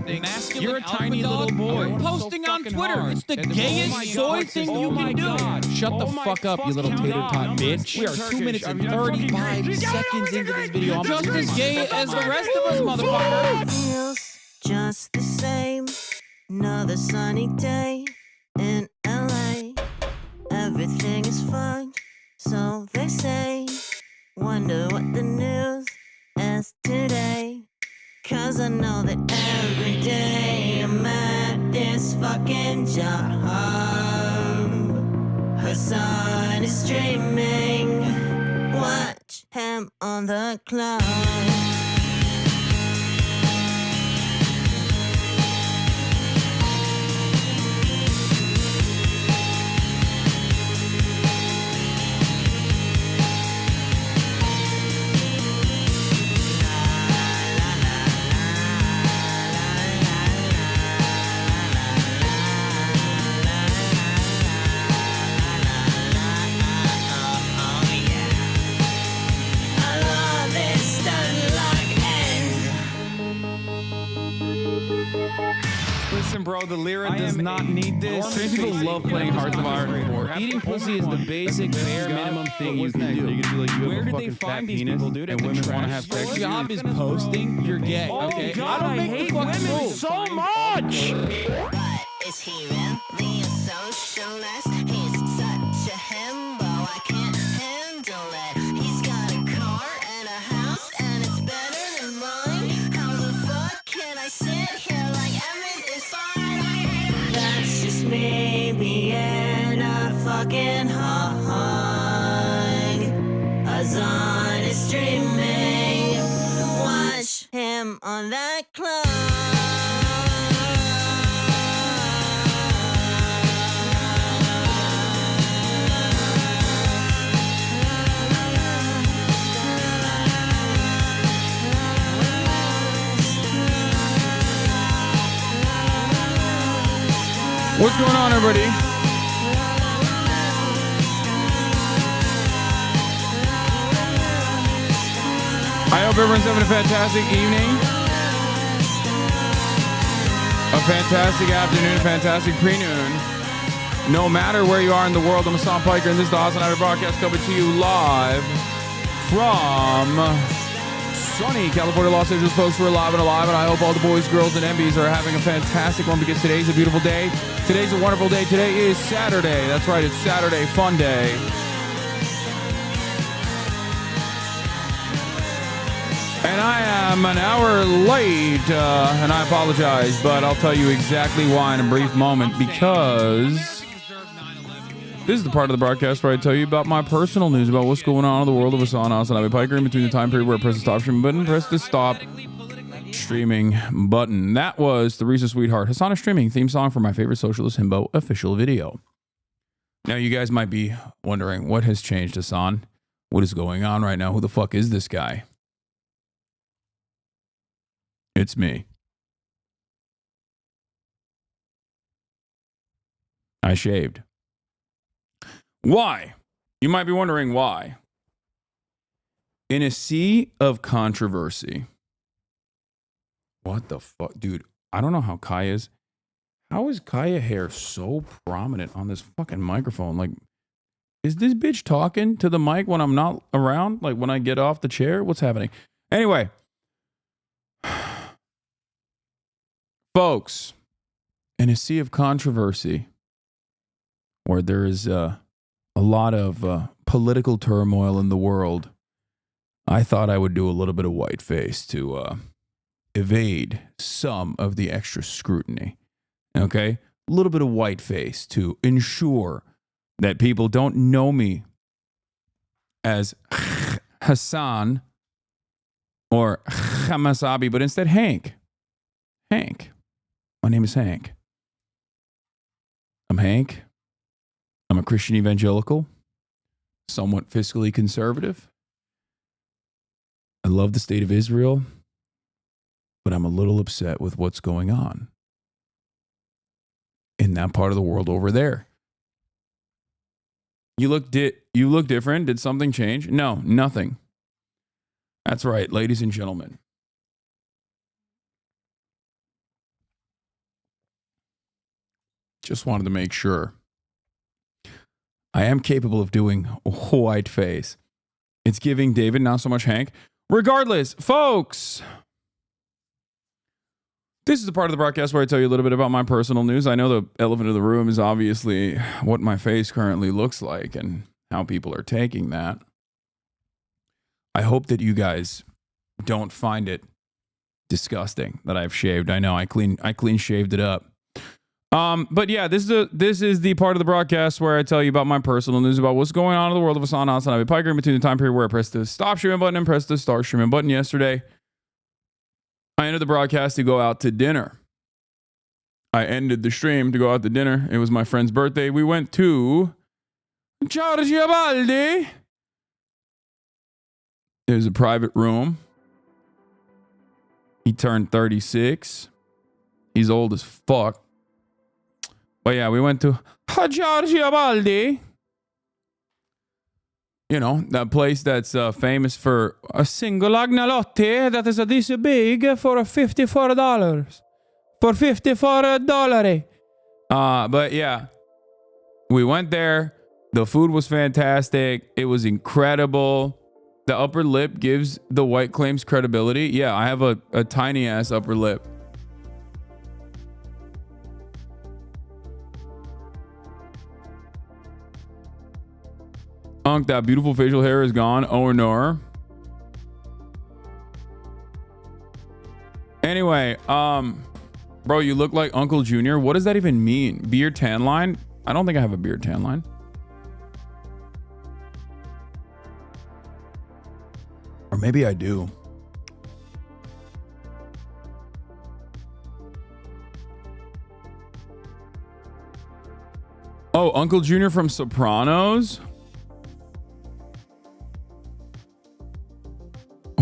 masculine. You're a tiny little boy. Posting on Twitter. It's the And gayest soy thing you can do. Shut the fuck up, you little tater tot bitch. We are 2 minutes and 35 seconds into this video. I'm just as gay as the rest of us, motherfucker. Feels just the same. Another sunny day in LA. Everything is fine, so they say. Wonder what the news is today. Cause I know that every day I'm at this fucking job. Hasan is streaming. Watch him on the clock. Listen, bro, the Lyra does not need this. Trans people love playing Hearts of Iron. Eating pussy is the basic bare minimum thing you can do. Where did they find these people, dude? And women want to have sex. Your job is posting. You're gay. Okay. God, I hate women so much. But is he really a socialist? He's such a himbo, I can't handle it. He's got a car and a house, and it's better than mine. How the fuck can I sit here like everything's fine? That's just me being a fucking hog. Hasan is streaming. Watch him on that clock. What's going on, everybody? I hope everyone's having a fantastic evening, a fantastic afternoon, a fantastic pre-noon. No matter where you are in the world, I'm Hassan Piker, and this is the HasanAbi broadcast coming to you live from sunny California, Los Angeles. Folks, we're live and alive, and I hope all the boys, girls, and MBs are having a fantastic one because today's a beautiful day. Today's a wonderful day. Today is Saturday. That's right, it's Saturday Fun Day. And I am an hour late, and I apologize, but I'll tell you exactly why in a brief moment, because this is the part of the broadcast where I tell you about my personal news about what's going on in the world of HasanAbi Piker in between the time period where I press the stop streaming button, press the stop streaming button. That was the Reese's Sweetheart Hasan is streaming theme song for my favorite socialist himbo official video. Now, you guys might be wondering, what has changed, Hasan? What is going on right now? Who the fuck is this guy? It's me. I shaved. Why? You might be wondering why. In a sea of controversy. What the fuck? Dude, I don't know how Kaya's. How is Kaya hair so prominent on this fucking microphone? Like, is this bitch talking to the mic when I'm not around? Like, when I get off the chair? What's happening? Anyway. Folks, in a sea of controversy, where there is a lot of political turmoil in the world, I thought I would do a little bit of whiteface to evade some of the extra scrutiny. Okay? A little bit of whiteface to ensure that people don't know me as Hasan or HasanAbi, but instead Hank. Hank. My name is Hank. I'm Hank. I'm a Christian evangelical, somewhat fiscally conservative. I love the state of Israel, but I'm a little upset with what's going on in that part of the world over there. You look different. Did something change? No, nothing. That's right, ladies and gentlemen. Just wanted to make sure. I am capable of doing a white face. It's giving David, not so much Hank. Regardless, folks, this is the part of the broadcast where I tell you a little bit about my personal news. I know the elephant in the room is obviously what my face currently looks like and how people are taking that. I hope that you guys don't find it disgusting that I've shaved. I know I clean shaved it up. But yeah, this is the part of the broadcast where I tell you about my personal news about what's going on in the world of HasanAbi Piker in between the time period where I pressed the stop streaming button and pressed the start streaming button yesterday. I ended the broadcast to go out to dinner. I ended the stream to go out to dinner. It was my friend's birthday. We went to Ciao. It was a private room. He turned 36. He's old as fuck. But yeah, we went to Giorgio. You know, that place that's famous for a single agnolotti that is this big for $54. For $54. But yeah, we went there. The food was fantastic. It was incredible. The upper lip gives the white claims credibility. Yeah, I have a tiny ass upper lip. That beautiful facial hair is gone. Oh no. Anyway, bro, you look like Uncle Junior. What does that even mean? Beard tan line? I don't think I have a beard tan line. Or maybe I do. Oh, Uncle Junior from Sopranos?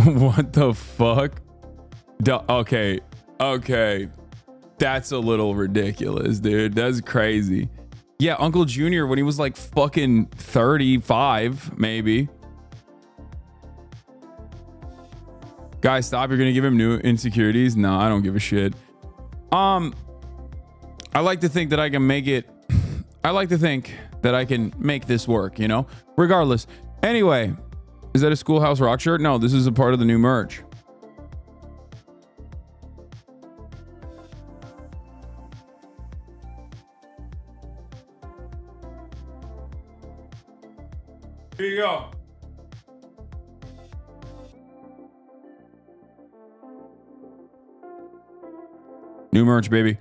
What the fuck? Okay. That's a little ridiculous, dude. That's crazy. Yeah, Uncle Junior when he was like fucking 35, maybe. Guys, stop. You're gonna give him new insecurities? No, I don't give a shit. I like to think that I can make it. I like to think that I can make this work, you know? Regardless. Anyway. Is that a Schoolhouse Rock shirt? No, this is a part of the new merch. Here you go. New merch, baby.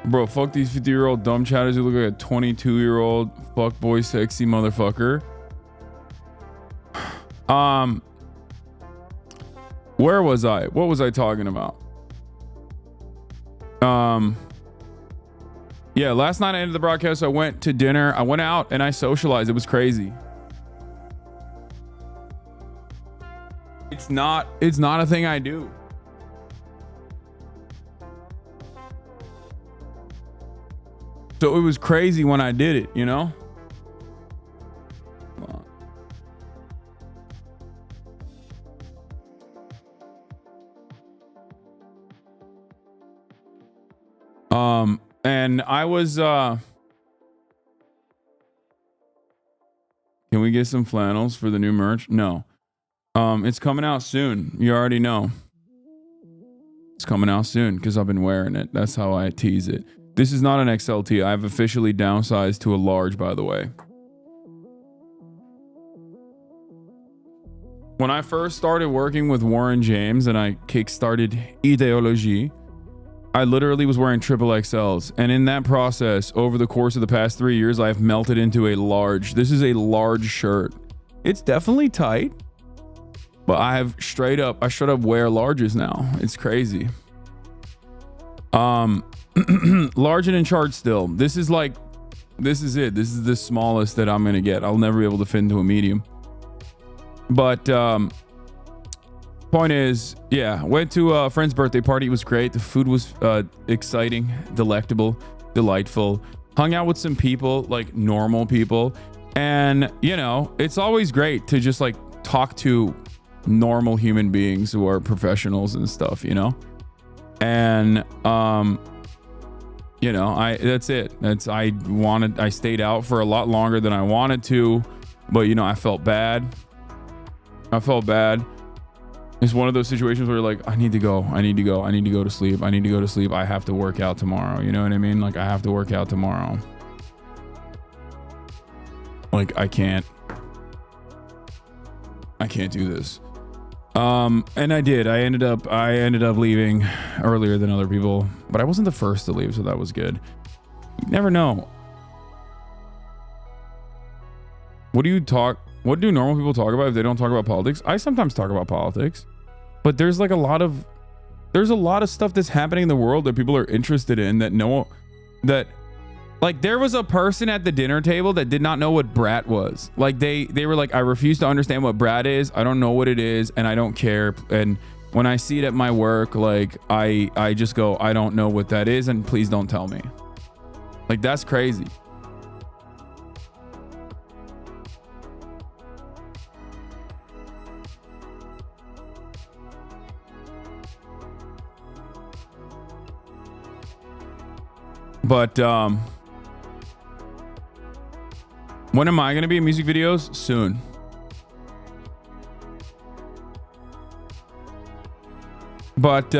Bro, fuck these 50-year-old dumb chatters who look like a 22-year-old fuckboy sexy motherfucker. Where was I? What was I talking about? Yeah, last night I ended the broadcast. I went to dinner. I went out and I socialized. It was crazy. It's not a thing I do. So it was crazy when I did it, you know? And I was, can we get some flannels for the new merch? No. It's coming out soon. You already know. It's coming out soon because I've been wearing it. That's how I tease it. This is not an XLT. I've officially downsized to a large, by the way. When I first started working with Warren James and I kickstarted Ideology, I literally was wearing triple XLs. And in that process, over the course of the past 3 years, I've melted into a large. This is a large shirt. It's definitely tight, but I straight up wear larges now. It's crazy. Large and in charge still. This is it. This is the smallest that I'm gonna get. I'll never be able to fit into a medium. But point is, yeah, went to a friend's birthday party. It was great. The food was exciting, delectable, delightful. Hung out with some people, like normal people. And, you know, it's always great to just like talk to normal human beings who are professionals and stuff, you know? And you know, that's it. I stayed out for a lot longer than I wanted to, but you know, I felt bad. It's one of those situations where like, I need to go to sleep. I have to work out tomorrow. You know what I mean? Like, I have to work out tomorrow. Like, I can't do this. And I did. I ended up leaving earlier than other people, but I wasn't the first to leave, so that was good. You never know. What do normal people talk about if they don't talk about politics? I sometimes talk about politics, but there's like a lot of stuff that's happening in the world that people are interested in like there was a person at the dinner table that did not know what brat was. Like they were like, I refuse to understand what brat is. I don't know what it is, and I don't care. And when I see it at my work, like I just go, I don't know what that is, and please don't tell me. Like, that's crazy. But when am I going to be in music videos? Soon. But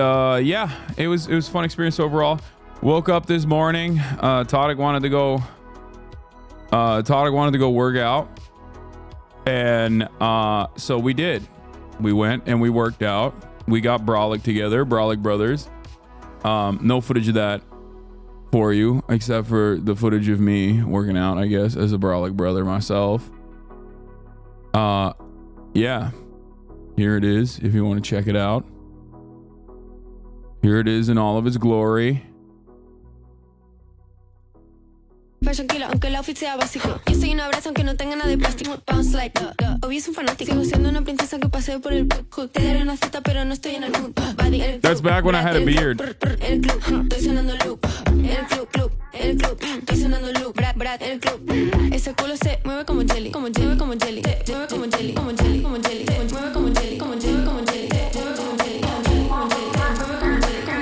yeah, it was a fun experience overall. Woke up this morning. Tadic wanted to go work out, and so we did. We went and we worked out. We got Brolic together, Brolic Brothers. No footage of that for you, except for the footage of me working out, I guess, as a Brolic brother myself. Yeah, here it is if you want to check it out. Here it is in all of its glory. Tranquilo, aunque el outfit sea básico. Yo soy un abrazo aunque no tenga nada de plástico. Bounce like Obvio es un fanático. Sigo siendo una princesa que paseo por el hood. Te daré una cita pero no estoy en el mood. That's back when I had a beard. El club, estoy sonando loop. El club, estoy sonando loop. Brat, el club. Ese culo se mueve como jelly, como jelly, como jelly. Se mueve como jelly, como jelly, como jelly. Se mueve como jelly, como jelly, como jelly. Se mueve como jelly, como jelly, como jelly.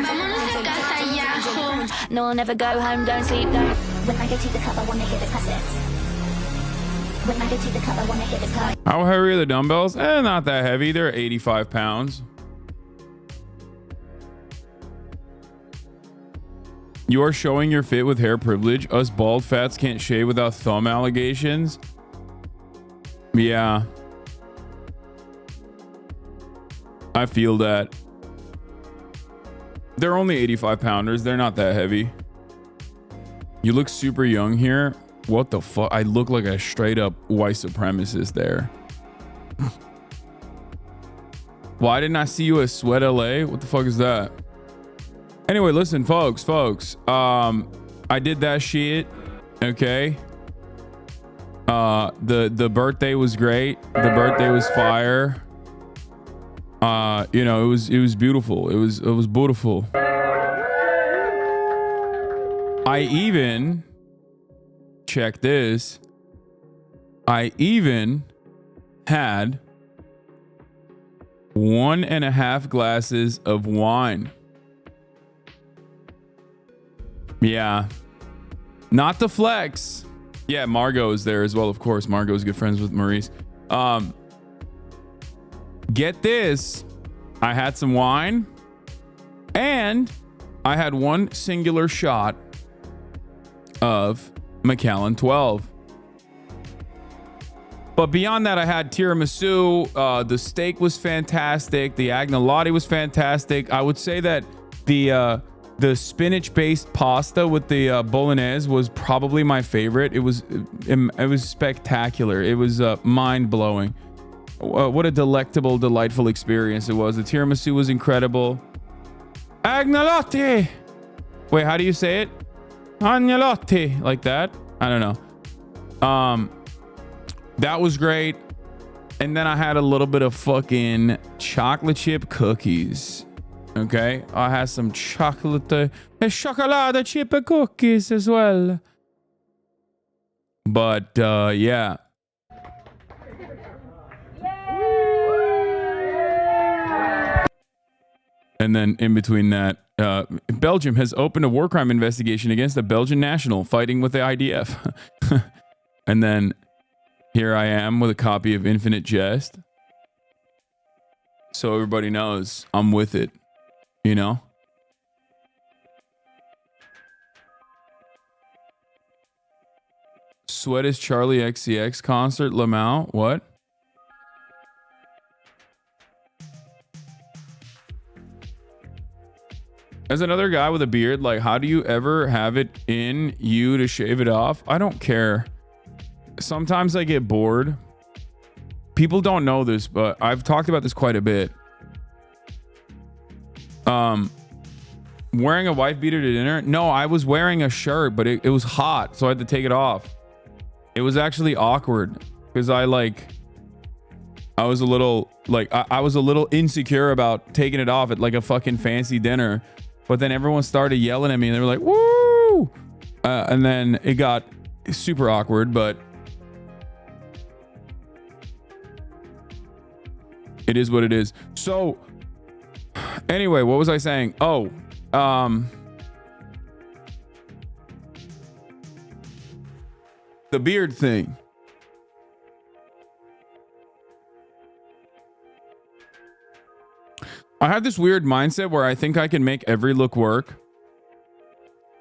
Vámonos a casa ya. No, I'll never go home, don't sleep, don't. When I go to the club, I wanna hear this cassette. When I go to the club, I wanna hear this car. How heavy are the dumbbells? Not that heavy. They're 85 pounds. You are showing your fit with hair privilege. Us bald fats can't shave without thumb allegations. Yeah. I feel that. They're only 85 pounders. They're not that heavy. You look super young here. What the fuck? I look like a straight up white supremacist there. Why didn't I see you at Sweat LA? What the fuck is that? Anyway, listen, folks. I did that shit. Okay. The birthday was great. The birthday was fire. You know, it was beautiful. It was beautiful. I even, check this, I even had 1.5 glasses of wine. Yeah. Not the flex. Yeah, Margot is there as well, of course. Margot is good friends with Maurice. Get this. I had some wine and I had one singular shot of Macallan 12. But beyond that, I had tiramisu. The steak was fantastic. The agnolotti was fantastic. I would say that the spinach-based pasta with the bolognese was probably my favorite. It was spectacular. It was mind-blowing. What a delectable, delightful experience it was. The tiramisu was incredible. Agnolotti. Wait, how do you say it? Agnolotti, like that? I don't know. That was great. And then I had a little bit of fucking chocolate chip cookies. Okay, I had some chocolate chip cookies as well. But yeah. And then in between that, Belgium has opened a war crime investigation against a Belgian national fighting with the IDF. And then here I am with a copy of Infinite Jest. So everybody knows I'm with it, you know? Sweat is Charlie XCX concert, Lamau. What? As another guy with a beard, like, how do you ever have it in you to shave it off? I don't care. Sometimes I get bored. People don't know this, but I've talked about this quite a bit. Wearing a wife beater to dinner? No, I was wearing a shirt, but it was hot, so I had to take it off. It was actually awkward because I was a little insecure about taking it off at like a fucking fancy dinner. But then everyone started yelling at me and they were like, woo! And then it got super awkward, but it is what it is. So anyway, what was I saying? Oh, the beard thing. I have this weird mindset where I think I can make every look work.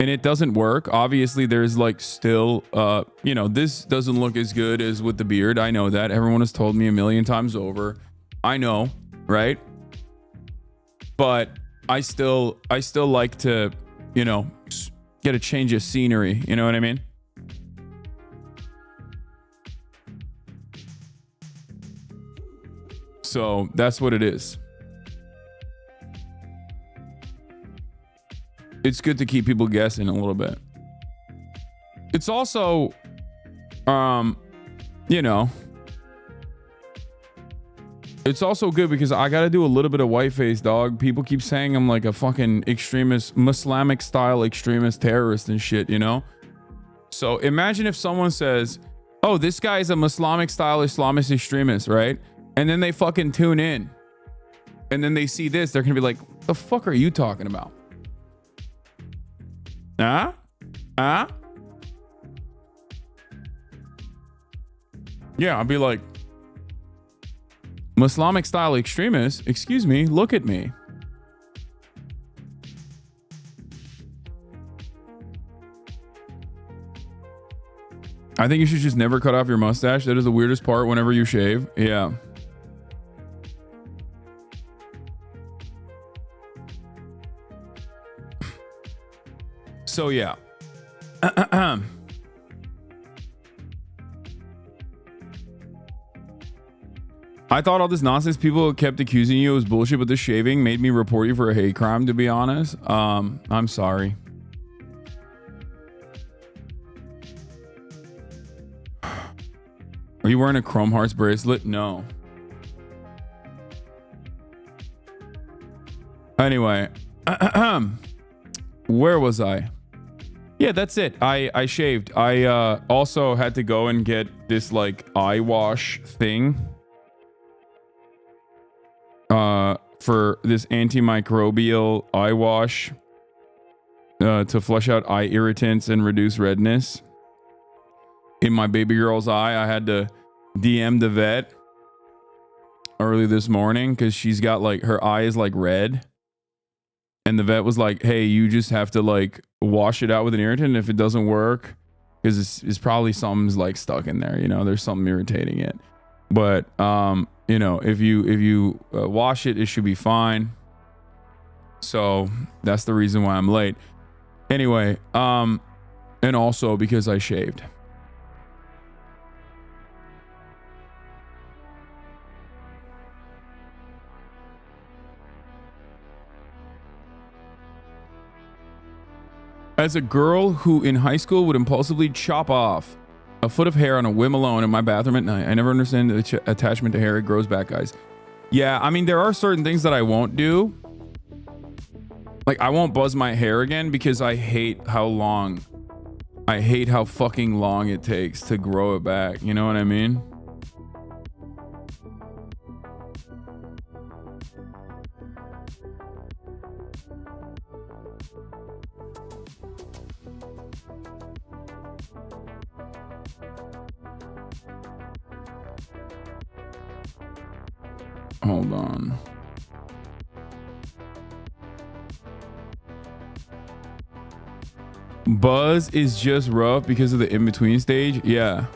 And it doesn't work. Obviously, there's like still, this doesn't look as good as with the beard. I know that. Everyone has told me a million times over. I know, right? But I still like to, get a change of scenery. You know what I mean? So that's what it is. It's good to keep people guessing a little bit. It's also, it's also good because I got to do a little bit of whiteface, dog. People keep saying I'm like a fucking extremist, Islamic style extremist terrorist and shit, So imagine if someone says, oh, this guy is a Islamic style Islamist extremist, right? And then they fucking tune in. And then they see this, they're going to be like, the fuck are you talking about? Huh? Yeah, I'll be like, Islamic style extremist, excuse me, look at me. I think you should just never cut off your mustache. That is the weirdest part whenever you shave. Yeah. So yeah. I thought all this nonsense people kept accusing you was bullshit, but this shaving made me report you for a hate crime, to be honest. I'm sorry. Are you wearing a Chrome Hearts bracelet? No. Anyway. Where was I? Yeah, that's it. I shaved. I also had to go and get this like eye wash thing. For this antimicrobial eye wash to flush out eye irritants and reduce redness in my baby girl's eye. I had to DM the vet early this morning because she's got like her eye is like red, and the vet was like, hey, you just have to like wash it out with an irritant, and if it doesn't work, because it's probably something's like stuck in there, there's something irritating it, but if you wash it, it should be fine. So that's the reason why I'm late. Anyway, and also because I shaved. As a girl who in high school would impulsively chop off a foot of hair on a whim alone in my bathroom at night. I never understand the attachment to hair. It grows back, guys. Yeah, I mean, there are certain things that I won't do. Like, I won't buzz my hair again because I hate how fucking long it takes to grow it back. You know what I mean? Hold on. Buzz is just rough because of the in-between stage. Yeah.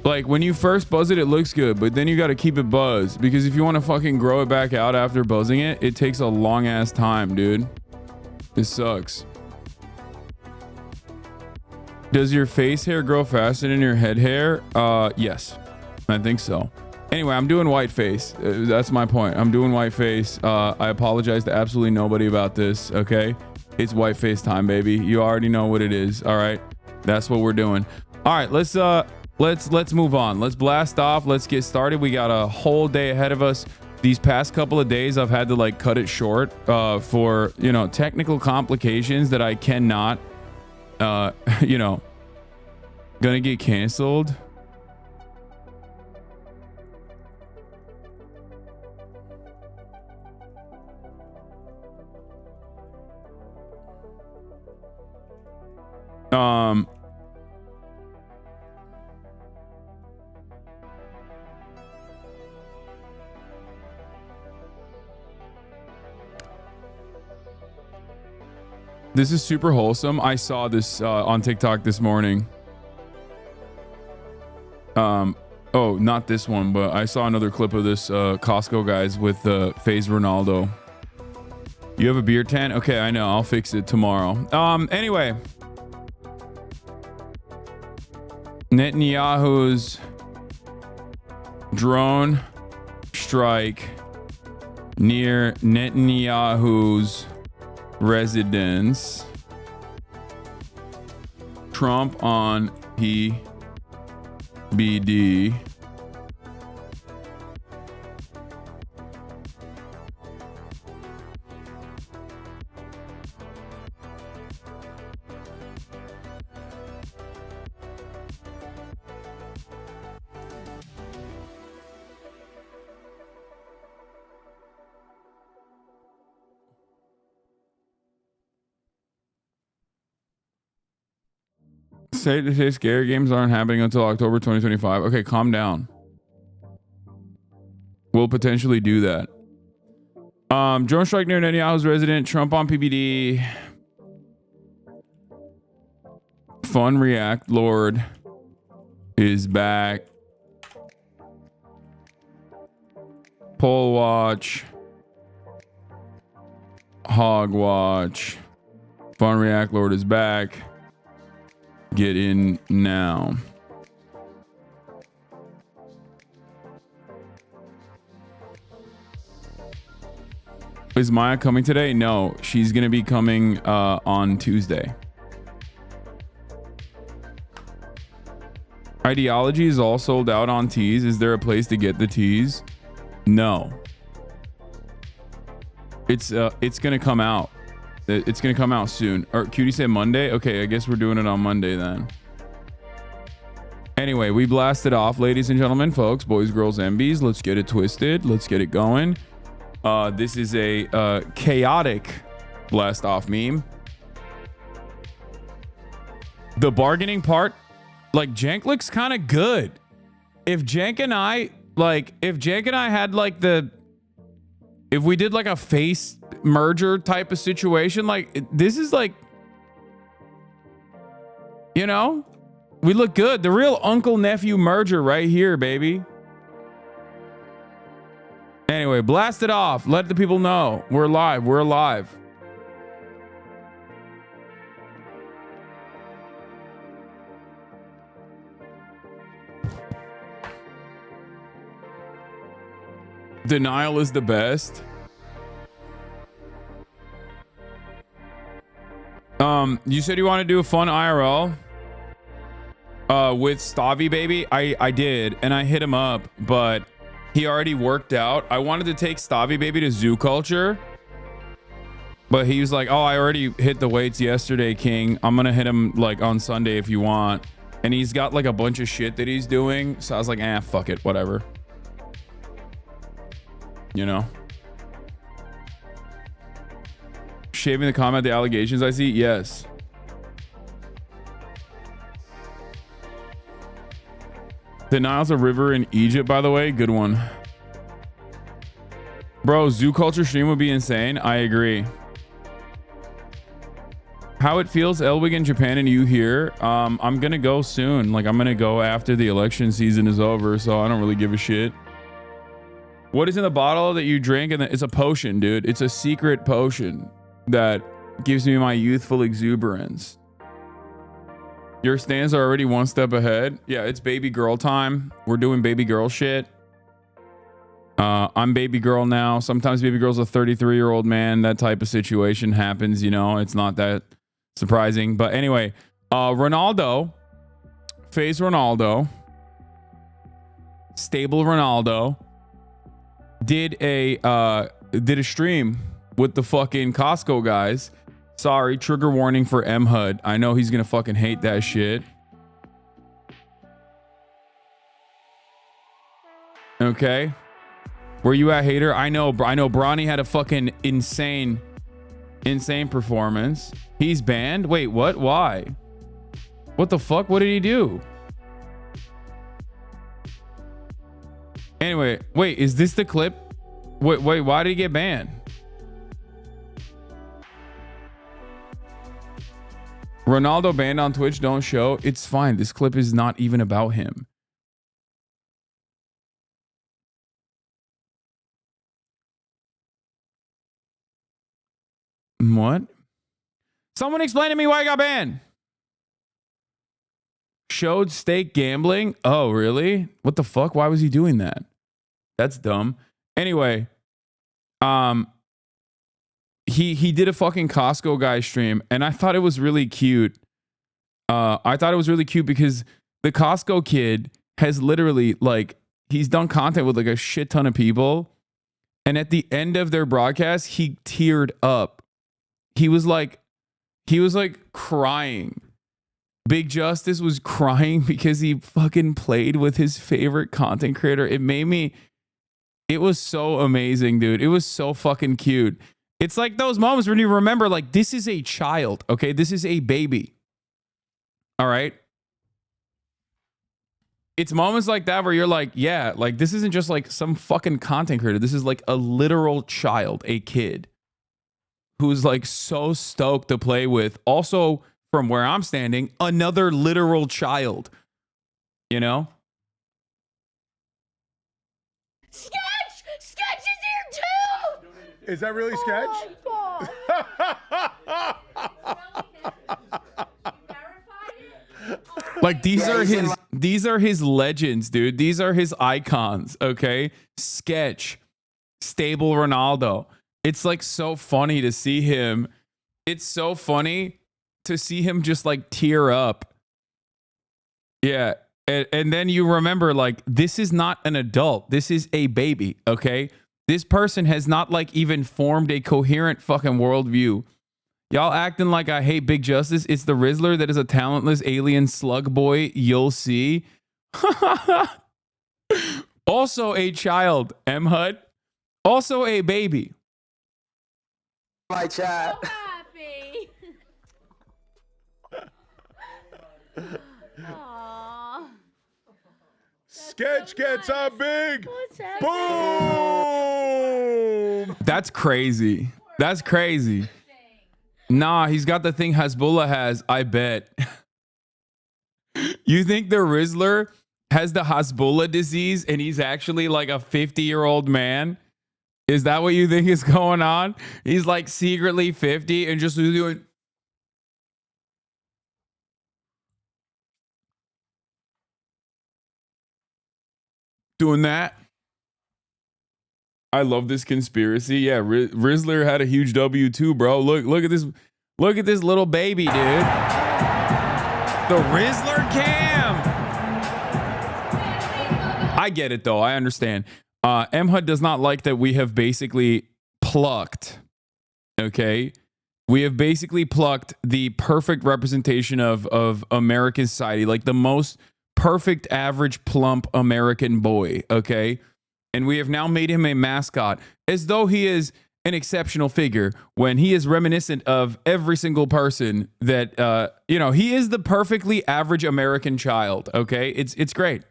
Like when you first buzz it, it looks good, but then you got to keep it buzzed because if you want to fucking grow it back out after buzzing it, it takes a long ass time, dude. It sucks. Does your face hair grow faster than your head hair? Yes, I think so. Anyway, I'm doing white face. That's my point. I'm doing white face. I apologize to absolutely nobody about this. Okay. It's white face time, baby. You already know what it is. All right. That's what we're doing. All right. Let's move on. Let's blast off. Let's get started. We got a whole day ahead of us. These past couple of days, I've had to like cut it short for, you know, technical complications that I cannot, you know, gonna get canceled. This is super wholesome. I saw this on TikTok this morning. Oh, not this one, but I saw another clip of this Costco guys with FaZe Ronaldo. You have a beard tan? Okay, I know. I'll fix it tomorrow. Anyway. Netanyahu's drone strike near Netanyahu's residence. Trump on PBD. Say to say scary games aren't happening until October 2025. Okay, calm down. We'll potentially do that. Drone strike near Netanyahu's resident. Trump on PBD. Fun React Lord is back. Poll watch. Hog watch. Fun React Lord is back. Get in now. Is Maya coming today? No, she's gonna be coming on Tuesday. Ideology is all sold out on teas. Is there a place to get the teas? No. It's gonna come out. It's gonna come out soon. Or Cutie said Monday. Okay, I guess we're doing it on Monday then. Anyway, we blasted off, ladies and gentlemen, folks, boys, girls, and bees. Let's get it twisted. Let's get it going. This is a chaotic blast off meme. The bargaining part, like Jank looks kind of good. If Jank and I had like if we did like a face merger type of situation, like this is like, you know, we look good. The real uncle nephew merger right here, baby. Anyway, blast it off. Let the people know we're live. We're alive. Denial is the best. You said you want to do a fun IRL with Stavi, baby. I did, and I hit him up, but he already worked out. I wanted to take Stavi, baby, to Zoo Culture, but he was like, "Oh, I already hit the weights yesterday, King. I'm gonna hit him like on Sunday if you want." And he's got like a bunch of shit that he's doing, so I was like, fuck it, whatever. You know. Shaving the comment, the allegations I see? Yes. The Nile's a river in Egypt, by the way. Good one. Bro, zoo culture stream would be insane. I agree. How it feels, Elwig in Japan and you here. I'm gonna go soon. Like, I'm gonna go after the election season is over, so I don't really give a shit. What is in the bottle that you drink? And it's a potion, dude. It's a secret potion that gives me my youthful exuberance. Your stands are already one step ahead. Yeah, it's baby girl time. We're doing baby girl shit. I'm baby girl now. Sometimes baby girl's a 33-year-old man. That type of situation happens, you know. It's not that surprising. But anyway, Ronaldo, phase Ronaldo, stable Ronaldo, did a stream with the fucking Costco guys. Sorry, trigger warning for M HUD. I know he's gonna fucking hate that shit. Okay. Where you at, hater? I know Bronny had a fucking insane performance. He's banned? Wait, what? Why? What the fuck? What did he do? Anyway, wait, is this the clip? Wait, why did he get banned? Ronaldo banned on Twitch, don't show. It's fine. This clip is not even about him. What? Someone explain to me why I got banned. Showed stake gambling. Oh, really? What the fuck? Why was he doing that? That's dumb. Anyway, he did a fucking Costco guy stream, and I thought it was really cute. I thought it was really cute because the Costco kid has literally, like, he's done content with like a shit ton of people, and at the end of their broadcast, he teared up. He was like crying. Big Justice was crying because he fucking played with his favorite content creator. It was so amazing, dude. It was so fucking cute. It's like those moments when you remember, like, this is a child, okay? This is a baby. All right? It's moments like that where you're like, yeah, like, this isn't just like some fucking content creator. This is like a literal child, a kid who's like so stoked to play with. Also, from where I'm standing, another literal child, you know? Sketch is here too. Is that really Sketch? Oh Like, these are his legends, dude. These are his icons, okay? Sketch, stable Ronaldo. It's like so funny to see him. It's so funny to see him just like tear up. Yeah. And then you remember, like, this is not an adult. This is a baby, okay? This person has not like even formed a coherent fucking worldview. Y'all acting like I hate Big Justice. It's the Rizzler that is a talentless alien slug boy. You'll see. Also a child, M HUD. Also a baby. My chat. So happy. Aww. Sketch gets a big What's happening? boom. That's crazy. That's crazy. Nah, he's got the thing Hezbollah has, I bet. You think the Rizzler has the Hezbollah disease and he's actually like a 50-year-old man? Is that what you think is going on? He's like secretly 50 and just doing... doing that. I love this conspiracy. Yeah, Rizzler had a huge W too, bro. Look at this. Look at this little baby, dude. The Rizzler cam. I get it though. I understand. M HUD does not like that we have basically plucked. Okay, we have basically plucked the perfect representation of American society, like the most perfect, average, plump American boy. Okay. And we have now made him a mascot as though he is an exceptional figure when he is reminiscent of every single person that, he is the perfectly average American child. Okay. It's great.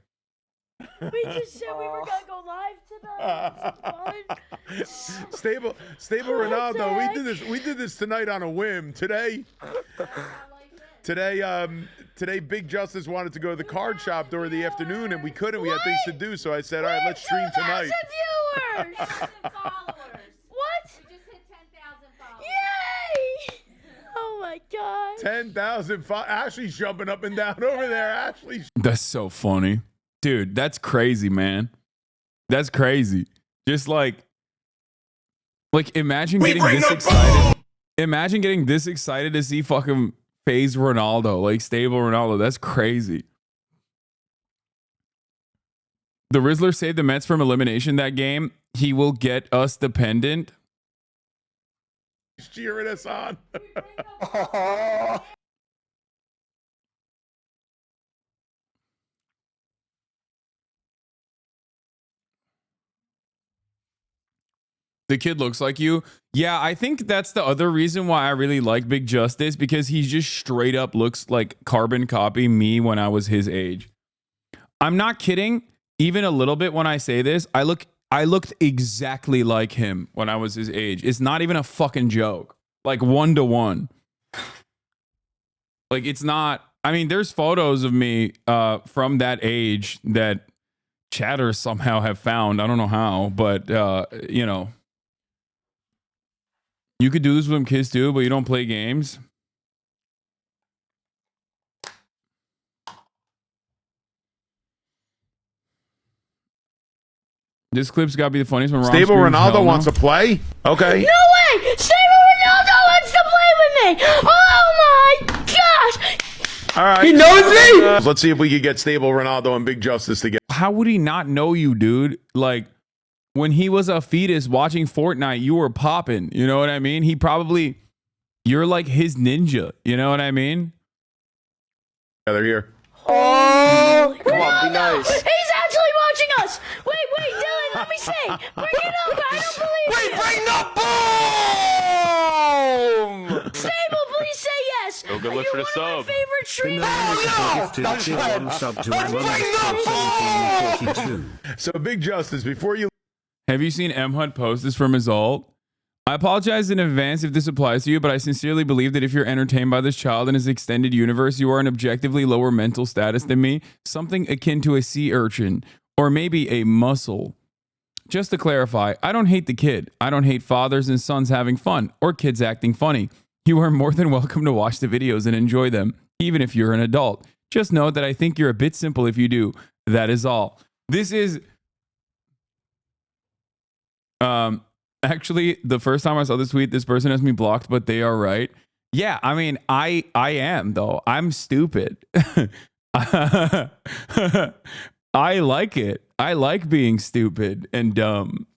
We just said we were going to go live Stable Ronaldo. We did this tonight on a whim. Today, Big Justice wanted to go to the card shop during the afternoon, and we couldn't. We had things to do, so I said, all right, let's stream tonight. Viewers. What? We just hit 10,000 followers. Yay! Oh my God. 10,000. Ashley's jumping up and down over there. Ashley. That's so funny. Dude, that's crazy, man. That's crazy. Just like imagine getting this excited. Imagine getting this excited to see fucking phase Ronaldo, like stable Ronaldo. That's crazy. The Rizzler saved the Mets from elimination that game. He will get us the pendant. He's cheering us on. The kid looks like you. Yeah, I think that's the other reason why I really like Big Justice, because he just straight up looks like carbon copy me when I was his age. I'm not kidding. Even a little bit when I say this, I looked exactly like him when I was his age. It's not even a fucking joke. Like 1-to-1. Like it's not. I mean, there's photos of me from that age that chatters somehow have found. I don't know how, but you know. You could do this with them kids too, but you don't play games. This clip's got to be the funniest one. Stable Ronaldo wants to play? Okay. No way! Stable Ronaldo wants to play with me! Oh my gosh! All right. He knows me! Let's see if we could get Stable Ronaldo and Big Justice together. How would he not know you, dude? Like, when he was a fetus watching Fortnite, you were popping. You know what I mean? You're like his ninja. You know what I mean? They're here. Oh, come on, be nice. He's actually watching us! Wait, Dylan, let me see! Bring it up! I don't believe it! Bring the boom! Stable, please say yes! Oh, good Are luck you for the one sub. of my favorite streamers? So Big Justice, before you... Have you seen M. Hunt post this from his alt? I apologize in advance if this applies to you, but I sincerely believe that if you're entertained by this child and his extended universe, you are an objectively lower mental status than me, something akin to a sea urchin, or maybe a mussel. Just to clarify, I don't hate the kid. I don't hate fathers and sons having fun, or kids acting funny. You are more than welcome to watch the videos and enjoy them, even if you're an adult. Just know that I think you're a bit simple if you do. That is all. This is... Actually, the first time I saw this tweet, this person has me blocked, but they are right. Yeah, I mean, I am, though. I'm stupid. I like it. I like being stupid and dumb.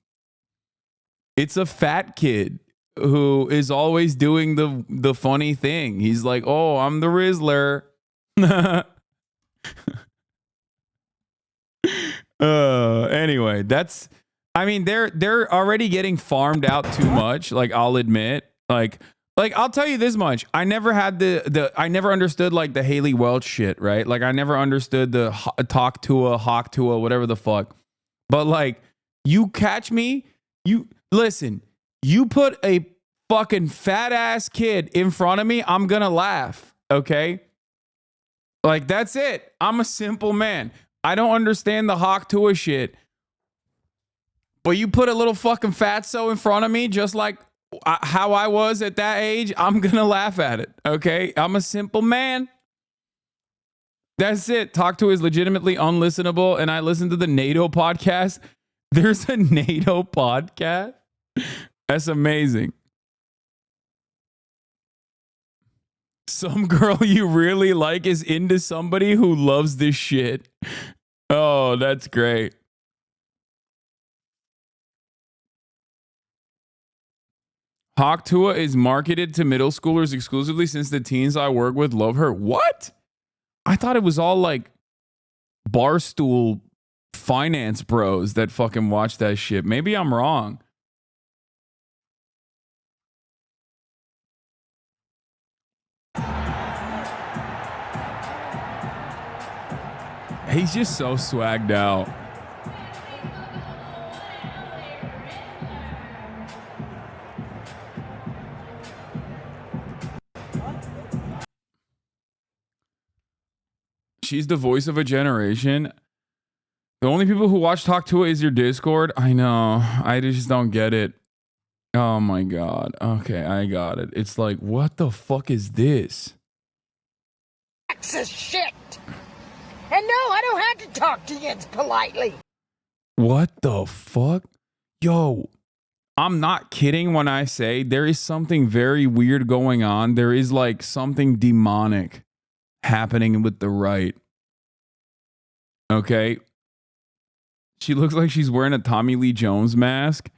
It's a fat kid who is always doing the funny thing. He's like, oh, I'm the Rizzler. Anyway, that's... I mean, they're already getting farmed out too much. Like, I'll admit, like I'll tell you this much. I never had I never understood like the Haley Welch shit, right? Like, I never understood the talk Tuah, hawk Tuah, whatever the fuck. But like, you catch me, you listen, you put a fucking fat ass kid in front of me, I'm gonna laugh. Okay. Like, that's it. I'm a simple man. I don't understand the hawk Tuah shit. But you put a little fucking fatso in front of me, just like how I was at that age, I'm going to laugh at it, okay? I'm a simple man. That's it. Talk to is legitimately unlistenable, and I listen to the NATO podcast. There's a NATO podcast? That's amazing. Some girl you really like is into somebody who loves this shit. Oh, that's great. Hawk Tuah is marketed to middle schoolers exclusively since the teens I work with love her. What? I thought it was all like Barstool finance bros that fucking watch that shit. Maybe I'm wrong. He's just so swagged out. She's the voice of a generation. The only people who watch Talk to It is your Discord. I know. I just don't get it. Oh my God. Okay, I got it. It's like, what the fuck is this? Sexist shit. And no, I don't have to talk to you politely. What the fuck? Yo, I'm not kidding when I say there is something very weird going on. There is like something demonic happening with the right. Okay? She looks like she's wearing a Tommy Lee Jones mask.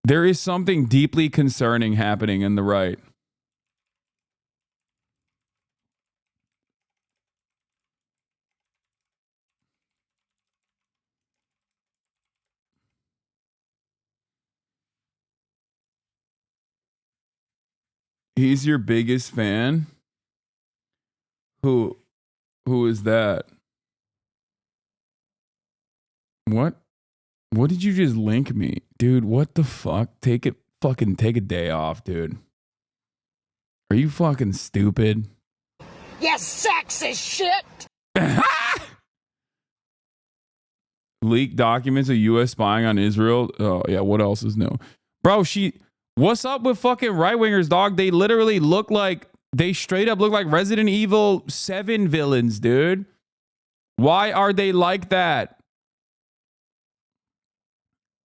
There is something deeply concerning happening in the right. He's your biggest fan? Who is that? What? What did you just link me? Dude, what the fuck? Take a day off, dude. Are you fucking stupid? You sexist shit. Leaked documents of U.S. spying on Israel. Oh, yeah, what else is new? Bro, what's up with fucking right-wingers, dog? They literally they straight up look like Resident Evil 7 villains, dude. Why are they like that?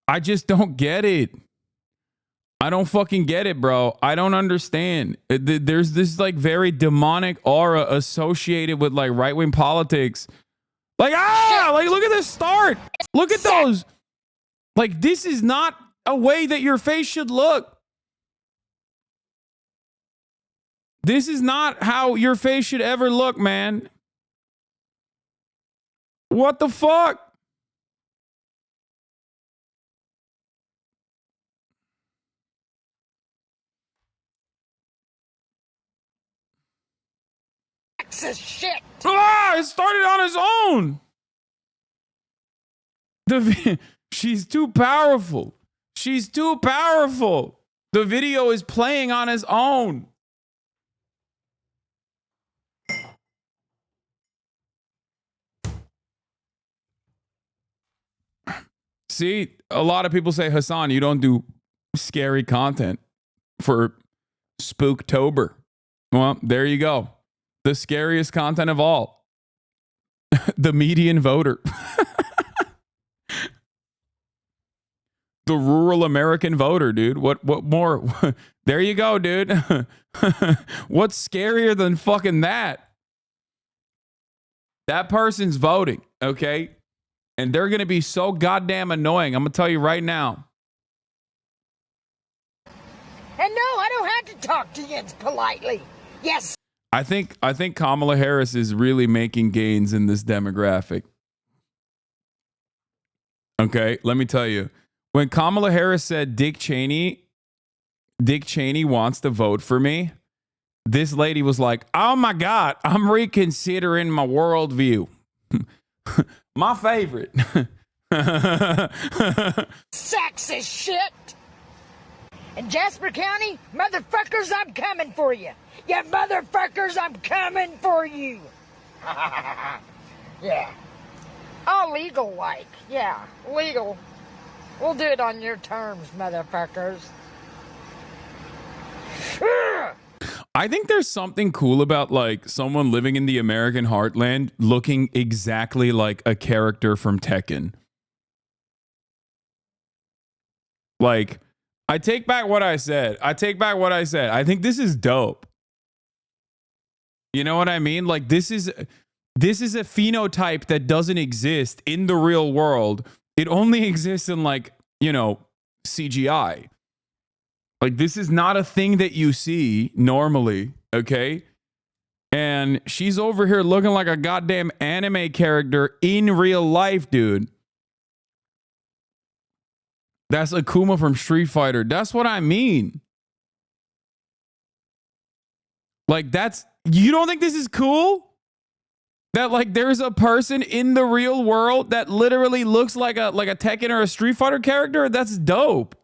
I just don't get it. I don't fucking get it, bro. I don't understand. There's this like very demonic aura associated with like right-wing politics. Like, like look at this start. Look at those. Like, this is not a way that your face should look. This is not how your face should ever look, man. What the fuck? Shit. It started on its own. She's too powerful. She's too powerful. The video is playing on its own. See, a lot of people say, Hasan, you don't do scary content for Spooktober. Well, there you go. The scariest content of all. The median voter. The rural American voter, dude. What more? There you go, dude. What's scarier than fucking that? That person's voting, okay? And they're going to be so goddamn annoying. I'm going to tell you right now. And no, I don't have to talk to you politely. Yes. I think Kamala Harris is really making gains in this demographic. Okay, let me tell you. When Kamala Harris said Dick Cheney wants to vote for me, this lady was like, oh my God, I'm reconsidering my worldview. My favorite. Sexist shit. In Jasper County, motherfuckers, I'm coming for you. You motherfuckers, I'm coming for you. Yeah. All legal like. Yeah, legal. We'll do it on your terms, motherfuckers. I think there's something cool about like someone living in the American heartland looking exactly like a character from Tekken. Like, I take back what I said. I think this is dope. You know what I mean? Like, this is a phenotype that doesn't exist in the real world. It only exists in like, CGI. Like, this is not a thing that you see normally, okay? And she's over here looking like a goddamn anime character in real life, dude. That's Akuma from Street Fighter. That's what I mean. Like, you don't think this is cool? That like there's a person in the real world that literally looks like a Tekken or a Street Fighter character? That's dope.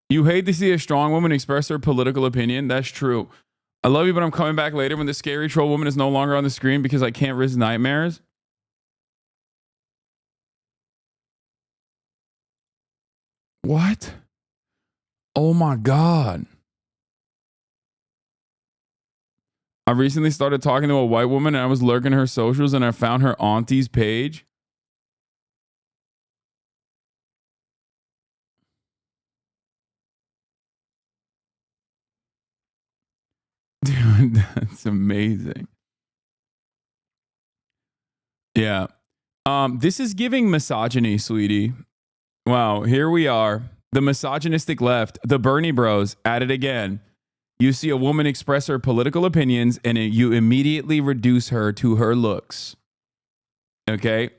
You hate to see a strong woman express her political opinion. That's true. I love you, but I'm coming back later when the scary troll woman is no longer on the screen because I can't risk nightmares. What? Oh my God. I recently started talking to a white woman and I was lurking her socials and I found her auntie's page. Dude, that's amazing. Yeah. This is giving misogyny, sweetie. Wow, here we are. The misogynistic left, the Bernie bros, at it again. You see a woman express her political opinions and you immediately reduce her to her looks. Okay?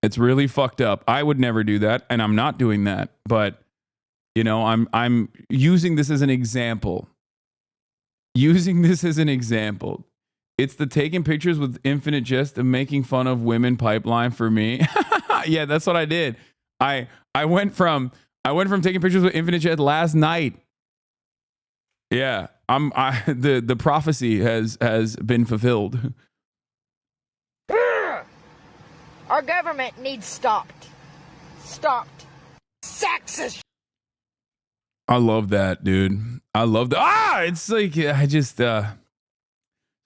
It's really fucked up. I would never do that, and I'm not doing that. But, you know, I'm using this as an example. Using this as an example. It's the taking pictures with infinite jest of making fun of women pipeline for me. Yeah, that's what I did. I went from taking pictures with infinite jest last night. Yeah, the prophecy has been fulfilled. Our government needs stopped. Stopped. Sexist. I love that, dude. I love that. It's like I just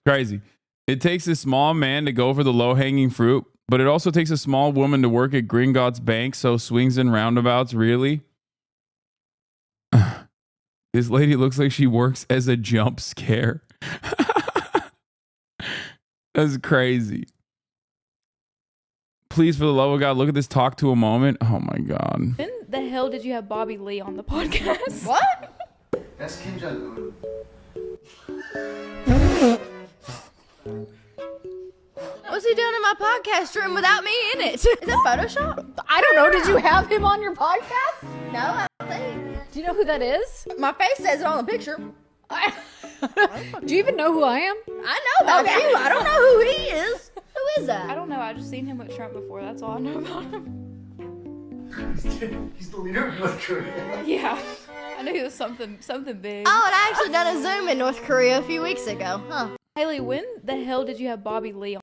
crazy. It takes a small man to go for the low-hanging fruit, but it also takes a small woman to work at Gringotts Bank, so swings and roundabouts, really? This lady looks like she works as a jump scare. That's crazy. Please, for the love of God, look at this talk to a moment. Oh my God. When the hell did you have Bobby Lee on the podcast? What? That's Kim Jong-un. What's he doing in my podcast room without me in it? Is that Photoshop? I don't know. Did you have him on your podcast? No, I don't think. Do you know who that is? My face says it on the picture. Do you even know who I am? I know about you. I don't know who he is. Who is that? I don't know. I just seen him with Trump before. That's all I know about him. He's the leader of North Korea. Yeah. I knew he was something big. Oh, and I actually done a Zoom in North Korea a few weeks ago. Huh. Haley, when the hell did you have Bobby Lee on?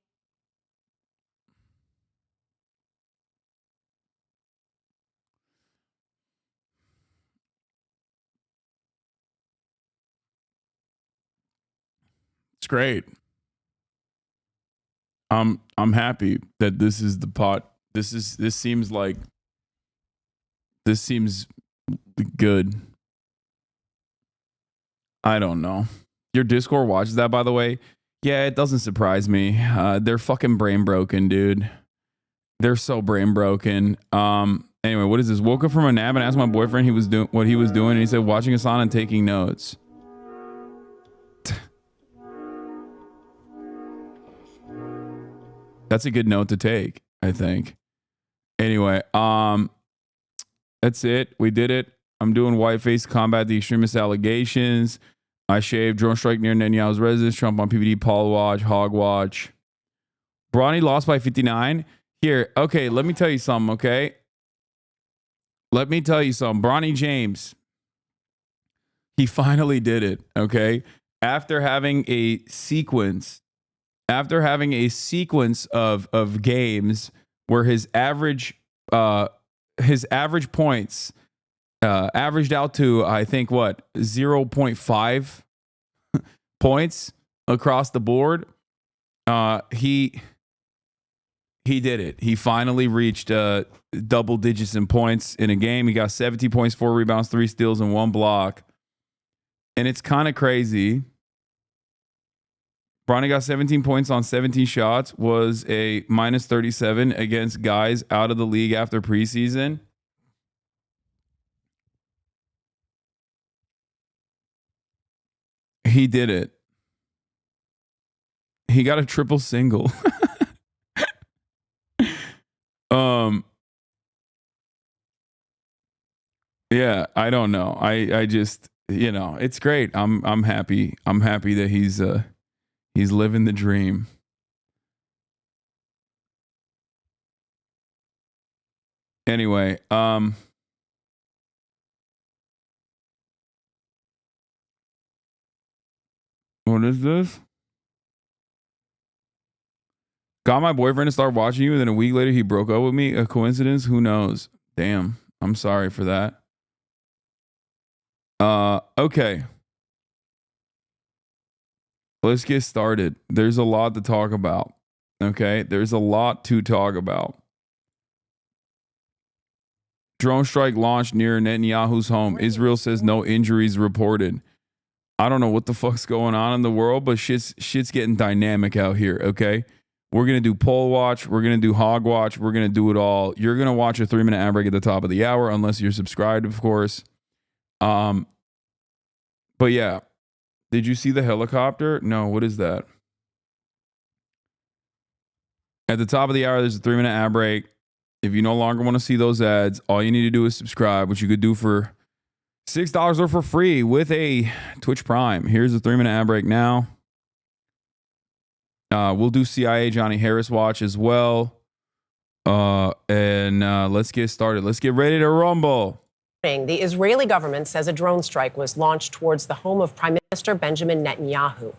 It's great. I'm happy that this is the pot. This seems good. I don't know. Your Discord watches that, by the way. Yeah, it doesn't surprise me. They're fucking brain broken, dude. They're so brain broken. Anyway, what is this? Woke up from a nap and asked my boyfriend what he was doing, and he said watching Hasan and taking notes. That's a good note to take, I think. Anyway, that's it. We did it. I'm doing whiteface to combat the extremist allegations. I shaved. Drone strike near Netanyahu's residence. Trump on PVD. Paul watch. Hog watch. Bronny lost by 59. Here, okay, let me tell you something, okay? Let me tell you something. Bronny James, he finally did it, okay? After having a sequence of games where his average points averaged out to, I think, 0.5 points across the board. He did it. He finally reached double digits in points in a game. He got 17 points, 4 rebounds, 3 steals, and 1 block. And it's kind of crazy. Bronny got 17 points on 17 shots, was a minus 37 against guys out of the league after preseason. He did it. He got a triple single. Yeah, I don't know. I just, it's great. I'm happy. I'm happy that he's living the dream. Anyway, What is this? Got my boyfriend to start watching you, and then a week later he broke up with me. A coincidence? Who knows? Damn. I'm sorry for that. Okay. Let's get started. There's a lot to talk about. Okay? There's a lot to talk about. Drone strike launched near Netanyahu's home. Israel says no injuries reported. I don't know what the fuck's going on in the world, but shit's getting dynamic out here, okay? We're going to do poll watch. We're going to do hog watch. We're going to do it all. You're going to watch a 3-minute ad break at the top of the hour, unless you're subscribed, of course. But yeah. Did you see the helicopter? No, what is that? At the top of the hour, there's a 3-minute ad break. If you no longer want to see those ads, all you need to do is subscribe, which you could do for $6 or for free with a Twitch Prime. Here's a 3-minute ad break now. We'll do CIA Johnny Harris watch as well. And let's get started. Let's get ready to rumble. The Israeli government says a drone strike was launched towards the home of Prime Minister Benjamin Netanyahu.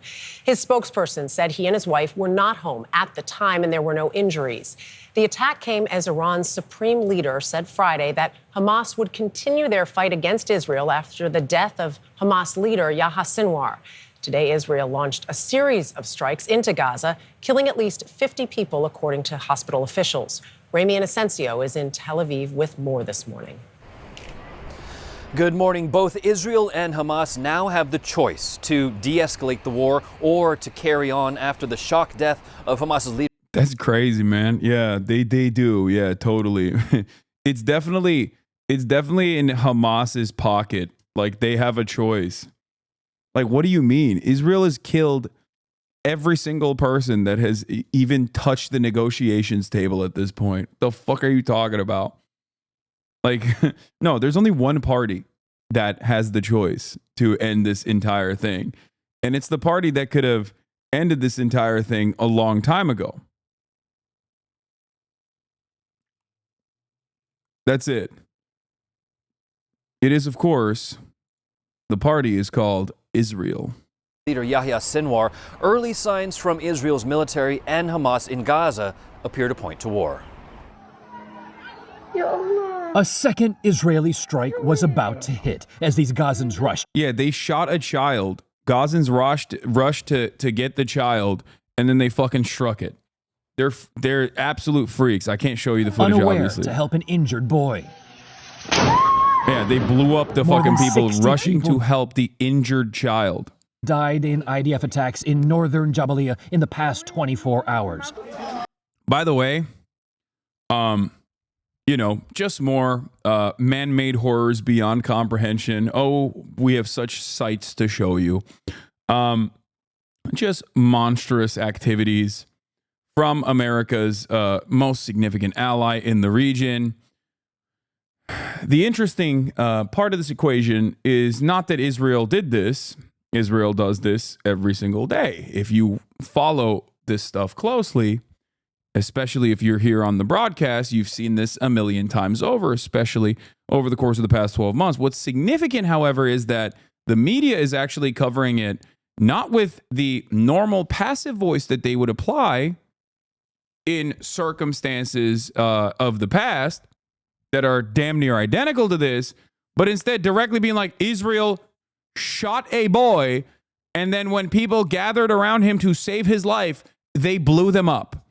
His spokesperson said he and his wife were not home at the time and there were no injuries. The attack came as Iran's supreme leader said Friday that Hamas would continue their fight against Israel after the death of Hamas leader Yahya Sinwar. Today, Israel launched a series of strikes into Gaza, killing at least 50 people, according to hospital officials. Rami Inocencio is in Tel Aviv with more this morning. Good morning. Both Israel and Hamas now have the choice to de-escalate the war or to carry on after the shock death of Hamas's leader. That's crazy, man. Yeah, they do. Yeah, totally. It's definitely in Hamas's pocket. Like, they have a choice. Like, what do you mean? Israel has killed every single person that has even touched the negotiations table at this point. The fuck are you talking about? Like, no, there's only one party that has the choice to end this entire thing. And it's the party that could have ended this entire thing a long time ago. That's it. It is, of course, the party is called Israel. Leader Yahya Sinwar. Early signs from Israel's military and Hamas in Gaza appear to point to war. A second Israeli strike was about to hit as these Gazans rushed. Yeah, they shot a child. Gazans rushed to get the child, and then they fucking struck it. They're absolute freaks. I can't show you the footage, unaware obviously. To help an injured boy. Yeah, they blew up the More fucking than people 60 rushing people to help the injured child. Died in IDF attacks in northern Jabalia in the past 24 hours. By the way, you know, just more man-made horrors beyond comprehension. Oh, we have such sights to show you. Just monstrous activities from America's most significant ally in the region. The interesting part of this equation is not that Israel did this. Israel does this every single day. If you follow this stuff closely, especially if you're here on the broadcast, you've seen this a million times over, especially over the course of the past 12 months. What's significant, however, is that the media is actually covering it not with the normal passive voice that they would apply in circumstances of the past that are damn near identical to this, but instead directly being like, Israel shot a boy, and then when people gathered around him to save his life, they blew them up.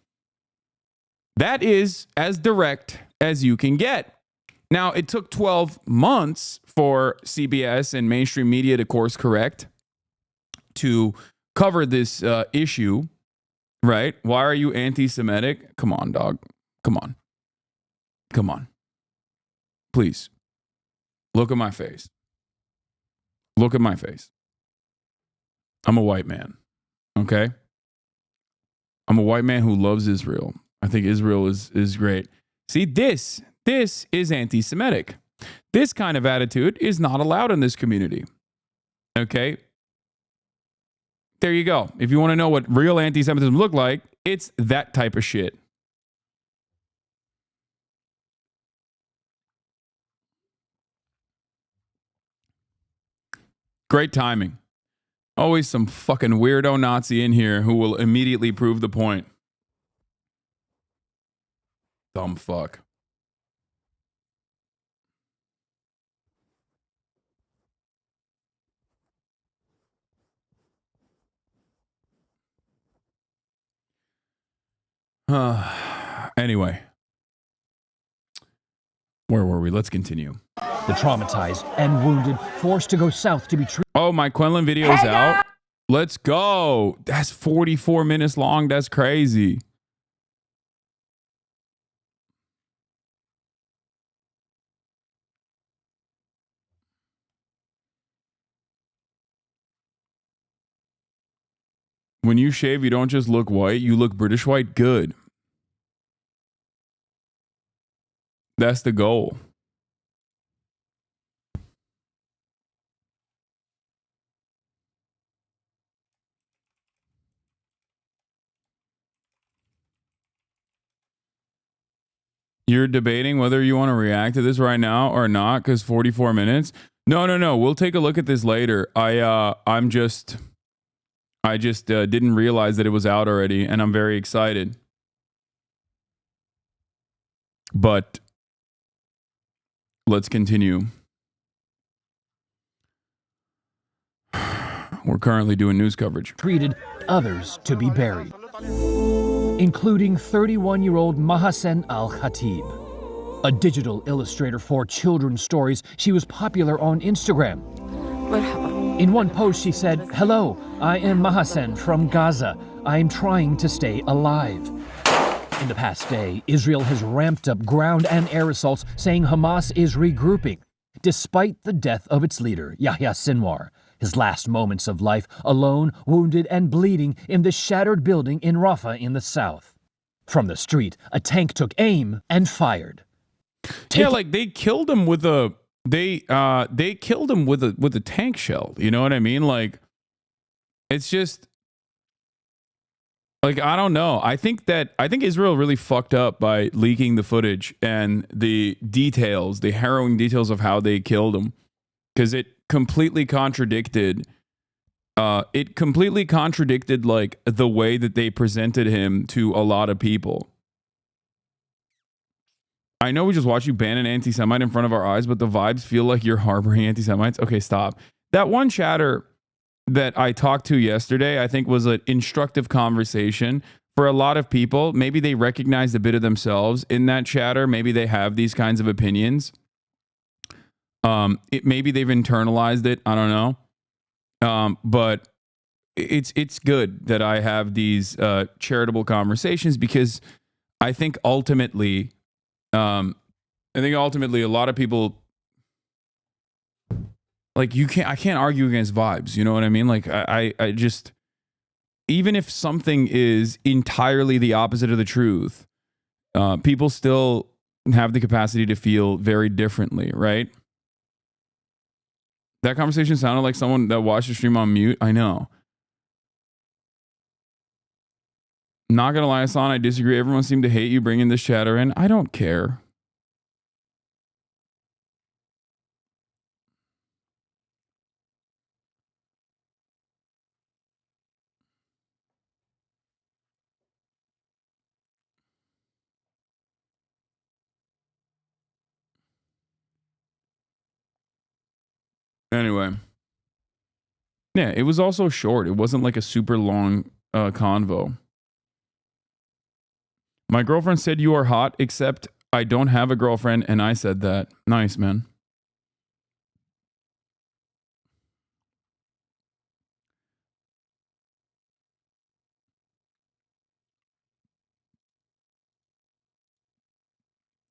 That is as direct as you can get. Now, it took 12 months for CBS and mainstream media to course correct to cover this issue, right? Why are you anti-Semitic? Come on, dog. Come on. Come on. Please. Look at my face. Look at my face. I'm a white man, okay? I'm a white man who loves Israel. I think Israel is great. See, this is anti-Semitic. This kind of attitude is not allowed in this community. Okay? There you go. If you want to know what real anti-Semitism look like, it's that type of shit. Great timing. Always some fucking weirdo Nazi in here who will immediately prove the point. Dumb fuck. Anyway. Where were we? Let's continue. The traumatized and wounded forced to go south to be treated. Oh, my Quenlin video is out. Let's go. That's 44 minutes long. That's crazy. When you shave, you don't just look white. You look British white. Good. That's the goal. You're debating whether you want to react to this right now or not because 44 minutes. No. We'll take a look at this later. I just didn't realize that it was out already, and I'm very excited. But let's continue. We're currently doing news coverage. Treated others to be buried, including 31-year-old Mahasen Al-Khatib, a digital illustrator for children's stories. She was popular on Instagram. In one post, she said, "Hello, I am Mahasen from Gaza. I'm trying to stay alive." In the past day, Israel has ramped up ground and air assaults, saying Hamas is regrouping, despite the death of its leader, Yahya Sinwar. His last moments of life, alone, wounded, and bleeding in the shattered building in Rafah in the south. From the street, a tank took aim and fired. Yeah, like they killed him with a they killed him with a tank shell. You know what I mean? Like, it's just like, I don't know. I think Israel really fucked up by leaking the footage and the details, the harrowing details of how they killed him, because it completely contradicted like the way that they presented him to a lot of people. I know we just watched you ban an anti-Semite in front of our eyes, but the vibes feel like you're harboring anti-Semites. Okay, stop. That one chatter that I talked to yesterday, I think was an instructive conversation for a lot of people. Maybe they recognized a bit of themselves in that chatter. Maybe they have these kinds of opinions. Maybe they've internalized it. I don't know. But it's good that I have these charitable conversations, because I think ultimately a lot of people, like, I can't argue against vibes. You know what I mean? Like, I just, even if something is entirely the opposite of the truth, people still have the capacity to feel very differently, right? That conversation sounded like someone that watched the stream on mute. I know. Not gonna lie, Hasan, I disagree. Everyone seemed to hate you bringing this chatter in. I don't care. Anyway. Yeah, it was also short. It wasn't like a super long convo. My girlfriend said you are hot, except I don't have a girlfriend, and I said that. Nice, man.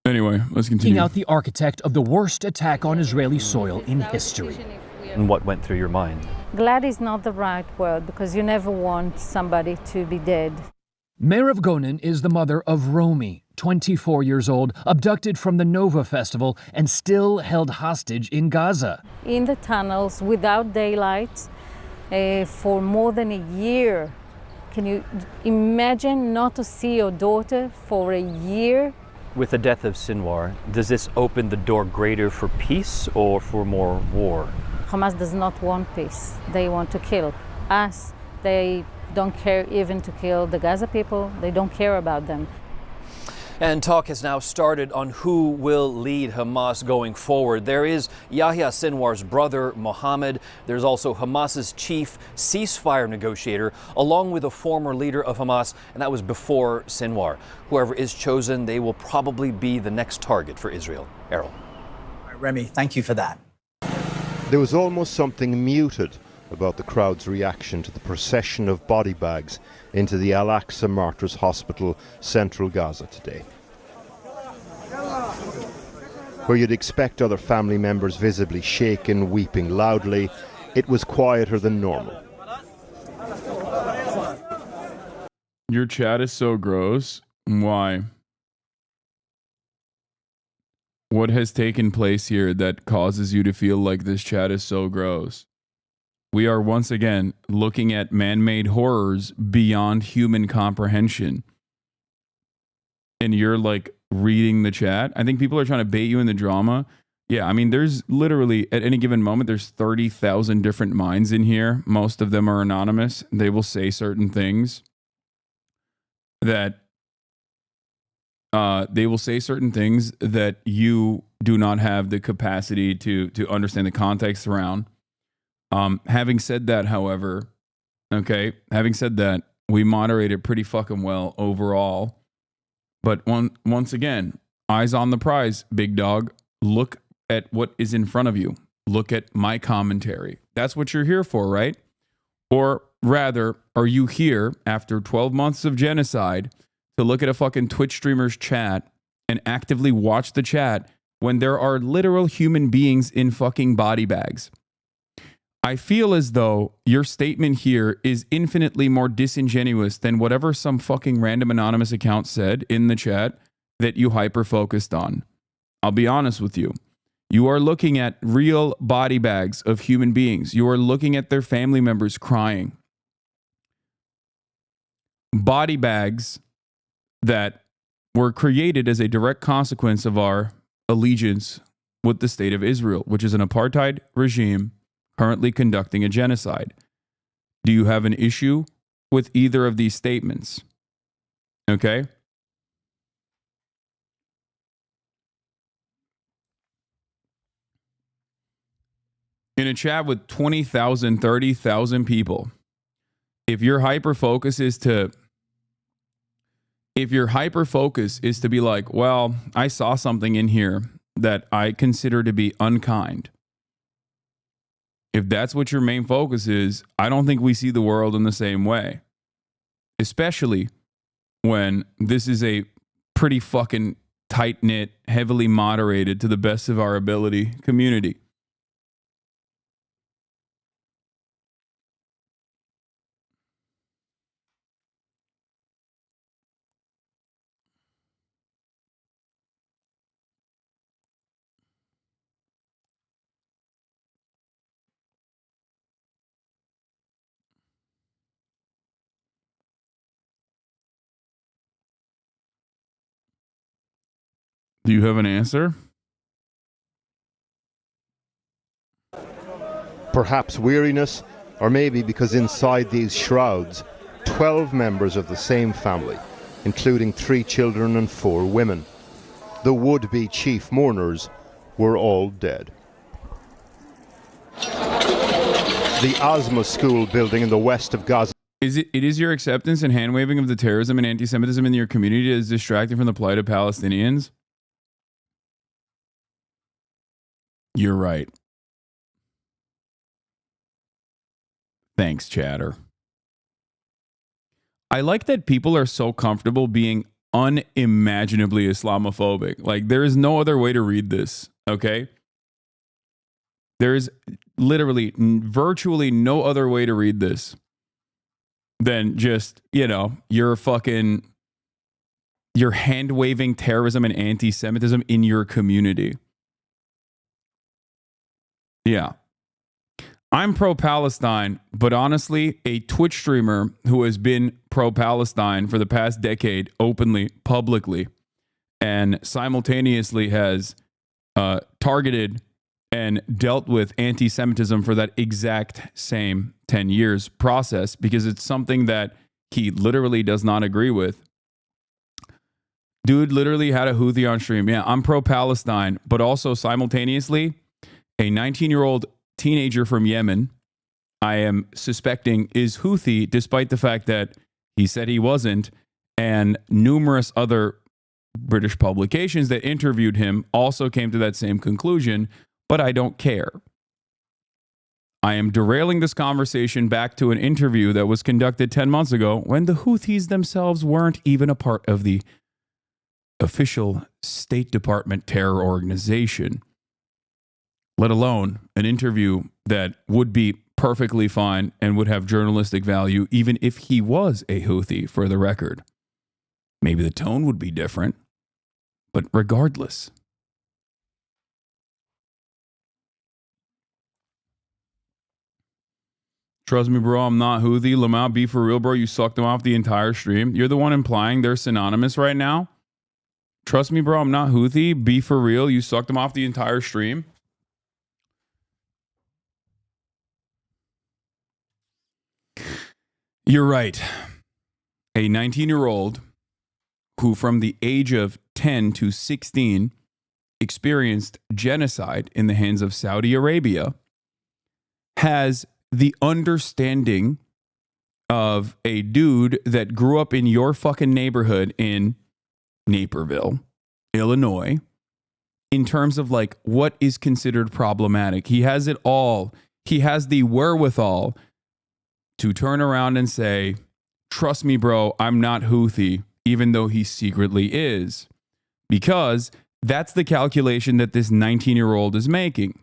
Anyway, let's continue. Out the architect of the worst attack on Israeli soil in history. And what went through your mind? Glad is not the right word, because you never want somebody to be dead. Meirav Gonen is the mother of Romy, 24 years old, abducted from the Nova Festival and still held hostage in Gaza. In the tunnels, without daylight, for more than a year. Can you imagine not to see your daughter for a year? With the death of Sinwar, does this open the door greater for peace or for more war? Hamas does not want peace. They want to kill. us. They don't care even to kill the Gaza people. They don't care about them. And talk has now started on who will lead Hamas going forward. There is Yahya Sinwar's brother, Mohammed. There's also Hamas's chief ceasefire negotiator, along with a former leader of Hamas, and that was before Sinwar. Whoever is chosen, they will probably be the next target for Israel. Errol. Remy, thank you for that. There was almost something muted about the crowd's reaction to the procession of body bags into the Al-Aqsa Martyrs Hospital, central Gaza today. Where you'd expect other family members visibly shaken, weeping loudly, it was quieter than normal. Your chat is so gross. Why? What has taken place here that causes you to feel like this chat is so gross? We are once again looking at man-made horrors beyond human comprehension. And you're like reading the chat. I think people are trying to bait you in the drama. Yeah, I mean, there's literally at any given moment, there's 30,000 different minds in here. Most of them are anonymous. They will say certain things that you do not have the capacity to understand the context around. Having said that, however, we moderate it pretty fucking well overall. But once again, eyes on the prize, big dog. Look at what is in front of you. Look at my commentary. That's what you're here for, right? Or rather, are you here after 12 months of genocide to look at a fucking Twitch streamer's chat and actively watch the chat when there are literal human beings in fucking body bags? I feel as though your statement here is infinitely more disingenuous than whatever some fucking random anonymous account said in the chat that you hyper-focused on. I'll be honest with you. You are looking at real body bags of human beings. You are looking at their family members crying. Body bags that were created as a direct consequence of our allegiance with the state of Israel, which is an apartheid regime currently conducting a genocide. Do you have an issue with either of these statements? Okay? In a chat with 20,000, 30,000 people, if your hyper focus is to be like, well, I saw something in here that I consider to be unkind. If that's what your main focus is, I don't think we see the world in the same way. Especially when this is a pretty fucking tight-knit, heavily moderated, to the best of our ability, community. Do you have an answer? Perhaps weariness, or maybe because inside these shrouds, 12 members of the same family, including 3 children and 4 women. The would-be chief mourners were all dead. The Asma school building in the west of Gaza. It is your acceptance and hand-waving of the terrorism and anti-Semitism in your community that is distracting from the plight of Palestinians? You're right. Thanks, chatter. I like that people are so comfortable being unimaginably Islamophobic. Like, there is no other way to read this, okay? There is literally virtually no other way to read this than just, you're hand-waving terrorism and anti-Semitism in your community. Yeah. I'm pro-Palestine, but honestly, a Twitch streamer who has been pro-Palestine for the past decade, openly, publicly, and simultaneously has targeted and dealt with anti-Semitism for that exact same 10 years process because it's something that he literally does not agree with. Dude literally had a Houthi on stream. Yeah, I'm pro-Palestine, but also simultaneously, a 19-year-old teenager from Yemen, I am suspecting is Houthi, despite the fact that he said he wasn't, and numerous other British publications that interviewed him also came to that same conclusion, but I don't care. I am derailing this conversation back to an interview that was conducted 10 months ago when the Houthis themselves weren't even a part of the official State Department terror organization, let alone an interview that would be perfectly fine and would have journalistic value even if he was a Houthi, for the record. Maybe the tone would be different, but regardless. Trust me, bro, I'm not Houthi. Lamau, be for real, bro. You sucked them off the entire stream. You're the one implying they're synonymous right now. Trust me, bro, I'm not Houthi. Be for real. You sucked them off the entire stream. You're right. A 19-year-old who from the age of 10 to 16 experienced genocide in the hands of Saudi Arabia has the understanding of a dude that grew up in your fucking neighborhood in Naperville, Illinois, in terms of like what is considered problematic. He has it all. He has the wherewithal to turn around and say, trust me, bro, I'm not Houthi, even though he secretly is. Because that's the calculation that this 19-year-old is making.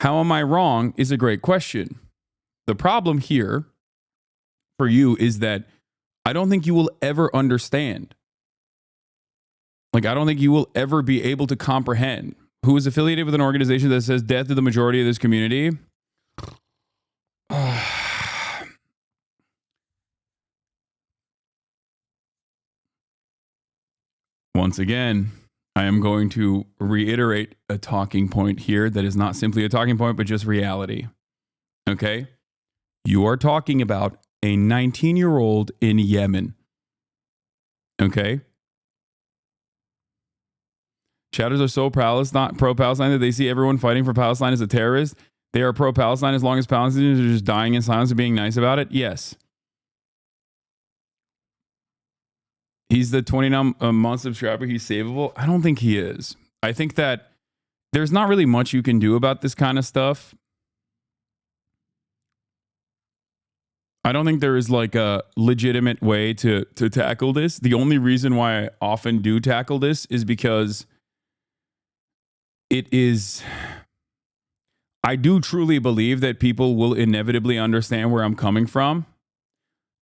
How am I wrong is a great question. The problem here for you is that I don't think you will ever understand. Like, I don't think you will ever be able to comprehend who is affiliated with an organization that says death to the majority of this community. Once again, I am going to reiterate a talking point here that is not simply a talking point, but just reality. Okay? You are talking about a 19-year-old in Yemen. Okay? Chatters are so pro-Palestine that they see everyone fighting for Palestine as a terrorist. They are pro-Palestine as long as Palestinians are just dying in silence and being nice about it. Yes. He's the 29-month subscriber. He's savable. I don't think he is. I think that there's not really much you can do about this kind of stuff. I don't think there is like a legitimate way to tackle this. The only reason why I often do tackle this is because I do truly believe that people will inevitably understand where I'm coming from.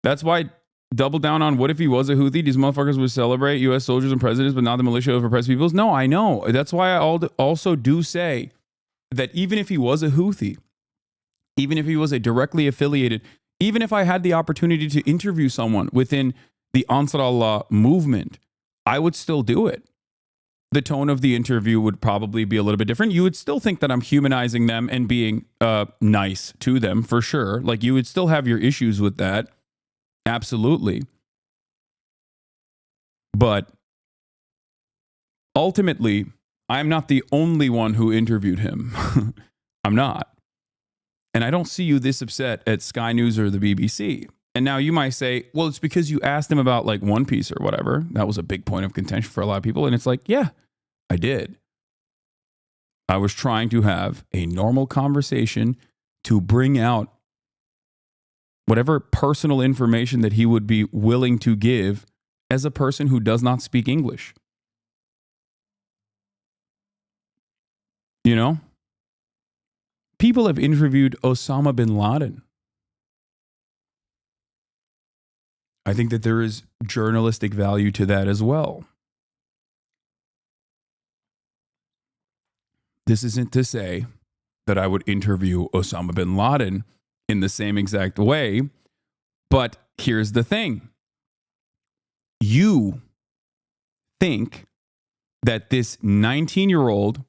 That's why double down on what if he was a Houthi? These motherfuckers would celebrate U.S. soldiers and presidents, but not the militia of oppressed peoples. No, I know. That's why I also do say that even if he was a Houthi, even if he was a directly affiliated, even if I had the opportunity to interview someone within the Ansar Allah movement, I would still do it. The tone of the interview would probably be a little bit different. You would still think that I'm humanizing them and being nice to them, for sure. Like, you would still have your issues with that. Absolutely. But ultimately, I'm not the only one who interviewed him. I'm not. And I don't see you this upset at Sky News or the BBC. And now you might say, well, it's because you asked him about like One Piece or whatever. That was a big point of contention for a lot of people. And it's like, yeah, I did. I was trying to have a normal conversation to bring out whatever personal information that he would be willing to give as a person who does not speak English. You know? People have interviewed Osama bin Laden. I think that there is journalistic value to that as well. This isn't to say that I would interview Osama bin Laden in the same exact way, but here's the thing. You think that this 19-year-old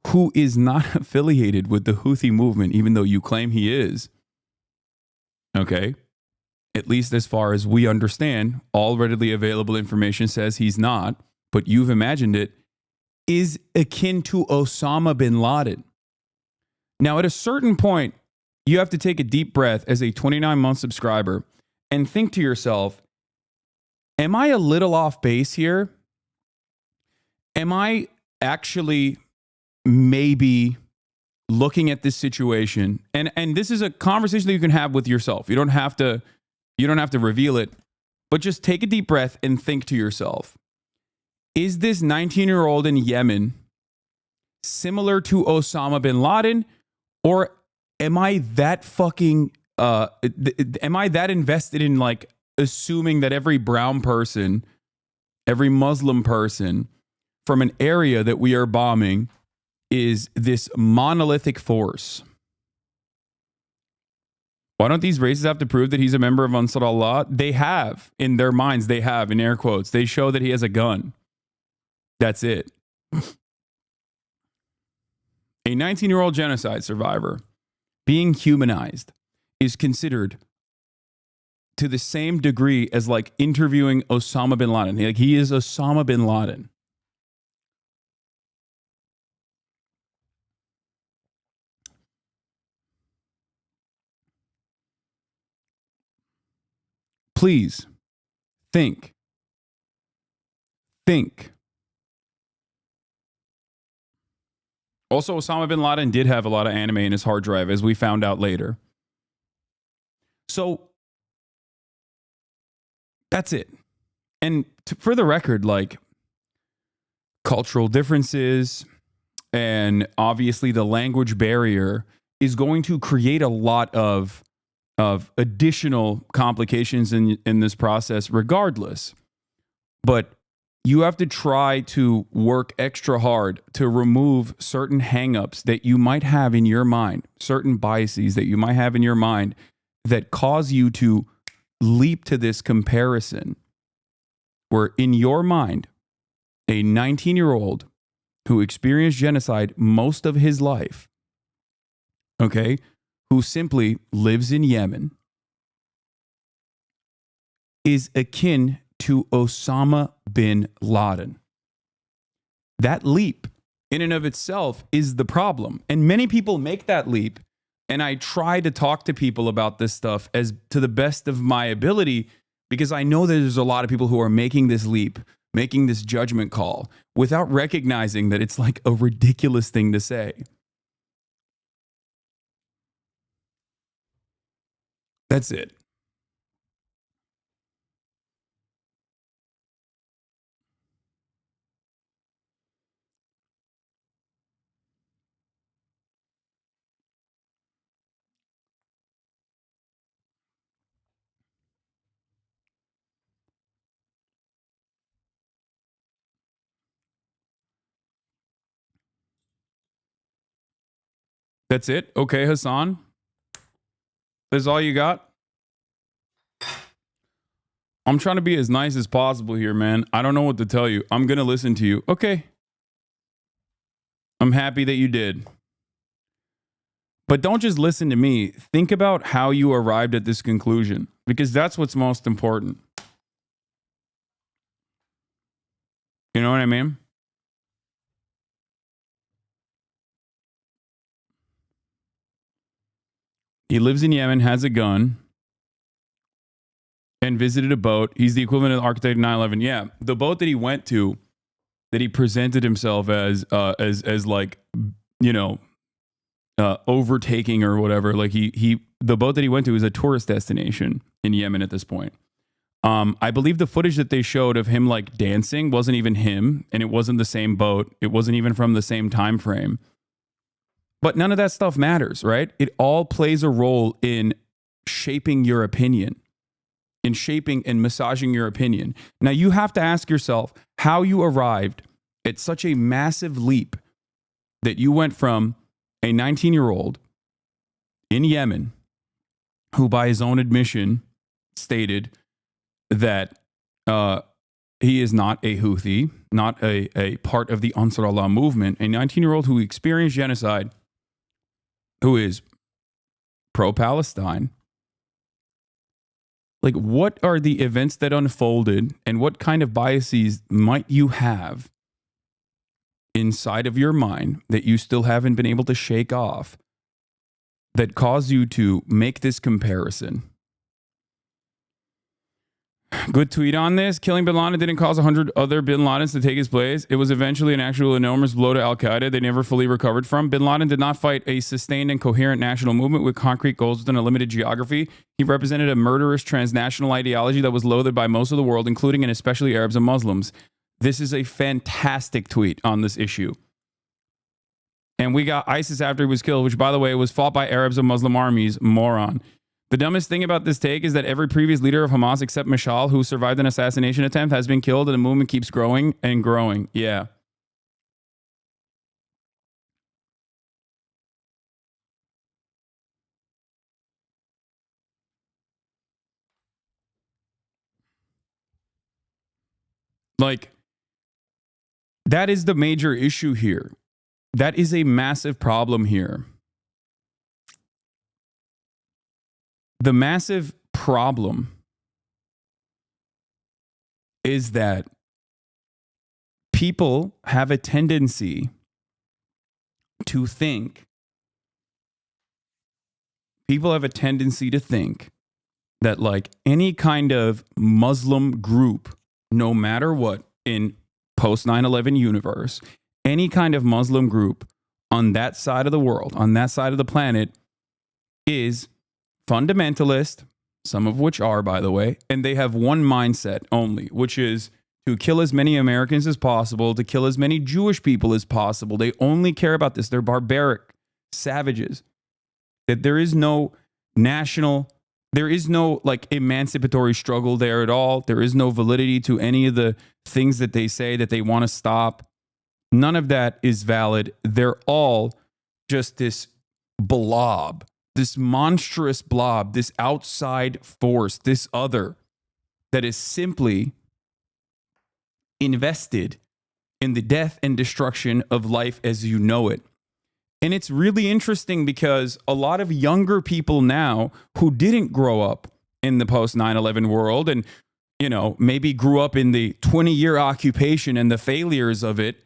who is not affiliated with the Houthi movement, even though you claim he is, okay, at least as far as we understand, all readily available information says he's not, but you've imagined it, is akin to Osama bin Laden. Now, at a certain point, you have to take a deep breath as a 29-month subscriber and think to yourself, am I a little off base here? Am I actually maybe looking at this situation? And this is a conversation that you can have with yourself. You don't have to reveal it, but just take a deep breath and think to yourself, is this 19-year-old in Yemen similar to Osama bin Laden, or am I that am I that invested in like assuming that every brown person, every Muslim person from an area that we are bombing is this monolithic force? Why don't these races have to prove that he's a member of Ansar Allah? They have. In their minds, they have, in air quotes. They show that he has a gun. That's it. A 19-year-old genocide survivor being humanized is considered to the same degree as like interviewing Osama bin Laden. Like, he is Osama bin Laden. Please think. Also, Osama bin Laden did have a lot of anime in his hard drive, as we found out later. So that's it. And for the record, like, cultural differences and obviously the language barrier is going to create a lot of additional complications in this process regardless. But you have to try to work extra hard to remove certain hangups that you might have in your mind, certain biases that you might have in your mind that cause you to leap to this comparison where in your mind, a 19-year-old who experienced genocide most of his life, okay, who simply lives in Yemen, is akin to Osama bin Laden. That leap in and of itself is the problem. And many people make that leap. And I try to talk to people about this stuff as to the best of my ability, because I know that there's a lot of people who are making this leap, making this judgment call without recognizing that it's like a ridiculous thing to say. That's it. That's it? Okay, Hasan? That's all you got? I'm trying to be as nice as possible here, man. I don't know what to tell you. I'm going to listen to you. Okay. I'm happy that you did. But don't just listen to me. Think about how you arrived at this conclusion, because that's what's most important. You know what I mean? He lives in Yemen, has a gun, and visited a boat. He's the equivalent of the architect of 9/11. Yeah, the boat that he went to, that he presented himself as like, you know, overtaking or whatever. Like the boat that he went to is a tourist destination in Yemen at this point. I believe the footage that they showed of him like dancing wasn't even him, and it wasn't the same boat. It wasn't even from the same time frame. But none of that stuff matters, right? It all plays a role in shaping your opinion, in shaping and massaging your opinion. Now, you have to ask yourself how you arrived at such a massive leap that you went from a 19-year-old in Yemen who, by his own admission, stated that He is not a Houthi, not a part of the Ansar Allah movement. A 19-year-old who experienced genocide, who is pro-Palestine. Like, what are the events that unfolded and what kind of biases might you have inside of your mind that you still haven't been able to shake off that cause you to make this comparison? Good tweet on this. Killing bin Laden didn't cause 100 other bin Ladens to take his place. It was eventually an actual enormous blow to Al-Qaeda they never fully recovered from. Bin Laden did not fight a sustained and coherent national movement with concrete goals within a limited geography. He represented a murderous transnational ideology that was loathed by most of the world, including and especially Arabs and Muslims. This is a fantastic tweet on this issue. And we got ISIS after he was killed, which, by the way, was fought by Arabs and Muslim armies. Moron. The dumbest thing about this take is that every previous leader of Hamas, except Mashal, who survived an assassination attempt, has been killed, and the movement keeps growing and growing. Yeah. Like, that is the major issue here. That is a massive problem here. The massive problem is that people have a tendency to think, that like any kind of Muslim group, no matter what, in post 9/11 universe, any kind of Muslim group on that side of the world, on that side of the planet, is fundamentalist, some of which are, by the way, and they have one mindset only, which is to kill as many Americans as possible, to kill as many Jewish people as possible. They only care about this. They're barbaric savages. That there is no national, there is no like emancipatory struggle there at all. There is no validity to any of the things that they say that they want to stop. None of that is valid. They're all just this blob, this monstrous blob, this outside force, this other that is simply invested in the death and destruction of life as you know it. And it's really interesting because a lot of younger people now who didn't grow up in the post 9/11 world and, you know, maybe grew up in the 20-year occupation and the failures of it,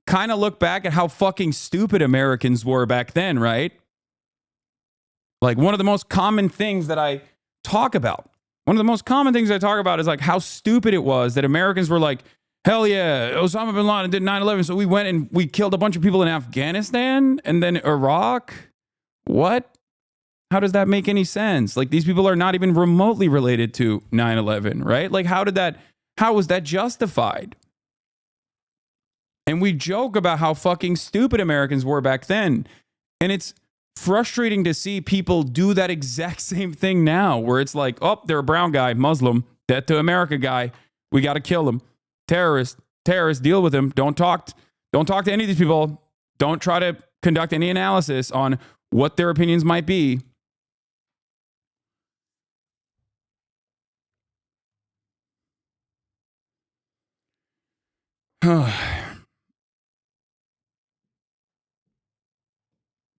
kind of look back at how fucking stupid Americans were back then, right? Like one of the most common things that I talk about, is like how stupid it was that Americans were like, hell yeah, Osama bin Laden did 9/11, so we went and we killed a bunch of people in Afghanistan and then Iraq. What? How does that make any sense? Like these people are not even remotely related to 9/11, right? Like how was that justified? And we joke about how fucking stupid Americans were back then. And it's frustrating to see people do that exact same thing now, where it's like, oh, they're a brown guy, Muslim, death to America guy. We got to kill him. Terrorist, deal with him. Don't talk to any of these people. Don't try to conduct any analysis on what their opinions might be.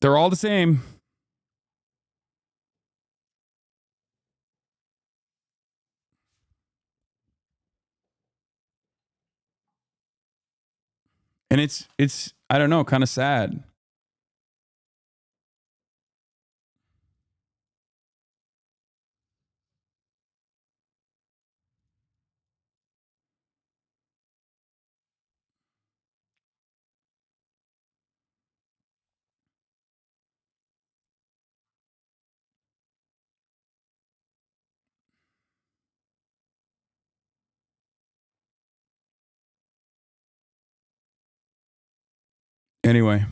They're all the same. And it's I don't know, kind of sad. Anyway.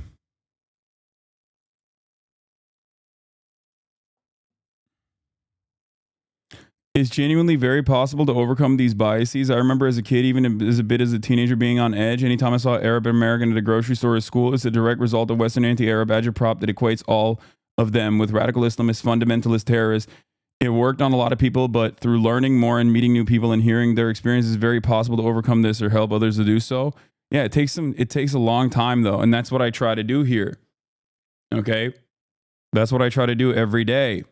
It's genuinely very possible to overcome these biases. I remember as a kid, even as a bit as a teenager, being on edge. Anytime I saw Arab American at a grocery store or school, it's a direct result of Western anti-Arab agitprop that equates all of them with radical Islamist, fundamentalist terrorists. It worked on a lot of people, but through learning more and meeting new people and hearing their experiences, it's very possible to overcome this or help others to do so. Yeah, it takes a long time though, and that's what I try to do here. Okay? That's what I try to do every day.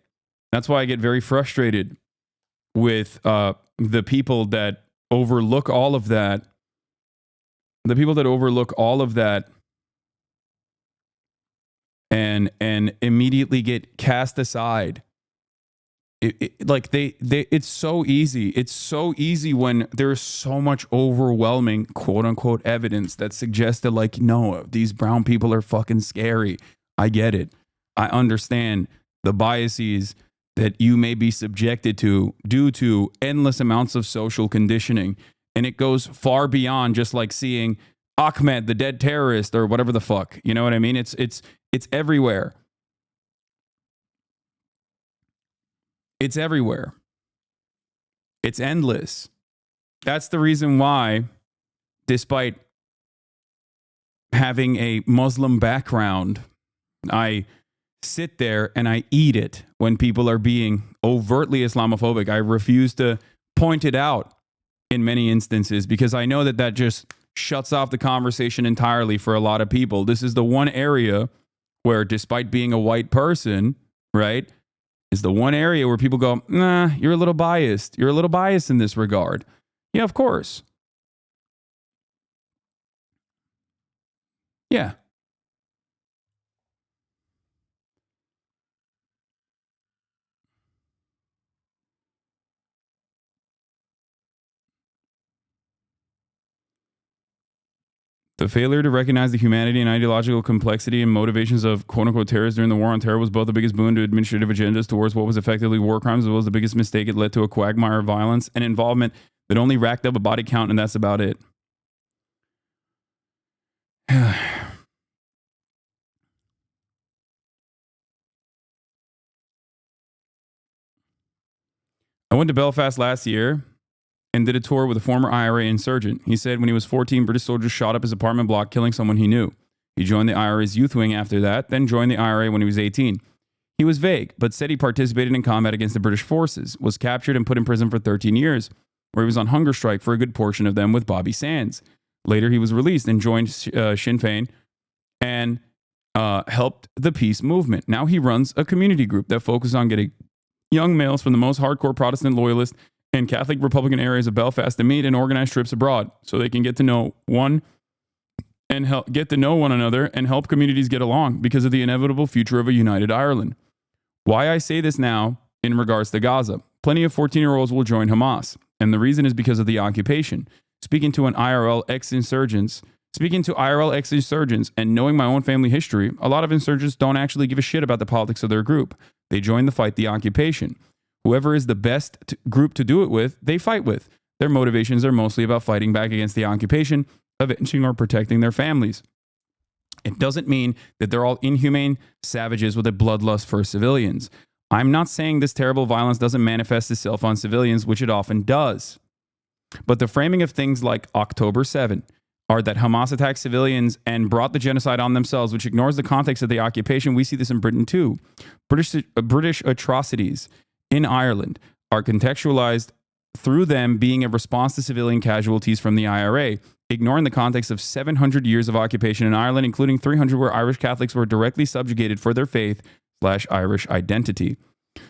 That's why I get very frustrated with the people that overlook all of that. The people that overlook all of that and immediately get cast aside. It's so easy. It's so easy when there's so much overwhelming quote unquote evidence that suggests that, like, no, these brown people are fucking scary. I get it. I understand the biases that you may be subjected to due to endless amounts of social conditioning. And it goes far beyond just like seeing Ahmed, the dead terrorist, or whatever the fuck. You know what I mean? It's everywhere. It's everywhere. It's endless. That's the reason why, despite having a Muslim background, I sit there and I eat it when people are being overtly Islamophobic. I refuse to point it out in many instances because I know that just shuts off the conversation entirely for a lot of people. This is the one area where, despite being a white person, right, is the one area where people go, nah, you're a little biased. You're a little biased in this regard. Yeah, of course. Yeah. The failure to recognize the humanity and ideological complexity and motivations of quote-unquote terrorists during the war on terror was both the biggest boon to administrative agendas towards what was effectively war crimes, as well as the biggest mistake. It led to a quagmire of violence and involvement that only racked up a body count, and that's about it. I went to Belfast last year and did a tour with a former IRA insurgent. He said when he was 14, British soldiers shot up his apartment block, killing someone he knew. He joined the IRA's youth wing after that, then joined the IRA when he was 18. He was vague, but said he participated in combat against the British forces, was captured and put in prison for 13 years, where he was on hunger strike for a good portion of them with Bobby Sands. Later, he was released and joined Sinn Féin and helped the peace movement. Now he runs a community group that focuses on getting young males from the most hardcore Protestant loyalist and Catholic Republican areas of Belfast to meet and organize trips abroad so they can get to know one another and help communities get along because of the inevitable future of a united Ireland. Why I say this now in regards to Gaza, plenty of 14-year-olds will join Hamas, and the reason is because of the occupation. Speaking to IRL ex-insurgents and knowing my own family history, a lot of insurgents don't actually give a shit about the politics of their group. They join the fight, the occupation. Whoever is the best group to do it with, they fight with. Their motivations are mostly about fighting back against the occupation, avenging or protecting their families. It doesn't mean that they're all inhumane savages with a bloodlust for civilians. I'm not saying this terrible violence doesn't manifest itself on civilians, which it often does. But the framing of things like October 7 are that Hamas attacked civilians and brought the genocide on themselves, which ignores the context of the occupation. We see this in Britain too. British atrocities in Ireland are contextualized through them being a response to civilian casualties from the IRA, ignoring the context of 700 years of occupation in Ireland, including 300 where Irish Catholics were directly subjugated for their faith/Irish identity.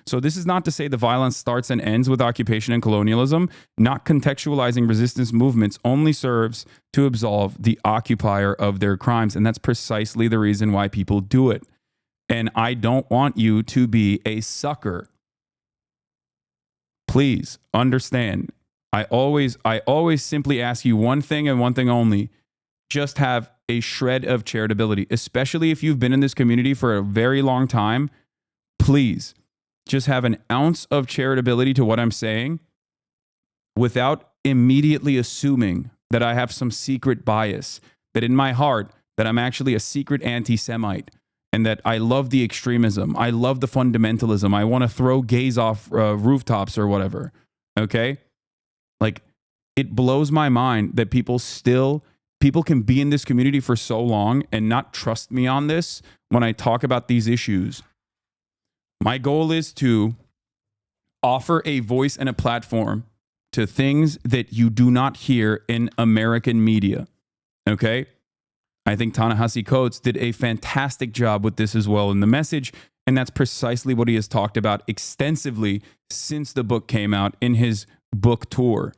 So this is not to say the violence starts and ends with occupation and colonialism. Not contextualizing resistance movements only serves to absolve the occupier of their crimes, and that's precisely the reason why people do it. And I don't want you to be a sucker. Please understand. I always simply ask you one thing and one thing only. Just have a shred of charitability, especially if you've been in this community for a very long time. Please just have an ounce of charitability to what I'm saying without immediately assuming that I have some secret bias, that in my heart, that I'm actually a secret anti-Semite, and that I love the extremism. I love the fundamentalism. I want to throw gays off rooftops or whatever. Okay? Like, it blows my mind that people can be in this community for so long and not trust me on this when I talk about these issues. My goal is to offer a voice and a platform to things that you do not hear in American media. Okay? I think Ta-Nehisi Coates did a fantastic job with this as well in the message, and that's precisely what he has talked about extensively since the book came out in his book tour,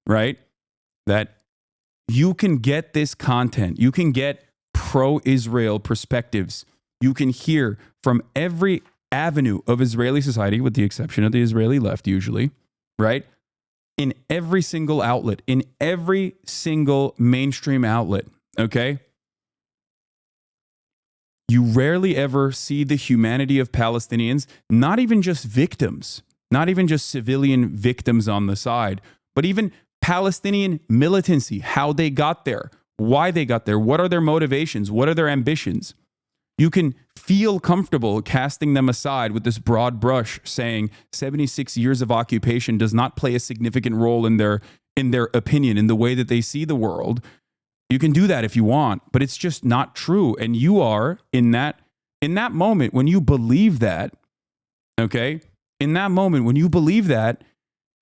right? That you can get this content. You can get pro-Israel perspectives. You can hear from every avenue of Israeli society, with the exception of the Israeli left usually, right? In every single outlet, in every single mainstream outlet, okay? You rarely ever see the humanity of Palestinians, not even just victims, not even just civilian victims on the side, but even Palestinian militancy, how they got there, why they got there, what are their motivations, what are their ambitions. You can feel comfortable casting them aside with this broad brush saying 76 years of occupation does not play a significant role in their opinion, in the way that they see the world. You can do that if you want, but it's just not true. And you are in that moment when you believe that, okay? In that moment when you believe that,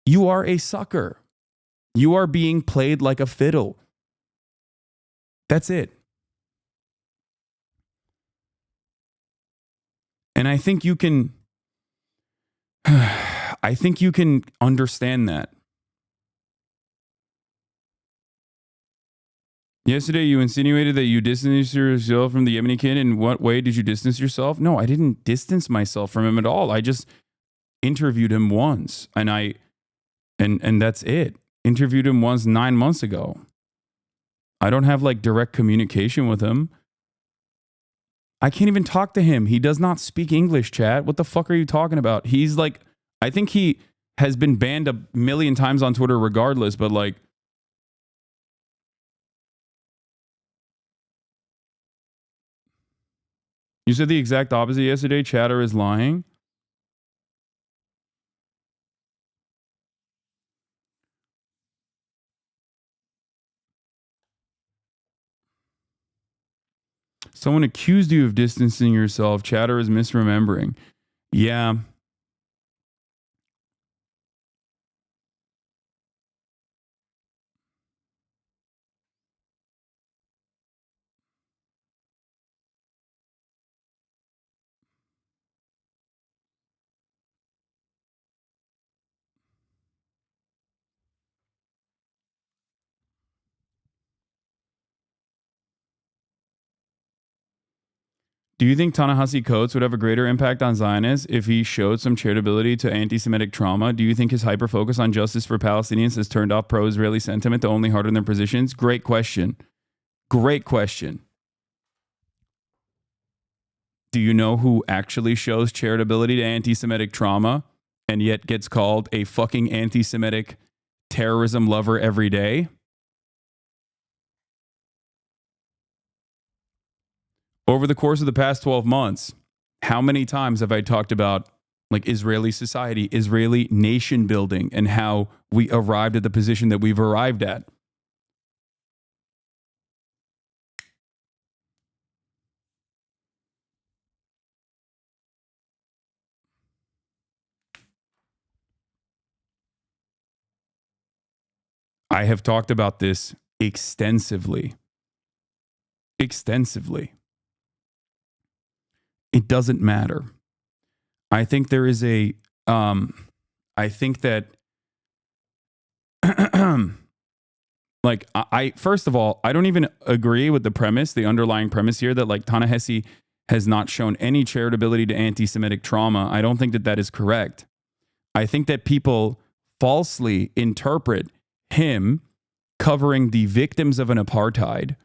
you are a sucker. You are being played like a fiddle. That's it. And I think you can understand that. Yesterday, you insinuated that you distanced yourself from the Yemeni kid. In what way did you distance yourself? No, I didn't distance myself from him at all. I just interviewed him once, and that's it. Interviewed him once 9 months ago. I don't have like direct communication with him. I can't even talk to him. He does not speak English, chat. What the fuck are you talking about? He's like, I think he has been banned a million times on Twitter regardless, but like, you said the exact opposite yesterday. Chatter is lying. Someone accused you of distancing yourself. Chatter is misremembering. Yeah. Do you think Ta-Nehisi Coates would have a greater impact on Zionists if he showed some charitability to anti-Semitic trauma? Do you think his hyper-focus on justice for Palestinians has turned off pro-Israeli sentiment to only harden their positions? Great question. Great question. Do you know who actually shows charitability to anti-Semitic trauma and yet gets called a fucking anti-Semitic terrorism lover every day? Over the course of the past 12 months, how many times have I talked about like Israeli society, Israeli nation building, and how we arrived at the position that we've arrived at? I have talked about this extensively. Extensively. It doesn't matter. I think there is I think that, like, first of all, I don't even agree with the premise, the underlying premise here that like Ta-Nehisi has not shown any charitability to anti-Semitic trauma. I don't think that that is correct. I think that people falsely interpret him covering the victims of an apartheid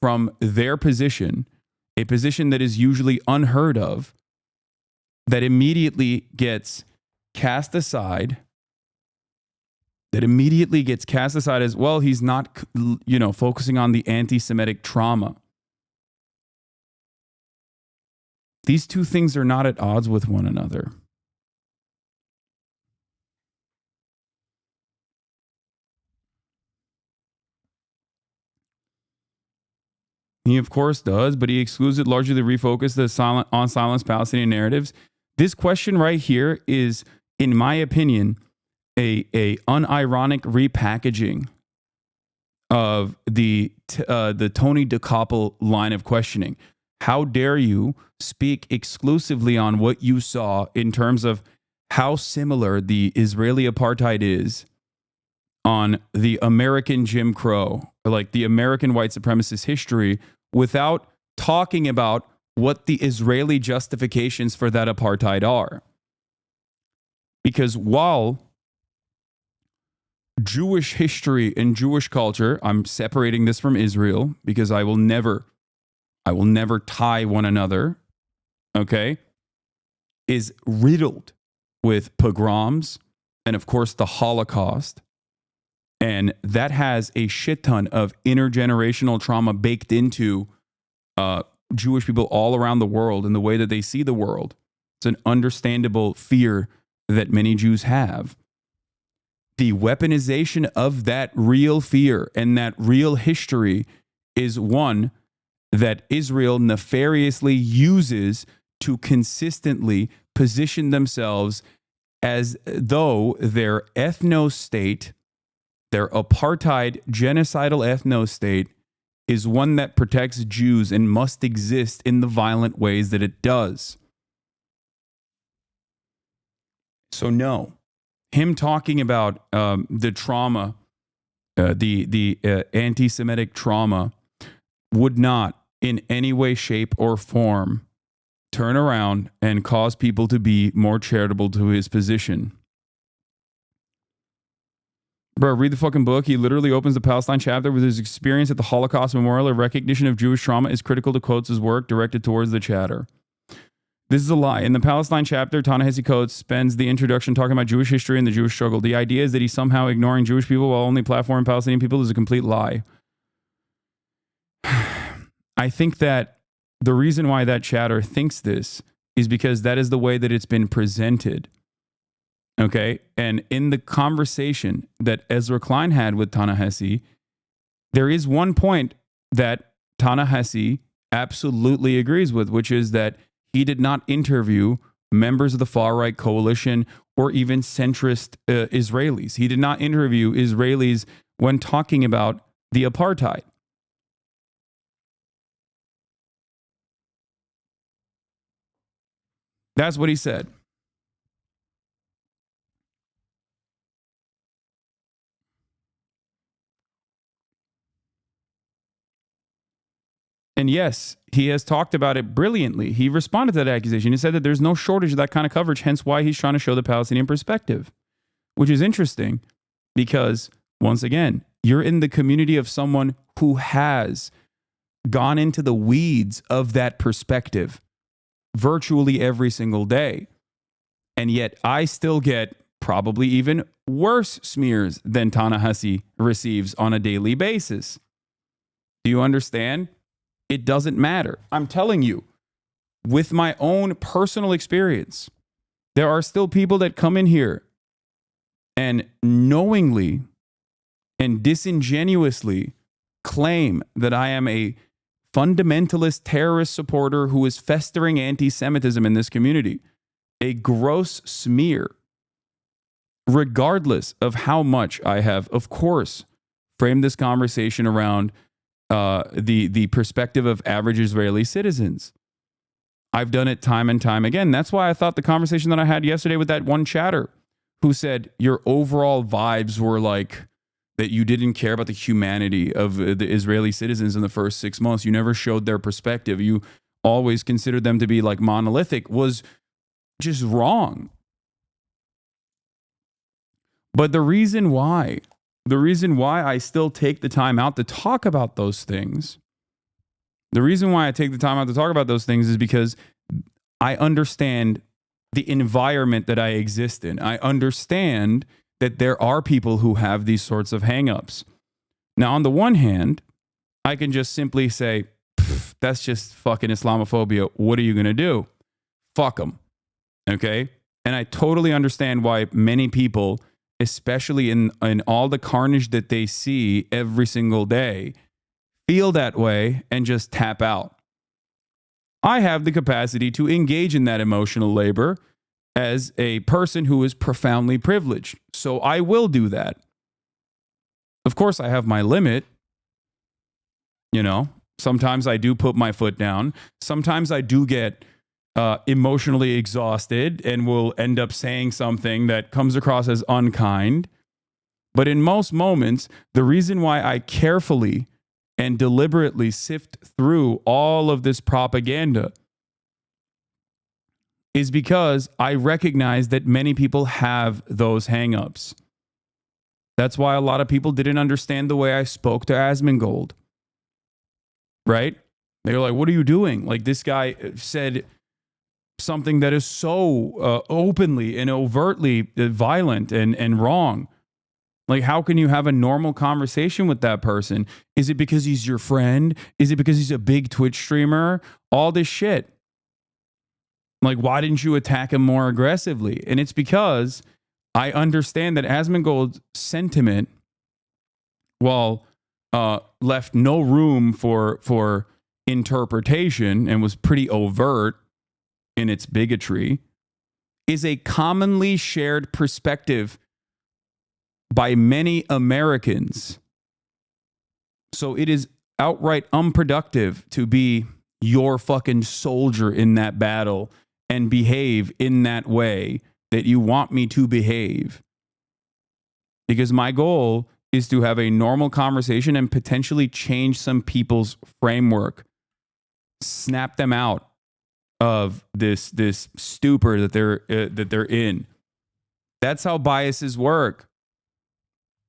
from their position, a position that is usually unheard of, that immediately gets cast aside, as, well, he's not, focusing on the anti-Semitic trauma. These two things are not at odds with one another. He, of course, does, but he excludes it largely to refocus the silenced Palestinian narratives. This question right here is in my opinion, a unironic repackaging of the Tony DeCoppel line of questioning. How dare you speak exclusively on what you saw in terms of how similar the Israeli apartheid is on the American Jim Crow, or like the American white supremacist history, without talking about what the Israeli justifications for that apartheid are. Because while Jewish history and Jewish culture, I'm separating this from Israel because I will never tie one another, okay, is riddled with pogroms and, of course, the Holocaust. And that has a shit ton of intergenerational trauma baked into Jewish people all around the world and the way that they see the world. It's an understandable fear that many Jews have. The weaponization of that real fear and that real history is one that Israel nefariously uses to consistently position themselves as though their ethno-state, their apartheid genocidal ethno-state, is one that protects Jews and must exist in the violent ways that it does. So no, him talking about the trauma, the anti-Semitic trauma, would not in any way, shape, or form turn around and cause people to be more charitable to his position. Bro, read the fucking book. He literally opens the Palestine chapter with his experience at the Holocaust Memorial. A recognition of Jewish trauma is critical to Coates' work directed towards the chatter. This is a lie. In the Palestine chapter, Ta-Nehisi Coates spends the introduction talking about Jewish history and the Jewish struggle. The idea is that he's somehow ignoring Jewish people while only platforming Palestinian people is a complete lie. I think that the reason why that chatter thinks this is because that is the way that it's been presented. Okay? And in the conversation that Ezra Klein had with Ta-Nehisi, there is one point that Ta-Nehisi absolutely agrees with, which is that he did not interview members of the far-right coalition or even centrist Israelis. He did not interview Israelis when talking about the apartheid. That's what he said. And yes, he has talked about it brilliantly. He responded to that accusation. He said that there's no shortage of that kind of coverage, hence why he's trying to show the Palestinian perspective, which is interesting because, once again, you're in the community of someone who has gone into the weeds of that perspective virtually every single day. And yet I still get probably even worse smears than Ta-Nehisi receives on a daily basis. Do you understand? It doesn't matter. I'm telling you, with my own personal experience, there are still people that come in here and knowingly and disingenuously claim that I am a fundamentalist terrorist supporter who is festering anti-Semitism in this community. A gross smear, regardless of how much I have, of course, framed this conversation around the perspective of average Israeli citizens. I've done it time and time again. That's why I thought the conversation that I had yesterday with that one chatter who said your overall vibes were like that you didn't care about the humanity of the Israeli citizens in the first 6 months. You never showed their perspective. You always considered them to be like monolithic, was just wrong. But the reason why I still take the time out to talk about those things, is because I understand the environment that I exist in. I understand that there are people who have these sorts of hangups. Now, on the one hand, I can just simply say, that's just fucking Islamophobia. What are you going to do? Fuck them. Okay? And I totally understand why many people, especially in all the carnage that they see every single day, feel that way and just tap out. I have the capacity to engage in that emotional labor as a person who is profoundly privileged. So I will do that. Of course, I have my limit. You know, sometimes I do put my foot down. Sometimes I do get emotionally exhausted and will end up saying something that comes across as unkind. But in most moments, the reason why I carefully and deliberately sift through all of this propaganda is because I recognize that many people have those hangups. That's why a lot of people didn't understand the way I spoke to Asmongold. Right? They were like, what are you doing? Like, this guy said something that is so openly and overtly violent and wrong. Like, how can you have a normal conversation with that person? Is it because he's your friend? Is it because he's a big Twitch streamer? All this shit. Like, why didn't you attack him more aggressively? And it's because I understand that Asmongold's sentiment, while left no room for interpretation and was pretty overt in its bigotry, is a commonly shared perspective by many Americans. So it is outright unproductive to be your fucking soldier in that battle and behave in that way that you want me to behave. Because my goal is to have a normal conversation and potentially change some people's framework, snap them out of this stupor that they're in. That's how biases work.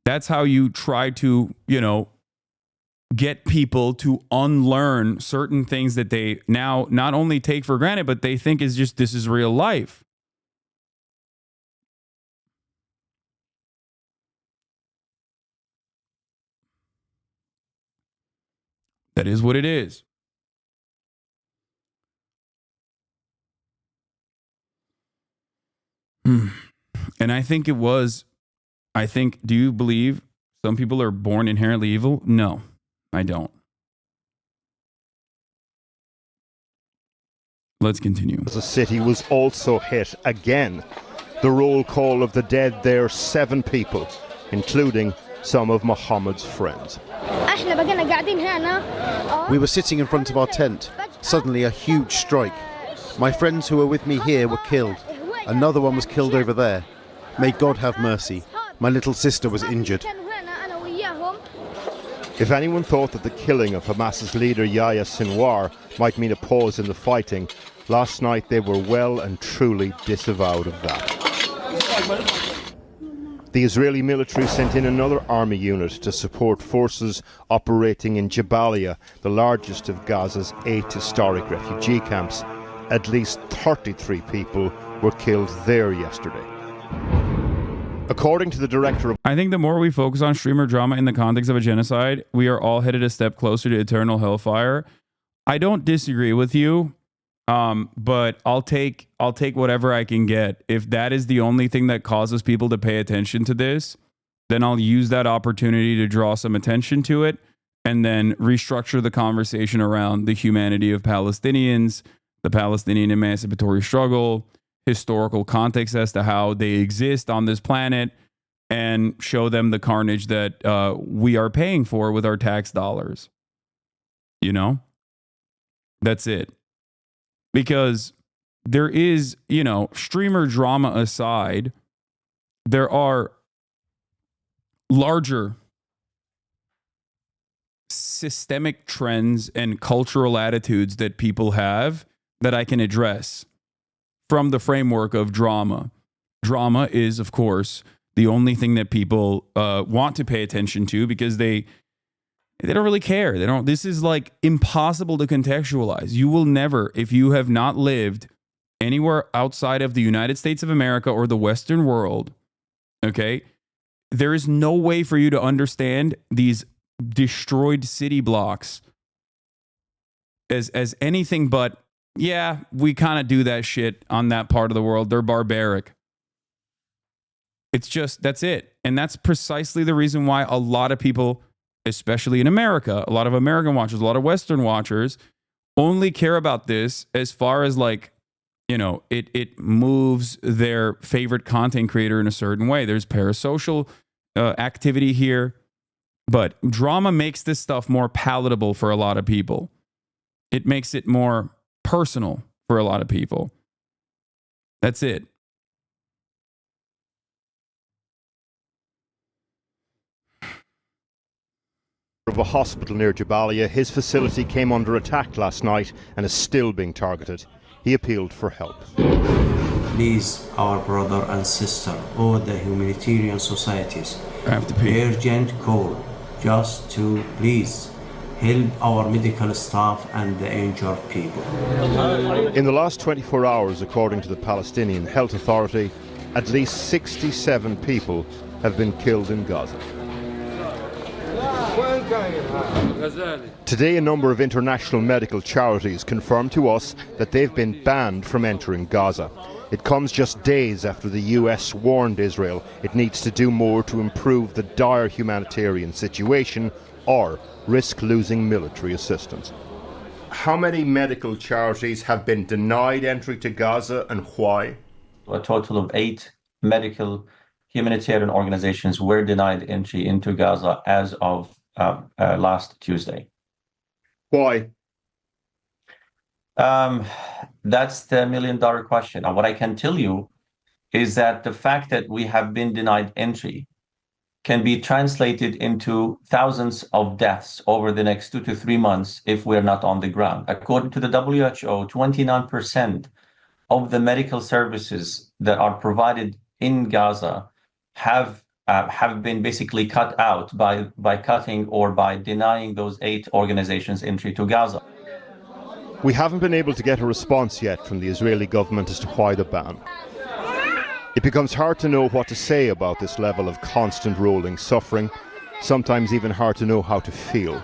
That's how you try to, get people to unlearn certain things that they now not only take for granted, but they think is just, this is real life. That is what it is. And I think do you believe some people are born inherently evil? No, I don't. Let's continue. The city was also hit again. The roll call of the dead there, 7 people, including some of Muhammad's friends. We were sitting in front of our tent. Suddenly a huge strike. My friends who were with me here were killed. Another one was killed over there. May God have mercy. My little sister was injured. If anyone thought that the killing of Hamas's leader Yahya Sinwar might mean a pause in the fighting, last night they were well and truly disavowed of that. The Israeli military sent in another army unit to support forces operating in Jabalia, the largest of Gaza's 8 historic refugee camps. At least 33 people were killed there yesterday. According to the director of... I think the more we focus on streamer drama in the context of a genocide, we are all headed a step closer to eternal hellfire. I don't disagree with you, but I'll take whatever I can get. If that is the only thing that causes people to pay attention to this, then I'll use that opportunity to draw some attention to it and then restructure the conversation around the humanity of Palestinians, the Palestinian emancipatory struggle, historical context as to how they exist on this planet, and show them the carnage that we are paying for with our tax dollars. That's it. Because there is, streamer drama aside, there are larger systemic trends and cultural attitudes that people have that I can address from the framework of drama. Drama is, of course, the only thing that people want to pay attention to because they don't really care. This is like impossible to contextualize. You will never, if you have not lived anywhere outside of the United States of America or the Western world, okay, there is no way for you to understand these destroyed city blocks as anything but, yeah, we kind of do that shit on that part of the world. They're barbaric. It's just, that's it. And that's precisely the reason why a lot of people, especially in America, a lot of American watchers, a lot of Western watchers only care about this as far as like it moves their favorite content creator in a certain way. There's parasocial activity here, but drama makes this stuff more palatable for a lot of people. It makes it more personal for a lot of people. That's it. Of a hospital near Jabalia, his facility came under attack last night and is still being targeted. He appealed for help. Please, our brother and sister, all the humanitarian societies, urgent call just to please help our medical staff and the injured people. In the last 24 hours, according to the Palestinian Health Authority, at least 67 people have been killed in Gaza. Today, a number of international medical charities confirmed to us that they've been banned from entering Gaza. It comes just days after the US warned Israel it needs to do more to improve the dire humanitarian situation or risk losing military assistance. How many medical charities have been denied entry to Gaza and why? A total of 8 medical humanitarian organizations were denied entry into Gaza as of last Tuesday. Why? That's the million-dollar question. And what I can tell you is that the fact that we have been denied entry can be translated into thousands of deaths over the next 2 to 3 months if we're not on the ground. According to the WHO, 29% of the medical services that are provided in Gaza have been basically cut out by cutting or by denying those 8 organizations entry to Gaza. We haven't been able to get a response yet from the Israeli government as to why the ban. It becomes hard to know what to say about this level of constant rolling suffering, sometimes even hard to know how to feel.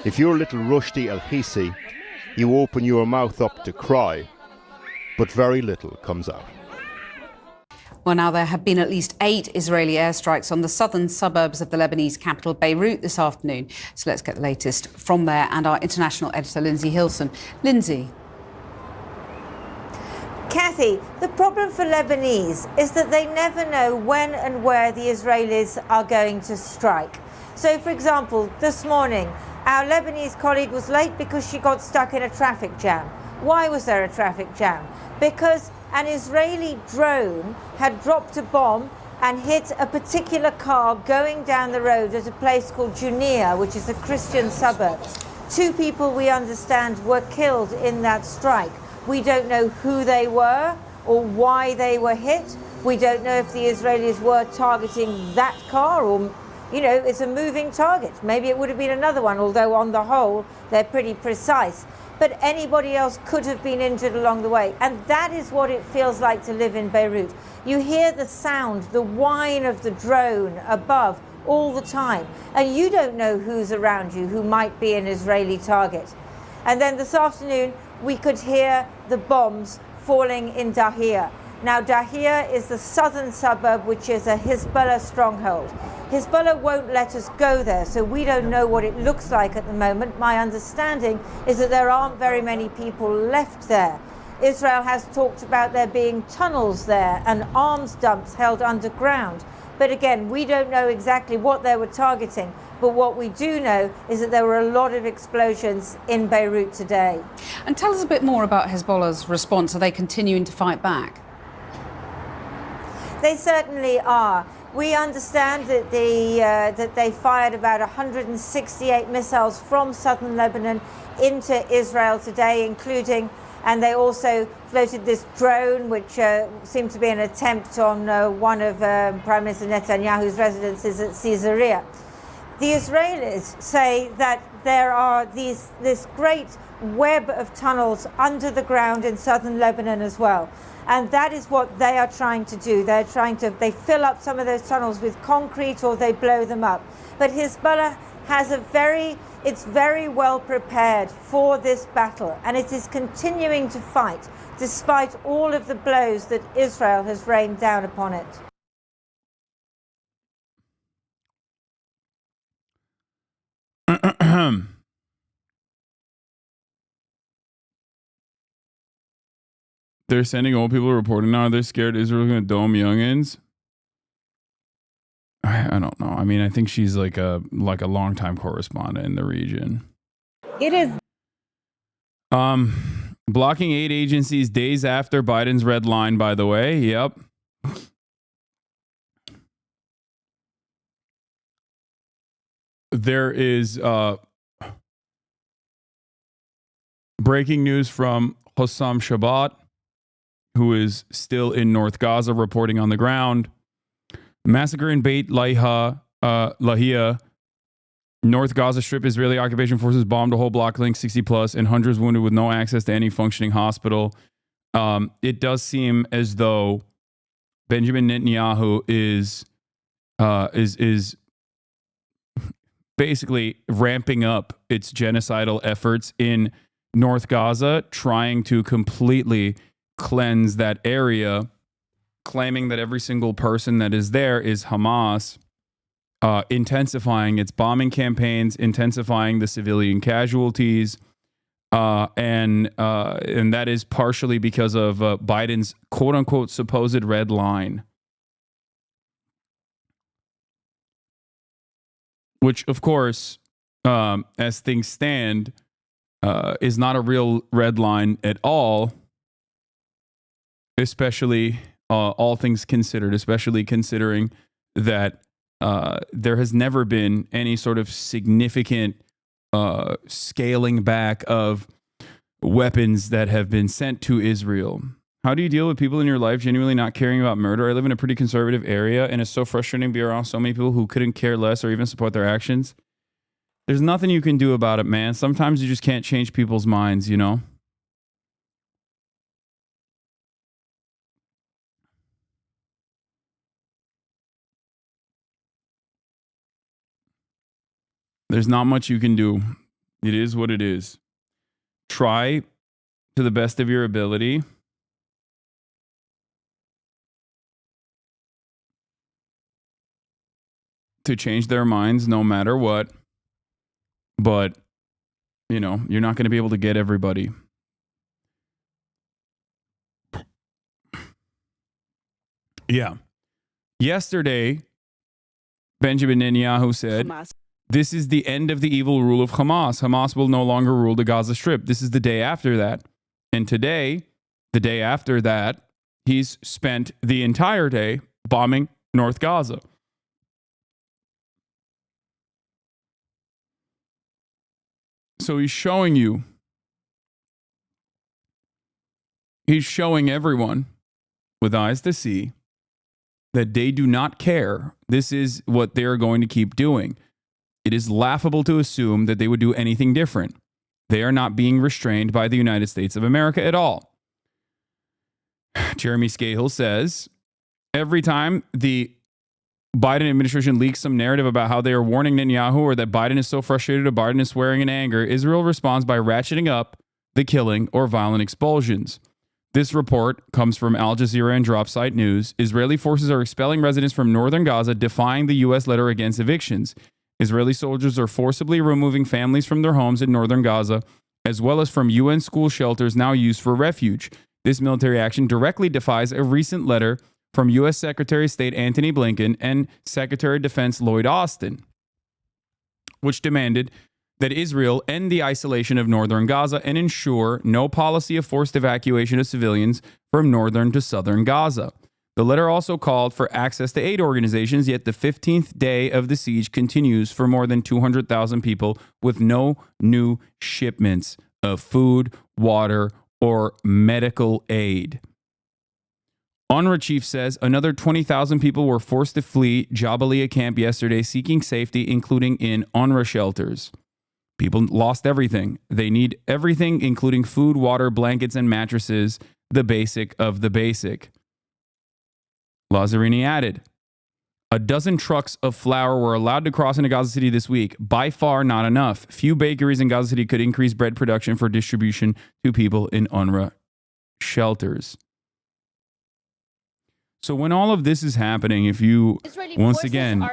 If you're little Rushdie El-Hisi, you open your mouth up to cry, but very little comes out. Well, now there have been at least 8 Israeli airstrikes on the southern suburbs of the Lebanese capital, Beirut, this afternoon. So let's get the latest from there and our international editor, Lindsay Hilson. Lindsay. Kathy, the problem for Lebanese is that they never know when and where the Israelis are going to strike. So, for example, this morning, our Lebanese colleague was late because she got stuck in a traffic jam. Why was there a traffic jam? Because an Israeli drone had dropped a bomb and hit a particular car going down the road at a place called Denier, which is a Christian suburb. 2 people, we understand, were killed in that strike. We don't know who they were or why they were hit. We don't know if the Israelis were targeting that car or, it's a moving target. Maybe it would have been another one, although on the whole, they're pretty precise. But anybody else could have been injured along the way. And that is what it feels like to live in Beirut. You hear the sound, the whine of the drone above all the time. And you don't know who's around you who might be an Israeli target. And then this afternoon, we could hear the bombs falling in Dahir. Now, Dahir is the southern suburb, which is a Hezbollah stronghold. Hezbollah won't let us go there, so we don't know what it looks like at the moment. My understanding is that there aren't very many people left there. Israel has talked about there being tunnels there and arms dumps held underground. But again, we don't know exactly what they were targeting. But what we do know is that there were a lot of explosions in Beirut today. And tell us a bit more about Hezbollah's response. Are they continuing to fight back? They certainly are. We understand that they fired about 168 missiles from southern Lebanon into Israel today, including, and they also floated this drone, which seemed to be an attempt on one of Prime Minister Netanyahu's residences at Caesarea. The Israelis say that there are this great web of tunnels under the ground in southern Lebanon as well. And that is what they are trying to do. They fill up some of those tunnels with concrete or they blow them up. But Hezbollah has it's very well prepared for this battle, and it is continuing to fight despite all of the blows that Israel has rained down upon it. They're sending old people reporting now. They're scared Israel's going to dome youngins. I don't know. I mean, I think she's like a longtime correspondent in the region. It is. Blocking aid agencies days after Biden's red line, by the way. Yep. There is breaking news from Hasan Shabbat, who is still in North Gaza, reporting on the ground. Massacre in Beit Lahia, North Gaza Strip. Israeli occupation forces bombed a whole block length, 60 plus, and hundreds wounded with no access to any functioning hospital. It does seem as though Benjamin Netanyahu is basically ramping up its genocidal efforts in North Gaza, trying to completely cleanse that area, claiming that every single person that is there is Hamas, intensifying its bombing campaigns, intensifying the civilian casualties, and that is partially because of Biden's quote-unquote supposed red line, which, of course, as things stand, is not a real red line at all, especially all things considered, especially considering that there has never been any sort of significant scaling back of weapons that have been sent to Israel. How do you deal with people in your life genuinely not caring about murder? I live in a pretty conservative area, and it's so frustrating to be around so many people who couldn't care less or even support their actions. There's nothing you can do about it, man. Sometimes you just can't change people's minds, you know? There's not much you can do. It is what it is. Try to the best of your ability to change their minds no matter what. But, you know, you're not going to be able to get everybody. Yeah. Yesterday, Benjamin Netanyahu said, this is the end of the evil rule of Hamas. Hamas will no longer rule the Gaza Strip. This is the day after that. And today, the day after that, he's spent the entire day bombing North Gaza. So he's showing you, he's showing everyone with eyes to see that they do not care. This is what they're going to keep doing. It is laughable to assume that they would do anything different. They are not being restrained by the United States of America at all. Jeremy Scahill says, every time the Biden administration leaks some narrative about how they are warning Netanyahu or that Biden is so frustrated or Biden is swearing in anger, Israel responds by ratcheting up the killing or violent expulsions. This report comes from Al Jazeera and Dropsite News. Israeli forces are expelling residents from northern Gaza, defying the U.S. letter against evictions. Israeli soldiers are forcibly removing families from their homes in northern Gaza, as well as from UN school shelters now used for refuge. This military action directly defies a recent letter from U.S. Secretary of State Antony Blinken and Secretary of Defense Lloyd Austin, which demanded that Israel end the isolation of northern Gaza and ensure no policy of forced evacuation of civilians from northern to southern Gaza. The letter also called for access to aid organizations, yet the 15th day of the siege continues for more than 200,000 people with no new shipments of food, water, or medical aid. UNRWA chief says another 20,000 people were forced to flee Jabalia camp yesterday, seeking safety, including in UNRWA shelters. People lost everything. They need everything, including food, water, blankets, and mattresses, the basic of the basic. Lazzarini added, a dozen trucks of flour were allowed to cross into Gaza City this week. By far not enough. Few bakeries in Gaza City could increase bread production for distribution to people in UNRWA shelters. So when all of this is happening, if you, once again,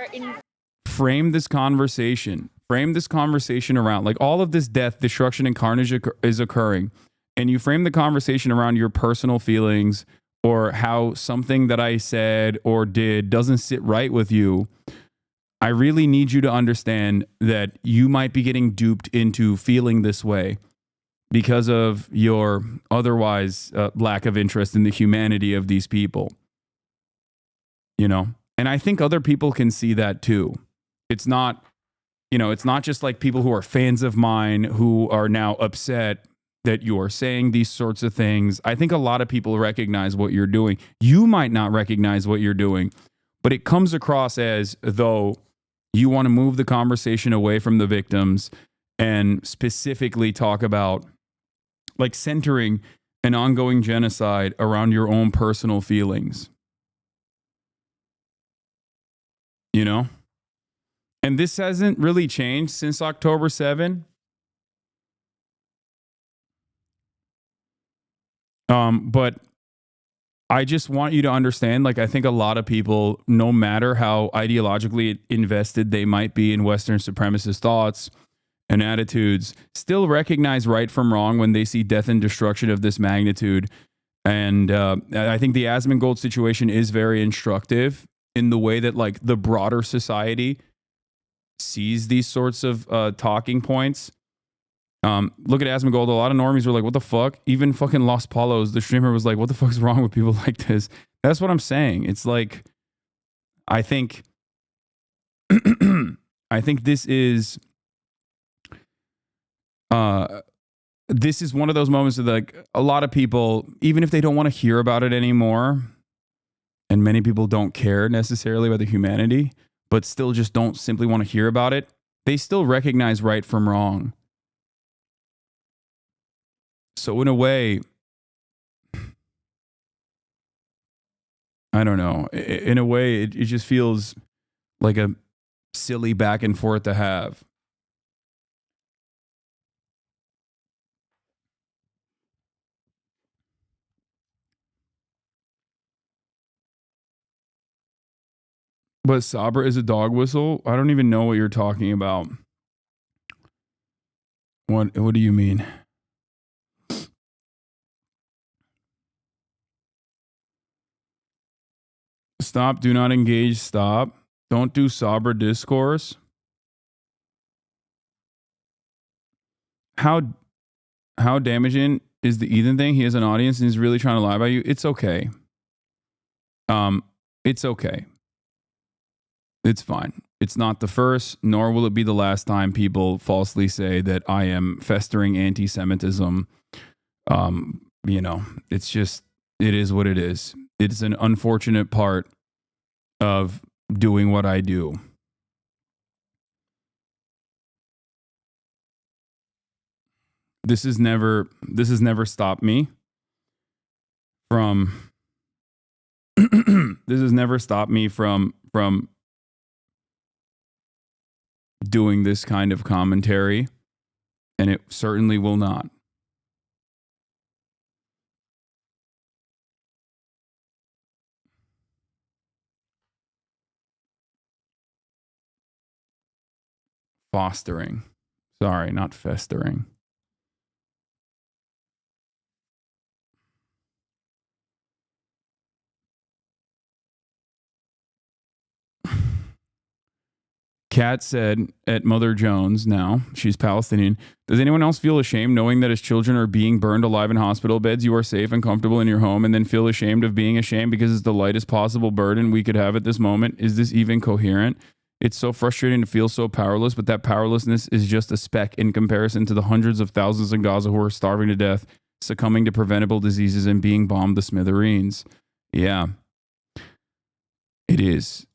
frame this conversation around, like all of this death, destruction, and carnage is occurring, and you frame the conversation around your personal feelings or how something that I said or did doesn't sit right with you, I really need you to understand that you might be getting duped into feeling this way because of your otherwise lack of interest in the humanity of these people. You know? And I think other people can see that too. It's not, you know, it's not just like people who are fans of mine who are now upset that you are saying these sorts of things. I think a lot of people recognize what you're doing. You might not recognize what you're doing, but it comes across as though you want to move the conversation away from the victims and specifically talk about like centering an ongoing genocide around your own personal feelings. You know? And this hasn't really changed since October 7. But I just want you to understand, like, I think a lot of people, no matter how ideologically invested they might be in Western supremacist thoughts and attitudes, still recognize right from wrong when they see death and destruction of this magnitude. And I think the Asmongold situation is very instructive in the way that, like, the broader society sees these sorts of talking points. Look at Asmongold. A lot of normies were like, what the fuck? Even fucking Los Palos, the streamer, was like, what the fuck is wrong with people like this? That's what I'm saying. It's like, I think this is one of those moments that, like, a lot of people, even if they don't want to hear about it anymore, and many people don't care necessarily about the humanity, but still just don't simply want to hear about it, they still recognize right from wrong. So in a way, I don't know. In a way, it just feels like a silly back and forth to have. But Sabra is a dog whistle? I don't even know what you're talking about. What do you mean? Stop, do not engage, stop. Don't do Sabra discourse. How damaging is the Ethan thing? He has an audience and he's really trying to lie about you. It's okay. It's okay. It's fine. It's not the first, nor will it be the last time people falsely say that I am festering anti-Semitism. You know, it's just, it is what it is. It's an unfortunate part of doing what I do. This has never stopped me from this has never stopped me from doing this kind of commentary, and it certainly will not. Fostering. Sorry, not festering. Kat said at Mother Jones, now she's Palestinian, does anyone else feel ashamed knowing that as children are being burned alive in hospital beds, you are safe and comfortable in your home, and then feel ashamed of being ashamed because it's the lightest possible burden we could have at this moment? Is this even coherent? It's so frustrating to feel so powerless, but that powerlessness is just a speck in comparison to the hundreds of thousands in Gaza who are starving to death, succumbing to preventable diseases, and being bombed to smithereens. Yeah. It is.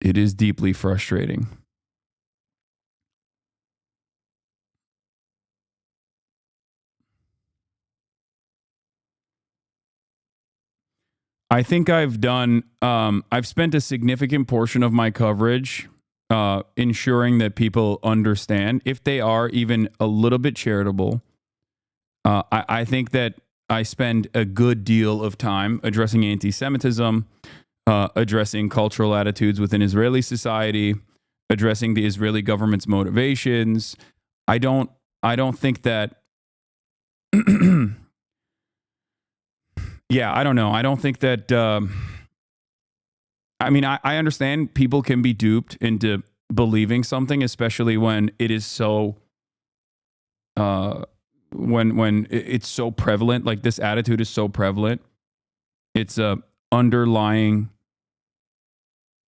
It is deeply frustrating. I think I've spent a significant portion of my coverage ensuring that people understand, if they are even a little bit charitable. I think that I spend a good deal of time addressing anti-Semitism, addressing cultural attitudes within Israeli society, addressing the Israeli government's motivations. I don't think that yeah, I don't know. I don't think that. I mean, I understand people can be duped into believing something, especially when it is so. When it's so prevalent, like this attitude is so prevalent, it's a underlying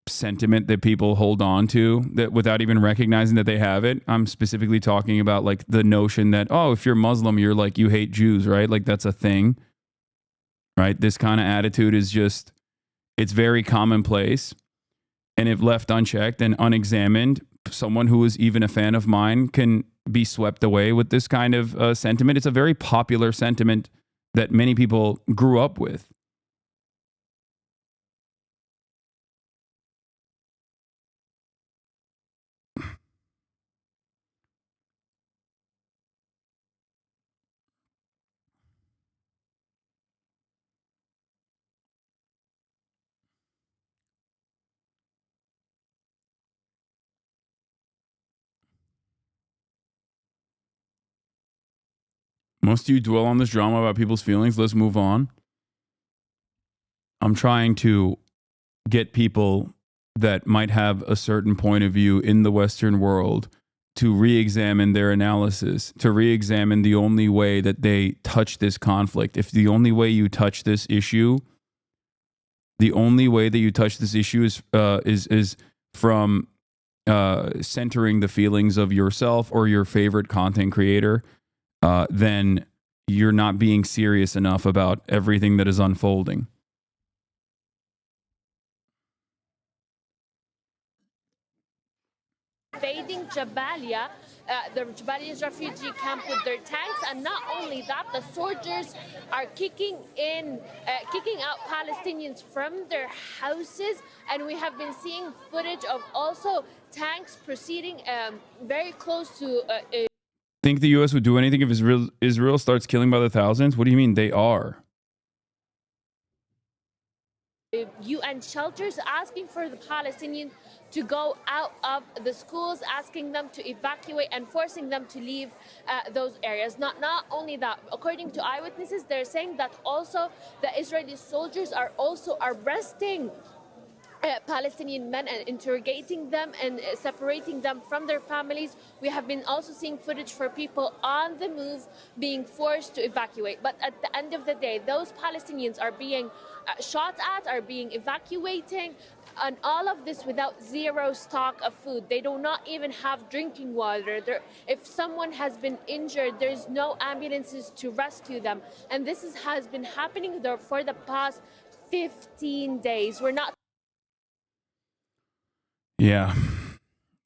sentiment that people hold on to that without even recognizing that they have it. I'm specifically talking about like the notion that, oh, if you're Muslim, you're like, you hate Jews, right? Like that's a thing, right? This kind of attitude is just, it's very commonplace. And if left unchecked and unexamined, someone who is even a fan of mine can be swept away with this kind of sentiment. It's a very popular sentiment that many people grew up with. Most of you dwell on this drama about people's feelings. Let's move on. I'm trying to get people that might have a certain point of view in the Western world to re-examine their analysis, to re-examine the only way that they touch this conflict. If the only way you touch this issue, the only way that you touch this issue is from centering the feelings of yourself or your favorite content creator, then you're not being serious enough about everything that is unfolding. Invading Jabalia, the Jabalia's refugee camp with their tanks, and not only that, the soldiers are kicking out Palestinians from their houses, and we have been seeing footage of also tanks proceeding very close to. Think the U.S. would do anything if Israel starts killing by the thousands? What do you mean they are? UN shelters, asking for the Palestinians to go out of the schools, asking them to evacuate and forcing them to leave those areas. Not only that, according to eyewitnesses, they're saying that also the Israeli soldiers are also arresting Palestinian men and interrogating them and separating them from their families. We have been also seeing footage for people on the move being forced to evacuate. But at the end of the day, those Palestinians are being shot at, are being evacuating, and all of this without zero stock of food. They do not even have drinking water. If someone has been injured, there's no ambulances to rescue them. And this has been happening for the past 15 days. We're not. Yeah,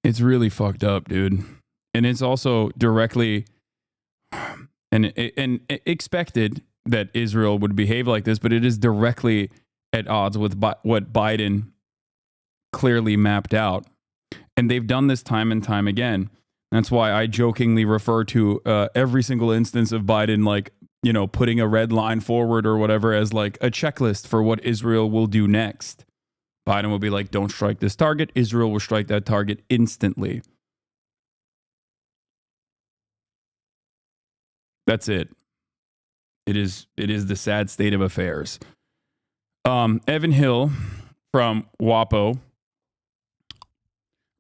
it's really fucked up, dude. And it's also directly and expected that Israel would behave like this, but it is directly at odds with what Biden clearly mapped out. And they've done this time and time again. That's why I jokingly refer to every single instance of Biden, like, you know, putting a red line forward or whatever as like a checklist for what Israel will do next. Biden will be like, don't strike this target. Israel will strike that target instantly. That's it. It is the sad state of affairs. Evan Hill from WAPO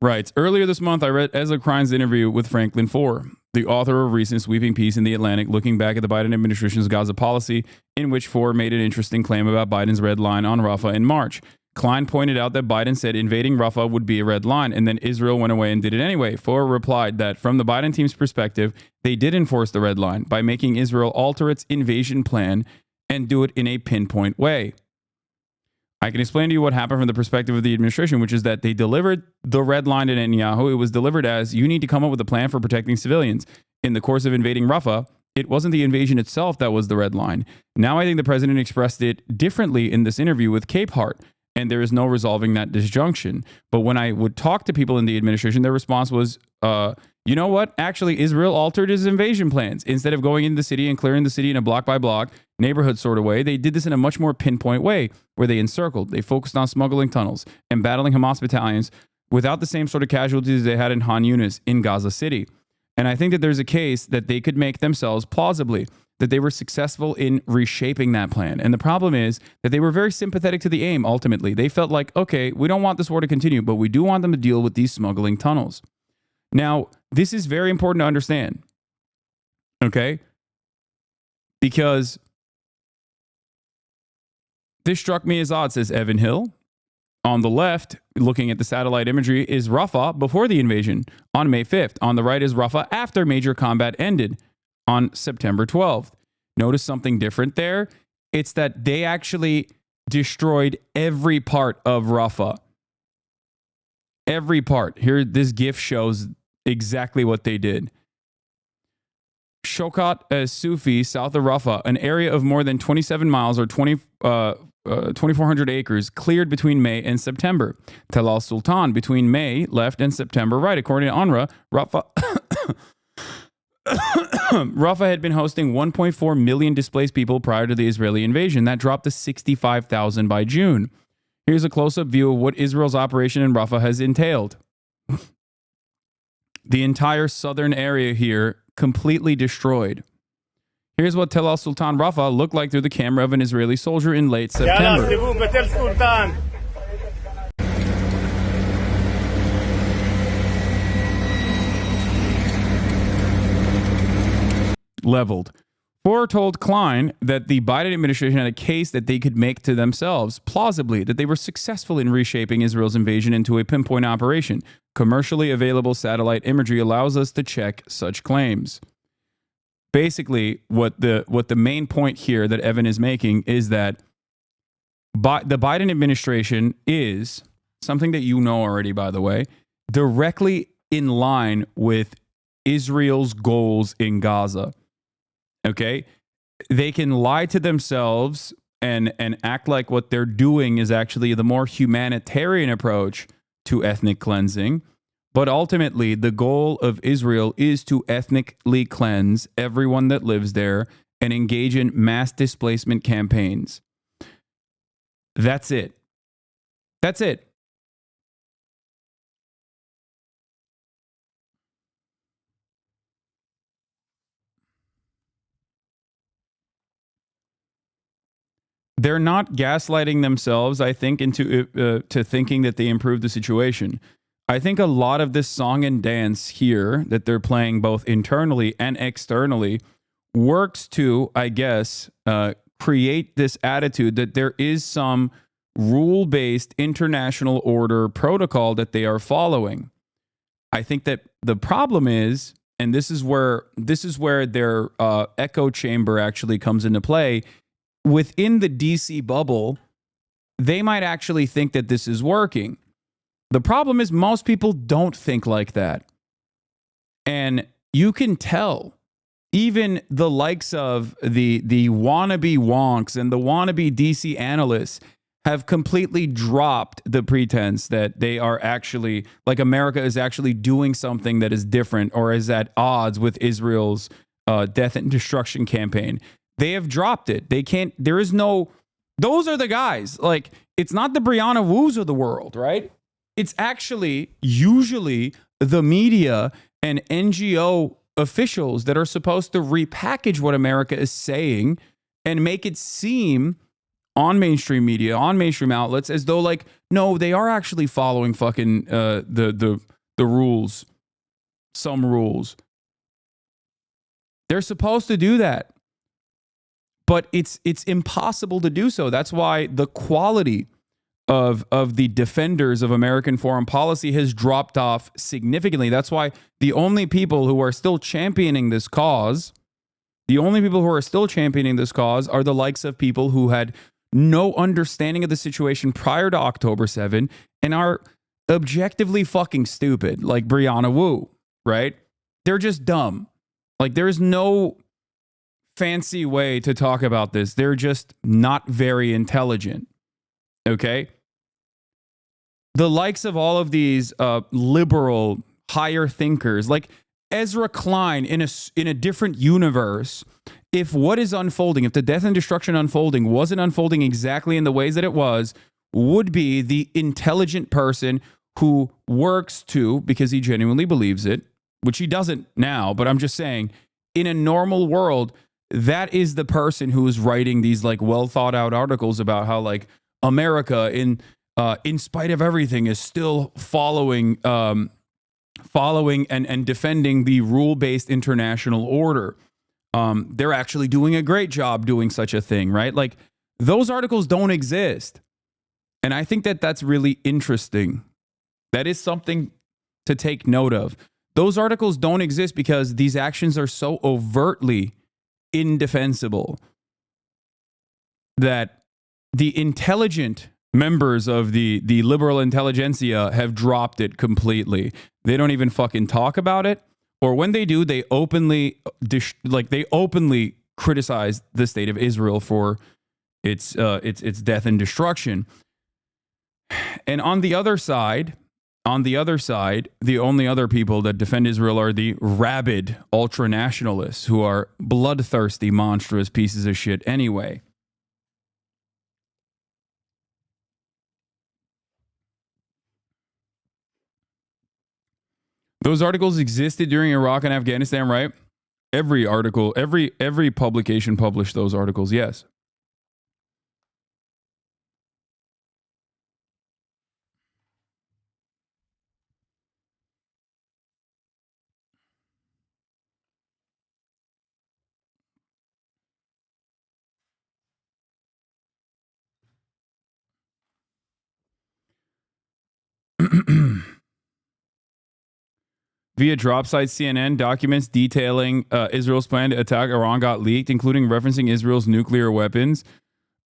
writes, earlier this month, I read Ezra Klein's interview with Franklin Foer, the author of recent sweeping piece in The Atlantic, looking back at the Biden administration's Gaza policy, in which Foer made an interesting claim about Biden's red line on Rafah in March. Klein pointed out that Biden said invading Rafah would be a red line, and then Israel went away and did it anyway. Foer replied that from the Biden team's perspective, they did enforce the red line by making Israel alter its invasion plan and do it in a pinpoint way. I can explain to you what happened from the perspective of the administration, which is that they delivered the red line to Netanyahu. It was delivered as, you need to come up with a plan for protecting civilians. In the course of invading Rafah, it wasn't the invasion itself that was the red line. Now I think the president expressed it differently in this interview with Capehart, and there is no resolving that disjunction. But when I would talk to people in the administration, their response was, you know what? Actually, Israel altered his invasion plans. Instead of going into the city and clearing the city in a block by block, neighborhood sort of way, they did this in a much more pinpoint way, where they encircled, they focused on smuggling tunnels and battling Hamas battalions without the same sort of casualties they had in Han Yunis in Gaza City. And I think that there's a case that they could make themselves plausibly. that they were successful in reshaping that plan. And the problem is that they were very sympathetic to the aim, ultimately. They felt like, okay, we don't want this war to continue, but we do want them to deal with these smuggling tunnels. Now, this is very important to understand, okay? Because this struck me as odd, says Evan Hill. On the left, looking at the satellite imagery, is Rafah before the invasion on May 5th. On the right is Rafah after major combat ended on September 12th. Notice something different there? It's that they actually destroyed every part of Rafah. Every part. Here, this GIF shows exactly what they did. Shokat Sufi, south of Rafah, an area of more than 27 miles or 2,400 acres cleared between May and September. Tel Al Sultan between May left and September right. According to UNRWA, Rafah had been hosting 1.4 million displaced people prior to the Israeli invasion. That dropped to 65,000 by June. Here's a close-up view of what Israel's operation in Rafah has entailed. The entire southern area here completely destroyed. Here's what Tel Al Sultan Rafah looked like through the camera of an Israeli soldier in late September. Leveled. Four told Klein that the Biden administration had a case that they could make to themselves, plausibly, that they were successful in reshaping Israel's invasion into a pinpoint operation. Commercially available satellite imagery allows us to check such claims. Basically, what the main point here that Evan is making is that the Biden administration is, something that you know already, by the way, directly in line with Israel's goals in Gaza. Okay? They can lie to themselves and act like what they're doing is actually the more humanitarian approach to ethnic cleansing. But ultimately, the goal of Israel is to ethnically cleanse everyone that lives there and engage in mass displacement campaigns. That's it. That's it. They're not gaslighting themselves, I think, into to thinking that they improved the situation. I think a lot of this song and dance here that they're playing both internally and externally works to, I guess, create this attitude that there is some rule-based international order protocol that they are following. I think that the problem is, and this is where their echo chamber actually comes into play, within the DC bubble, they might actually think that this is working. The problem is most people don't think like that. And you can tell, even the likes of the wannabe wonks and the wannabe DC analysts have completely dropped the pretense that they are actually, like America is actually doing something that is different or is at odds with Israel's death and destruction campaign. They have dropped it. They can't, there is no, those are the guys. Like, it's not the Brianna Woos of the world, right? It's actually usually the media and NGO officials that are supposed to repackage what America is saying and make it seem on mainstream media, on mainstream outlets, as though like, no, they are actually following fucking the rules, some rules. They're supposed to do that. But it's impossible to do so. That's why the quality of the defenders of American foreign policy has dropped off significantly. That's why the only people who are still championing this cause, are the likes of people who had no understanding of the situation prior to October 7 and are objectively fucking stupid, like Brianna Wu, right? They're just dumb. Like, there's no fancy way to talk about this. They're just not very intelligent. Okay? The likes of all of these liberal higher thinkers, like Ezra Klein in a different universe, if what is unfolding, if the death and destruction unfolding wasn't unfolding exactly in the ways that it was, would be the intelligent person who works to, because he genuinely believes it, which he doesn't now, but I'm just saying, in a normal world, that is the person who is writing these like well thought out articles about how like America in spite of everything is still following and defending the rule-based international order. They're actually doing a great job doing such a thing, right? Like those articles don't exist. And I think that that's really interesting. That is something to take note of. Those articles don't exist because these actions are so overtly indefensible that the intelligent members of the liberal intelligentsia have dropped it completely. They don't even fucking talk about it. Or when they do, they openly criticize the state of Israel for its death and destruction. And on the other side, the only other people that defend Israel are the rabid ultranationalists who are bloodthirsty, monstrous pieces of shit anyway. Those articles existed during Iraq and Afghanistan, right? Every article, every publication published those articles, yes. Via drop site CNN, documents detailing Israel's plan to attack Iran got leaked, including referencing Israel's nuclear weapons.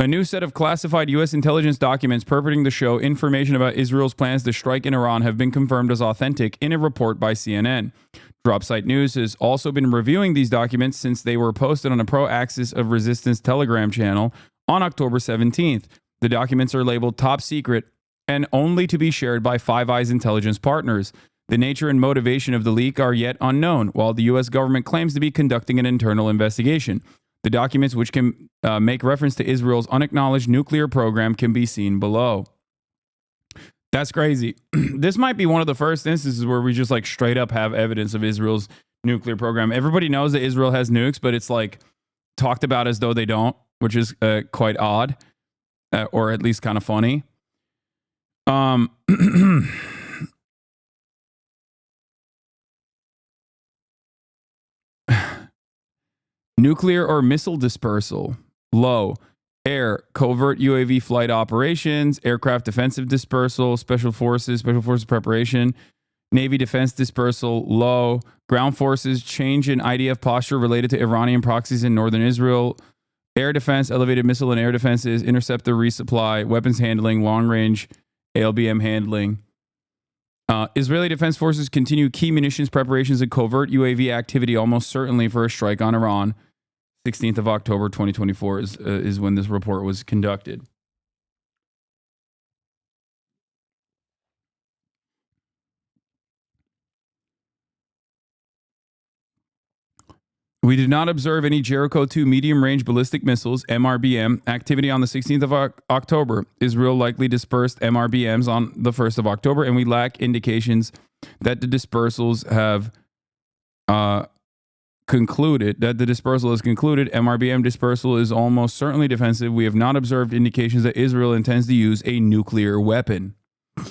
A new set of classified U.S. intelligence documents purporting to show information about Israel's plans to strike in Iran have been confirmed as authentic in a report by CNN. Dropsite News has also been reviewing these documents since they were posted on a Pro-Axis of Resistance Telegram channel on October 17th. The documents are labeled top secret and only to be shared by Five Eyes intelligence partners. The nature and motivation of the leak are yet unknown, while the U.S. government claims to be conducting an internal investigation. The documents, which can make reference to Israel's unacknowledged nuclear program, can be seen below. That's crazy. This might be one of the first instances where we just like straight up have evidence of Israel's nuclear program. Everybody knows that Israel has nukes, but it's like talked about as though they don't, which is quite odd, or at least kind of funny. Nuclear or missile dispersal, low. Air, covert UAV flight operations, aircraft defensive dispersal, special forces preparation, Navy defense dispersal, low. Ground forces, change in IDF posture related to Iranian proxies in northern Israel. Air defense, elevated missile and air defenses, interceptor resupply, weapons handling, long range ALBM handling. Israeli Defense Forces continue key munitions preparations and covert UAV activity almost certainly for a strike on Iran. 16th of October 2024 is when this report was conducted. We did not observe any Jericho 2 medium-range ballistic missiles, MRBM, activity on the 16th of October. Israel likely dispersed MRBMs on the 1st of October, and we lack indications that the dispersals have concluded. That the dispersal is concluded. MRBM dispersal is almost certainly defensive. We have not observed indications that Israel intends to use a nuclear weapon. I'm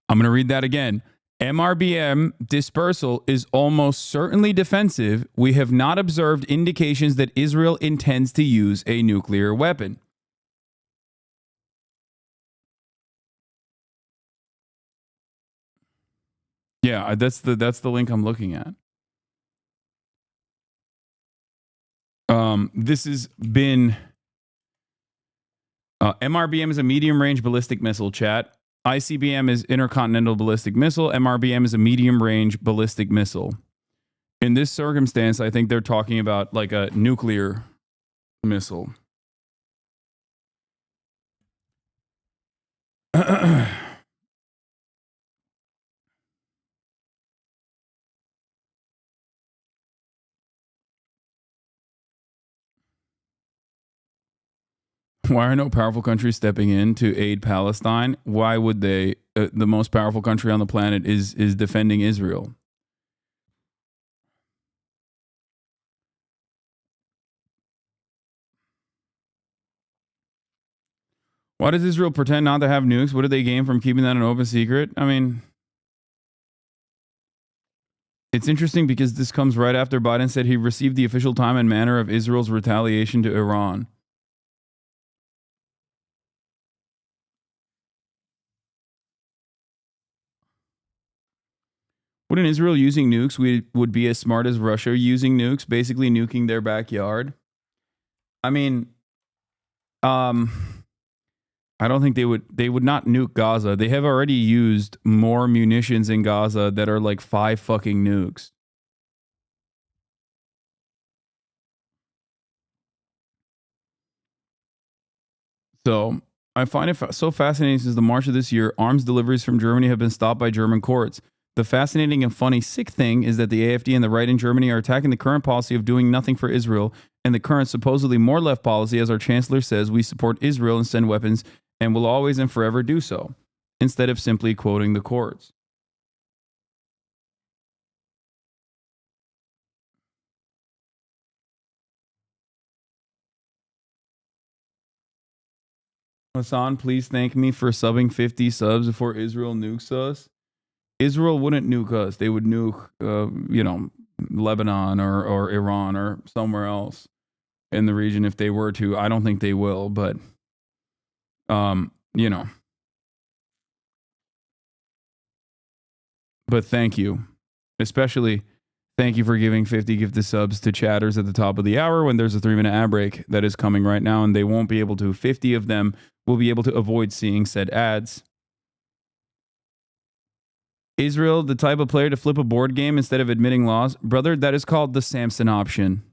going to read that again. MRBM dispersal is almost certainly defensive. We have not observed indications that Israel intends to use a nuclear weapon. Yeah, that's the link I'm looking at. This has been MRBM is a medium-range ballistic missile, chat. ICBM is intercontinental ballistic missile. MRBM is a medium-range ballistic missile. In this circumstance, I think they're talking about like a nuclear missile. Why are no powerful countries stepping in to aid Palestine? Why would they? The most powerful country on the planet is defending Israel. Why does Israel pretend not to have nukes? What do they gain from keeping that an open secret? I mean, it's interesting because this comes right after Biden said he received the official time and manner of Israel's retaliation to Iran. Wouldn't Israel using nukes would be as smart as Russia using nukes, basically nuking their backyard? I mean, I don't think they would not nuke Gaza. They have already used more munitions in Gaza that are like 5 fucking nukes. So I find it so fascinating since the March of this year, arms deliveries from Germany have been stopped by German courts. The fascinating and funny sick thing is that the AfD and the right in Germany are attacking the current policy of doing nothing for Israel and the current supposedly more left policy, as our chancellor says, we support Israel and send weapons and will always and forever do so, instead of simply quoting the courts. Hasan, please thank me for subbing 50 subs before Israel nukes us. Israel wouldn't nuke us. They would nuke, Lebanon or Iran or somewhere else in the region if they were to. I don't think they will, but, But thank you. Especially thank you for giving 50 gifted subs to chatters at the top of the hour when there's a 3-minute ad break that is coming right now, and they won't be able to. 50 of them will be able to avoid seeing said ads. Israel, the type of player to flip a board game instead of admitting laws. Brother, that is called the Samson option.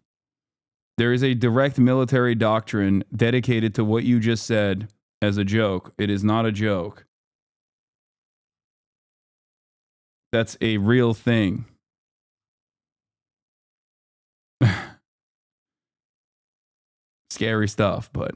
There is a direct military doctrine dedicated to what you just said as a joke. It is not a joke. That's a real thing. Scary stuff, but...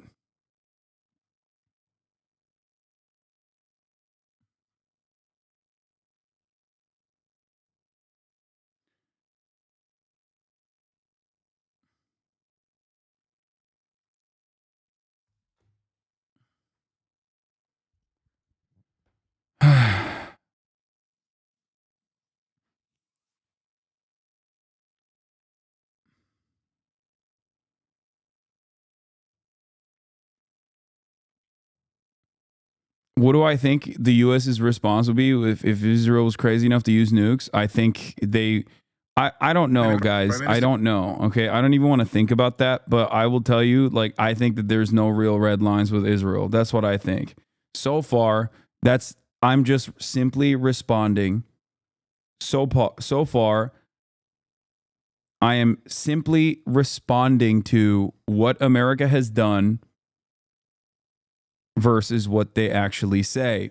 What do I think the U.S.'s response would be if Israel was crazy enough to use nukes? I think I don't know, guys. I don't know. Okay. I don't even want to think about that, but I will tell you, like, I think that there's no real red lines with Israel. That's what I think. So far, I'm just simply responding. So far, I am simply responding to what America has done versus what they actually say.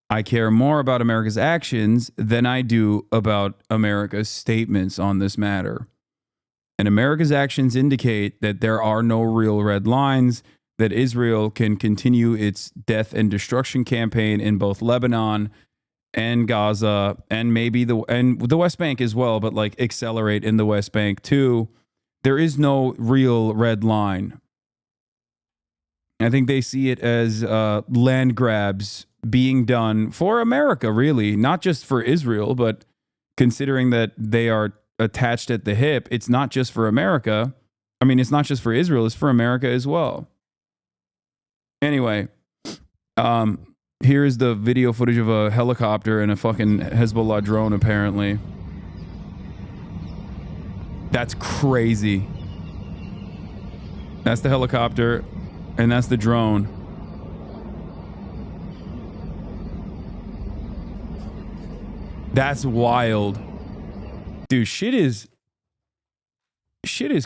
I care more about America's actions than I do about America's statements on this matter. And America's actions indicate that there are no real red lines, that Israel can continue its death and destruction campaign in both Lebanon and Gaza and maybe the West Bank as well, but like accelerate in the West Bank too. There is no real red line. I think they see it as land grabs being done for America, really, not just for Israel, but considering that they are attached at the hip, it's not just for America. I mean, it's not just for Israel, it's for America as well. Anyway, here's the video footage of a helicopter and a fucking Hezbollah drone, apparently. That's crazy. That's the helicopter. And that's the drone. That's wild. Dude, shit is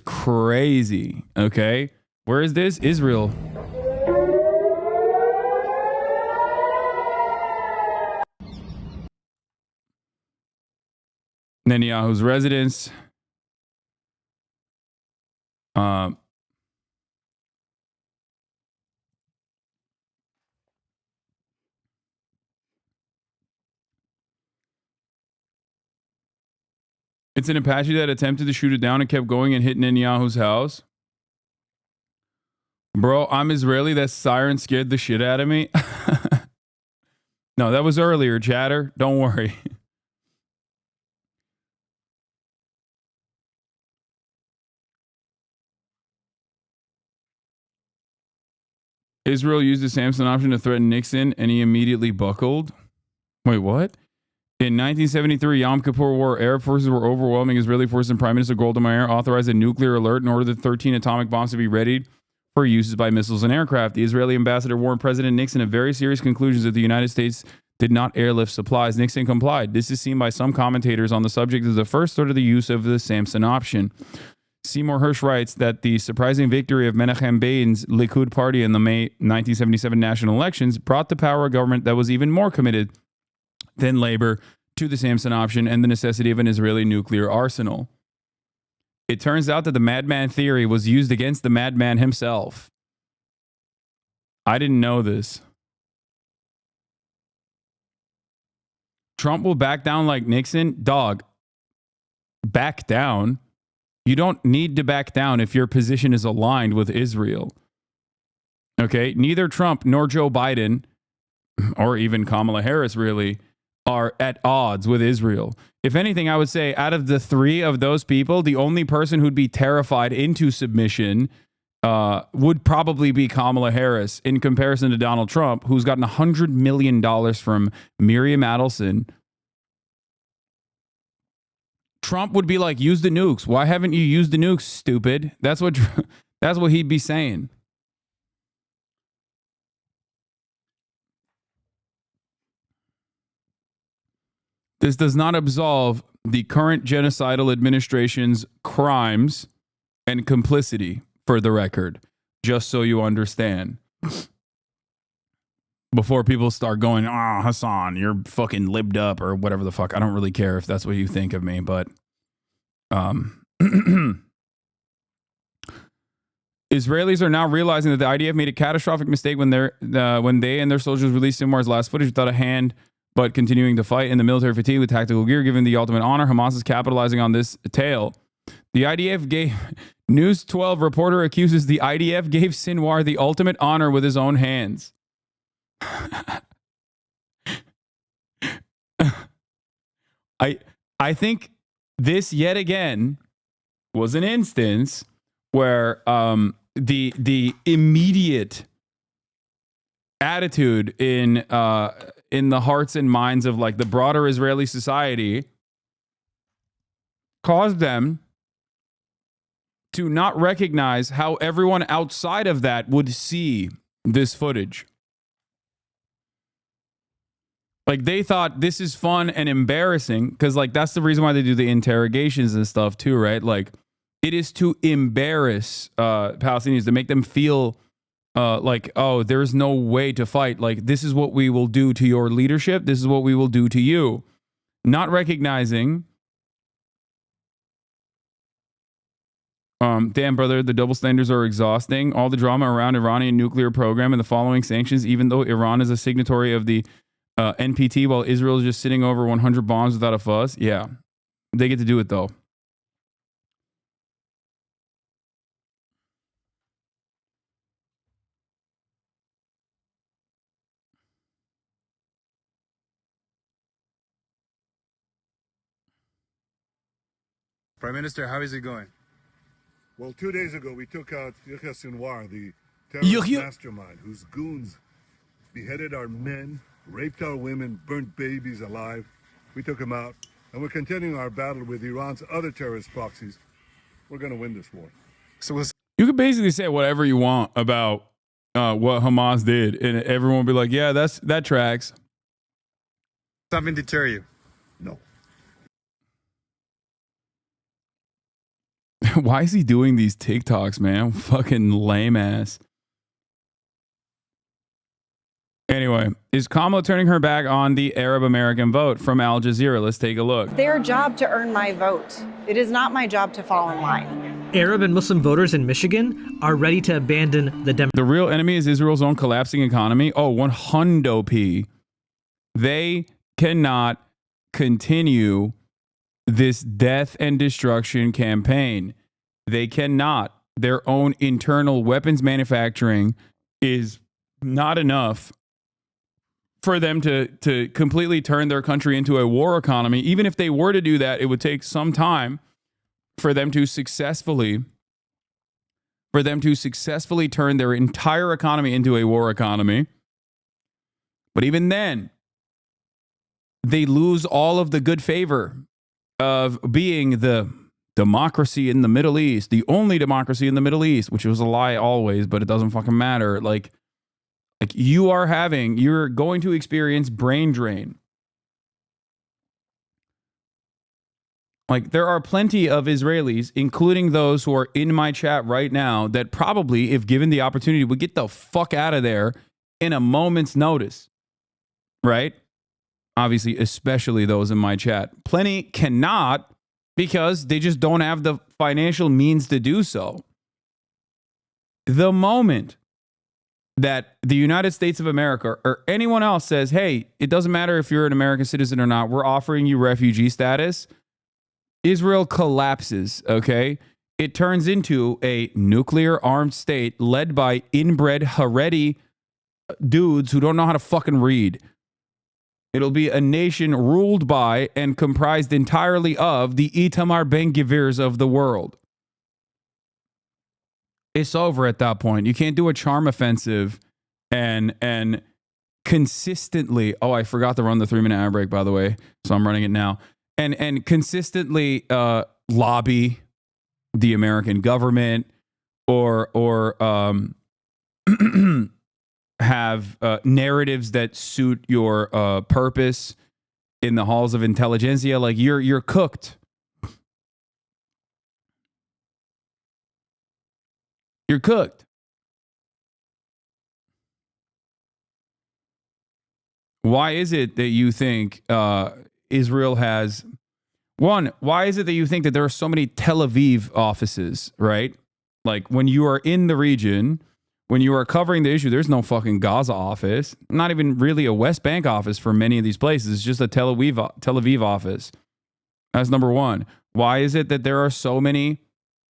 crazy. Okay. Where is this? Israel. Netanyahu's residence. It's an Apache that attempted to shoot it down and kept going and hit Netanyahu's house. Bro, I'm Israeli. That siren scared the shit out of me. No, that was earlier, chatter. Don't worry. Israel used the Samson option to threaten Nixon, and he immediately buckled. Wait, what? In 1973, Yom Kippur War, Arab forces were overwhelming Israeli forces, and Prime Minister Golda Meir authorized a nuclear alert and ordered the 13 atomic bombs to be readied for uses by missiles and aircraft. The Israeli ambassador warned President Nixon of very serious conclusions that the United States did not airlift supplies. Nixon complied. This is seen by some commentators on the subject as the first sort of the use of the Samson option. Seymour Hersh writes that the surprising victory of Menachem Begin's Likud party in the May 1977 national elections brought to power a government that was even more committed than Labor to the Samson option and the necessity of an Israeli nuclear arsenal. It turns out that the madman theory was used against the madman himself. I didn't know this. Trump will back down like Nixon? Dog, back down? You don't need to back down if your position is aligned with Israel. Okay? Neither Trump nor Joe Biden, or even Kamala Harris really, are at odds with Israel. If anything, I would say out of the three of those people, the only person who'd be terrified into submission would probably be Kamala Harris in comparison to Donald Trump, who's gotten $100 million from Miriam Adelson. Trump would be like, use the nukes. Why haven't you used the nukes, stupid? That's what he'd be saying. This does not absolve the current genocidal administration's crimes and complicity, for the record, just so you understand. Before people start going, Hasan, you're fucking libbed up or whatever the fuck. I don't really care if that's what you think of me, but Israelis are now realizing that the IDF made a catastrophic mistake when they and their soldiers released Sinwar's last footage without a hand, but continuing to fight in the military fatigue with tactical gear, given the ultimate honor. Hamas is capitalizing on this tale. The IDF gave... News 12 reporter accuses the IDF gave Sinwar the ultimate honor with his own hands. I think this yet again was an instance where the immediate attitude in the hearts and minds of like the broader Israeli society caused them to not recognize how everyone outside of that would see this footage. Like they thought this is fun and embarrassing because like that's the reason why they do the interrogations and stuff too, right? Like it is to embarrass Palestinians, to make them feel like, oh, there's no way to fight. Like this is what we will do to your leadership. This is what we will do to you. Not recognizing, damn brother, the double standards are exhausting. All the drama around Iranian nuclear program and the following sanctions, even though Iran is a signatory of the NPT, while Israel is just sitting over 100 bombs without a fuss. Yeah, they get to do it though. Prime Minister, how is it going? Well, 2 days ago, we took out Yahya Sinwar, the terrorist mastermind whose goons beheaded our men, raped our women, burnt babies alive. We took him out, and we're continuing our battle with Iran's other terrorist proxies. We're going to win this war. So you can basically say whatever you want about what Hamas did, and everyone will be like, yeah, that tracks. Something deter you? No. Why is he doing these TikToks, man? Fucking lame ass. Anyway, is Kamala turning her back on the Arab American vote? From Al Jazeera. Let's take a look. Their job to earn my vote. It is not my job to fall in line. Arab and Muslim voters in Michigan are ready to abandon the The real enemy is Israel's own collapsing economy. Oh, 100p. They cannot continue this death and destruction campaign. They cannot. their own internal weapons manufacturing is not enough for them to completely turn their country into a war economy. Even if they were to do that, it would take some time for them to successfully turn their entire economy into a war economy. But even then, they lose all of the good favor of being the democracy in the Middle East, the only democracy in the Middle East, which was a lie always, but it doesn't fucking matter. Like you're going to experience brain drain. Like, there are plenty of Israelis, including those who are in my chat right now, that probably, if given the opportunity, would get the fuck out of there in a moment's notice. Right? Obviously, especially those in my chat. Plenty cannot because they just don't have the financial means to do so. The moment that the United States of America or anyone else says, hey, it doesn't matter if you're an American citizen or not, we're offering you refugee status, Israel collapses, okay? It turns into a nuclear armed state led by inbred Haredi dudes who don't know how to fucking read. It'll be a nation ruled by and comprised entirely of the Itamar Ben-Gvirs of the world. It's over at that point. You can't do a charm offensive and consistently, oh, I forgot to run the 3-minute ad break, by the way, so I'm running it now. And consistently lobby the American government or have narratives that suit your purpose in the halls of intelligentsia. Like, you're cooked. You're cooked. Why is it that you think Israel has... One, why is it that you think that there are so many Tel Aviv offices, right? Like, when you are in the region, when you are covering the issue, there's no fucking Gaza office. Not even really a West Bank office for many of these places. It's just a Tel Aviv office. That's number one. Why is it that there are so many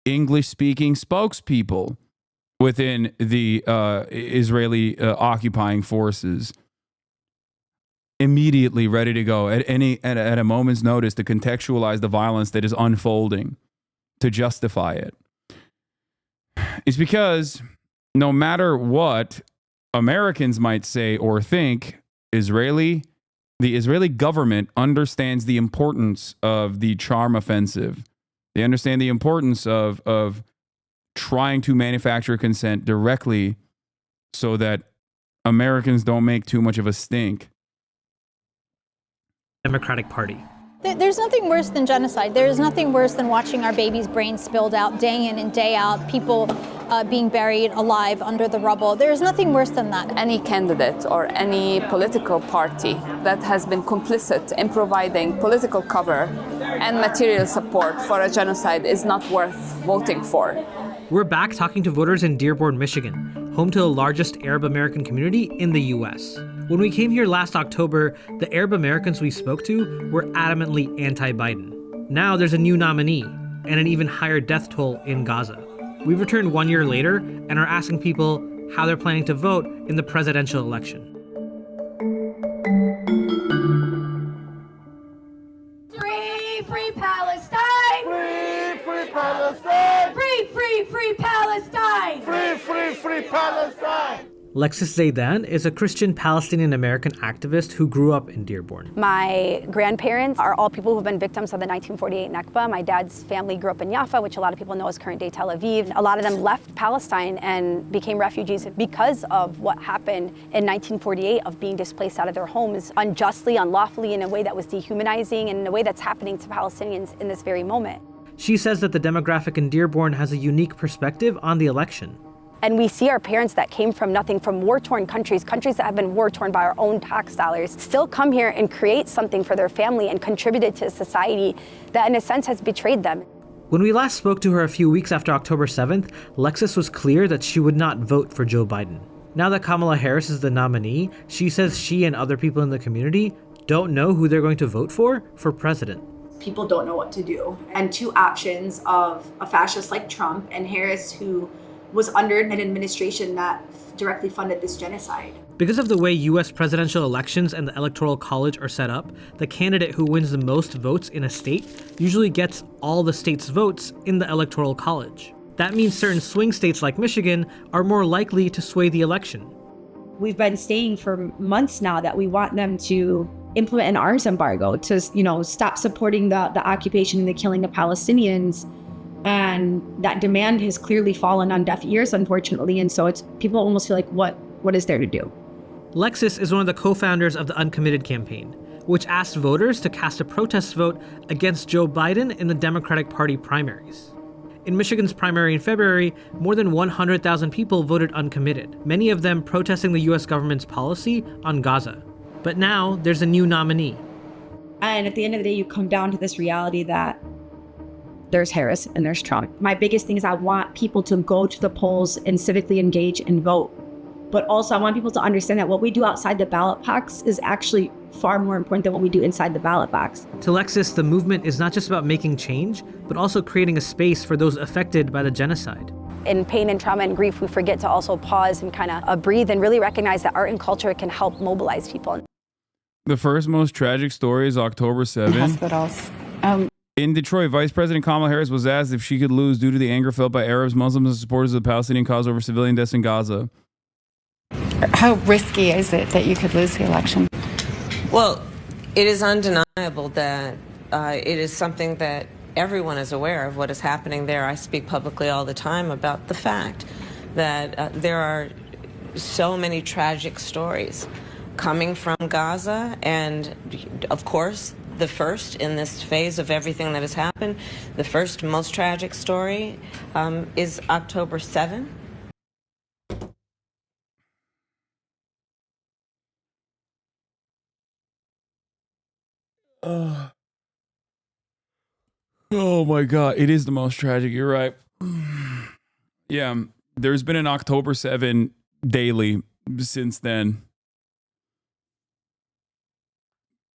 English-speaking spokespeople within the Israeli occupying forces, immediately ready to go at a moment's notice to contextualize the violence that is unfolding, to justify it? It's because no matter what Americans might say or think, the Israeli government understands the importance of the charm offensive. They understand the importance of trying to manufacture consent directly so that Americans don't make too much of a stink. Democratic Party. There's nothing worse than genocide. There's nothing worse than watching our babies' brains spilled out day in and day out, people being buried alive under the rubble. There's nothing worse than that. Any candidate or any political party that has been complicit in providing political cover and material support for a genocide is not worth voting for. We're back talking to voters in Dearborn, Michigan, home to the largest Arab American community in the U.S. When we came here last October, the Arab Americans we spoke to were adamantly anti-Biden. Now there's a new nominee and an even higher death toll in Gaza. We've returned 1 year later and are asking people how they're planning to vote in the presidential election. Free Palestine! Free Palestine! Free Palestine! Free Palestine! Lexis Zaidan is a Christian Palestinian-American activist who grew up in Dearborn. My grandparents are all people who've been victims of the 1948 Nakba. My dad's family grew up in Jaffa, which a lot of people know is current-day Tel Aviv. A lot of them left Palestine and became refugees because of what happened in 1948 of being displaced out of their homes unjustly, unlawfully, in a way that was dehumanizing and in a way that's happening to Palestinians in this very moment. She says that the demographic in Dearborn has a unique perspective on the election. And we see our parents that came from nothing, from war-torn countries that have been war-torn by our own tax dollars, still come here and create something for their family and contributed to a society that in a sense has betrayed them. When we last spoke to her a few weeks after October 7th, Lexis was clear that she would not vote for Joe Biden. Now that Kamala Harris is the nominee, she says she and other people in the community don't know who they're going to vote for president. people don't know what to do. And two options of a fascist like Trump and Harris, who was under an administration that directly funded this genocide. Because of the way US presidential elections and the Electoral College are set up, the candidate who wins the most votes in a state usually gets all the state's votes in the Electoral College. That means certain swing states like Michigan are more likely to sway the election. We've been saying for months now that we want them to implement an arms embargo to, stop supporting the occupation and the killing of Palestinians. And that demand has clearly fallen on deaf ears, unfortunately. And so people almost feel like, what is there to do? Lexis is one of the co-founders of the Uncommitted campaign, which asked voters to cast a protest vote against Joe Biden in the Democratic Party primaries. In Michigan's primary in February, more than 100,000 people voted uncommitted, many of them protesting the US government's policy on Gaza. But now there's a new nominee. And at the end of the day, you come down to this reality that there's Harris and there's Trump. My biggest thing is I want people to go to the polls and civically engage and vote. But also I want people to understand that what we do outside the ballot box is actually far more important than what we do inside the ballot box. To Lexis, the movement is not just about making change, but also creating a space for those affected by the genocide. In pain and trauma and grief, we forget to also pause and kind of breathe and really recognize that art and culture can help mobilize people. The first most tragic story is October 7th. Hospitals. In Detroit, Vice President Kamala Harris was asked if she could lose due to the anger felt by Arabs, Muslims, and supporters of the Palestinian cause over civilian deaths in Gaza. How risky is it that you could lose the election? Well, it is undeniable that it is something that everyone is aware of what is happening there. I speak publicly all the time about the fact that there are so many tragic stories coming from Gaza, and of course, the first in this phase of everything that has happened, the first most tragic story is October 7th. Oh my God, it is the most tragic. You're right. Yeah, there's been an October 7 daily since then.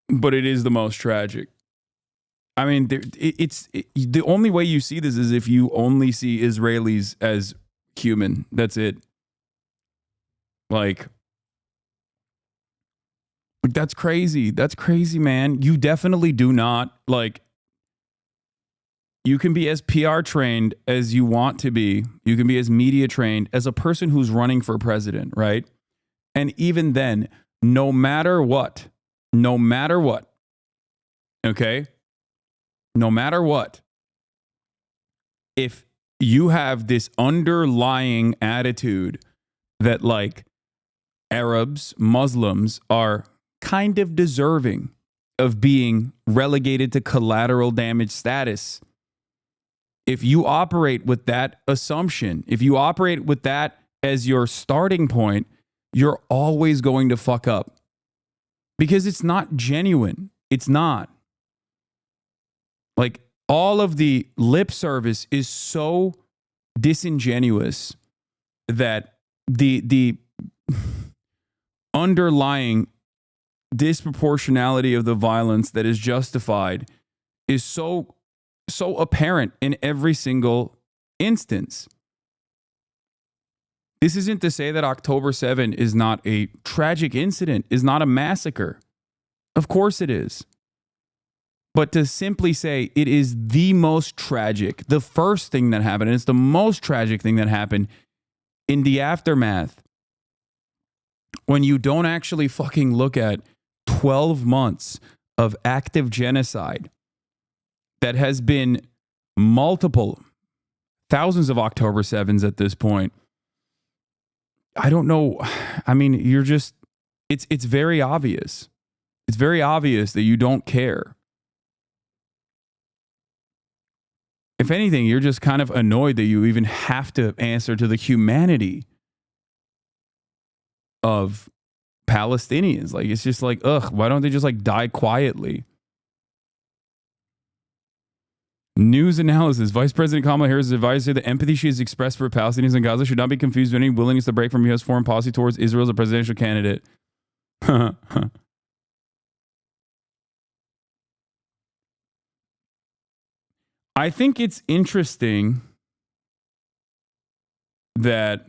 But it is the most tragic. I mean, the only way you see this is if you only see Israelis as human. That's it. Like, that's crazy. That's crazy, man. You definitely do not, like, you can be as PR trained as you want to be. You can be as media trained as a person who's running for president, right? And even then, no matter what, okay? No matter what, if you have this underlying attitude that, like, Arabs, Muslims are kind of deserving of being relegated to collateral damage status, if you operate with that assumption, if you operate with that as your starting point, you're always going to fuck up. Because it's not genuine. It's not. Like, all of the lip service is so disingenuous that the underlying disproportionality of the violence that is justified is so apparent in every single instance. This isn't to say that October 7 is not a tragic incident, is not a massacre. Of course it is. But to simply say it is the most tragic, the first thing that happened, and it's the most tragic thing that happened in the aftermath, when you don't actually fucking look at 12 months of active genocide that has been multiple thousands of October 7s at this point. I don't know. I mean, you're just, it's very obvious. It's very obvious that you don't care. If anything, you're just kind of annoyed that you even have to answer to the humanity of Palestinians. Like, it's just like, ugh, why don't they just, like, die quietly? News analysis. Vice President Kamala Harris advised her the empathy she has expressed for Palestinians in Gaza should not be confused with any willingness to break from U.S. foreign policy towards Israel as a presidential candidate. I think it's interesting that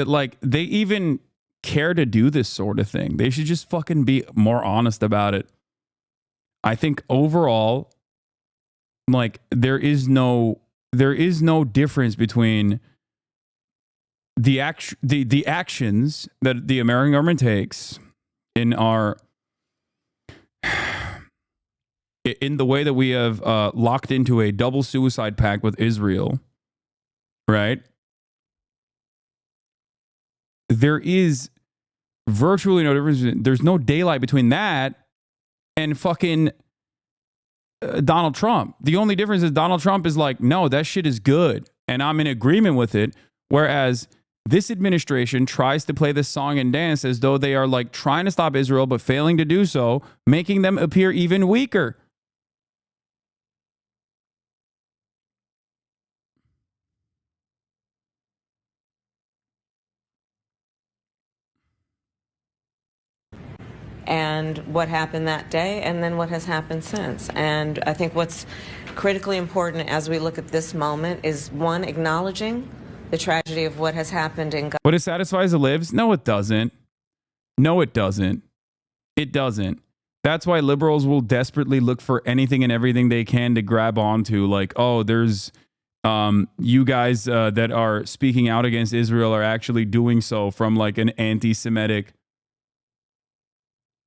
like they even care to do this sort of thing. They should just fucking be more honest about it. I think overall, like there is no difference between the actions that the American government takes in the way that we have locked into a double suicide pact with Israel, right? There is virtually no difference. There's no daylight between that and fucking Donald Trump. The only difference is Donald Trump is like, no, that shit is good, and I'm in agreement with it. Whereas this administration tries to play this song and dance as though they are like trying to stop Israel, but failing to do so, making them appear even weaker. And what happened that day, and then what has happened since. And I think what's critically important as we look at this moment is, one, acknowledging the tragedy of what has happened in Gaza. But it satisfies the libs? No, it doesn't. No, it doesn't. It doesn't. That's why liberals will desperately look for anything and everything they can to grab onto. Like, oh, there's you guys that are speaking out against Israel are actually doing so from like an anti-Semitic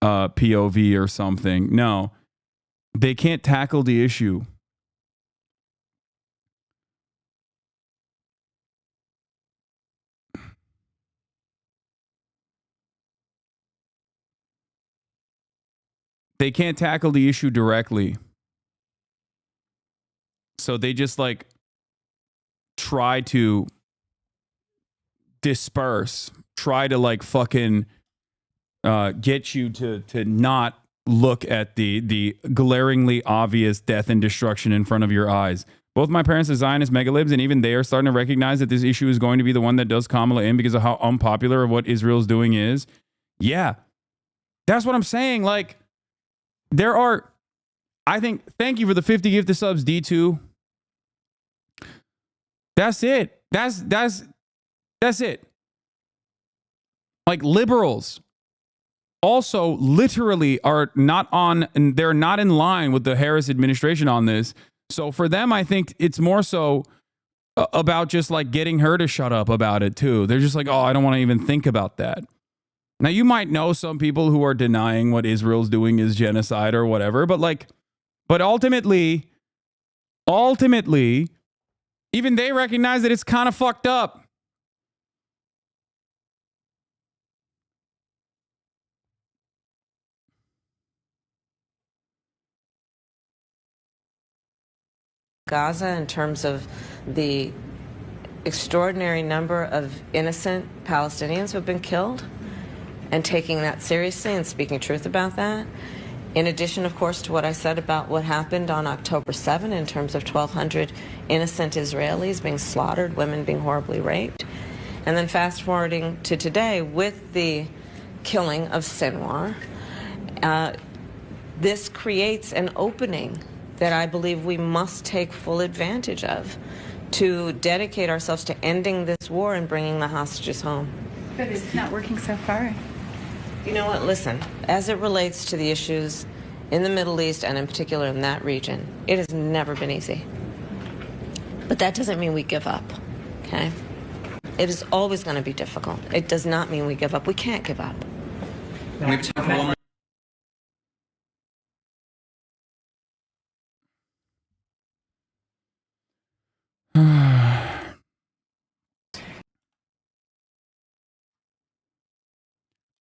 POV or something. No, they can't tackle the issue. They can't tackle the issue directly. So they just like try to disperse, try to like fucking get you to not look at the glaringly obvious death and destruction in front of your eyes. Both my parents are Zionist megalibs, and even they are starting to recognize that this issue is going to be the one that does Kamala in because of how unpopular of what Israel's doing is. Yeah, that's what I'm saying. Like, there are, I think, thank you for the 50 gifted subs, D2. That's it. That's it. Like, liberals also literally are not on, and they're not in line with the Harris administration on this. So for them, I think it's more so about just like getting her to shut up about it too. They're just like, oh, I don't want to even think about that. Now, you might know some people who are denying what Israel's doing is genocide or whatever, but ultimately, even they recognize that it's kind of fucked up. Gaza, in terms of the extraordinary number of innocent Palestinians who have been killed, and taking that seriously and speaking truth about that. In addition, of course, to what I said about what happened on October 7 in terms of 1,200 innocent Israelis being slaughtered, women being horribly raped. And then fast forwarding to today with the killing of Sinwar, this creates an opening that I believe we must take full advantage of to dedicate ourselves to ending this war and bringing the hostages home. But it's not working so far. You know what, listen, as it relates to the issues in the Middle East and in particular in that region, it has never been easy. But that doesn't mean we give up, okay? It is always going to be difficult. It does not mean we give up. We can't give up. We have time for one more.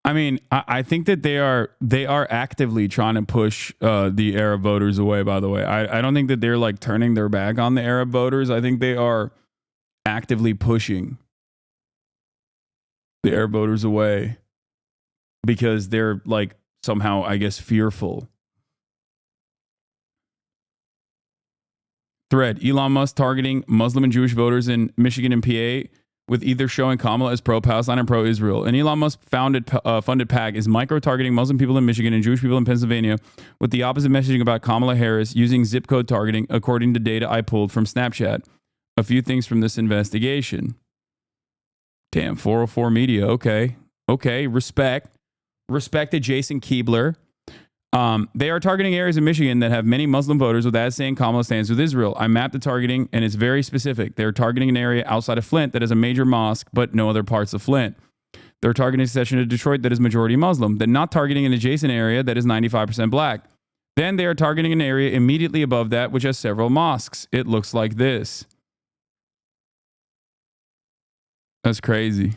I mean, I think that they are actively trying to push the Arab voters away, by the way. I don't think that they're like turning their back on the Arab voters. I think they are actively pushing the Arab voters away because they're like somehow, I guess, fearful. Thread, Elon Musk targeting Muslim and Jewish voters in Michigan and PA with either showing Kamala as pro-Palestine and pro-Israel. An Elon Musk funded PAC is micro-targeting Muslim people in Michigan and Jewish people in Pennsylvania with the opposite messaging about Kamala Harris using zip code targeting, according to data I pulled from Snapchat. A few things from this investigation. Damn, 404 Media. Okay. Respect to Jason Keebler. They are targeting areas in Michigan that have many Muslim voters with ads saying Kamala stands with Israel. I mapped the targeting, and it's very specific. They're targeting an area outside of Flint that has a major mosque, but no other parts of Flint. They're targeting a section of Detroit that is majority Muslim. They're not targeting an adjacent area that is 95% black. Then they are targeting an area immediately above that, which has several mosques. It looks like this. That's crazy.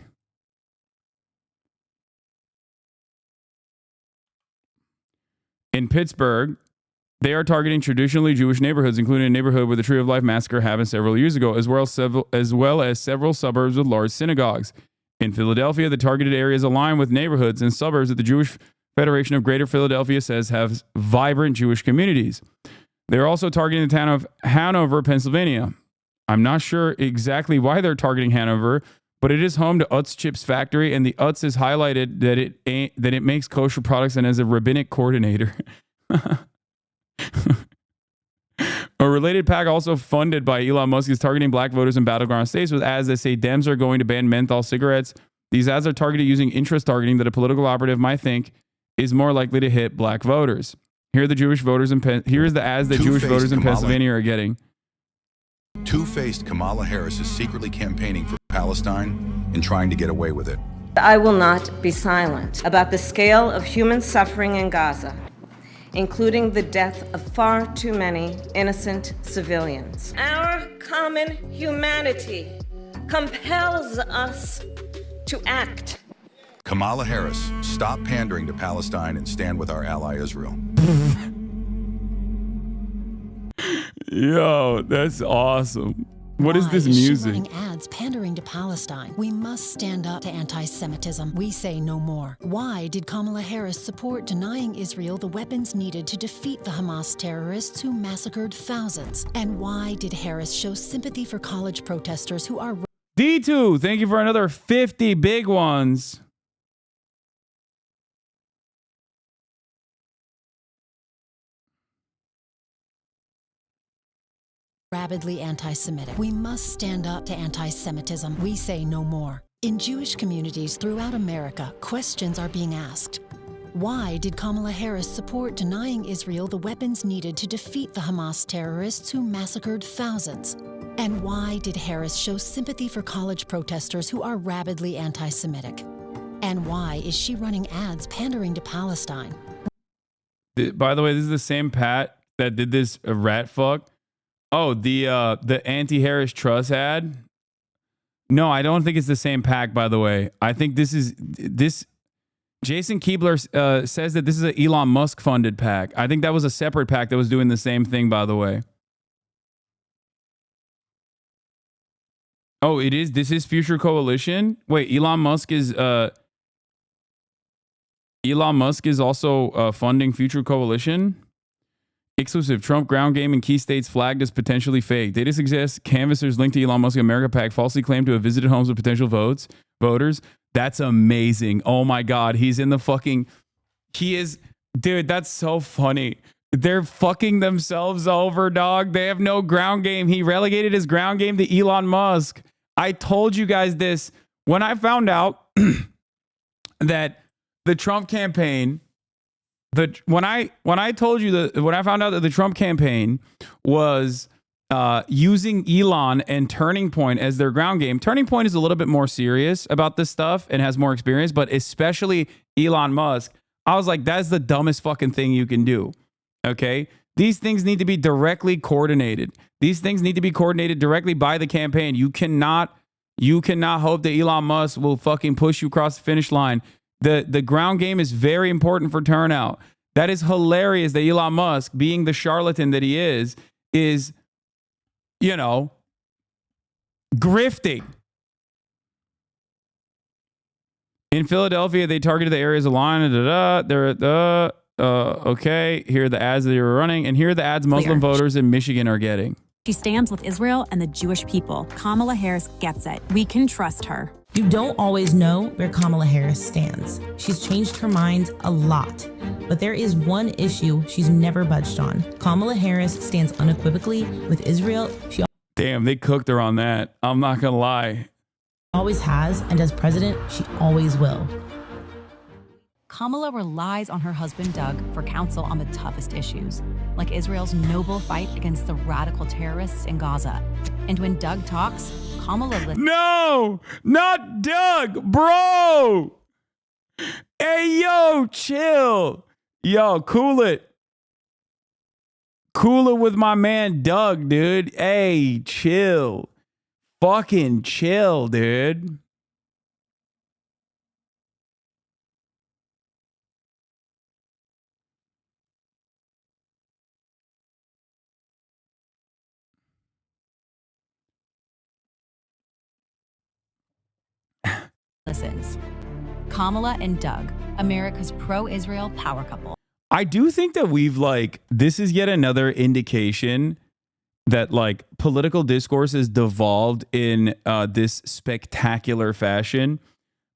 In Pittsburgh, they are targeting traditionally Jewish neighborhoods, including a neighborhood where the Tree of Life massacre happened several years ago, as well as several suburbs with large synagogues. In Philadelphia, the targeted areas align with neighborhoods and suburbs that the Jewish Federation of Greater Philadelphia says have vibrant Jewish communities. They're also targeting the town of Hanover, Pennsylvania. I'm not sure exactly why they're targeting Hanover, but it is home to Utz Chips Factory, and the Utz is highlighted that it makes kosher products and has a rabbinic coordinator. A related PAC also funded by Elon Musk is targeting black voters in battleground states with ads that say Dems are going to ban menthol cigarettes. These ads are targeted using interest targeting that a political operative might think is more likely to hit black voters. Here are the Jewish voters here's the ads that Jewish voters in Pennsylvania are getting. Two-faced Kamala Harris is secretly campaigning for Palestine and trying to get away with it. I will not be silent about the scale of human suffering in Gaza, including the death of far too many innocent civilians. Our common humanity compels us to act. Kamala Harris, stop pandering to Palestine and stand with our ally Israel. Yo, that's awesome. What is this music? Running ads pandering to Palestine. We must stand up to anti-Semitism. We say no more. Why did Kamala Harris support denying Israel the weapons needed to defeat the Hamas terrorists who massacred thousands? And why did Harris show sympathy for college protesters who are... D2, thank you for another 50 big ones. Rabidly anti-Semitic. We must stand up to anti-Semitism. We say no more. In Jewish communities throughout America, questions are being asked. Why did Kamala Harris support denying Israel the weapons needed to defeat the Hamas terrorists who massacred thousands? And why did Harris show sympathy for college protesters who are rabidly anti-Semitic? And why is she running ads pandering to Palestine? By the way, this is the same Pat that did this rat fuck. Oh, the anti-Harris Trust ad? No, I don't think it's the same PAC, by the way. I think this. Jason Keebler says that this is an Elon Musk funded PAC. I think that was a separate PAC that was doing the same thing, by the way. Oh, it is. This is Future Coalition. Wait, Elon Musk is also funding Future Coalition. Exclusive. Trump ground game in key states flagged as potentially fake. Data suggests canvassers linked to Elon Musk America PAC falsely claimed to have visited homes with potential voters. That's amazing. Oh my God. He's in the fucking... He is... Dude, that's so funny. They're fucking themselves over, dog. They have no ground game. He relegated his ground game to Elon Musk. I told you guys this. When I found out that the Trump campaign... When I found out that the Trump campaign was using Elon and Turning Point as their ground game, Turning Point is a little bit more serious about this stuff and has more experience, but especially Elon Musk, I was like, that's the dumbest fucking thing you can do. Okay? These things need to be directly coordinated. These things need to be coordinated directly by the campaign. You cannot hope that Elon Musk will fucking push you across the finish line. The ground game is very important for turnout. That is hilarious that Elon Musk, being the charlatan that he is, you know, grifting. In Philadelphia, they targeted the areas aligned. Okay, here are the ads that they were running, and here are the ads Muslim voters in Michigan are getting. She stands with Israel and the Jewish people. Kamala Harris gets it. We can trust her. You don't always know where Kamala Harris stands. She's changed her mind a lot. But there is one issue she's never budged on. Kamala Harris stands unequivocally with Israel. She Damn, they cooked her on that. I'm not going to lie. always has, and as president, she always will. Kamala relies on her husband, Doug, for counsel on the toughest issues, like Israel's noble fight against the radical terrorists in Gaza. And when Doug talks, Kamala listens. No, not Doug, bro. Hey, yo, chill. Yo, cool it. Cool it with my man, Doug, dude. Hey, chill. Fucking chill, dude. Listens. Kamala and Doug, America's pro-Israel power couple. I do think that this is yet another indication that political discourse has devolved in this spectacular fashion,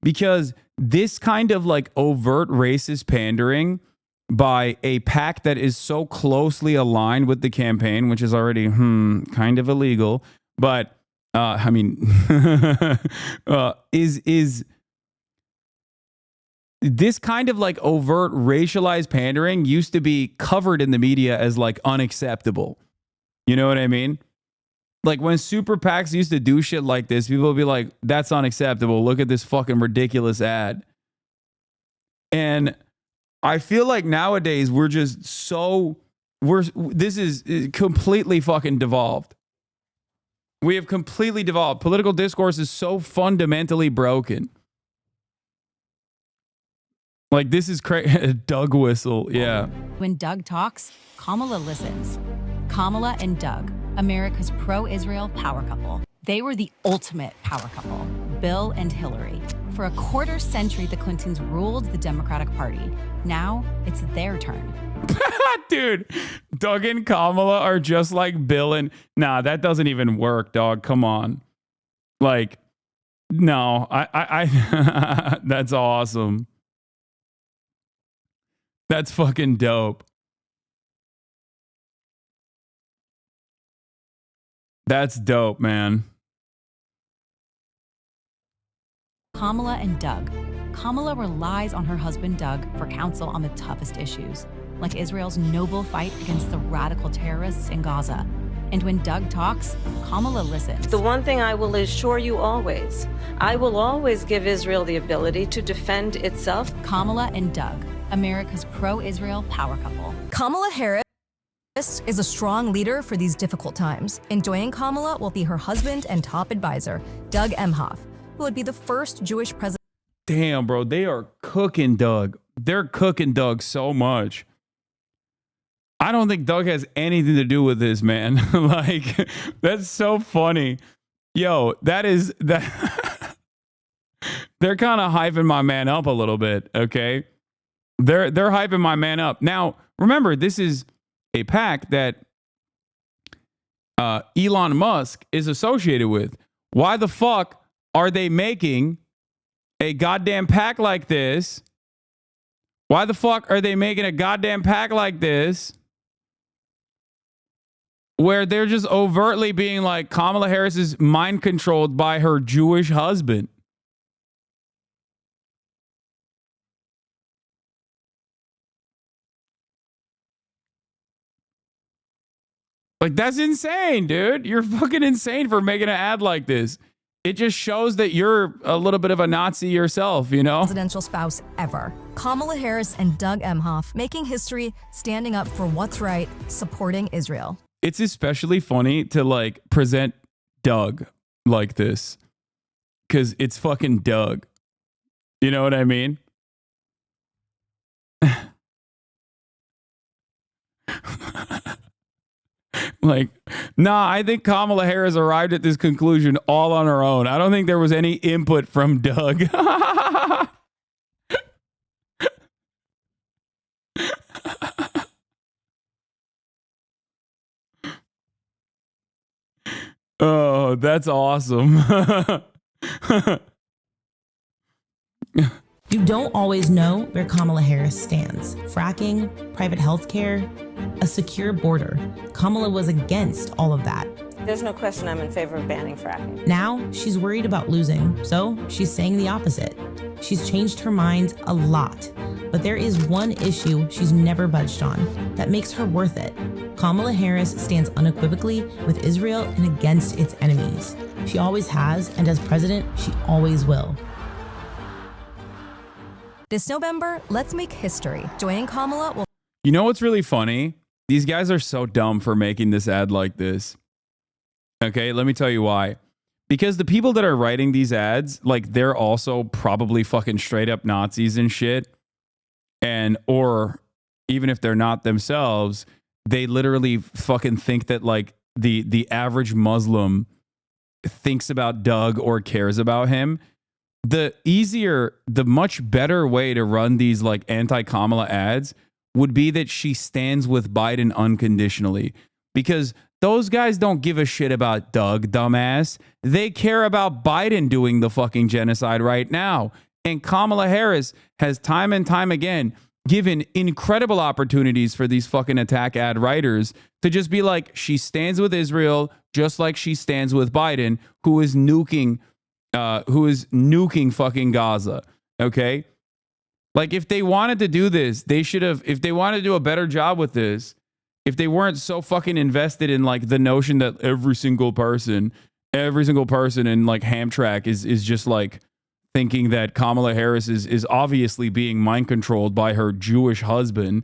because this kind of overt racist pandering by a PAC that is so closely aligned with the campaign, which is already kind of illegal, but I mean, is this kind of overt racialized pandering used to be covered in the media as unacceptable. You know what I mean? When super PACs used to do shit like this, people would be like, that's unacceptable. Look at this fucking ridiculous ad. And I feel like nowadays this is completely fucking devolved. We have completely devolved. Political discourse is so fundamentally broken. This is crazy. Doug whistle. Yeah. When Doug talks, Kamala listens. Kamala and Doug, America's pro-Israel power couple. They were the ultimate power couple, Bill and Hillary. For a quarter century, the Clintons ruled the Democratic Party. Now it's their turn. Dude, Doug and Kamala are just like Bill and... Nah, that doesn't even work, dog. Come on. No, I that's awesome. That's fucking dope. That's dope, man. Kamala and Doug. Kamala relies on her husband, Doug, for counsel on the toughest issues, like Israel's noble fight against the radical terrorists in Gaza. And when Doug talks, Kamala listens. The one thing I will assure you always, I will always give Israel the ability to defend itself. Kamala and Doug, America's pro-Israel power couple. Kamala Harris is a strong leader for these difficult times. And joining Kamala will be her husband and top advisor, Doug Emhoff, who would be the first Jewish president. Damn, bro, they are cooking Doug. They're cooking Doug so much. I don't think Doug has anything to do with this, man. That's so funny. Yo, that they're kind of hyping my man up a little bit, okay? They're hyping my man up. Now, remember, this is a PAC that Elon Musk is associated with. Why the fuck are they making a goddamn PAC like this? Why the fuck are they making a goddamn PAC like this where they're just overtly being like, Kamala Harris is mind controlled by her Jewish husband? That's insane, dude. You're fucking insane for making an ad like this. It just shows that you're a little bit of a Nazi yourself, you know? Presidential spouse ever. Kamala Harris and Doug Emhoff making history, standing up for what's right, supporting Israel. It's especially funny to present Doug like this because it's fucking Doug. You know what I mean? Nah, I think Kamala Harris arrived at this conclusion all on her own. I don't think there was any input from Doug. Oh, that's awesome. You don't always know where Kamala Harris stands. Fracking, private health care, a secure border. Kamala was against all of that. There's no question I'm in favor of banning fracking. Now she's worried about losing, so she's saying the opposite. She's changed her mind a lot, but there is one issue she's never budged on that makes her worth it. Kamala Harris stands unequivocally with Israel and against its enemies. She always has, and as president, she always will. This November, let's make history. Joining Kamala will... You know what's really funny? These guys are so dumb for making this ad like this. Okay, let me tell you why. Because the people that are writing these ads, like, they're also probably fucking straight up Nazis and shit. And, or even if they're not themselves, they literally fucking think that, like, the average Muslim thinks about Doug or cares about him. The much better way to run these, like, anti-Kamala ads would be that she stands with Biden unconditionally. Because those guys don't give a shit about Doug, dumbass. They care about Biden doing the fucking genocide right now. And Kamala Harris has time and time again given incredible opportunities for these fucking attack ad writers to just be like, she stands with Israel just like she stands with Biden, who is nuking fucking Gaza. Okay? Like, if they wanted to do this, they should have, if they wanted to do a better job with this, if they weren't so fucking invested in, like, the notion that every single person in, like, Hamtramck is just, like, thinking that Kamala Harris is obviously being mind controlled by her Jewish husband,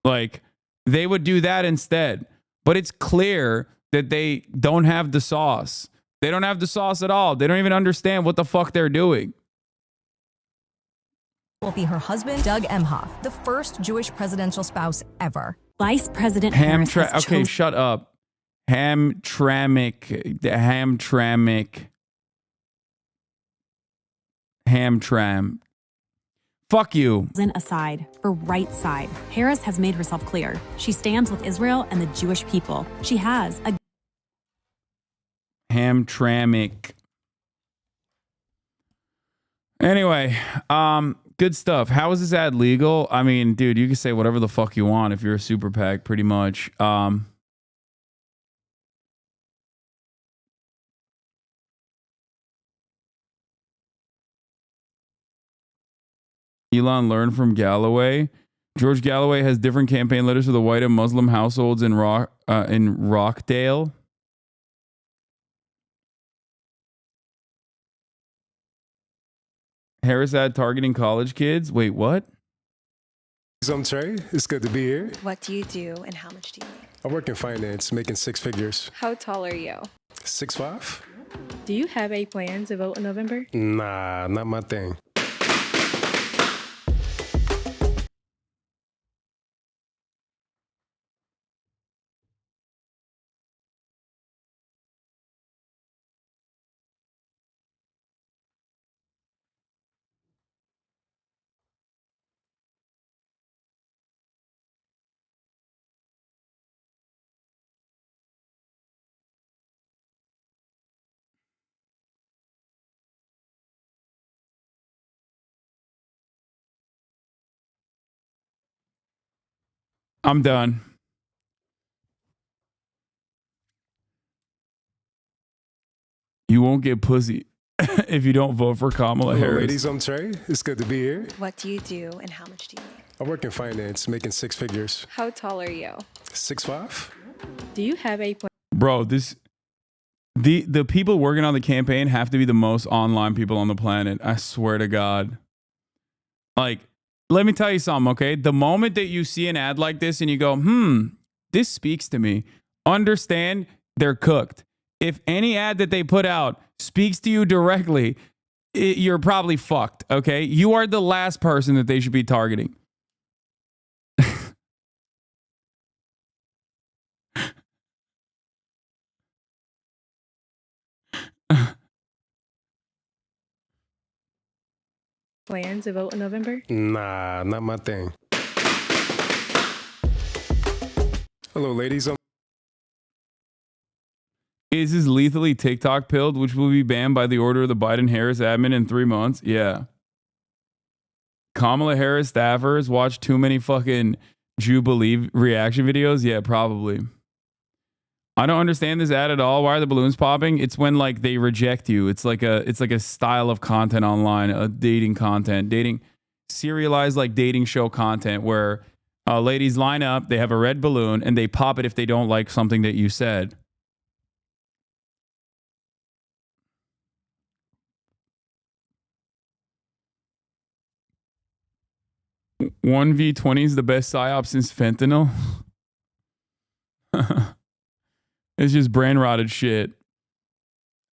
like, they would do that instead. But it's clear that they don't have the sauce. They don't have the sauce at all. They don't even understand what the fuck they're doing. Will be her husband, Doug Emhoff, the first Jewish presidential spouse ever. Vice President Harris has Okay, shut up. Hamtramck. Fuck you. Aside, for right side. Harris has made herself clear. She stands with Israel and the Jewish people. She has a Hamtramck. Anyway, good stuff. How is this ad legal? I mean, dude, you can say whatever the fuck you want if you're a super PAC, pretty much. Elon learned from Galloway. George Galloway has different campaign letters for the white and Muslim households in Rockdale. Harris ad targeting college kids. Wait, what? I'm Trey. It's good to be here. What do you do and how much do you make? I work in finance, making six figures. How tall are you? 6'5". Do you have any plans to vote in November? Nah, not my thing. I'm done. You won't get pussy if you don't vote for Kamala Hello, Harris. ladies. I'm Trey. It's good to be here. What do you do and how much do you make? I work in finance, making six figures. How tall are you? 6'5". Do you have any plans? Bro, the people working on the campaign have to be the most online people on the planet. I swear to God. Like, let me tell you something, okay? The moment that you see an ad like this and you go, this speaks to me, understand they're cooked. If any ad that they put out speaks to you directly, you're probably fucked, okay? You are the last person that they should be targeting. Plans to vote in November? Nah, not my thing. Hello, ladies. Hayes is lethally TikTok pilled, which will be banned by the order of the Biden-Harris admin in 3 months. Yeah. Kamala Harris staffers watch too many fucking Jubilee reaction videos. Yeah, probably. I don't understand this ad at all. Why are the balloons popping? It's when like they reject you. It's like a style of content online, dating content, serialized like dating show content where ladies line up, they have a red balloon, and they pop it if they don't like something that you said. One V20 is the best psyop since fentanyl. It's just brain rotted shit.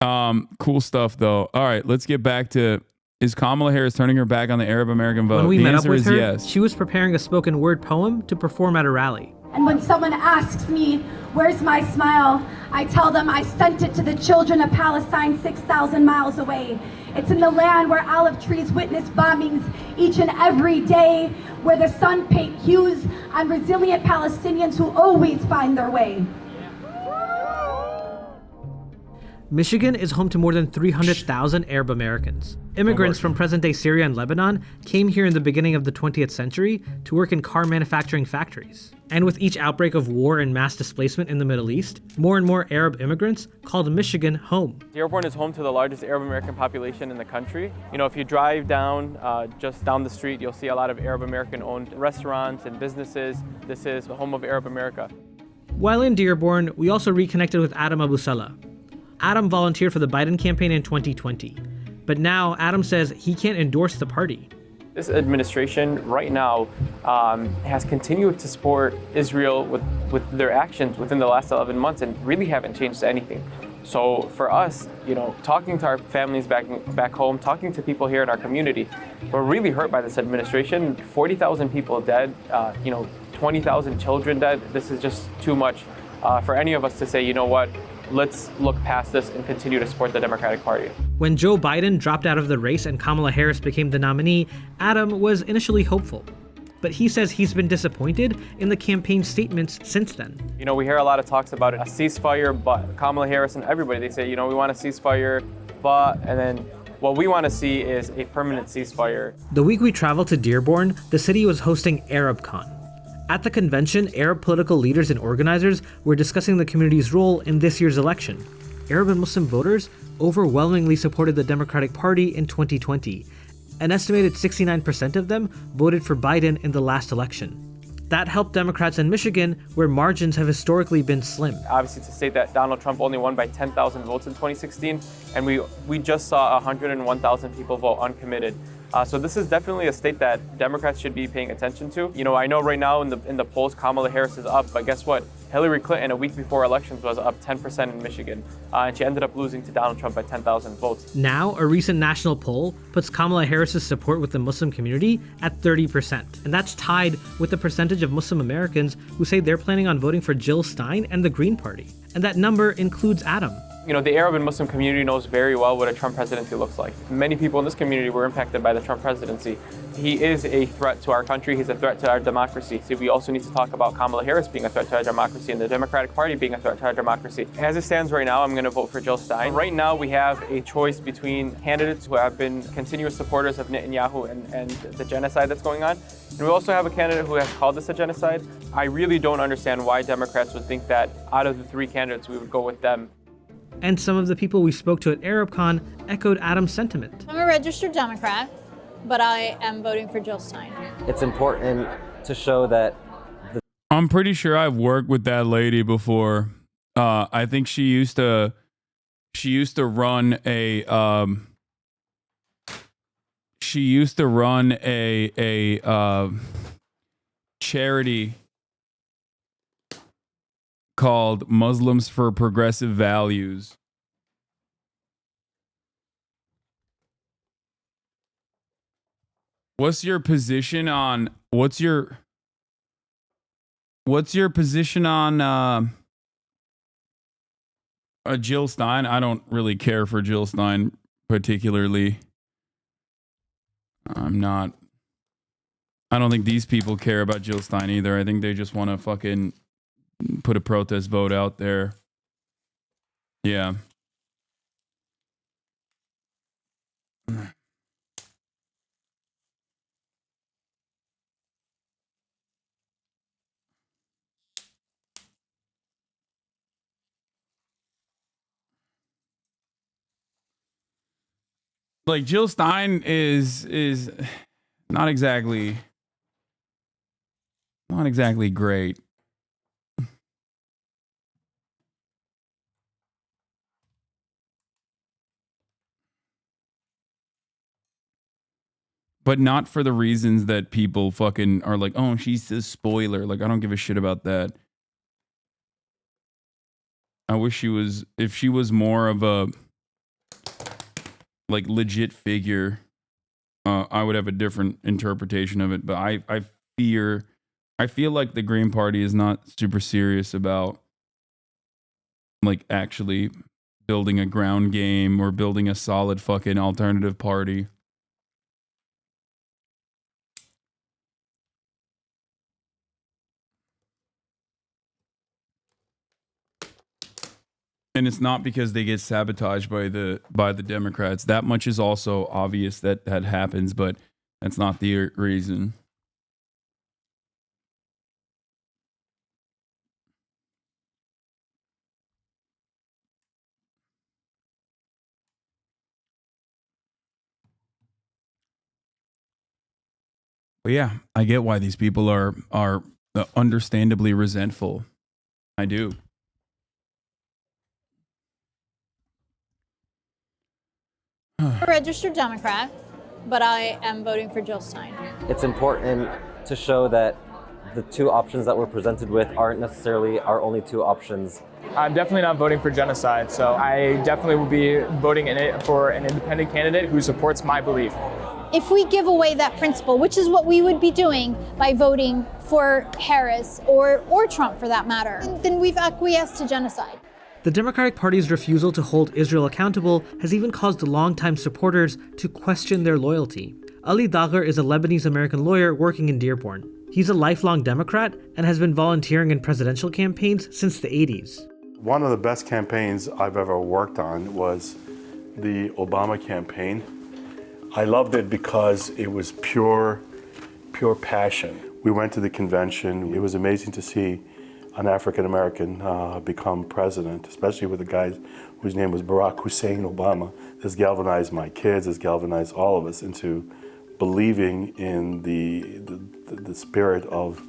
Cool stuff though. All right, let's get back to, is Kamala Harris turning her back on the Arab American vote? When we met up with her, yes. She was preparing a spoken word poem to perform at a rally. And when someone asks me, where's my smile? I tell them I sent it to the children of Palestine 6,000 miles away. It's in the land where olive trees witness bombings each and every day, where the sun paint hues on resilient Palestinians who always find their way. Michigan is home to more than 300,000 Arab Americans. Immigrants from present-day Syria and Lebanon came here in the beginning of the 20th century to work in car manufacturing factories. And with each outbreak of war and mass displacement in the Middle East, more and more Arab immigrants called Michigan home. Dearborn is home to the largest Arab American population in the country. You know, if you drive down, just down the street, you'll see a lot of Arab American-owned restaurants and businesses. This is the home of Arab America. While in Dearborn, we also reconnected with Adam Abu Salah. Adam volunteered for the Biden campaign in 2020, but now Adam says he can't endorse the party. This administration right now has continued to support Israel with their actions within the last 11 months and really haven't changed anything. So for us, you know, talking to our families back home, talking to people here in our community, we're really hurt by this administration. 40,000 people dead, 20,000 children dead. This is just too much for any of us to say, you know what, let's look past this and continue to support the Democratic Party. When Joe Biden dropped out of the race and Kamala Harris became the nominee, Adam was initially hopeful. But he says he's been disappointed in the campaign statements since then. You know, we hear a lot of talks about a ceasefire, but Kamala Harris and everybody, they say, you know, we want a ceasefire, but, and then what we want to see is a permanent ceasefire. The week we traveled to Dearborn, the city was hosting ArabCon. At the convention, Arab political leaders and organizers were discussing the community's role in this year's election. Arab and Muslim voters overwhelmingly supported the Democratic Party in 2020. An estimated 69% of them voted for Biden in the last election. That helped Democrats in Michigan, where margins have historically been slim. Obviously, to state that Donald Trump only won by 10,000 votes in 2016, and we just saw 101,000 people vote uncommitted. So this is definitely a state that Democrats should be paying attention to. You know, I know right now in the polls, Kamala Harris is up, but guess what? Hillary Clinton, a week before elections, was up 10% in Michigan, and she ended up losing to Donald Trump by 10,000 votes. Now, a recent national poll puts Kamala Harris's support with the Muslim community at 30%, and that's tied with the percentage of Muslim Americans who say they're planning on voting for Jill Stein and the Green Party. And that number includes Adam. You know, the Arab and Muslim community knows very well what a Trump presidency looks like. Many people in this community were impacted by the Trump presidency. He is a threat to our country. He's a threat to our democracy. So we also need to talk about Kamala Harris being a threat to our democracy and the Democratic Party being a threat to our democracy. As it stands right now, I'm going to vote for Jill Stein. Right now, we have a choice between candidates who have been continuous supporters of Netanyahu and the genocide that's going on. And we also have a candidate who has called this a genocide. I really don't understand why Democrats would think that out of the three candidates, we would go with them. And some of the people we spoke to at ArabCon echoed Adam's sentiment. I'm a registered Democrat, but I am voting for Jill Stein. It's important to show that I'm pretty sure I've worked with that lady before. I think she used to run a charity called Muslims for Progressive Values. What's your position on Jill Stein? I don't really care for Jill Stein particularly. I don't think these people care about Jill Stein either. I think they just want to fucking put a protest vote out there. Yeah. Like Jill Stein is not exactly great. But not for the reasons that people fucking are like, oh, she's a spoiler. Like, I don't give a shit about that. I wish she was, if she was more of a like legit figure, I would have a different interpretation of it. But I feel like the Green Party is not super serious about like actually building a ground game or building a solid fucking alternative party. And it's not because they get sabotaged by the Democrats. That much is also obvious that happens, but that's not the reason. But yeah, I get why these people are understandably resentful. I do. I'm a registered Democrat, but I am voting for Jill Stein. It's important to show that the two options that we're presented with aren't necessarily our only two options. I'm definitely not voting for genocide, so I definitely will be voting for an independent candidate who supports my belief. If we give away that principle, which is what we would be doing by voting for Harris or Trump for that matter, then we've acquiesced to genocide. The Democratic Party's refusal to hold Israel accountable has even caused longtime supporters to question their loyalty. Ali Dagher is a Lebanese-American lawyer working in Dearborn. He's a lifelong Democrat and has been volunteering in presidential campaigns since the 80s. One of the best campaigns I've ever worked on was the Obama campaign. I loved it because it was pure passion. We went to the convention. It was amazing to see an African-American become president, especially with a guy whose name was Barack Hussein Obama. This galvanized my kids, this galvanized all of us into believing in the spirit of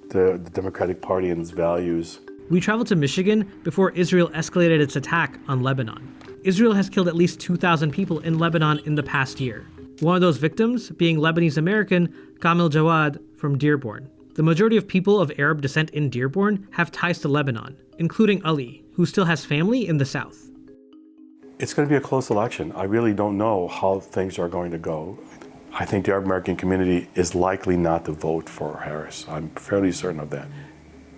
the Democratic Party and its values. We traveled to Michigan before Israel escalated its attack on Lebanon. Israel has killed at least 2,000 people in Lebanon in the past year. One of those victims being Lebanese-American Kamil Jawad from Dearborn. The majority of people of Arab descent in Dearborn have ties to Lebanon, including Ali, who still has family in the south. It's going to be a close election. I really don't know how things are going to go. I think the Arab American community is likely not to vote for Harris. I'm fairly certain of that.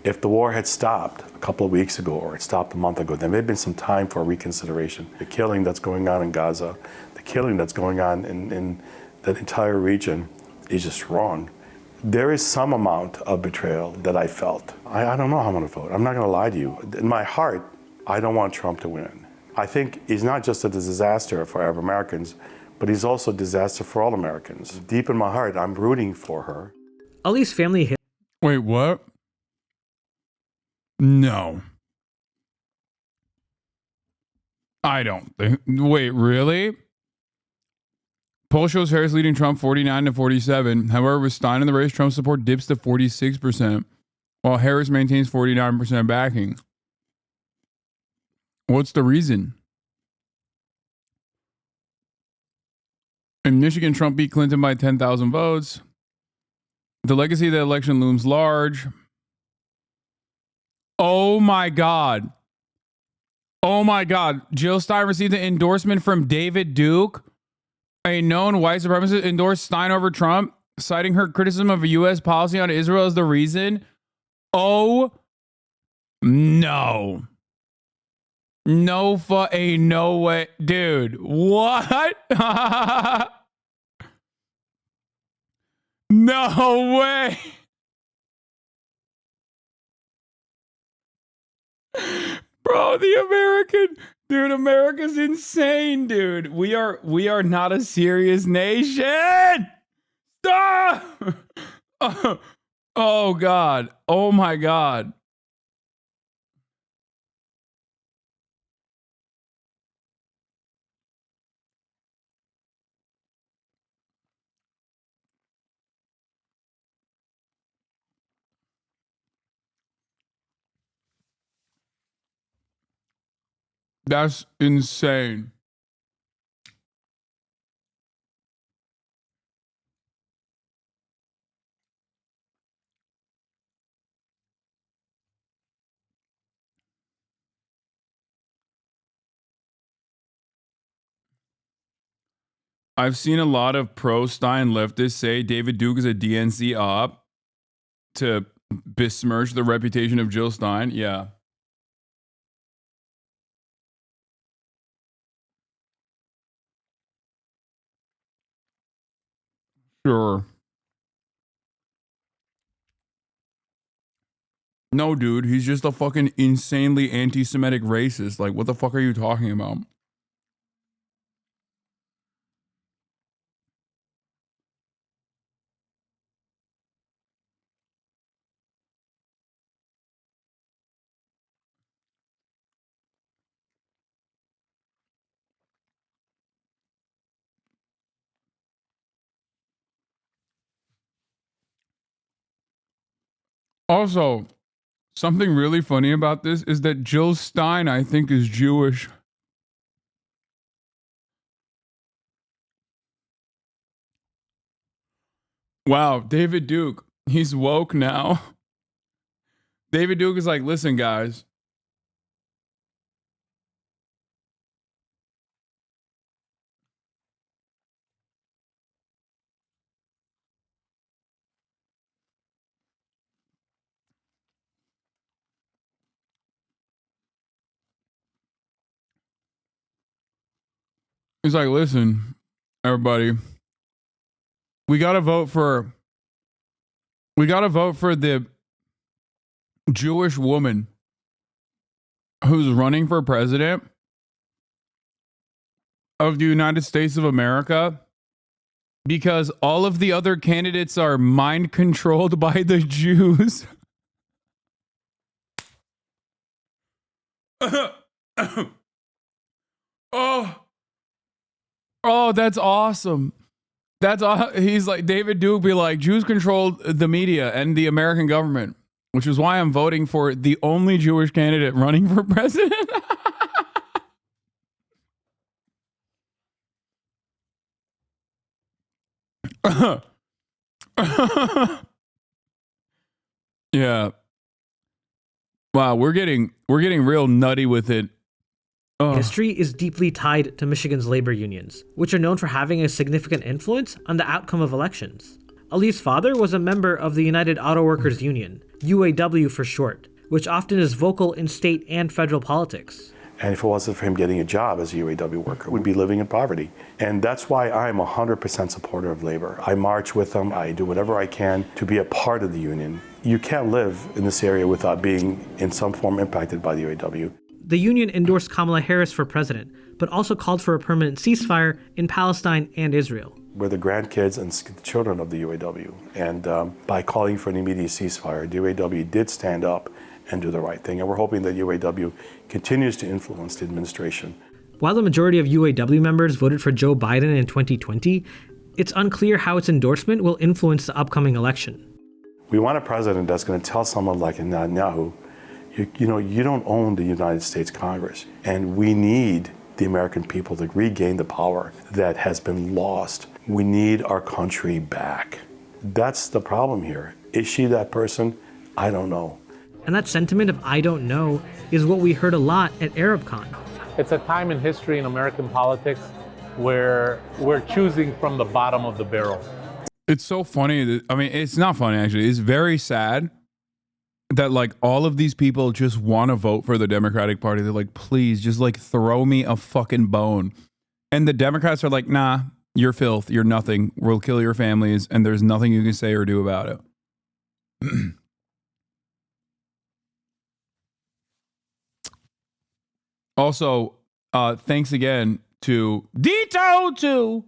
If the war had stopped a couple of weeks ago or it stopped a month ago, there may have been some time for reconsideration. The killing that's going on in Gaza, the killing that's going on in that entire region is just wrong. There is some amount of betrayal that I felt. I don't know how I'm going to vote. I'm not going to lie to you. In my heart, I don't want Trump to win. I think he's not just a disaster for Arab Americans, but he's also a disaster for all Americans. Deep in my heart, I'm rooting for her. Ali's family... Wait, what? No. I don't think... Wait, really? Poll shows Harris leading Trump 49 to 47. However, with Stein in the race, Trump's support dips to 46%, while Harris maintains 49% backing. What's the reason? In Michigan, Trump beat Clinton by 10,000 votes. The legacy of the election looms large. Oh my God. Oh my God. Jill Stein received an endorsement from David Duke. A known white supremacist endorsed Stein over Trump, citing her criticism of a U.S. policy on Israel as the reason. Oh, no. No no way. Dude, what? No way. Bro, Dude, America's insane, dude. We are not a serious nation. Stop! Oh God. Oh my God. That's insane. I've seen a lot of pro-Stein leftists say David Duke is a DNC op to besmirch the reputation of Jill Stein. Yeah. Sure. No, dude, he's just a fucking insanely anti-Semitic racist. Like, what the fuck are you talking about? Also, something really funny about this is that Jill Stein, I think, is Jewish. Wow, David Duke, he's woke now. David Duke is like, listen, guys. He's like, listen, everybody, we gotta vote for the Jewish woman who's running for president of the United States of America, because all of the other candidates are mind controlled by the Jews. Oh, that's awesome. He's like, David Duke be like, Jews controlled the media and the American government, which is why I'm voting for the only Jewish candidate running for president. Yeah. Wow, we're getting real nutty with it. History is deeply tied to Michigan's labor unions, which are known for having a significant influence on the outcome of elections. Ali's father was a member of the United Auto Workers Union, UAW for short, which often is vocal in state and federal politics. And if it wasn't for him getting a job as a UAW worker, we'd be living in poverty. And that's why I'm 100% supporter of labor. I march with them. I do whatever I can to be a part of the union. You can't live in this area without being in some form impacted by the UAW. The union endorsed Kamala Harris for president, but also called for a permanent ceasefire in Palestine and Israel. We're the grandkids and children of the UAW. And by calling for an immediate ceasefire, the UAW did stand up and do the right thing. And we're hoping that UAW continues to influence the administration. While the majority of UAW members voted for Joe Biden in 2020, it's unclear how its endorsement will influence the upcoming election. We want a president that's going to tell someone like Netanyahu, you don't own the United States Congress, and we need the American people to regain the power that has been lost. We need our country back. That's the problem here. Is she that person? I don't know. And that sentiment of I don't know is what we heard a lot at ArabCon. It's a time in history in American politics where we're choosing from the bottom of the barrel. It's so funny. It's not funny, actually. It's very sad that like all of these people just want to vote for the Democratic Party. They're like, please just like throw me a fucking bone. And the Democrats are like, nah, you're filth. You're nothing. We'll kill your families. And there's nothing you can say or do about it. Also, Thanks again to Dito2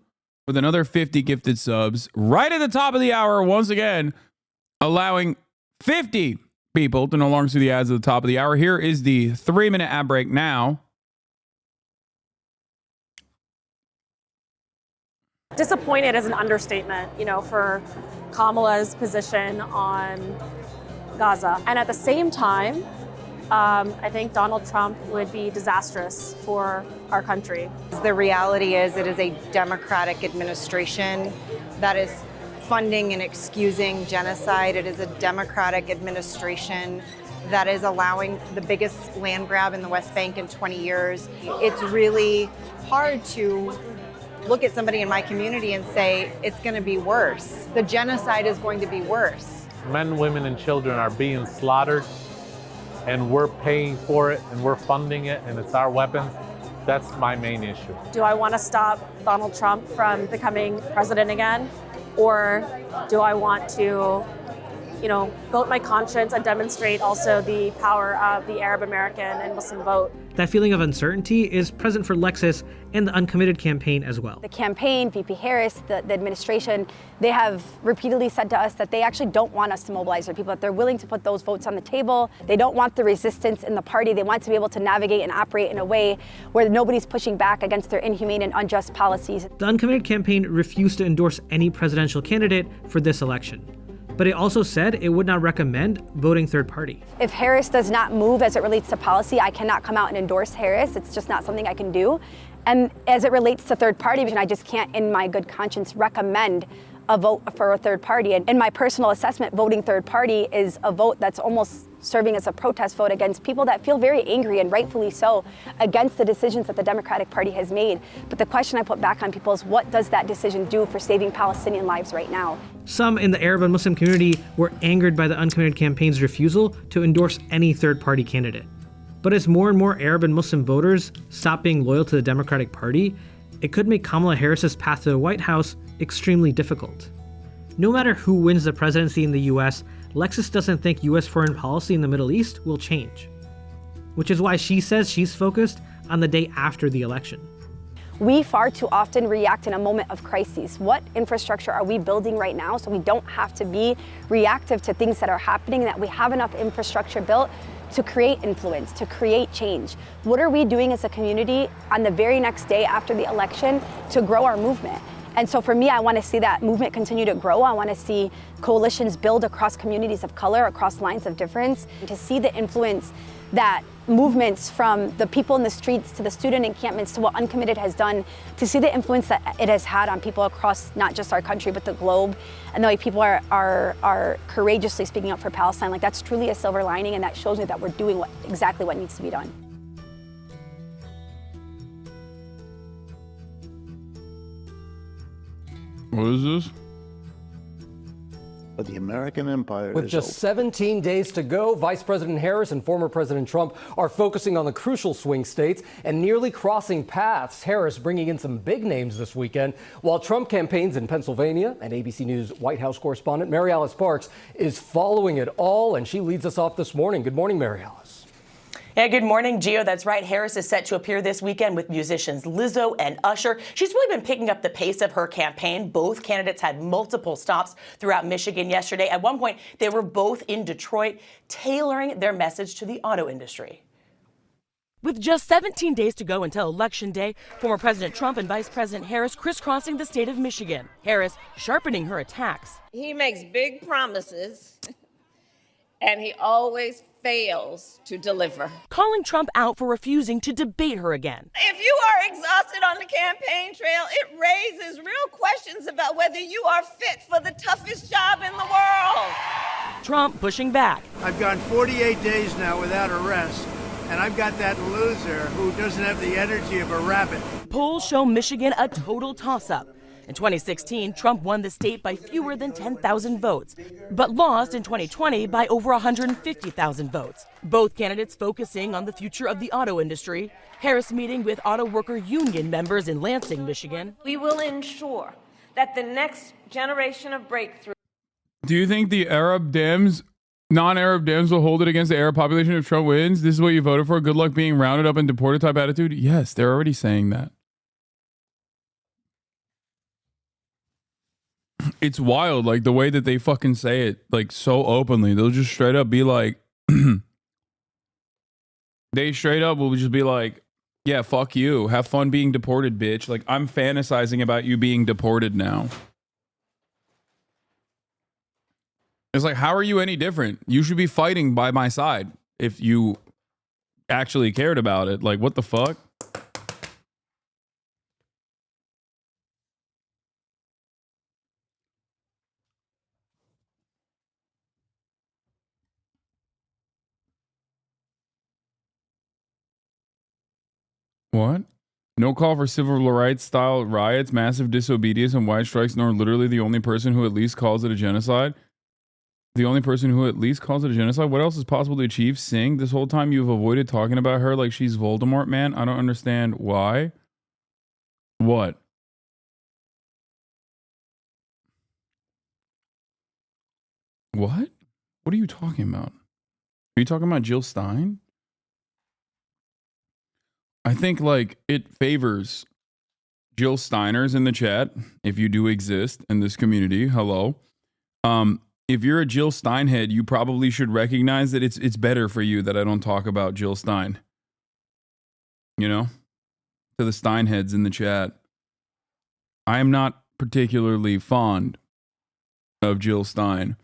with another 50 gifted subs right at the top of the hour. Once again, allowing 50 people to no longer see the ads at the top of the hour. Here is the 3-minute ad break now. Disappointed is an understatement, for Kamala's position on Gaza. And at the same time, I think Donald Trump would be disastrous for our country. The reality is it is a Democratic administration that is funding and excusing genocide. It is a Democratic administration that is allowing the biggest land grab in the West Bank in 20 years. It's really hard to look at somebody in my community and say, it's going to be worse. The genocide is going to be worse. Men, women, and children are being slaughtered, and we're paying for it, and we're funding it, and it's our weapons. That's my main issue. Do I want to stop Donald Trump from becoming president again? Or do I want to, vote my conscience and demonstrate also the power of the Arab American and Muslim vote? That feeling of uncertainty is present for Lexis and the Uncommitted campaign as well. The campaign, VP Harris, the administration, they have repeatedly said to us that they actually don't want us to mobilize their people, that they're willing to put those votes on the table. They don't want the resistance in the party. They want to be able to navigate and operate in a way where nobody's pushing back against their inhumane and unjust policies. The Uncommitted campaign refused to endorse any presidential candidate for this election. But it also said it would not recommend voting third party. If Harris does not move as it relates to policy, I cannot come out and endorse Harris. It's just not something I can do. And as it relates to third party vision, I just can't, in my good conscience, recommend a vote for a third party. And in my personal assessment, voting third party is a vote that's almost serving as a protest vote against people that feel very angry, and rightfully so, against the decisions that the Democratic Party has made. But the question I put back on people is, what does that decision do for saving Palestinian lives right now? Some in the Arab and Muslim community were angered by the Uncommitted campaign's refusal to endorse any third party candidate. But as more and more Arab and Muslim voters stop being loyal to the Democratic Party, it could make Kamala Harris's path to the White House extremely difficult. No matter who wins the presidency in the US, Lexis doesn't think US foreign policy in the Middle East will change, which is why she says she's focused on the day after the election. We far too often react in a moment of crises. What infrastructure are we building right now so we don't have to be reactive to things that are happening, and that we have enough infrastructure built to create influence, to create change? What are we doing as a community on the very next day after the election to grow our movement? And so for me, I want to see that movement continue to grow. I want to see coalitions build across communities of color, across lines of difference, and to see the influence that movements, from the people in the streets to the student encampments to what Uncommitted has done, to see the influence that it has had on people across not just our country but the globe, and the way people are courageously speaking up for Palestine. Like, that's truly a silver lining, and that shows me that we're doing exactly what needs to be done. What is this? But the American empire With is just 17 days to go, Vice President Harris and former President Trump are focusing on the crucial swing states and nearly crossing paths. Harris bringing in some big names this weekend, while Trump campaigns in Pennsylvania. And ABC News White House correspondent Mary Alice Parks is following it all, and she leads us off this morning. Good morning, Mary Alice. Yeah, good morning, Gio. That's right. Harris is set to appear this weekend with musicians Lizzo and Usher. She's really been picking up the pace of her campaign. Both candidates had multiple stops throughout Michigan yesterday. At one point, they were both in Detroit, tailoring their message to the auto industry. With just 17 days to go until Election Day, former President Trump and Vice President Harris crisscrossing the state of Michigan. Harris sharpening her attacks. He makes big promises, and he always fails to deliver. Calling Trump out for refusing to debate her again. If you are exhausted on the campaign trail, it raises real questions about whether you are fit for the toughest job in the world. Trump pushing back. I've gone 48 days now without arrest, and I've got that loser who doesn't have the energy of a rabbit. Polls show Michigan a total toss-up. In 2016, Trump won the state by fewer than 10,000 votes, but lost in 2020 by over 150,000 votes. Both candidates focusing on the future of the auto industry. Harris meeting with auto worker union members in Lansing, Michigan. We will ensure that the next generation of breakthrough. Do you think the Arab Dems Non-Arab Dems will hold it against the Arab population if Trump wins. This is what you voted for. Good luck being rounded up and deported type attitude. Yes, they're already saying that. It's wild, like the way that they fucking say it, like so openly. They'll just straight up be like, they straight up will just be like, yeah, fuck you. Have fun being deported, bitch. Like, I'm fantasizing about you being deported now. It's like, how are you any different? You should be fighting by my side if you actually cared about it. Like, what the fuck? What? No call for civil rights style riots, massive disobedience, and wide strikes, nor literally the only person who at least calls it a genocide. The only person who at least calls it a genocide? What else is possible to achieve? Sing? This whole time you've avoided talking about her like she's Voldemort, man. I don't understand why. What? What? What are you talking about? Are you talking about Jill Stein? I think like it favors Jill Steiners in the chat, if you do exist in this community. Hello. If you're a Jill Stein head, you probably should recognize that it's better for you that I don't talk about Jill Stein. You know? To the Stein heads in the chat. I am not particularly fond of Jill Stein.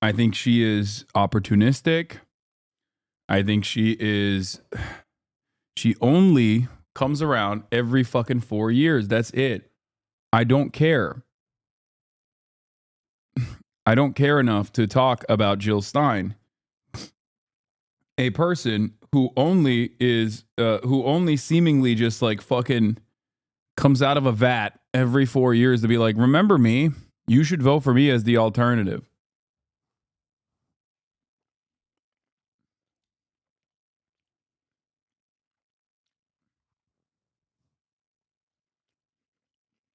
I think she is opportunistic. I think she only comes around every fucking 4 years. That's it. I don't care. I don't care enough to talk about Jill Stein, a person who only seemingly just like fucking comes out of a vat every 4 years to be like, remember me? You should vote for me as the alternative.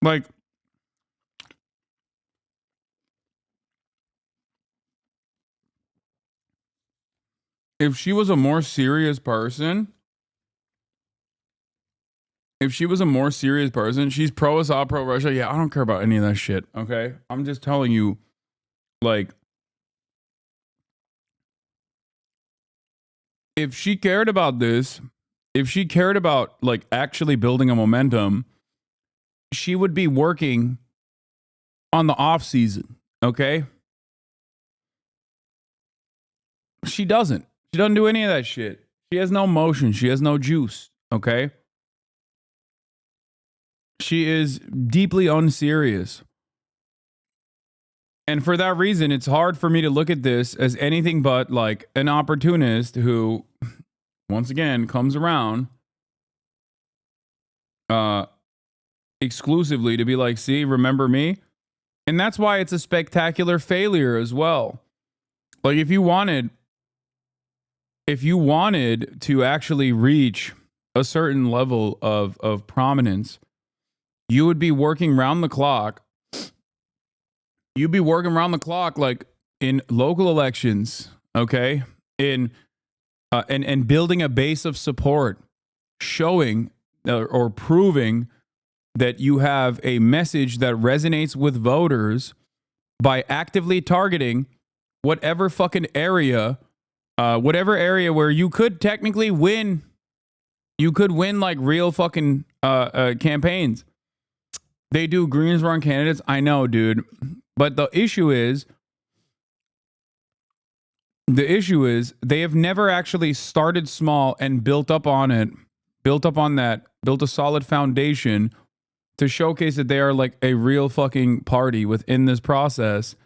Like, if she was a more serious person, she's pro-Assad, pro-Russia. Yeah, I don't care about any of that shit, okay? I'm just telling you, like, if she cared about this, if she cared about, like, actually building a momentum, she would be working on the off season, okay? She doesn't. She doesn't do any of that shit. She has no motion. She has no juice, okay? She is deeply unserious. And for that reason, it's hard for me to look at this as anything but like an opportunist who, once again, comes around exclusively to be like, see, remember me? And that's why it's a spectacular failure as well. Like, if you wanted to actually reach a certain level of prominence, you would be working round the clock. You'd be working around the clock, like in local elections, okay? And building a base of support, showing or proving that you have a message that resonates with voters by actively targeting whatever fucking area, where you could technically win. You could win like real fucking campaigns. They do Greens run candidates. I know, dude. But the issue is they have never actually started small and built up on it, built a solid foundation to showcase that they are like a real fucking party within this process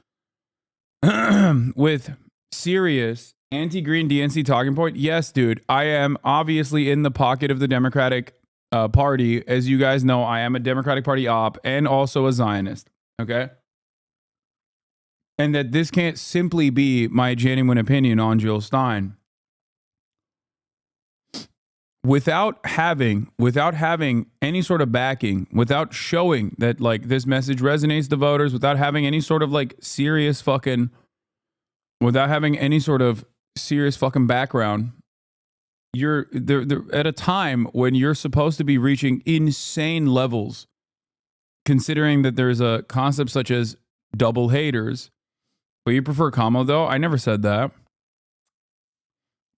with serious anti-green DNC talking point. Yes, dude, I am obviously in the pocket of the Democratic Party. As you guys know, I am a Democratic Party op and also a Zionist. Okay. And that this can't simply be my genuine opinion on Jill Stein. without having any sort of backing, without showing that like this message resonates to voters, without having any sort of like serious fucking background, you're there at a time when you're supposed to be reaching insane levels, considering that there's a concept such as double haters. But you prefer Kamala, though? I never said that.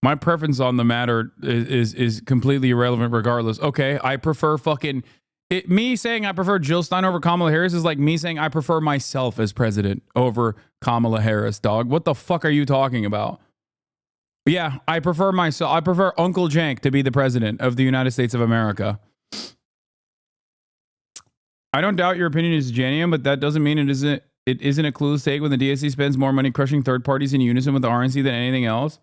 My preference on the matter is completely irrelevant regardless. Okay, I prefer me saying I prefer Jill Stein over Kamala Harris is like me saying I prefer myself as president over Kamala Harris, dog. What the fuck are you talking about? Yeah, I prefer myself. I prefer Uncle Jank to be the president of the United States of America. I don't doubt your opinion is genuine, but that doesn't mean it isn't a clueless take when the DSC spends more money crushing third parties in unison with the RNC than anything else.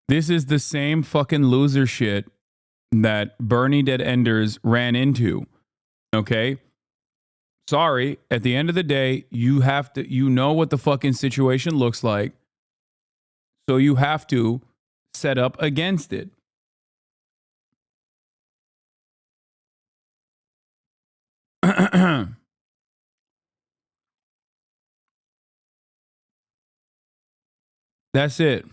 This is the same fucking loser shit that Bernie Dead Enders ran into. Okay? Sorry, at the end of the day, you know what the fucking situation looks like. So you have to set up against it. That's it.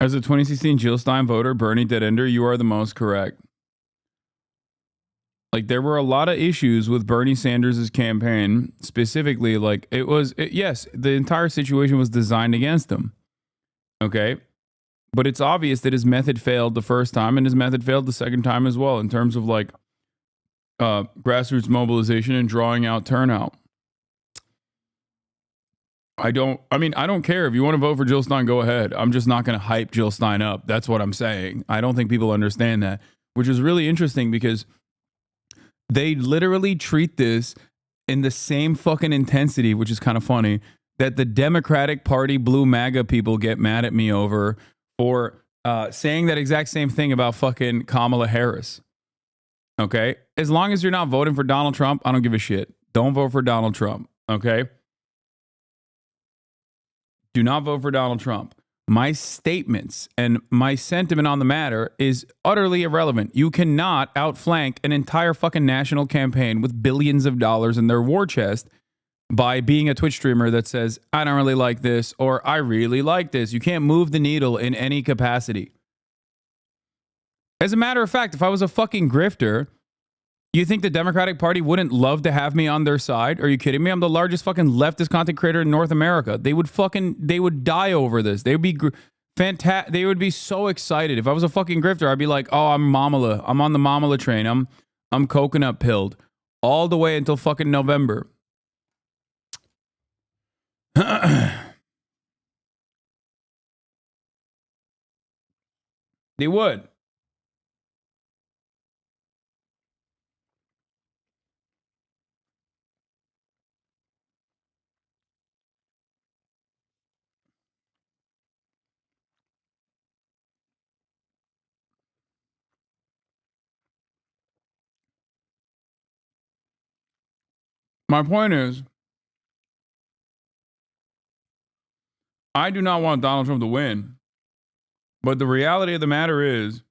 As a 2016 Jill Stein voter, Bernie Dead Ender, you are the most correct. Like, there were a lot of issues with Bernie Sanders' campaign, specifically, like, yes, the entire situation was designed against him. Okay? But it's obvious that his method failed the first time, and his method failed the second time as well, in terms of, like, grassroots mobilization and drawing out turnout. I don't care. If you want to vote for Jill Stein, go ahead. I'm just not going to hype Jill Stein up. That's what I'm saying. I don't think people understand that, which is really interesting because they literally treat this in the same fucking intensity, which is kind of funny, that the Democratic Party blue MAGA people get mad at me over for saying that exact same thing about fucking Kamala Harris. Okay? As long as you're not voting for Donald Trump, I don't give a shit. Don't vote for Donald Trump. Okay? Do not vote for Donald Trump. My statements and my sentiment on the matter is utterly irrelevant. You cannot outflank an entire fucking national campaign with billions of dollars in their war chest by being a Twitch streamer that says, I don't really like this, or I really like this. You can't move the needle in any capacity. As a matter of fact, if I was a fucking grifter, you think the Democratic Party wouldn't love to have me on their side? Are you kidding me? I'm the largest fucking leftist content creator in North America. They would die over this. They would be fantastic. They would be so excited. If I was a fucking grifter, I'd be like, oh, I'm Mamala. I'm on the Mamala train. I'm coconut pilled all the way until fucking November. They would. My point is, I do not want Donald Trump to win. But the reality of the matter is,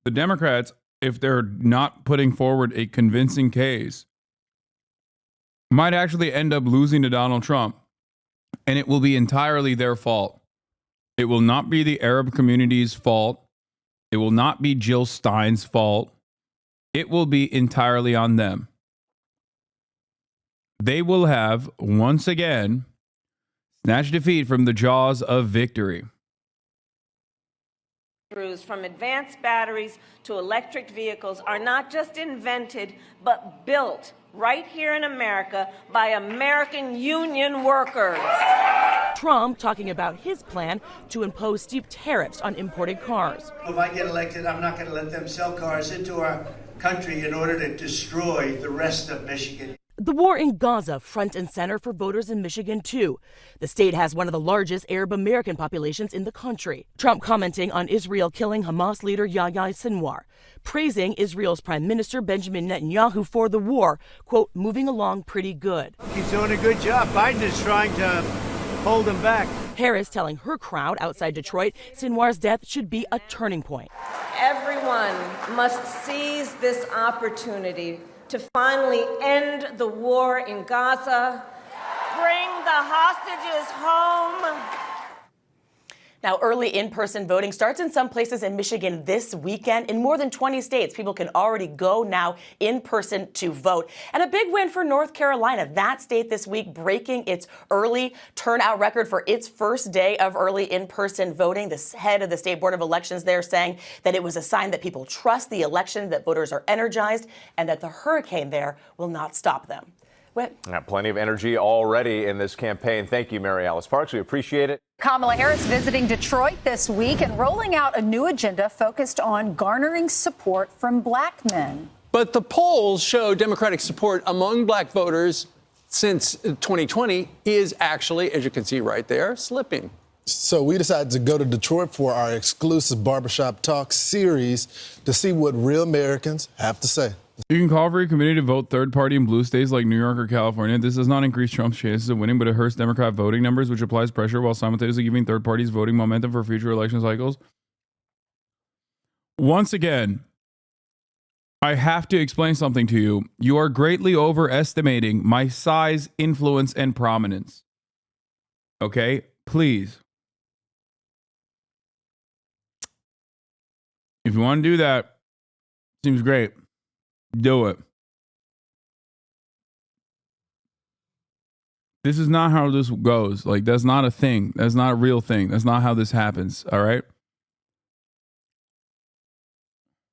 the Democrats, if they're not putting forward a convincing case, might actually end up losing to Donald Trump. And it will be entirely their fault. It will not be the Arab community's fault. It will not be Jill Stein's fault. It will be entirely on them. They will have, once again, snatched defeat from the jaws of victory. From advanced batteries to electric vehicles are not just invented, but built right here in America by American union workers. Trump talking about his plan to impose steep tariffs on imported cars. If I get elected, I'm not going to let them sell cars into our country in order to destroy the rest of Michigan. The war in Gaza front and center for voters in Michigan, too. The state has one of the largest Arab American populations in the country. Trump commenting on Israel killing Hamas leader Yahya Sinwar, praising Israel's Prime Minister Benjamin Netanyahu for the war, quote, moving along pretty good. He's doing a good job. Biden is trying to hold him back. Harris telling her crowd outside Detroit Sinwar's death should be a turning point. Everyone must seize this opportunity to finally end the war in Gaza, bring the hostages home. Now, early in-person voting starts in some places in Michigan this weekend. In more than 20 states, people can already go now in person to vote. And a big win for North Carolina. That state this week breaking its early turnout record for its first day of early in-person voting. The head of the State Board of Elections there saying that it was a sign that people trust the election, that voters are energized, and that the hurricane there will not stop them. Plenty of energy already in this campaign. Thank you, Mary Alice Parks. We appreciate it. Kamala Harris visiting Detroit this week and rolling out a new agenda focused on garnering support from black men. But the polls show Democratic support among black voters since 2020 is actually, as you can see right there, slipping. So we decided to go to Detroit for our exclusive Barbershop Talk series to see what real Americans have to say. You can call for your committee to vote third party in blue states like New York or California. This does not increase Trump's chances of winning, but it hurts Democrat voting numbers, which applies pressure while simultaneously giving third parties voting momentum for future election cycles. Once again, I have to explain something to you. You are greatly overestimating my size, influence, and prominence. Okay? Please. If you want to do that, seems great. Do it. This is not how this goes. Like, that's not a thing. That's not a real thing. That's not how this happens. All right?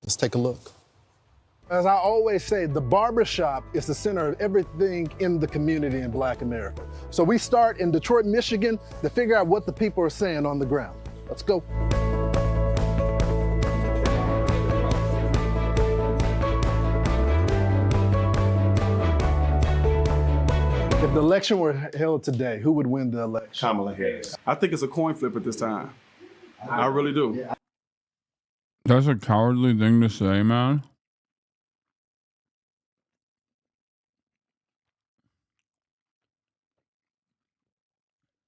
Let's take a look. As I always say, the barbershop is the center of everything in the community in Black America. So we start in Detroit, Michigan to figure out what the people are saying on the ground. Let's go. If the election were held today, who would win the election? Kamala Harris. I think it's a coin flip at this time. I really do. That's a cowardly thing to say, man.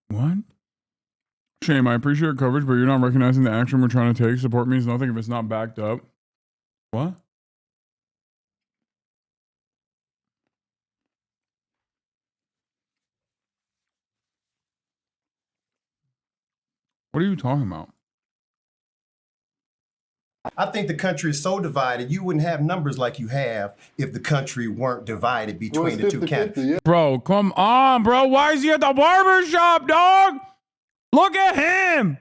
What? Shame, I appreciate your coverage, but you're not recognizing the action we're trying to take. Support means nothing if it's not backed up. What? What are you talking about? I think the country is so divided, you wouldn't have numbers like you have if the country weren't divided between the two candidates. Yeah. Bro, come on, bro. Why is he at the barbershop, dog? Look at him.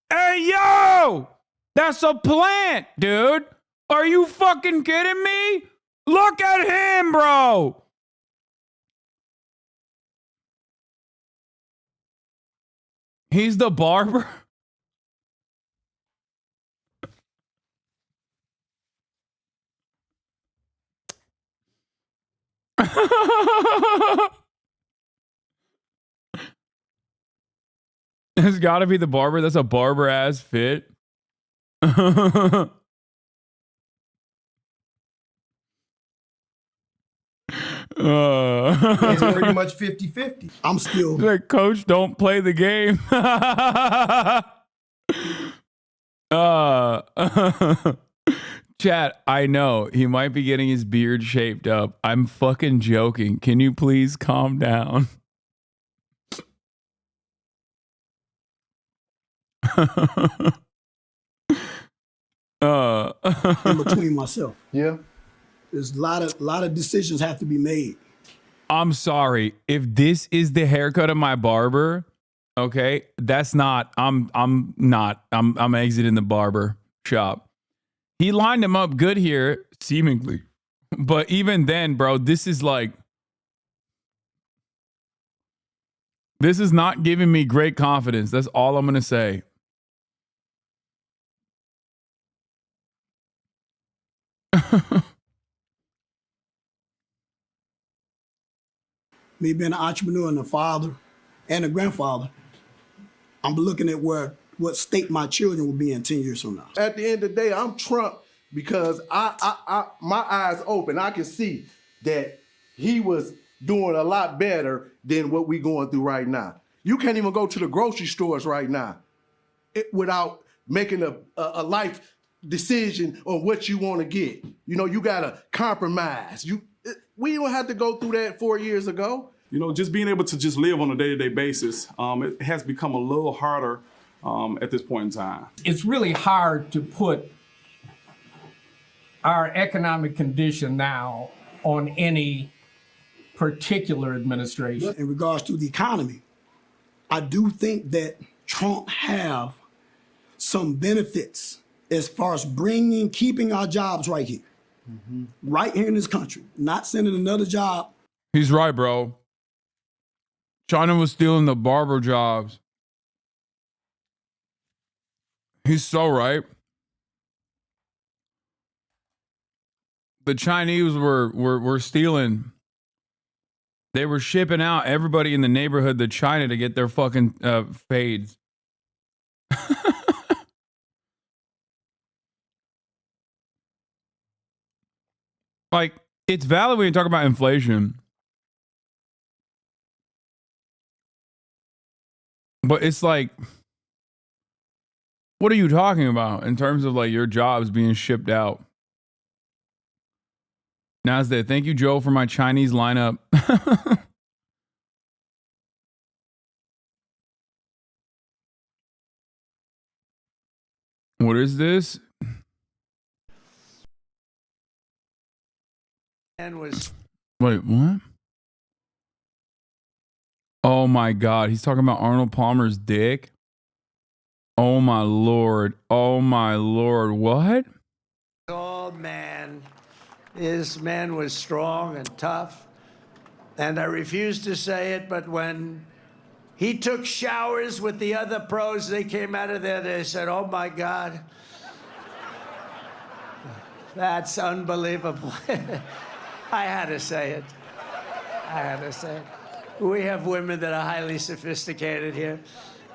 Hey, yo. That's a plant, dude. Are you fucking kidding me? Look at him, bro. He's the barber. It's got to be the barber. That's a barber ass fit. It's pretty much 50-50. I'm still like, coach, don't play the game. Chat, I know he might be getting his beard shaped up. I'm fucking joking. Can you please calm down? in between myself. Yeah. There's a lot of decisions have to be made. I'm sorry. If this is the haircut of my barber, okay, that's not. I'm exiting the barber shop. He lined him up good here, seemingly. But even then, bro, this is like, this is not giving me great confidence. That's all I'm going to say. me being an entrepreneur and a father and a grandfather, I'm looking at what state my children will be in 10 years from now. At the end of the day, I'm Trump because my eyes open. I can see that he was doing a lot better than what we're going through right now. You can't even go to the grocery stores right now without making a life decision on what you want to get. You know, you got to compromise. We don't have to go through that 4 years ago. You know, just being able to just live on a day-to-day basis, it has become a little harder at this point in time. It's really hard to put our economic condition now on any particular administration. In regards to the economy, I do think that Trump have some benefits as far as keeping our jobs right here. Right here in this country, not sending another job. He's right, bro. China was stealing the barber jobs. He's so right. The Chinese were stealing. They were shipping out everybody in the neighborhood to China to get their fucking fades. Like, it's valid when you talk about inflation. But it's like, what are you talking about in terms of like your jobs being shipped out? Nasdaq, thank you, Joe, for my Chinese lineup. What is this? Wait, what? Oh my God, he's talking about Arnold Palmer's dick. Oh my Lord. Oh my Lord. What? Old man. This man was strong and tough. And I refuse to say it, but when he took showers with the other pros, they came out of there, they said, oh my God. That's unbelievable. I had to say it. I had to say it. We have women that are highly sophisticated here,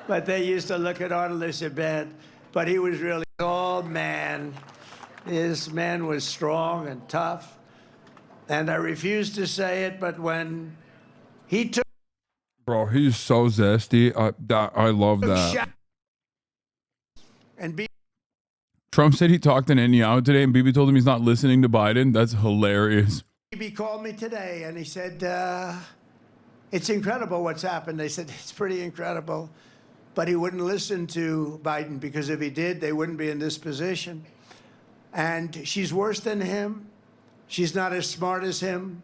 but they used to look at Arnold as a bad, but he was really old man. This man was strong and tough. And I refuse to say it, but when he took... Bro, he's so zesty. I love that. And Trump said he talked to Netanyahu today, and Bibi told him he's not listening to Biden. That's hilarious. He called me today, and he said, it's incredible what's happened. They said, it's pretty incredible. But he wouldn't listen to Biden, because if he did, they wouldn't be in this position. And she's worse than him. She's not as smart as him.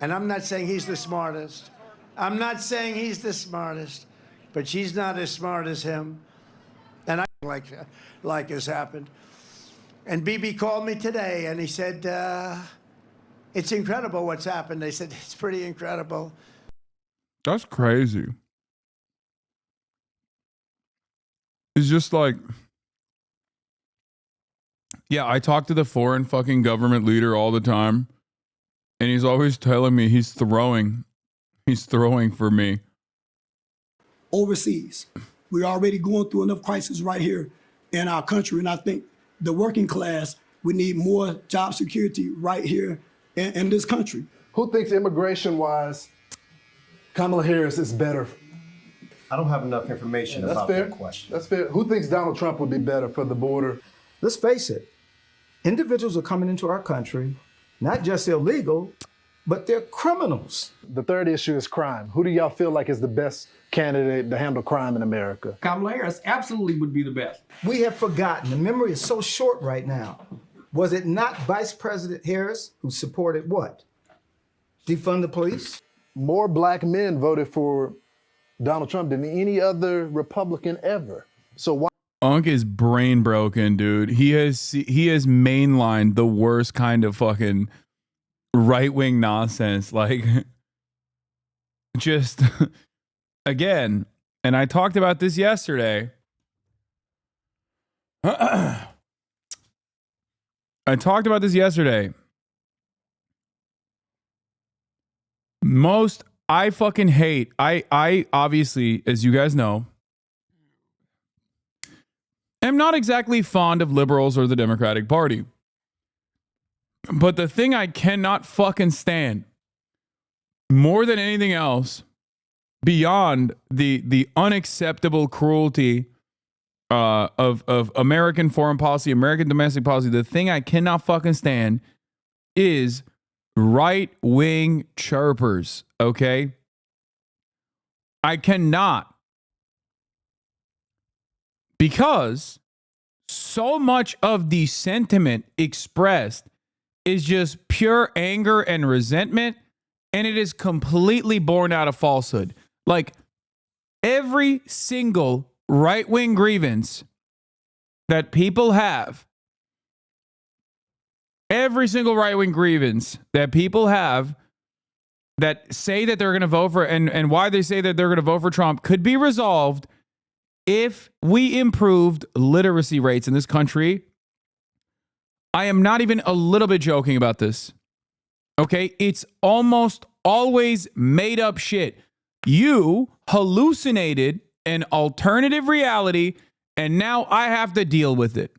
And I'm not saying he's the smartest. I'm not saying he's the smartest. But she's not as smart as him. And I like has happened. And Bibi called me today, and he said, it's incredible what's happened. They said, it's pretty incredible. That's crazy. It's just like, yeah, I talk to the foreign fucking government leader all the time, and he's always telling me he's throwing for me. Overseas, we're already going through enough crisis right here in our country, and I think the working class, we need more job security right here in this country. Who thinks immigration-wise, Kamala Harris is better? I don't have enough information about that question. That's fair. Who thinks Donald Trump would be better for the border? Let's face it, individuals are coming into our country, not just illegal, but they're criminals. The third issue is crime. Who do y'all feel like is the best candidate to handle crime in America? Kamala Harris absolutely would be the best. We have forgotten. The memory is so short right now. Was it not Vice President Harris who supported what? Defund the police? More black men voted for Donald Trump than any other Republican ever. So why? Unc is brain broken, dude. He has mainlined the worst kind of fucking right-wing nonsense. Like, just, again, and I talked about this yesterday. Most I fucking hate. I obviously, as you guys know, am not exactly fond of liberals or the Democratic Party. But the thing I cannot fucking stand more than anything else, beyond the unacceptable cruelty of American foreign policy, American domestic policy, the thing I cannot fucking stand is right-wing chirpers, okay? I cannot. Because so much of the sentiment expressed is just pure anger and resentment, and it is completely born out of falsehood. Like, every single right-wing grievance that people have, every single right-wing grievance that people have that say that they're going to vote for, and why they say that they're going to vote for Trump, could be resolved if we improved literacy rates in this country. I am not even a little bit joking about this. Okay? It's almost always made up shit. You hallucinated an alternative reality, and now I have to deal with it.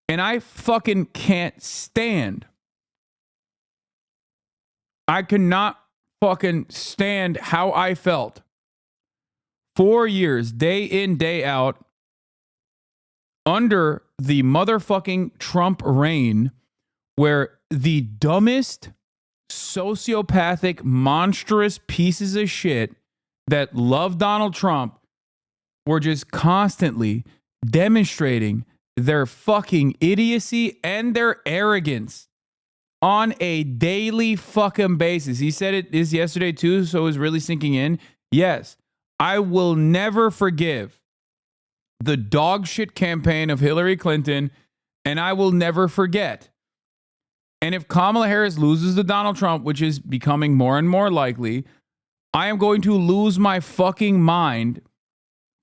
And I fucking can't stand. I cannot fucking stand how I felt 4 years, day in, day out, under the motherfucking Trump reign, where the dumbest, sociopathic, monstrous pieces of shit that love Donald Trump were just constantly demonstrating their fucking idiocy and their arrogance on a daily fucking basis. He said it is yesterday too, so it was really sinking in. Yes, I will never forgive the dog shit campaign of Hillary Clinton, and I will never forget. And if Kamala Harris loses to Donald Trump, which is becoming more and more likely, I am going to lose my fucking mind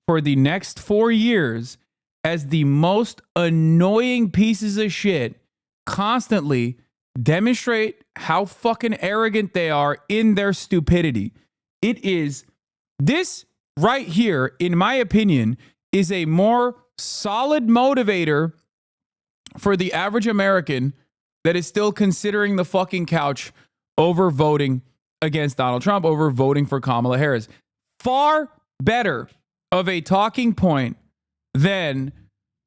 for the next 4 years as the most annoying pieces of shit constantly demonstrate how fucking arrogant they are in their stupidity. It is this right here, in my opinion, is a more solid motivator for the average American that is still considering the fucking couch over voting against Donald Trump, over voting for Kamala Harris. Far better of a talking point than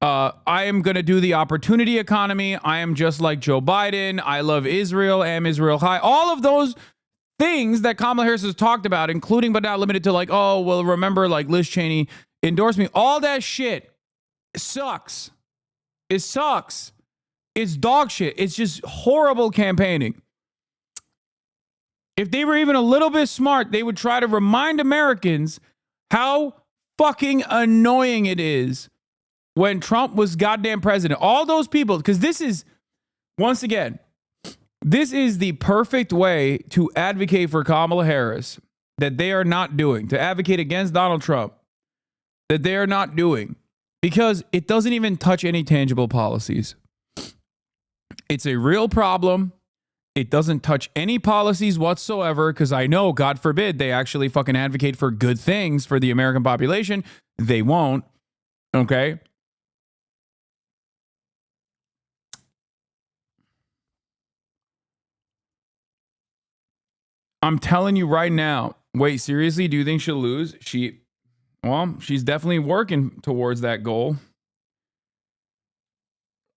I am going to do the opportunity economy. I am just like Joe Biden. I love Israel. Am Israel high? All of those things that Kamala Harris has talked about, including but not limited to, like, oh, well, remember, like, Liz Cheney endorsed me. All that shit sucks. It sucks. It's dog shit. It's just horrible campaigning. If they were even a little bit smart, they would try to remind Americans how fucking annoying it is when Trump was goddamn president. All those people, because this is, once again, this is the perfect way to advocate for Kamala Harris that they are not doing, to advocate against Donald Trump that they are not doing, because it doesn't even touch any tangible policies. It's a real problem. It doesn't touch any policies whatsoever, because I know, God forbid, they actually fucking advocate for good things for the American population. They won't. Okay? I'm telling you right now. Wait, seriously? Do you think she'll lose? She's definitely working towards that goal.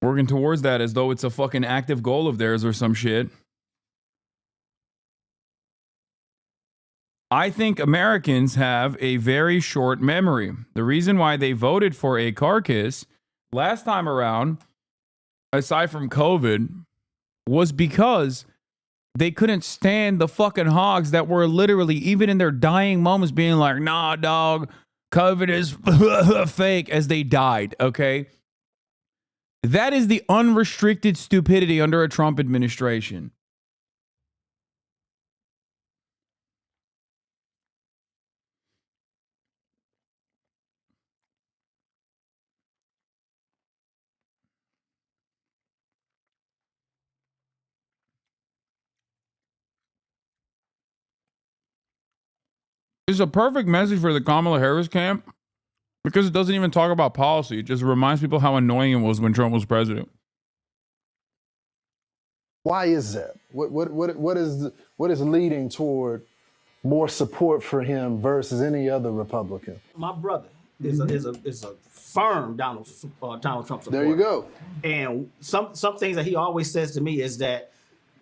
Working towards that as though it's a fucking active goal of theirs or some shit. I think Americans have a very short memory. The reason why they voted for a carcass last time around, aside from COVID, was because they couldn't stand the fucking hogs that were literally, even in their dying moments, being like, nah, dog, COVID is fake, as they died, okay? That is the unrestricted stupidity under a Trump administration. is a perfect message for the Kamala Harris camp because it doesn't even talk about policy. It just reminds people how annoying it was when Trump was president. Why is that? What is leading toward more support for him versus any other Republican? My brother is a firm Donald Trump supporter. There you go. And some things that he always says to me is that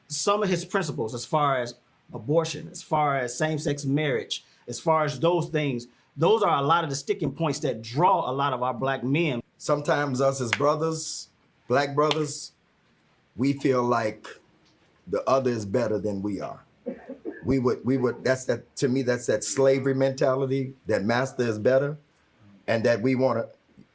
some of his principles, as far as abortion, as far as same-sex marriage, as far as those things, those are a lot of the sticking points that draw a lot of our black men. Sometimes us as brothers, black brothers, we feel like the other is better than we are. We would, to me, that's that slavery mentality, that master is better, and that we want to.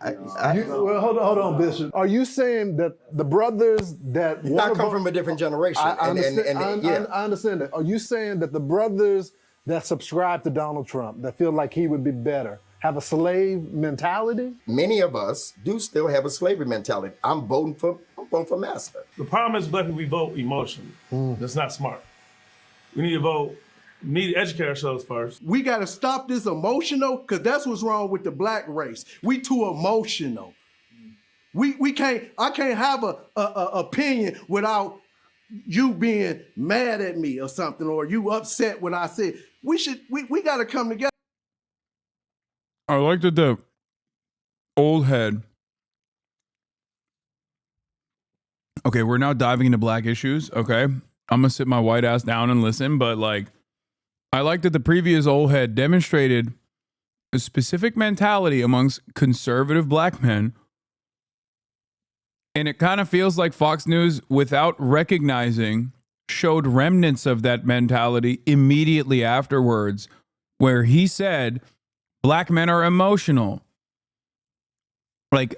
Well, hold on, Bishop. Are you saying that the brothers that I come from a different generation? I understand that. Are you saying that the brothers that subscribe to Donald Trump, that feel like he would be better, have a slave mentality? Many of us do still have a slavery mentality. I'm voting for master. The problem is black people, we vote emotionally. That's not smart. We need to vote. We need to educate ourselves first. We got to stop this emotional, because that's what's wrong with the black race. We too emotional. I can't have a opinion without you being mad at me or something, or you upset when I said. We got to come together. I like that the old head. Okay, we're now diving into black issues. Okay, I'm gonna sit my white ass down and listen, but like, I like that the previous old head demonstrated a specific mentality amongst conservative black men. And it kind of feels like Fox News, without recognizing, showed remnants of that mentality immediately afterwards, where he said, black men are emotional. Like,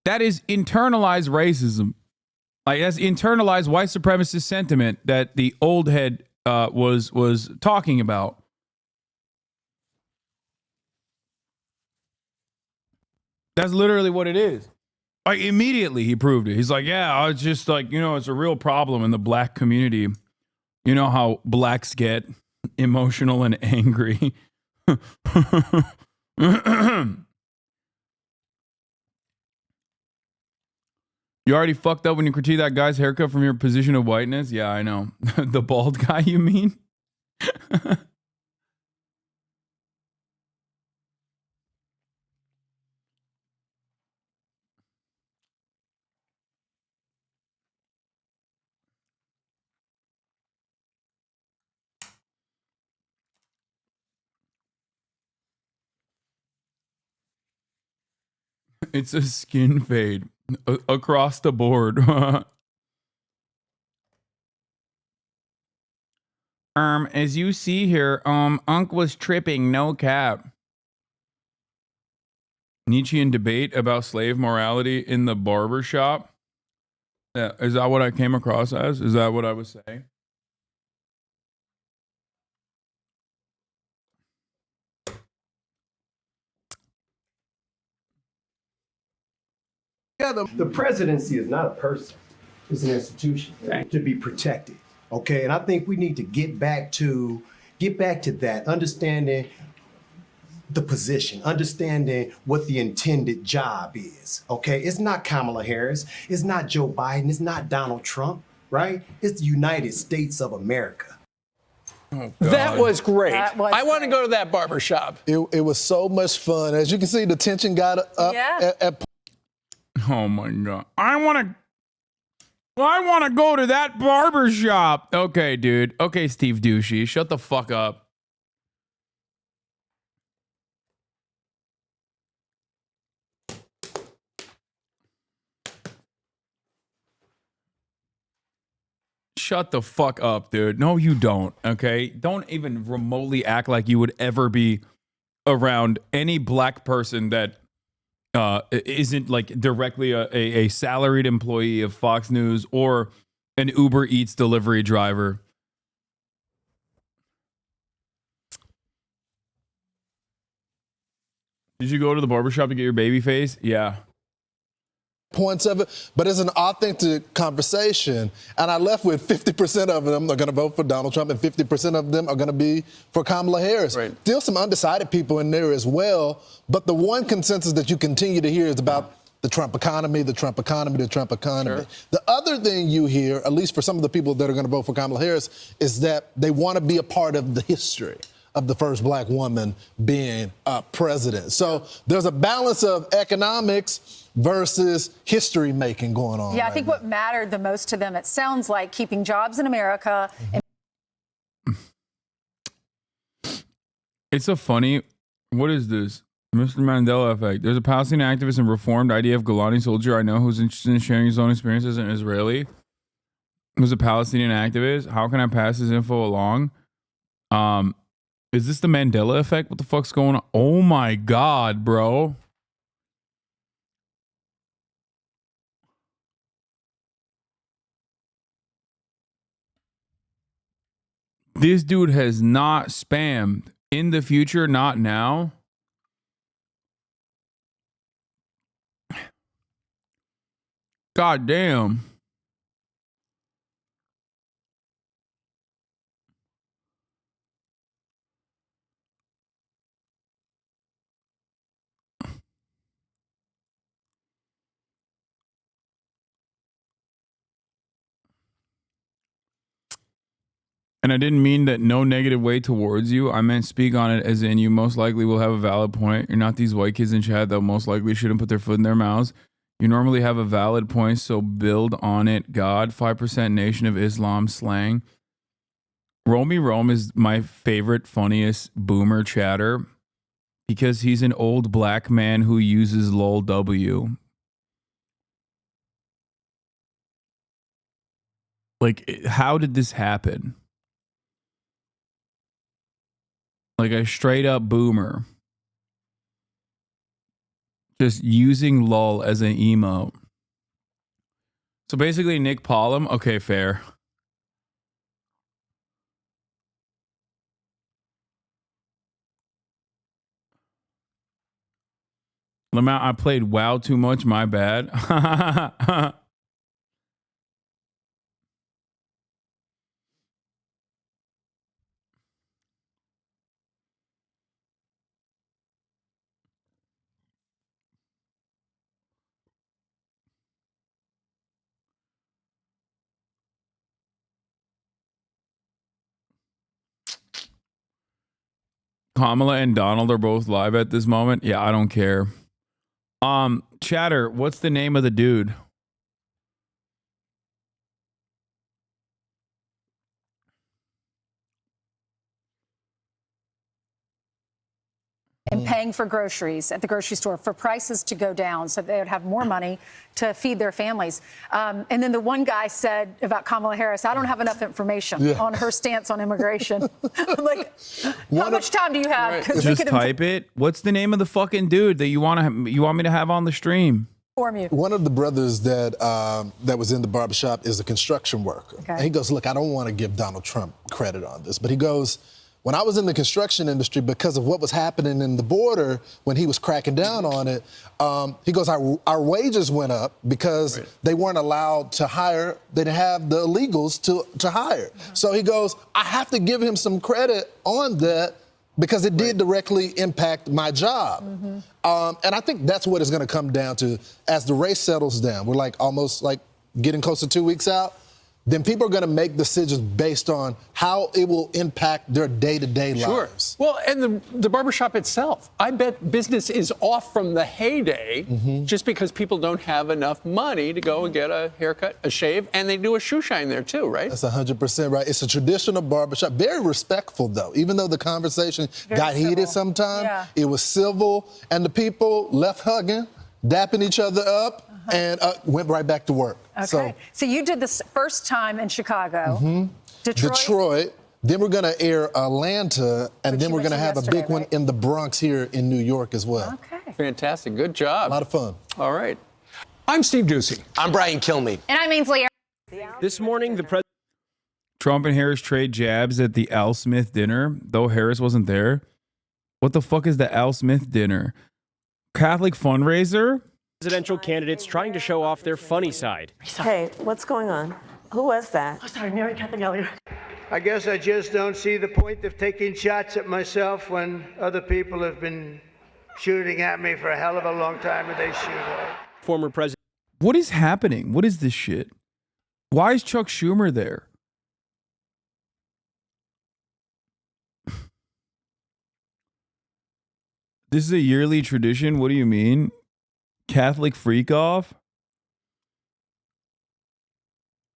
that is internalized racism. Like, that's internalized white supremacist sentiment that the old head was talking about. That's literally what it is. Like, immediately he proved it. He's like, yeah, it's just like, it's a real problem in the black community. You know how blacks get emotional and angry. You already fucked up when you critique that guy's haircut from your position of whiteness? Yeah, I know. The bald guy, you mean? It's a skin fade across the board. As you see here, Unc was tripping, no cap. Nietzschean debate about slave morality in the barbershop. Yeah, is that what I came across as? Is that what I was saying? The presidency is not a person. It's an institution to be protected. Okay, and I think we need to get back to that, understanding the position, understanding what the intended job is. Okay, it's not Kamala Harris, it's not Joe Biden, it's not Donald Trump, right? It's the United States of America. Oh, that was great. I want to go to that barbershop. It was so much fun. As you can see, the tension got up at oh my God. I want to go to that barbershop. Okay, dude. Okay, Steve Douchey. Shut the fuck up. Shut the fuck up, dude. No, you don't. Okay? Don't even remotely act like you would ever be around any black person that isn't like directly a salaried employee of Fox News or an Uber Eats delivery driver. Did you go to the barbershop to get your baby face? Yeah. points of it, but it's an authentic conversation. And I left with 50% of them are going to vote for Donald Trump and 50% of them are going to be for Kamala Harris. Right. Still some undecided people in there as well, but the one consensus that you continue to hear is about the Trump economy, the Trump economy, the Trump economy. Sure. The other thing you hear, at least for some of the people that are going to vote for Kamala Harris, is that they want to be a part of the history of the first black woman being president. So there's a balance of economics versus history making going on. Yeah, I think what mattered the most to them, it sounds like, keeping jobs in America. It's a funny, what is this? Mr. Mandela effect. There's a Palestinian activist and reformed IDF Golani soldier I know who's interested in sharing his own experiences as an Israeli. Who's a Palestinian activist. How can I pass his info along? Is this the Mandela effect? What the fuck's going on? Oh my God, bro. This dude has not spammed in the future, not now. God damn. And I didn't mean that no negative way towards you. I meant speak on it as in you most likely will have a valid point. You're not these white kids in chat that most likely shouldn't put their foot in their mouths. You normally have a valid point, so build on it. God, 5% Nation of Islam slang. Romy Rome is my favorite, funniest boomer chatter because he's an old black man who uses lol W. Like, how did this happen? Like a straight up boomer. Just using lol as an emote. So basically, Nick Pollum. Okay, fair. Lamont, I played WoW too much. My bad. Kamala and Donald are both live at this moment. Yeah, I don't care. Chatter, what's the name of the dude? And paying for groceries at the grocery store for prices to go down so they would have more money to feed their families. And then the one guy said about Kamala Harris, I don't have enough information on her stance on immigration. Like, how much time do you have? Just type it. What's the name of the fucking dude that you want me to have on the stream? One of the brothers that that was in the barbershop is a construction worker. Okay. And he goes, look, I don't want to give Donald Trump credit on this, but he goes, when I was in the construction industry, because of what was happening in the border, when he was cracking down on it, he goes, our wages went up because they weren't allowed to hire. They didn't have the illegals to hire. So he goes, I have to give him some credit on that because it did directly impact my job. And I think that's what it's going to come down to as the race settles down. We're like almost like getting close to 2 weeks out. Then people are going to make decisions based on how it will impact their day-to-day lives. Well, and the barbershop itself, I bet business is off from the heyday just because people don't have enough money to go and get a haircut, a shave, and they do a shoe shine there too, right? That's 100% right. It's a traditional barbershop. Very respectful, though. Even though the conversation got heated sometimes, it was civil, and the people left hugging, dapping each other up, and went right back to work. Okay. So you did this first time in Chicago. Detroit. Then we're going to air Atlanta, and then we're going to have a big one in the Bronx here in New York as well. Okay. Fantastic. Good job. A lot of fun. All right. I'm Steve Ducey. I'm Brian Kilmeade. And I'm Ainsley. This morning, the president. Trump and Harris trade jabs at the Al Smith dinner, though Harris wasn't there. What the fuck is the Al Smith dinner? Catholic fundraiser? Presidential candidates trying to show off their funny side. Hey, what's going on? Who was that? Oh, sorry, Mary Catherine Gallagher. I guess I just don't see the point of taking shots at myself when other people have been shooting at me for a hell of a long time and they shoot hard. Former President. What is happening? What is this shit? Why is Chuck Schumer there? This is a yearly tradition? What do you mean? Catholic freak off?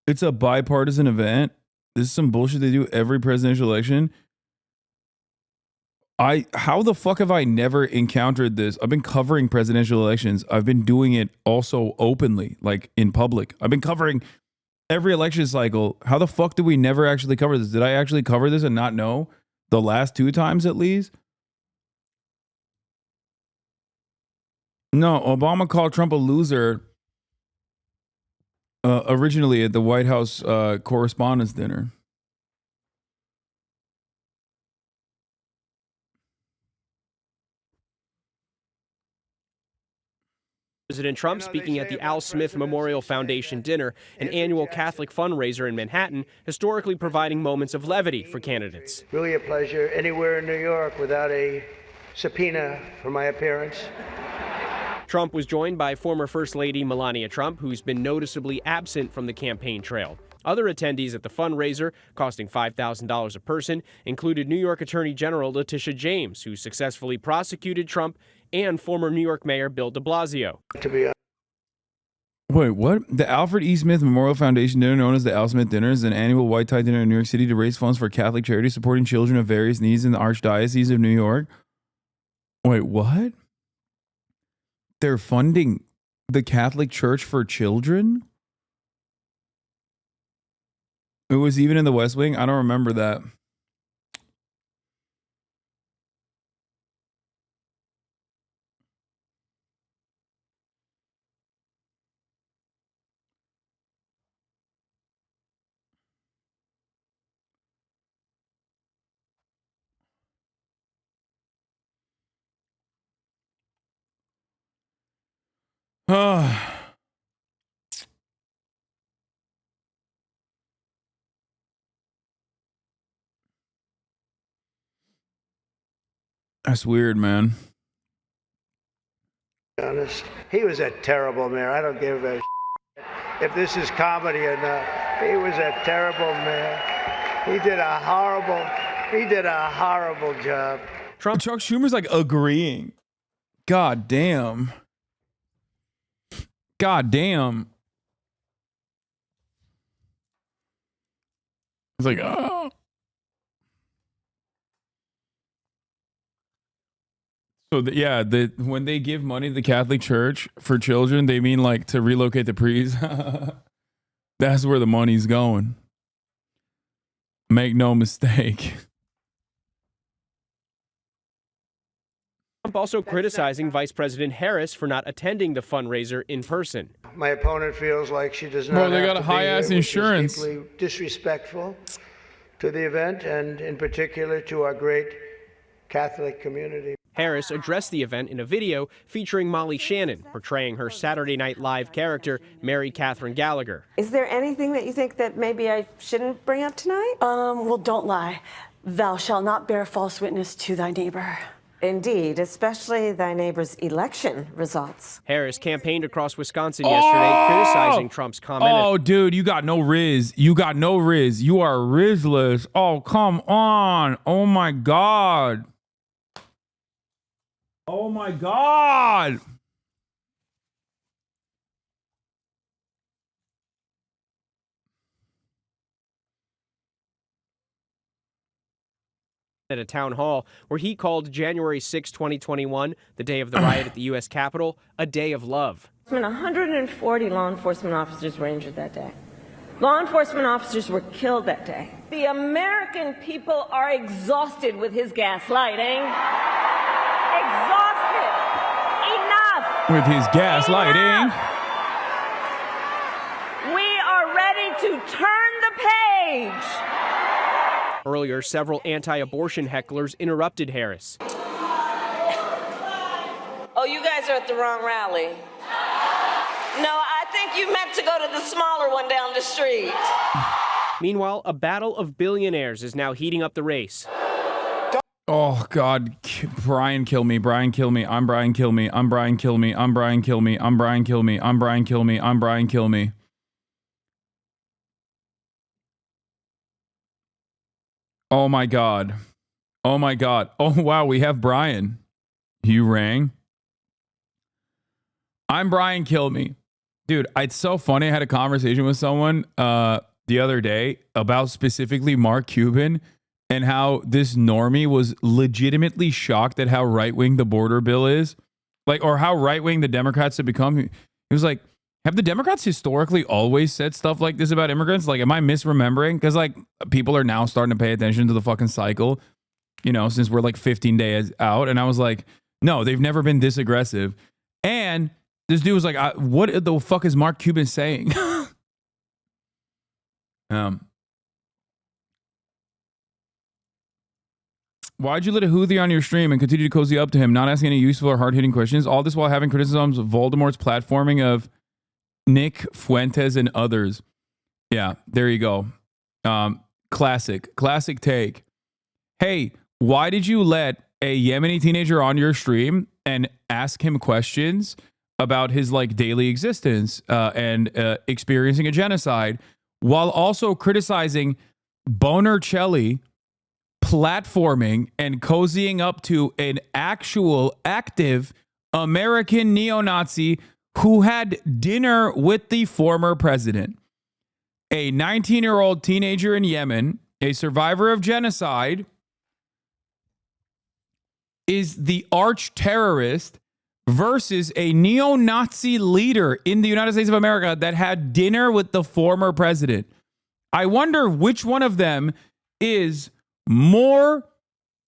It's a bipartisan event. This is some bullshit they do every presidential election. How the fuck have I never encountered this? I've been covering presidential elections. I've been doing it also openly, like in public. I've been covering every election cycle. How the fuck did we never actually cover this? Did I actually cover this and not know the last 2 times at least? No, Obama called Trump a loser originally at the White House Correspondents' Dinner. President Trump speaking at the Al Smith Memorial Foundation dinner, an annual Catholic fundraiser in Manhattan, historically providing moments of levity for candidates. Really a pleasure anywhere in New York without a subpoena for my appearance. Trump was joined by former First Lady Melania Trump, who's been noticeably absent from the campaign trail. Other attendees at the fundraiser, costing $5,000 a person, included New York Attorney General Letitia James, who successfully prosecuted Trump, and former New York Mayor Bill de Blasio. Wait, what? The Alfred E. Smith Memorial Foundation Dinner, known as the Al Smith Dinner, is an annual white tie dinner in New York City to raise funds for Catholic charities supporting children of various needs in the Archdiocese of New York. Wait, what? They're funding the Catholic Church for children? It was even in the West Wing? I don't remember that. That's weird, man. Honest, he was a terrible mayor. I don't give a if this is comedy or not. He was a terrible mayor. He did a horrible job. Chuck Schumer's like agreeing. God damn. God damn. It's like, oh. So, when they give money to the Catholic Church for children, they mean like to relocate the priests. That's where the money's going. Make no mistake. Trump also criticizing Vice President Harris for not attending the fundraiser in person. My opponent feels like she does not. Bro, they have got to a be high-ass here, which is insurance. deeply disrespectful to the event and in particular to our great Catholic community. Harris addressed the event in a video featuring Molly Shannon, portraying her Saturday Night Live character, Mary Catherine Gallagher. Is there anything that you think that maybe I shouldn't bring up tonight? Well, don't lie. Thou shalt not bear false witness to thy neighbor. Indeed, especially thy neighbor's election results. Harris campaigned across Wisconsin yesterday, criticizing Trump's comment. Oh, dude, you got no riz. You got no riz. You are rizless. Oh, come on. Oh, my God. Oh, my God. At a town hall where he called January 6, 2021, the day of the riot at the U.S. Capitol, a day of love. 140 law enforcement officers were injured that day. Law enforcement officers were killed that day. The American people are exhausted with his gaslighting. Exhausted. Enough. With his gaslighting. We are ready to turn the page. Earlier, several anti-abortion hecklers interrupted Harris. Oh, you guys are at the wrong rally. No, I think you meant to go to the smaller one down the street. Meanwhile, a battle of billionaires is now heating up the race. Oh God, Brian kill me, Brian kill me, I'm Brian kill me, I'm Brian kill me, I'm Brian kill me, I'm Brian kill me, I'm Brian kill me, I'm Brian kill me. Oh my God. Oh my God. Oh wow, we have Brian. You rang. I'm Brian kill me. Dude, it's so funny. I had a conversation with someone the other day about specifically Mark Cuban and how this normie was legitimately shocked at how right-wing the border bill is. Like, or how right-wing the Democrats have become. He was like, have the Democrats historically always said stuff like this about immigrants? Like, am I misremembering? Because, like, people are now starting to pay attention to the fucking cycle, you know, since we're like 15 days out. And I was like, no, they've never been this aggressive. And this dude was like, what the fuck is Mark Cuban saying? Why'd you let a Houthi on your stream and continue to cozy up to him, not asking any useful or hard-hitting questions? All this while having criticisms of Voldemort's platforming of Nick Fuentes and others. Yeah, there you go. Classic take. Hey, why did you let a Yemeni teenager on your stream and ask him questions about his like daily existence and experiencing a genocide while also criticizing Bonercelli platforming and cozying up to an actual active American neo-Nazi who had dinner with the former president? A 19-year-old teenager in Yemen, a survivor of genocide, is the arch terrorist versus a neo-Nazi leader in the United States of America that had dinner with the former president. I wonder which one of them is more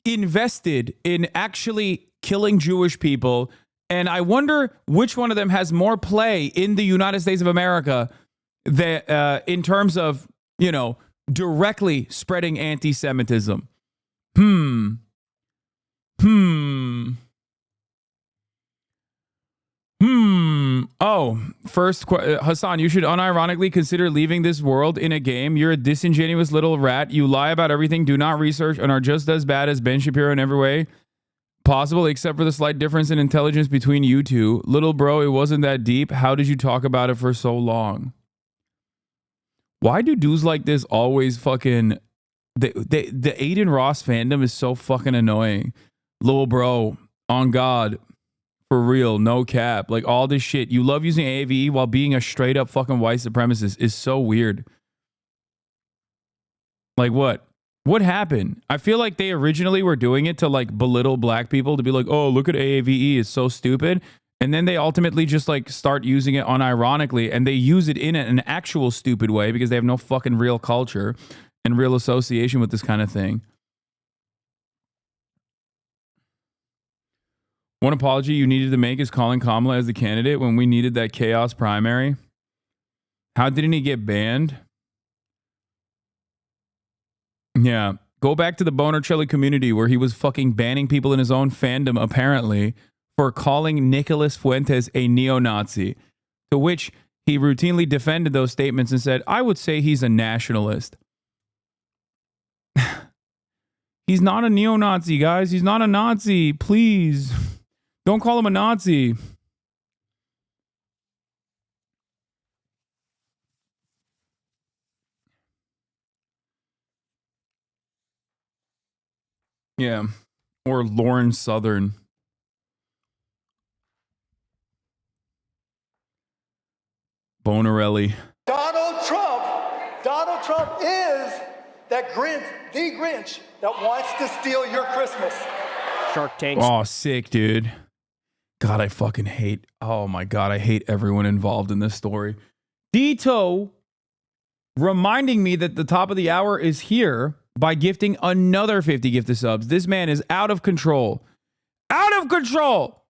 invested in actually killing Jewish people, and I wonder which one of them has more play in the United States of America that, in terms of, you know, directly spreading anti-Semitism. Oh, first, Hasan, you should unironically consider leaving this world in a game. You're a disingenuous little rat. You lie about everything, do not research, and are just as bad as Ben Shapiro in every way possible, except for the slight difference in intelligence between you two. Little bro, it wasn't that deep. How did you talk about it for so long? Why do dudes like this always fucking... The Aiden Ross fandom is so fucking annoying. Little bro, on God... For real, no cap. Like, all this shit. You love using AAVE while being a straight up fucking white supremacist is so weird. Like, what? What happened? I feel like they originally were doing it to, like, belittle black people, to be like, oh, look at AAVE, it's so stupid. And then they ultimately just, like, start using it unironically, and they use it in an actual stupid way because they have no fucking real culture and real association with this kind of thing. One apology you needed to make is calling Kamala as the candidate when we needed that chaos primary. How didn't he get banned? Yeah. Go back to the Bonercelli community where he was fucking banning people in his own fandom, apparently, for calling Nicholas Fuentes a neo-Nazi, to which he routinely defended those statements and said, I would say he's a nationalist. He's not a neo-Nazi, guys. He's not a Nazi. Please. Don't call him a Nazi. Yeah. Or Lauren Southern. Bonerelli. Donald Trump is that Grinch, the Grinch that wants to steal your Christmas. Shark Tank. Oh, sick, dude. God, I fucking hate. Oh my God, I hate everyone involved in this story. Dito reminding me that the top of the hour is here by gifting another 50 gifted subs. This man is out of control. Out of control.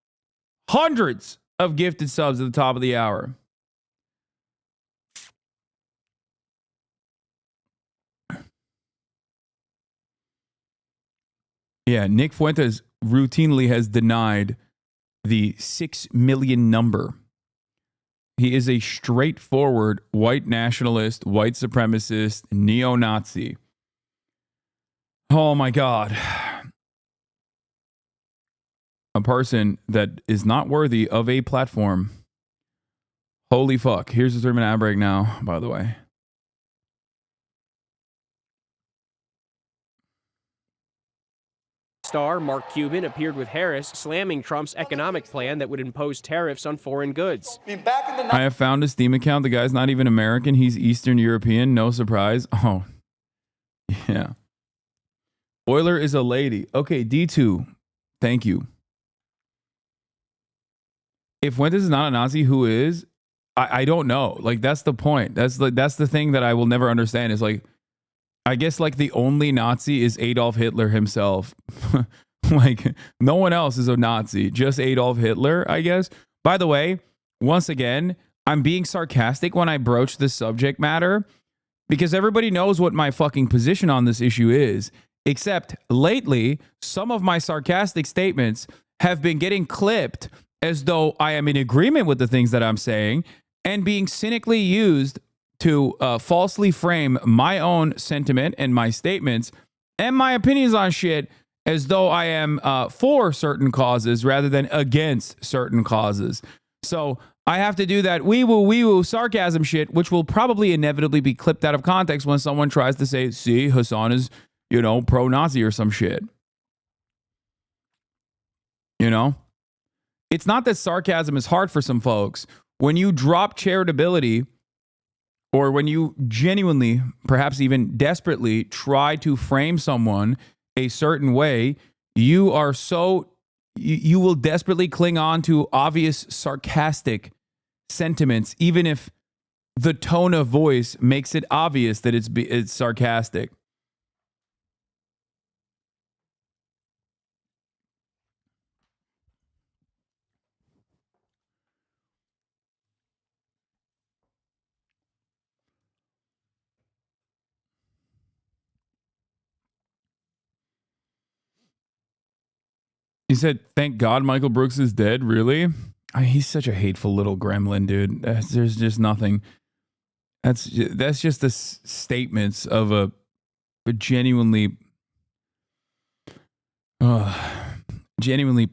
Hundreds of gifted subs at the top of the hour. Yeah, Nick Fuentes routinely has denied the 6 million number. He is a straightforward white nationalist, white supremacist, neo-Nazi. Oh my God. A person that is not worthy of a platform. Holy fuck. Here's the 3-minute ad break now, by the way. Star Mark Cuban appeared with Harris, slamming Trump's economic plan that would impose tariffs on foreign goods. I have found his Steam account. The guy's not even American. He's Eastern European. No surprise. Oh, yeah. Euler is a lady. Okay, D2. Thank you. If Fuentes is not a Nazi, who is? I don't know. Like, that's the point. That's the thing that I will never understand is like, I guess like the only Nazi is Adolf Hitler himself. Like no one else is a Nazi, just Adolf Hitler, I guess. By the way, once again, I'm being sarcastic when I broach this subject matter because everybody knows what my fucking position on this issue is. Except lately, some of my sarcastic statements have been getting clipped as though I am in agreement with the things that I'm saying and being cynically used to falsely frame my own sentiment and my statements and my opinions on shit as though I am for certain causes rather than against certain causes. So I have to do that wee woo sarcasm shit, which will probably inevitably be clipped out of context when someone tries to say, see, Hasan is, you know, pro-Nazi or some shit. You know? It's not that sarcasm is hard for some folks. When you drop charitability, or when you genuinely, perhaps even desperately, try to frame someone a certain way, you will desperately cling on to obvious sarcastic sentiments, even if the tone of voice makes it obvious that it's sarcastic. He said, thank God Michael Brooks is dead. Really? I mean, he's such a hateful little gremlin, dude. There's just nothing. That's just the statements of a genuinely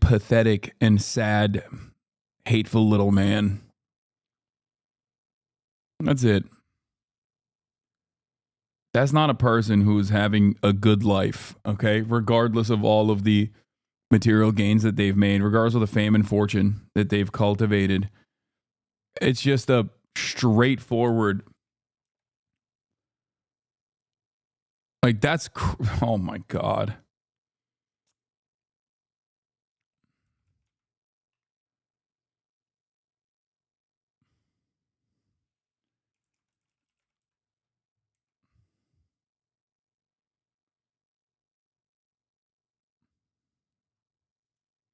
pathetic and sad, hateful little man. That's it. That's not a person who's having a good life, okay? Regardless of all of the material gains that they've made, regardless of the fame and fortune that they've cultivated. It's just a straightforward, like that's, oh my God.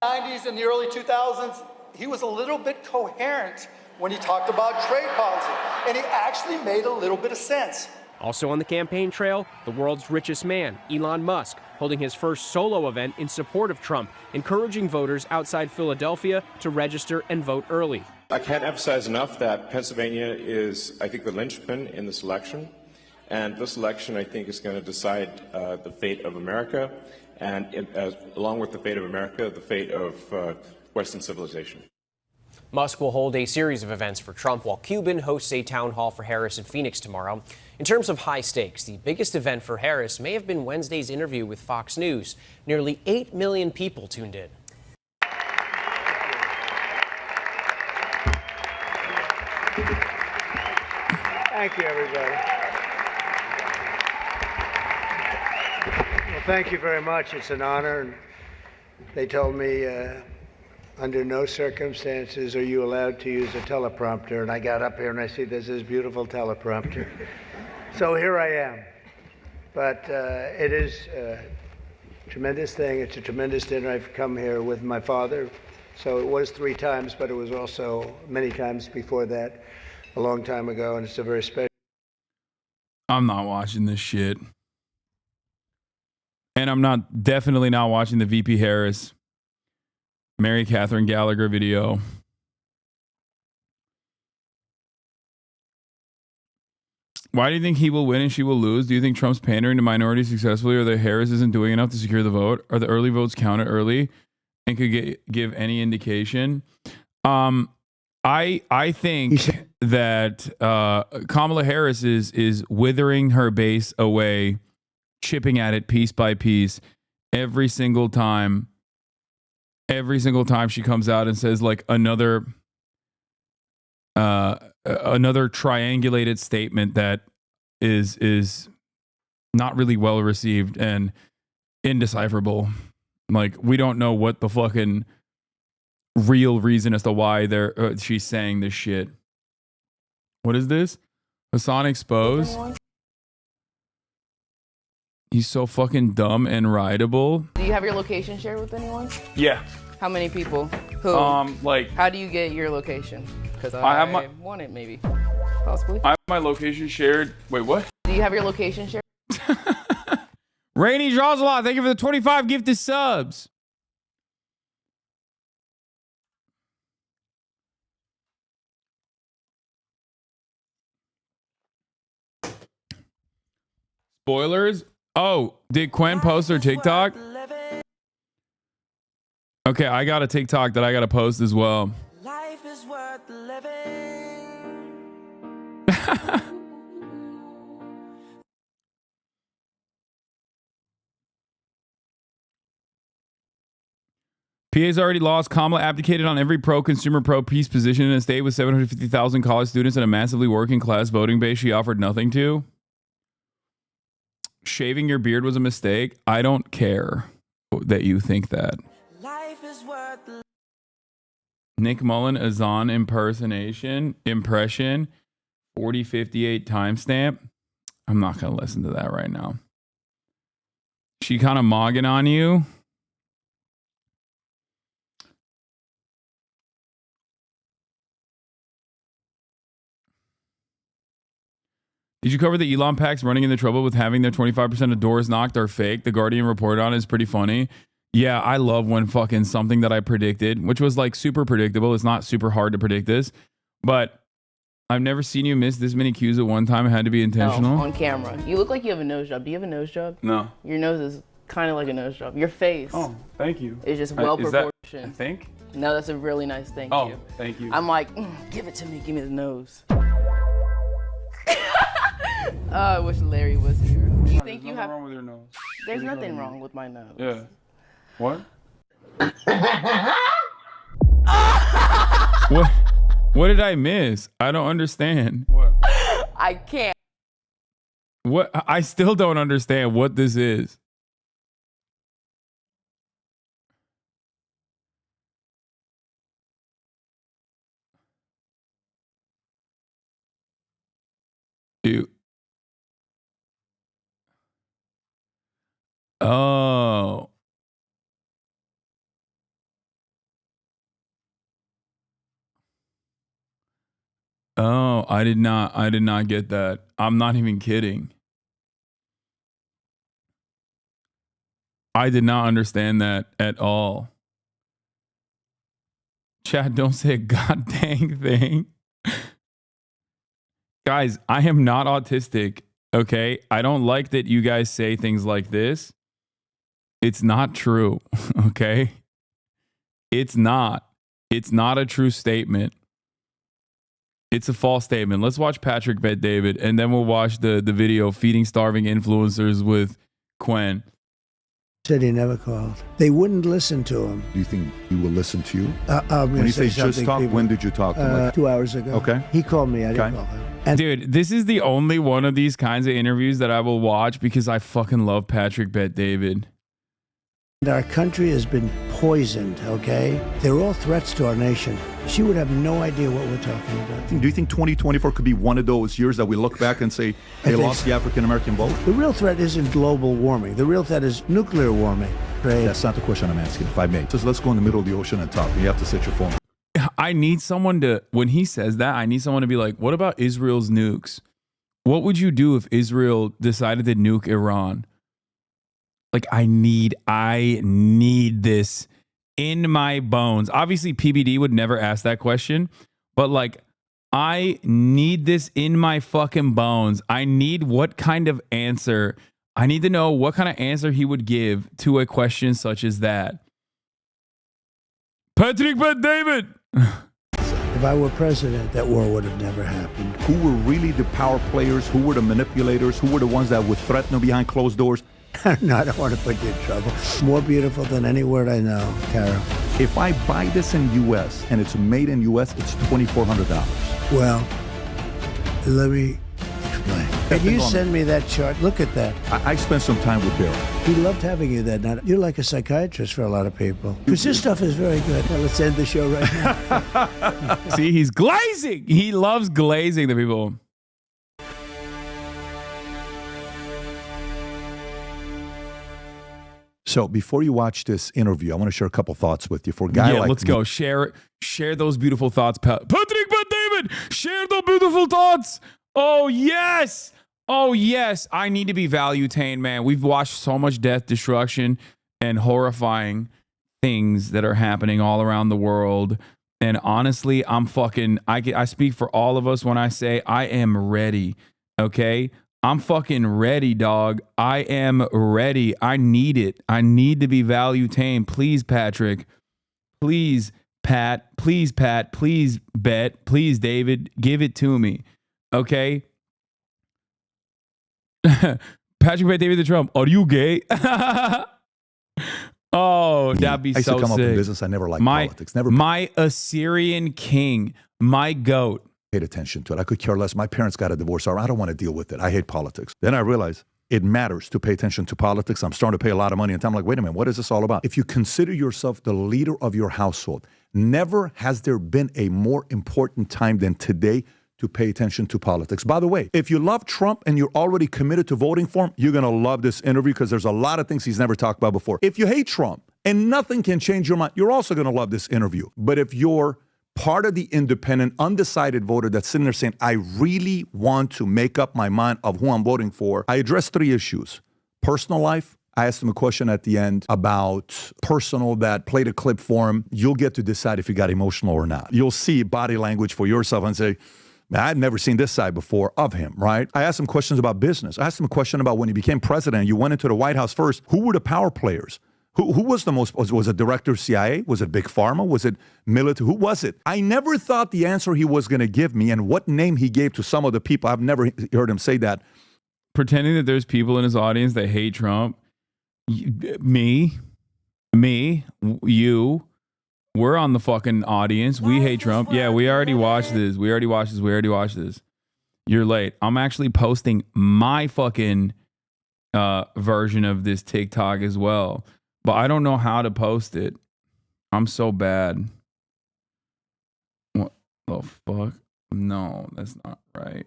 '90s and the early 2000s, he was a little bit coherent when he talked about trade policy, and he actually made a little bit of sense. Also on the campaign trail, the world's richest man, Elon Musk, holding his first solo event in support of Trump, encouraging voters outside Philadelphia to register and vote early. I can't emphasize enough that Pennsylvania is, I think, the linchpin in this election. And this election, I think, is going to decide the fate of America, and along with the fate of America, the fate of Western civilization. Musk will hold a series of events for Trump, while Cuban hosts a town hall for Harris in Phoenix tomorrow. In terms of high stakes, the biggest event for Harris may have been Wednesday's interview with Fox News. Nearly 8 million people tuned in. Thank you, everybody. Well, thank you very much. It's an honor. And they told me under no circumstances are you allowed to use a teleprompter. And I got up here and I see there's this beautiful teleprompter. So here I am. But it is a tremendous thing. It's a tremendous dinner. I've come here with my father. So it was 3 times, but it was also many times before that, a long time ago. And it's a very special. I'm not watching this shit. And I'm definitely not watching the VP Harris, Mary Catherine Gallagher video. Why do you think he will win and she will lose? Do you think Trump's pandering to minorities successfully, or that Harris isn't doing enough to secure the vote? Are the early votes counted early and could give any indication? I think that Kamala Harris is withering her base away, chipping at it piece by piece every single time. Every single time she comes out and says like another triangulated statement that is not really well received and indecipherable. Like, we don't know what the fucking real reason as to why she's saying this shit. What is this? Hasan exposed. He's so fucking dumb and rideable. Do you have your location shared with anyone? Yeah. How many people? Who? Like, how do you get your location? Because I have my want it, maybe, possibly. I have my location shared. Wait, what? Do you have your location shared? Rainy draws a lot. Thank you for the 25 gifted subs. Spoilers? Oh, did Quen post her TikTok? Okay, I got a TikTok that I got to post as well. Life is worth living. PA's already lost. Kamala abdicated on every pro-consumer, pro-peace position in a state with 750,000 college students and a massively working-class voting base she offered nothing to. Shaving your beard was a mistake. I don't care that you think that. Life is worth Nick Mullen, Azan impression, 4058 timestamp. I'm not going to listen to that right now. She kind of mogging on you. Did you cover the Elon PACs running into trouble with having their 25% of doors knocked are fake? The Guardian reported on it. Is pretty funny. Yeah, I love when fucking something that I predicted, which was like super predictable. It's not super hard to predict this, but I've never seen you miss this many cues at one time. It had to be intentional. No, on camera. You look like you have a nose job. Do you have a nose job? No. Your nose is kind of like a nose job. Your face. Oh, thank you. Is just well proportioned. I think. No, that's a really nice thing. Oh, thank you. I'm like, give it to me. Give me the nose. Oh, I wish Larry was here. Do you think you have? wrong with your nose? There's nothing wrong with my nose. Yeah. What? What did I miss? I don't understand. What? I can't. What? I still don't understand what this is. Dude. Oh. Oh, I did not get that. I'm not even kidding. I did not understand that at all. Chad, don't say a god dang thing. Guys, I am not autistic, okay? I don't like that you guys say things like this. It's not true, okay? It's not. It's not a true statement. It's a false statement. Let's watch Patrick Bet David, and then we'll watch the video Feeding Starving Influencers with Quen. Said he never called. They wouldn't listen to him. Do you think he will listen to you? When you say just talk, when did you talk to him? 2 hours ago. Okay. He called me. I didn't call him. And dude, this is the only one of these kinds of interviews that I will watch because I fucking love Patrick Bet David. our country has been poisoned, okay? They're all threats to our nation. She would have no idea what we're talking about. Do you think 2024 could be one of those years that we look back and say they lost the African-American vote? The real threat isn't global warming. The real threat is nuclear warming, right? That's not the question I'm asking, if I may. Just let's go in the middle of the ocean and talk. You have to set your phone. I need someone to, when he says that, I need someone to be like, what about Israel's nukes? What would you do if Israel decided to nuke Iran? Like, I need this in my bones. Obviously, PBD would never ask that question, but like, I need this in my fucking bones. I need what kind of answer. I need to know what kind of answer he would give to a question such as that. Patrick Bet-David. If I were president, that war would have never happened. Who were really the power players? Who were the manipulators? Who were the ones that would threaten behind closed doors? No, I don't want to put you in trouble. More beautiful than any word I know, Tara. If I buy this in U.S. and it's made in U.S., it's $2,400. Well, let me explain. Can you send me that chart? Look at that. I spent some time with Bill. He loved having you that night. You're like a psychiatrist for a lot of people. Because this stuff is very good. Now, let's end the show right now. See, he's glazing. He loves glazing the people. So before you watch this interview, I want to share a couple thoughts with you. For a guy like let's me, go. Share those beautiful thoughts. Patrick Bet-David, share the beautiful thoughts. Oh, yes. Oh, yes. I need to be valuetained, man. We've watched so much death, destruction, and horrifying things that are happening all around the world. And honestly, I speak for all of us when I say I am ready, okay? I'm fucking ready, dog. I am ready. I need it. I need to be valuetained. Please, Patrick. Please, Pat. Please, Pat. Please, Bet. Please, David. Give it to me. Okay? Patrick Bet-David the Trump. Are you gay? Oh, that'd be so sick. I used to come up in business. I never liked politics. Never. My Assyrian king. My goat. Paid attention to it. I could care less. My parents got a divorce. I don't want to deal with it. I hate politics. Then I realized it matters to pay attention to politics. I'm starting to pay a lot of money. And I'm like, wait a minute, what is this all about? If you consider yourself the leader of your household, never has there been a more important time than today to pay attention to politics. By the way, if you love Trump and you're already committed to voting for him, you're going to love this interview because there's a lot of things he's never talked about before. If you hate Trump and nothing can change your mind, you're also going to love this interview. But if you're part of the independent, undecided voter that's sitting there saying, I really want to make up my mind of who I'm voting for, I address 3 issues. Personal life. I asked him a question at the end about personal that played a clip for him. You'll get to decide if you got emotional or not. You'll see body language for yourself and say, man, I've never seen this side before of him, right? I asked him questions about business. I asked him a question about when he became president, you went into the White House first, who were the power players? Who was the most, was it director of CIA? Was it Big Pharma? Was it military? Who was it? I never thought the answer he was going to give me and what name he gave to some of the people. I've never heard him say that. Pretending that there's people in his audience that hate Trump. Me, you, we're on the fucking audience. We hate Trump. Yeah, we already watched this. We already watched this. You're late. I'm actually posting my fucking version of this TikTok as well. But I don't know how to post it. I'm so bad. What the fuck? No, that's not right.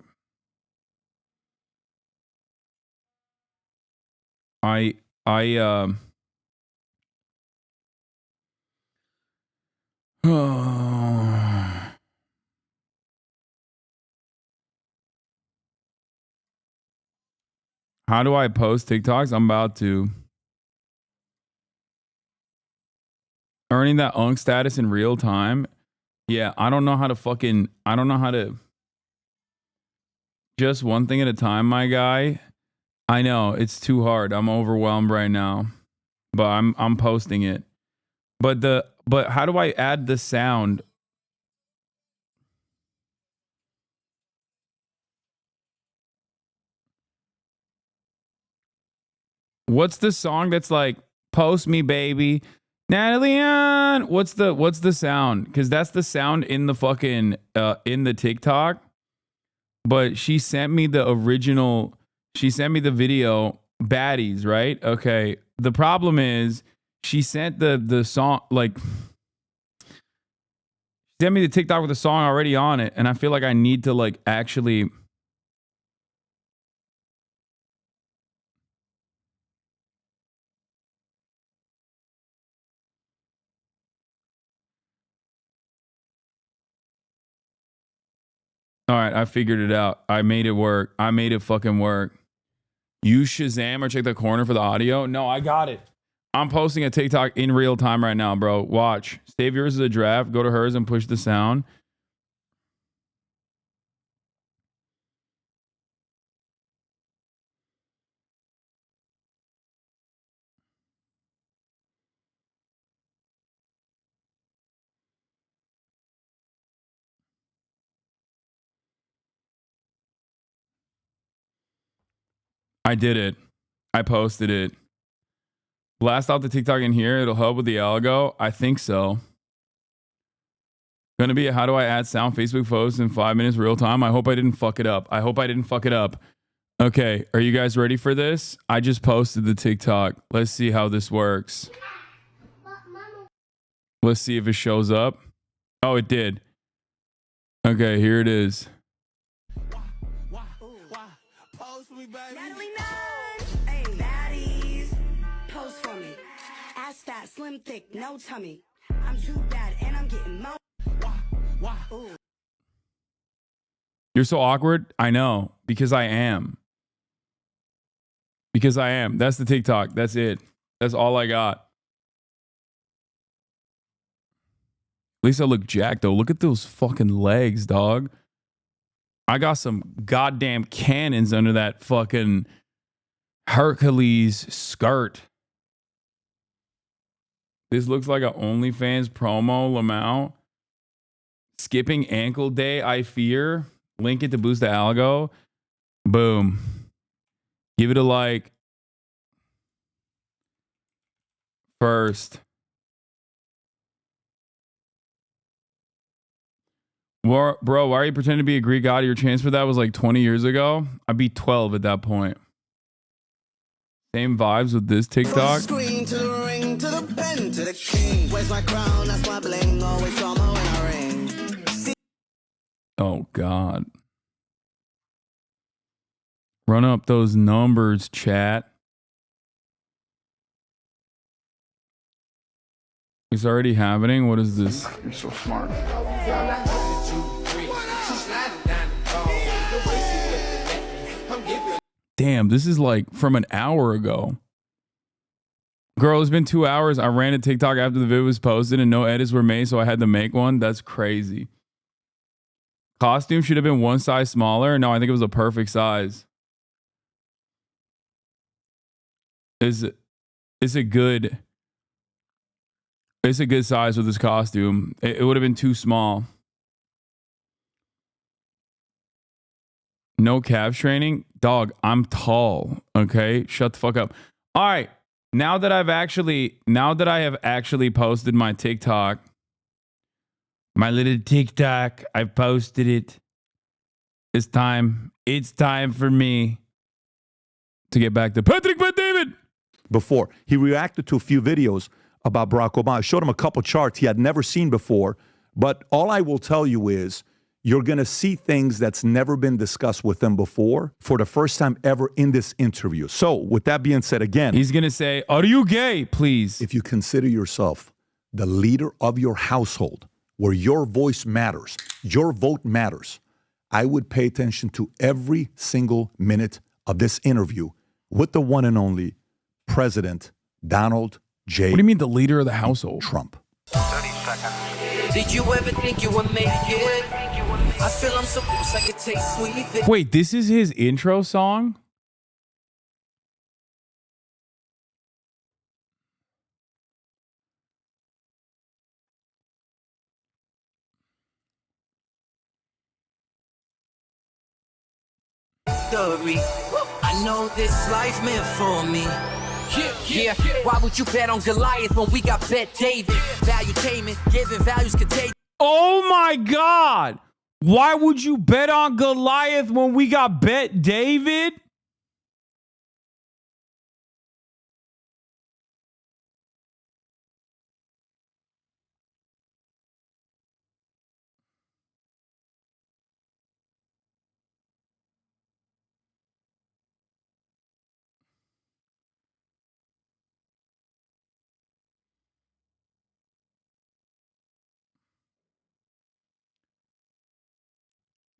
How do I post TikToks? I'm about to. Earning that unk status in real time. Yeah, I don't know how to. Just one thing at a time, my guy. I know it's too hard. I'm overwhelmed right now, but I'm posting it. But how do I add the sound? What's the song that's like "Post Me, Baby"? Natalie Ann, what's the sound? Because that's the sound in the fucking in the TikTok. But she sent me the original. She sent me the video baddies, right? Okay. The problem is she sent the song like. She sent me the TikTok with the song already on it, and I feel like I need to like actually. All right, I figured it out. I made it work. I made it fucking work. Use Shazam or check the corner for the audio. No, I got it. I'm posting a TikTok in real time right now, bro. Watch. Save yours as a draft. Go to hers and push the sound. I did it. I posted it. Blast out the TikTok in here. It'll help with the algo. I think so. Gonna be a how do I add sound Facebook posts in 5 minutes real time. I hope I didn't fuck it up. Okay, are you guys ready for this? I just posted the TikTok. Let's see how this works. Let's see if it shows up. Oh, it did. Okay, here it is. Post for me. Ass fat, slim, thick, no tummy. I'm too bad and I'm getting mo. You're so awkward. I know, because I am. That's the TikTok. That's it. That's all I got. At least I look jacked, though. Look at those fucking legs, dog. I got some goddamn cannons under that fucking Hercules skirt. This looks like an OnlyFans promo, Lamau. Skipping ankle day, I fear. Link it to boost the algo. Boom. Give it a like. First. Bro, why are you pretending to be a Greek god? Your chance for that was like 20 years ago. I'd be 12 at that point. Same vibes with this TikTok. Screen to the ring, to the pen, to the king. Where's my crown? That's my bling. Always drama when I ring. Oh, God. Run up those numbers, chat. It's already happening. What is this? You're so smart. Damn, this is like from an hour ago. Girl, it's been 2 hours. I ran a TikTok after the video was posted and no edits were made, so I had to make one. That's crazy. Costume should have been one size smaller. No, I think it was a perfect size. It's a good size with this costume. It would have been too small. No calves training? Dog, I'm tall. Okay? Shut the fuck up. All right. Now that I have actually posted my TikTok, my little TikTok, I've posted it. It's time for me to get back to Patrick Bet-David. Before, he reacted to a few videos about Barack Obama. I showed him a couple charts he had never seen before. But all I will tell you is, you're going to see things that's never been discussed with them before for the first time ever in this interview. So with that being said, again, he's going to say, are you gay, please? If you consider yourself the leader of your household, where your voice matters, your vote matters, I would pay attention to every single minute of this interview with the one and only President Donald J. What do you mean the leader of the household? Trump. 30 seconds. Did you ever think you would make it? I feel I'm so close I could taste sweet. Wait, this is his intro song? I know this life meant for me. Yeah, why would you bet on Goliath when we got Bet David? Valuetainment, giving values contagious. Oh my God! Why would you bet on Goliath when we got Bet David?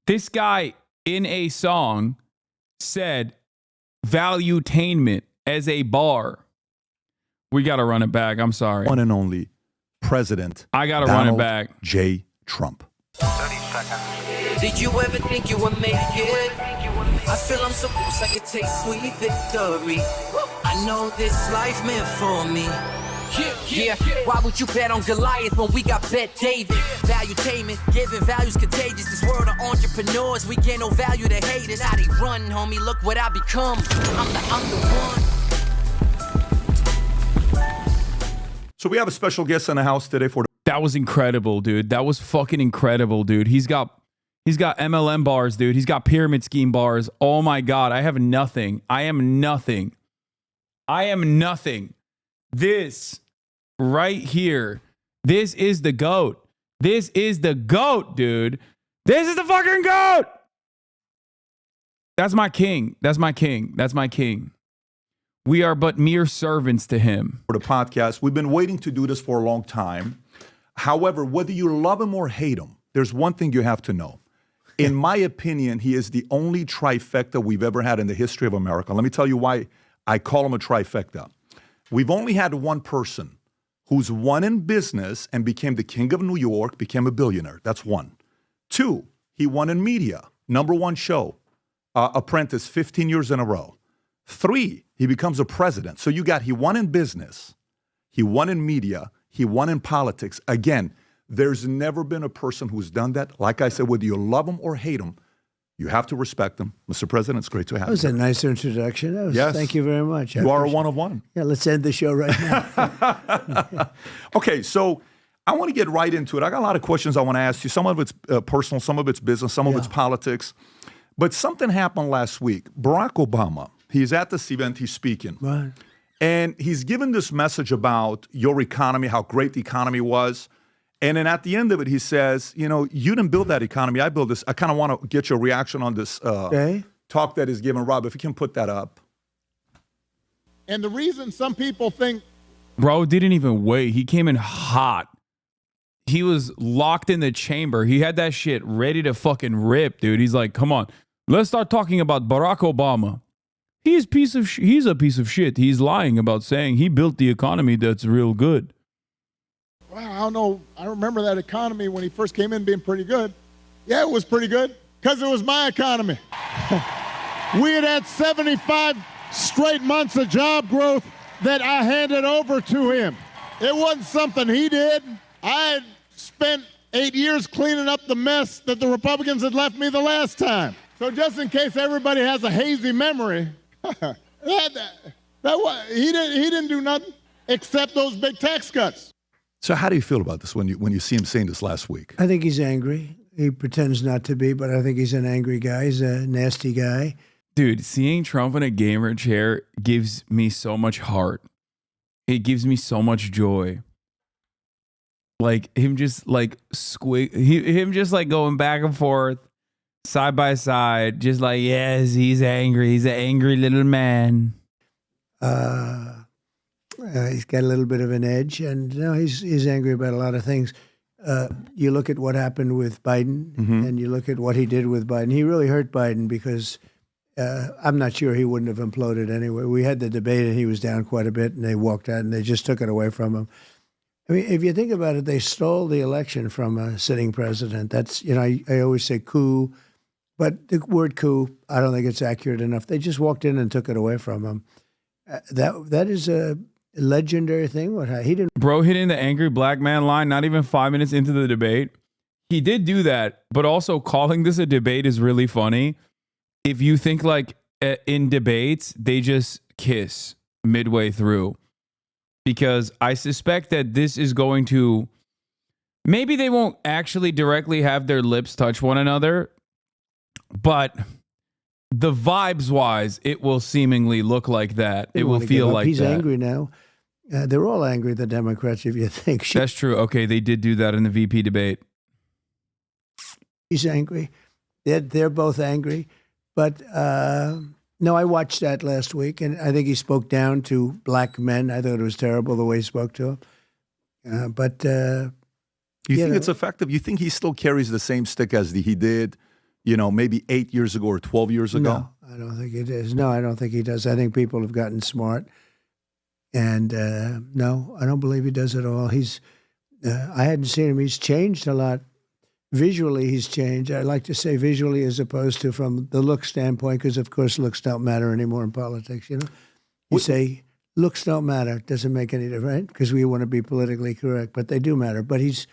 This guy in a song said valuetainment as a bar. We got to run it back. I'm sorry. One and only President. I got to run it back. J. Trump. 30 seconds. Did you ever think you would make it? I feel I'm so close I could taste sweet victory. I know this life meant for me. Yeah, why would you bet on Goliath when we got bet David? Valuetainment, giving values contagious. This world of entrepreneurs, we get no value to haters. How they run, homie, look what I become. I'm the one. So we have a special guest in the house today for. That was incredible, dude. That was fucking incredible, dude. He's got MLM bars, dude. He's got pyramid scheme bars. Oh my God, I have nothing. I am nothing. This right here. This is the GOAT. This is the GOAT, dude. This is the fucking GOAT. That's my king. That's my king. That's my king. We are but mere servants to him. For the podcast, we've been waiting to do this for a long time. However, whether you love him or hate him, there's one thing you have to know. In my opinion, he is the only trifecta we've ever had in the history of America. Let me tell you why I call him a trifecta. We've only had one person who's won in business and became the king of New York, became a billionaire. That's one. Two, he won in media. #1 show, Apprentice, 15 years in a row. Three, he becomes a president. So he won in business, he won in media, he won in politics. Again, there's never been a person who's done that. Like I said, whether you love him or hate him, you have to respect him. Mr. President, it's great to have you. That was a nice introduction. Yes. Thank you very much. You are a one of one. Yeah, let's end the show right now. Okay, so I want to get right into it. I got a lot of questions I want to ask you. Some of it's personal, some of it's business, some of it's politics. But something happened last week. Barack Obama, he's at this event, he's speaking. Right. And he's given this message about your economy, how great the economy was. And then at the end of it, he says, you didn't build that economy. I built this. I kind of want to get your reaction on this talk that he's given. Rob, if you can put that up. And the reason some people think. Bro didn't even wait. He came in hot. He was locked in the chamber. He had that shit ready to fucking rip, dude. He's like, come on, let's start talking about Barack Obama. He's a piece of shit. He's lying about saying he built the economy that's real good. Well, I don't know. I remember that economy when he first came in being pretty good. Yeah, it was pretty good because it was my economy. We had 75 straight months of job growth that I handed over to him. It wasn't something he did. I had spent 8 years cleaning up the mess that the Republicans had left me the last time. So just in case everybody has a hazy memory, he didn't do nothing except those big tax cuts. So how do you feel about this when you see him saying this last week? I think he's angry. He pretends not to be, but I think he's an angry guy. He's a nasty guy. Dude, seeing Trump in a gamer chair gives me so much heart. It gives me so much joy. Like him just like him just like going back and forth, side by side, just like, yes, he's angry. He's an angry little man. He's got a little bit of an edge, and he's angry about a lot of things. You look at what happened with Biden, and you look at what he did with Biden. He really hurt Biden because I'm not sure he wouldn't have imploded anyway. We had the debate, and he was down quite a bit, and they walked out, and they just took it away from him. I mean, if you think about it, they stole the election from a sitting president. That's, I always say coup, but the word coup, I don't think it's accurate enough. They just walked in and took it away from him. That is a legendary thing. He didn't. Bro hitting the angry black man line not even 5 minutes into the debate. He did do that, but also calling this a debate is really funny. If you think like in debates, they just kiss midway through. Because I suspect that this is going to, maybe they won't actually directly have their lips touch one another, but the vibes wise, it will seemingly look like that. It will feel like he's that. angry now. They're all angry, the Democrats, if you think. That's true. Okay, they did do that in the VP debate. He's angry. They're both angry. But no, I watched that last week, and I think he spoke down to black men. I thought it was terrible the way he spoke to them. You think it's effective? You think he still carries the same stick as he did, maybe 8 years ago or 12 years ago? No, I don't think it is. No, I don't think he does. I think people have gotten smart. And no, I don't believe he does at all. I hadn't seen him. He's changed a lot. Visually, he's changed. I like to say visually as opposed to from the look standpoint, because, of course, looks don't matter anymore in politics, You say looks don't matter. It doesn't make any difference because we want to be politically correct, but they do matter. But he's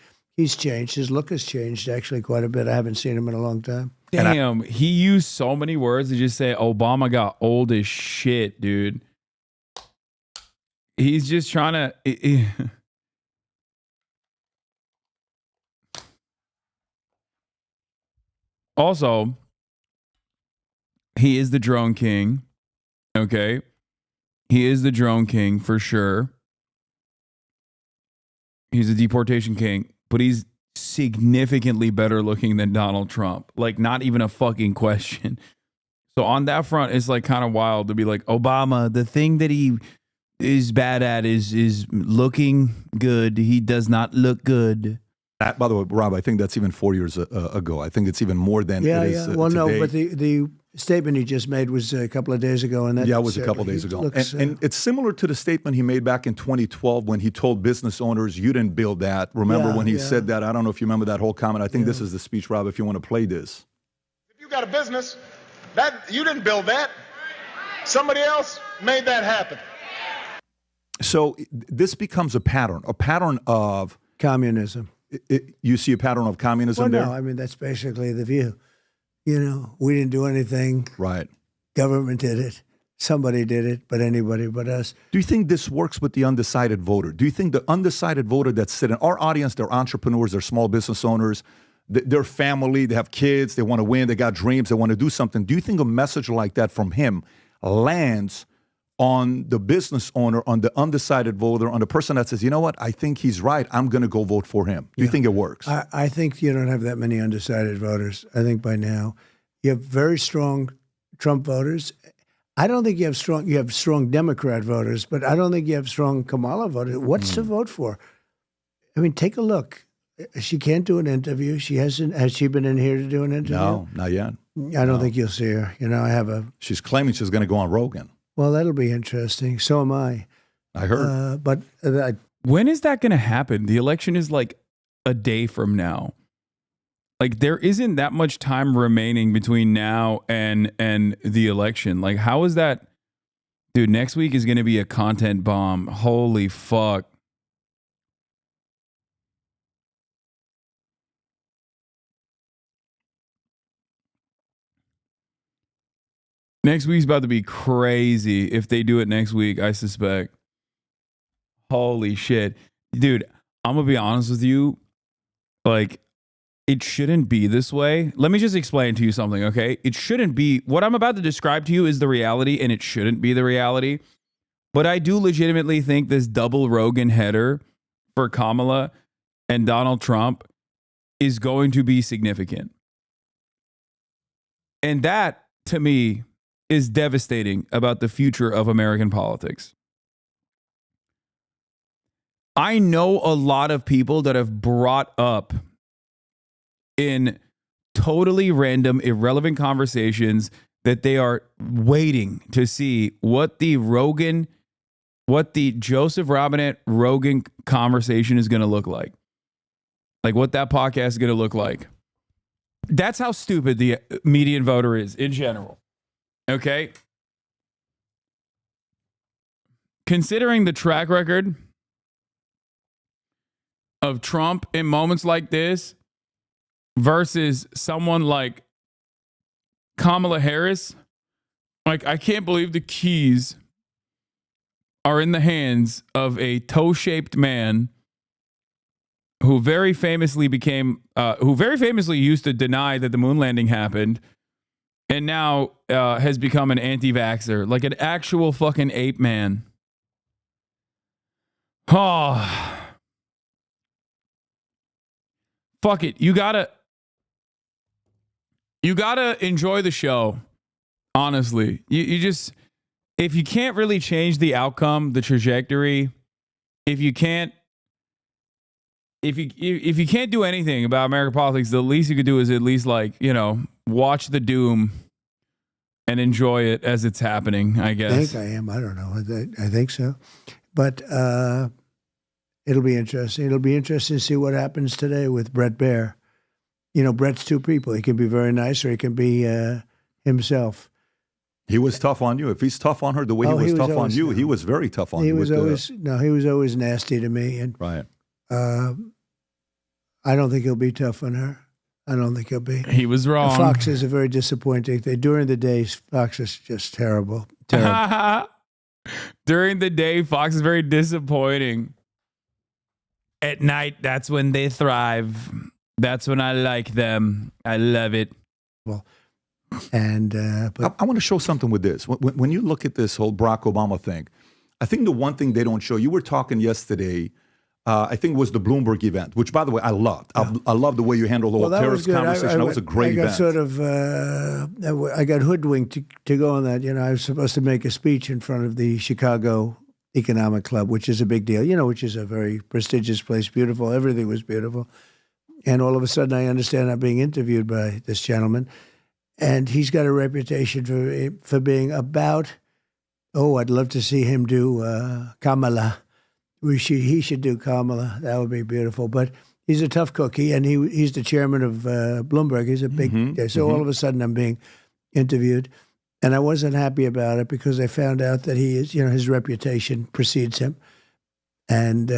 changed. His look has changed actually quite a bit. I haven't seen him in a long time. Damn, he used so many words to just say Obama got old as shit, dude. He's just trying to. Also, he is the drone king. Okay. He is the drone king for sure. He's a deportation king, but he's significantly better looking than Donald Trump. Like, not even a fucking question. So on that front, it's like kind of wild to be like, Obama, the thing that he is bad at is looking good. He does not look good. By the way, Rob, I think that's even 4 years ago. I think it's even more than it is Well, today. no, but the statement he just made was a couple of days ago. And that it was a couple of days ago. And it's similar to the statement he made back in 2012 when he told business owners, you didn't build that. Remember when he said that? I don't know if you remember that whole comment. I think this is the speech, Rob, if you want to play this. If you got a business, that you didn't build that. Somebody else made that happen. So this becomes a pattern of communism. You see a pattern of communism there? No, I mean, that's basically the view. You know, we didn't do anything. Right. Government did it. Somebody did it, but anybody but us. Do you think this works with the undecided voter? Do you think the undecided voter that's sitting, our audience, they're entrepreneurs, they're small business owners, they're family, they have kids, they want to win, they got dreams, they want to do something. Do you think a message like that from him lands on the business owner, on the undecided voter, on the person that says, you know what, I think he's right, I'm going to go vote for him? Do you think it works? I think you don't have that many undecided voters. I think by now you have very strong Trump voters. I don't think you have strong Democrat voters, but I don't think you have strong Kamala voters. What's to vote for? I mean, take a look. She can't do an interview. Has she been in here to do an interview? No, not yet. I don't think you'll see her. You know, She's claiming she's going to go on Rogan. Well, that'll be interesting. So am I. I heard. When is that going to happen? The election is like a day from now. Like, there isn't that much time remaining between now and the election. Like, how is that? Dude, next week is going to be a content bomb. Holy fuck. Next week's about to be crazy if they do it next week, I suspect. Holy shit. Dude, I'm going to be honest with you. Like, it shouldn't be this way. Let me just explain to you something, okay? It shouldn't be. What I'm about to describe to you is the reality, and it shouldn't be the reality. But I do legitimately think this double Rogan header for Kamala and Donald Trump is going to be significant. And that, to me, is devastating about the future of American politics. I know a lot of people that have brought up in totally random, irrelevant conversations that they are waiting to see what the Joseph Robinette Rogan conversation is going to look like. Like what that podcast is going to look like. That's how stupid the median voter is in general. Okay? Considering the track record of Trump in moments like this versus someone like Kamala Harris, like, I can't believe the keys are in the hands of a toe-shaped man who very famously used to deny that the moon landing happened, and now has become an anti-vaxxer, like an actual fucking ape man. Oh, fuck it. You gotta enjoy the show. Honestly, you just, if you can't really change the outcome, the trajectory, if you can't do anything about American politics, the least you could do is at least, like, you know, watch the doom and enjoy it as it's happening, I guess. I think I am. I don't know. I think so. But it'll be interesting. It'll be interesting to see what happens today with Brett Baer. You know, Brett's two people. He can be very nice or he can be himself. He was tough on you. If he's tough on her the way he was tough on you, he was very tough on you. He was always nasty to me. And right. I don't think he'll be tough on her. I don't think he'll be. He was wrong. Fox is a very disappointing thing. During the day, Fox is just terrible. Terrible. During the day, Fox is very disappointing. At night, that's when they thrive. That's when I like them. I love it. Well, and but I want to show something with this. When you look at this whole Barack Obama thing, I think the one thing they don't show, you were talking yesterday, I think it was the Bloomberg event, which, by the way, I loved. I love the way you handled the whole terrorist conversation. That was a great event. I got hoodwinked to go on that. You know, I was supposed to make a speech in front of the Chicago Economic Club, which is a big deal, you know, which is a very prestigious place, beautiful. Everything was beautiful. And all of a sudden, I understand I'm being interviewed by this gentleman. And he's got a reputation for being about, I'd love to see him do Kamala. He should do Kamala. That would be beautiful. But he's a tough cookie, and he's the chairman of Bloomberg. He's a big so all of a sudden I'm being interviewed, and I wasn't happy about it because I found out that he is, his reputation precedes him. And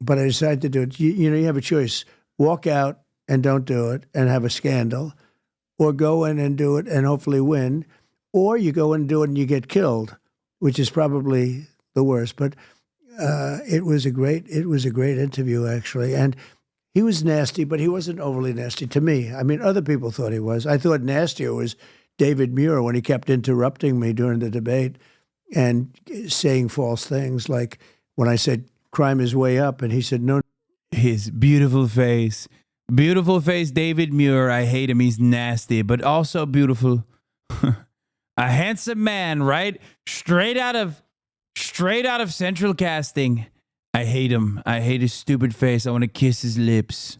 but I decided to do it. You have a choice: walk out and don't do it and have a scandal, or go in and do it and hopefully win, or you go in and do it and you get killed, which is probably the worst. But it was a great interview, actually. And he was nasty, but he wasn't overly nasty to me. I mean, other people thought he was. I thought nastier was David Muir when he kept interrupting me during the debate and saying false things, like when I said crime is way up, and he said, no. His beautiful face, David Muir. I hate him. He's nasty, but also beautiful. A handsome man, right? Straight out of Central Casting. I hate him. I hate his stupid face. I want to kiss his lips.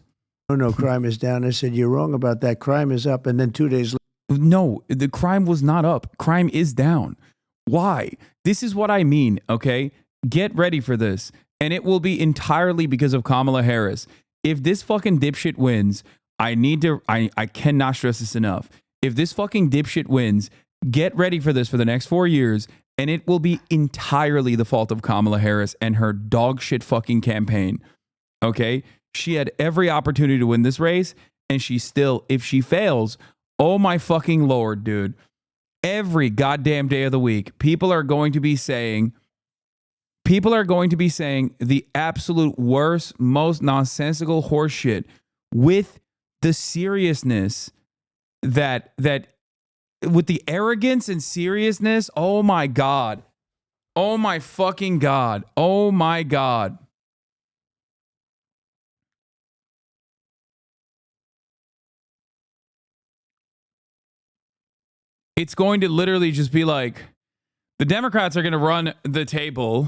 No, crime is down. I said, you're wrong about that. Crime is up. And then 2 days later. No, the crime was not up. Crime is down. Why? This is what I mean, okay? Get ready for this. And it will be entirely because of Kamala Harris. If this fucking dipshit wins, I cannot stress this enough. If this fucking dipshit wins, get ready for this for the next 4 years. And it will be entirely the fault of Kamala Harris and her dog shit fucking campaign. Okay? She had every opportunity to win this race, and she still, if she fails, oh my fucking Lord, dude. Every goddamn day of the week, people are going to be saying the absolute worst, most nonsensical horseshit with the seriousness with the arrogance and seriousness. Oh my God. Oh my fucking God. Oh my God. It's going to literally just be like, the Democrats are going to run the table.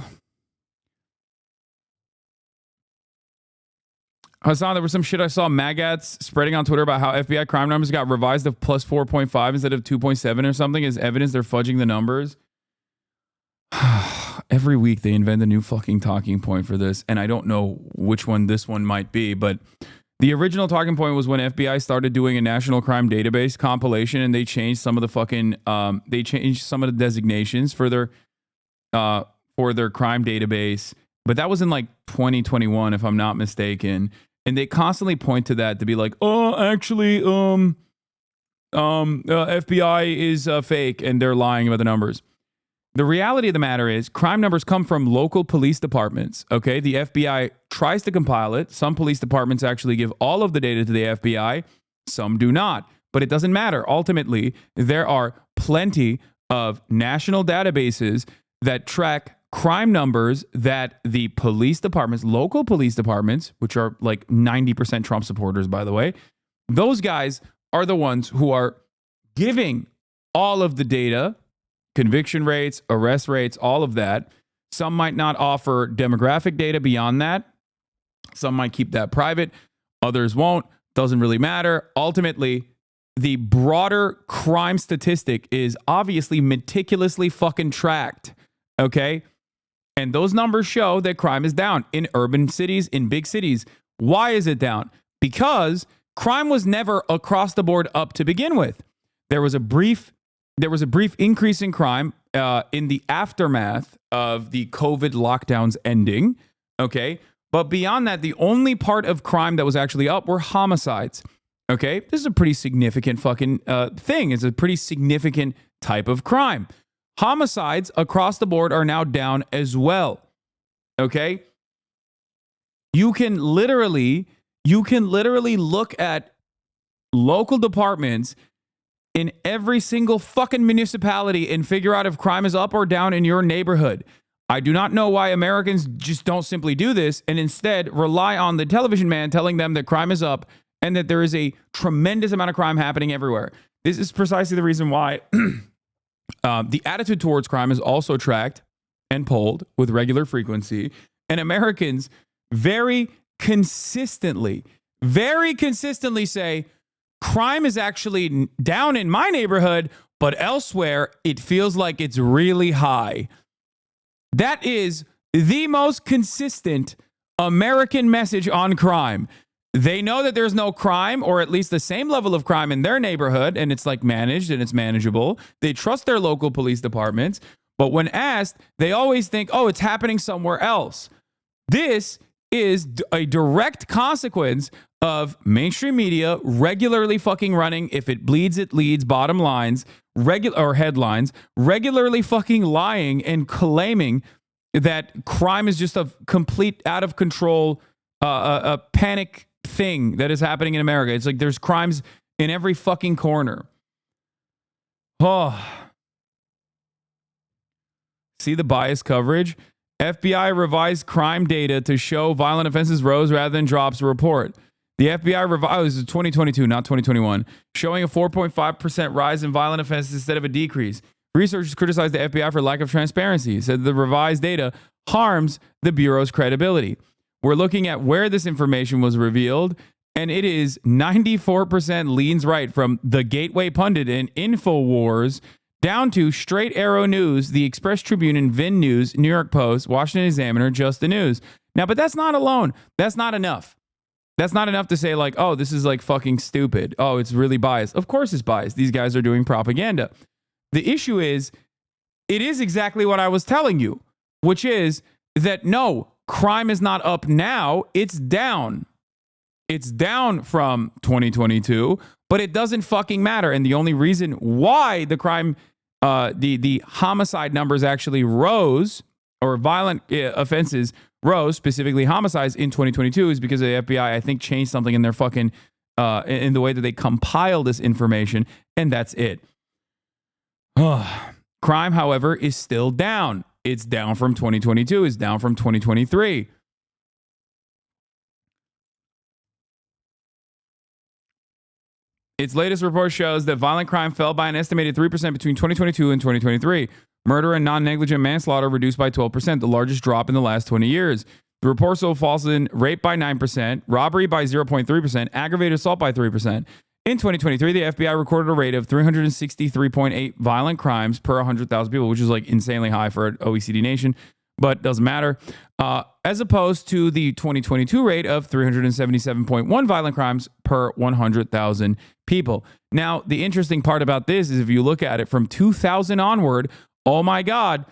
Hasan, there was some shit I saw magats spreading on Twitter about how FBI crime numbers got revised to plus 4.5 instead of 2.7 or something as evidence they're fudging the numbers. Every week they invent a new fucking talking point for this, and I don't know which one this one might be, but the original talking point was when FBI started doing a national crime database compilation, and they changed some of the fucking the designations for their crime database, but that was in like 2021 if I'm not mistaken. And they constantly point to that to be like, actually, FBI is fake and they're lying about the numbers. The reality of the matter is crime numbers come from local police departments. Okay. The FBI tries to compile it. Some police departments actually give all of the data to the FBI. Some do not, but it doesn't matter. Ultimately, there are plenty of national databases that track crime numbers that the police departments, local police departments, which are like 90% Trump supporters, by the way, those guys are the ones who are giving all of the data, conviction rates, arrest rates, all of that. Some might not offer demographic data beyond that. Some might keep that private. Others won't. Doesn't really matter. Ultimately, the broader crime statistic is obviously meticulously fucking tracked. Okay? And those numbers show that crime is down in urban cities, in big cities. Why is it down? Because crime was never across the board up to begin with. There was a brief there was a brief increase in crime in the aftermath of the COVID lockdowns ending. Okay. But beyond that, the only part of crime that was actually up were homicides. Okay. This is a pretty significant fucking thing. It's a pretty significant type of crime. Homicides across the board are now down as well. Okay. You can literally look at local departments in every single fucking municipality and figure out if crime is up or down in your neighborhood. I do not know why Americans just don't simply do this and instead rely on the television man telling them that crime is up and that there is a tremendous amount of crime happening everywhere. This is precisely the reason why the attitude towards crime is also tracked and polled with regular frequency. And Americans very consistently say crime is actually down in my neighborhood, but elsewhere it feels like it's really high. That is the most consistent American message on crime. They know that there's no crime, or at least the same level of crime in their neighborhood, and it's like managed and it's manageable. They trust their local police departments, but when asked, they always think, oh, it's happening somewhere else. This is a direct consequence of mainstream media regularly fucking running, if it bleeds, it leads, bottom lines, headlines, regularly fucking lying and claiming that crime is just a complete out of control, a panic thing that is happening in America. It's like there's crimes in every fucking corner. Oh. See the biased coverage? FBI revised crime data to show violent offenses rose rather than drops report. The FBI revised, this is 2022, not 2021, showing a 4.5% rise in violent offenses instead of a decrease. Researchers criticized the FBI for lack of transparency, said the revised data harms the Bureau's credibility. We're looking at where this information was revealed, and it is 94% leans right from the Gateway Pundit and InfoWars down to Straight Arrow News, the Express Tribune, and VIN News, New York Post, Washington Examiner, Just the News. Now, but that's not alone. That's not enough. That's not enough to say like, oh, this is like fucking stupid. Oh, it's really biased. Of course it's biased. These guys are doing propaganda. The issue is, it is exactly what I was telling you, which is that no, crime is not up now. It's down. It's down from 2022, but it doesn't fucking matter. And the only reason why the crime, the homicide numbers actually rose, or violent offenses rose, specifically homicides in 2022, is because the FBI, I think, changed something in their fucking, in the way that they compile this information, and that's it. Crime, however, is still down. It's down from 2022. It's down from 2023. Its latest report shows that violent crime fell by an estimated 3% between 2022 and 2023. Murder and non-negligent manslaughter reduced by 12%, the largest drop in the last 20 years. The report also falls in rape by 9%, robbery by 0.3%, aggravated assault by 3%. In 2023, the FBI recorded a rate of 363.8 violent crimes per 100,000 people, which is like insanely high for an OECD nation, but doesn't matter. As opposed to the 2022 rate of 377.1 violent crimes per 100,000 people. Now, the interesting part about this is if you look at it from 2000 onward, oh my God,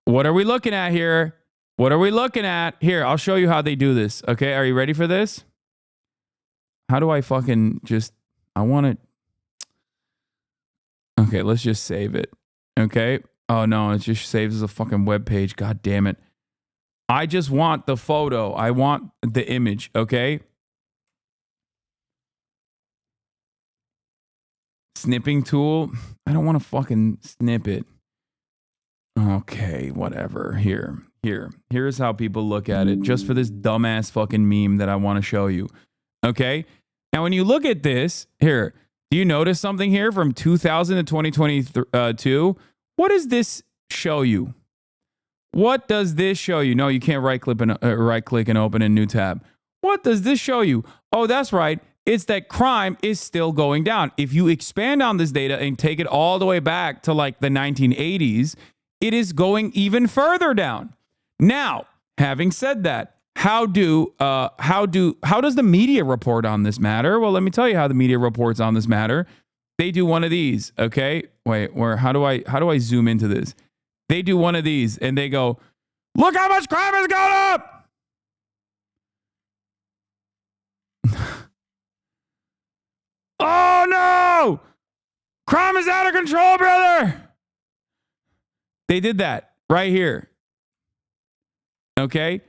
what are we looking at here? What are we looking at? Here, I'll show you how they do this. Okay, are you ready for this? How do I fucking just, I want it. Okay, let's just save it. Okay. Oh no, it just saves as a fucking web page. God damn it. I just want the photo. I want the image. Okay. Snipping tool. I don't want to fucking snip it. Okay, whatever. Here's how people look at it, just for this dumbass fucking meme that I want to show you. Okay. Now, when you look at this here, do you notice something here from 2000 to 2022? What does this show you? What does this show you? No, you can't right click and open a new tab. What does this show you? Oh, that's right. It's that crime is still going down. If you expand on this data and take it all the way back to like the 1980s, it is going even further down. Now, having said that, how does the media report on this matter? Well, let me tell you how the media reports on this matter. they do one of these, okay? Wait, how do I zoom into this? They do one of these and they go, look how much crime has gone up. Oh no! Crime is out of control, brother. They did that right here. Okay?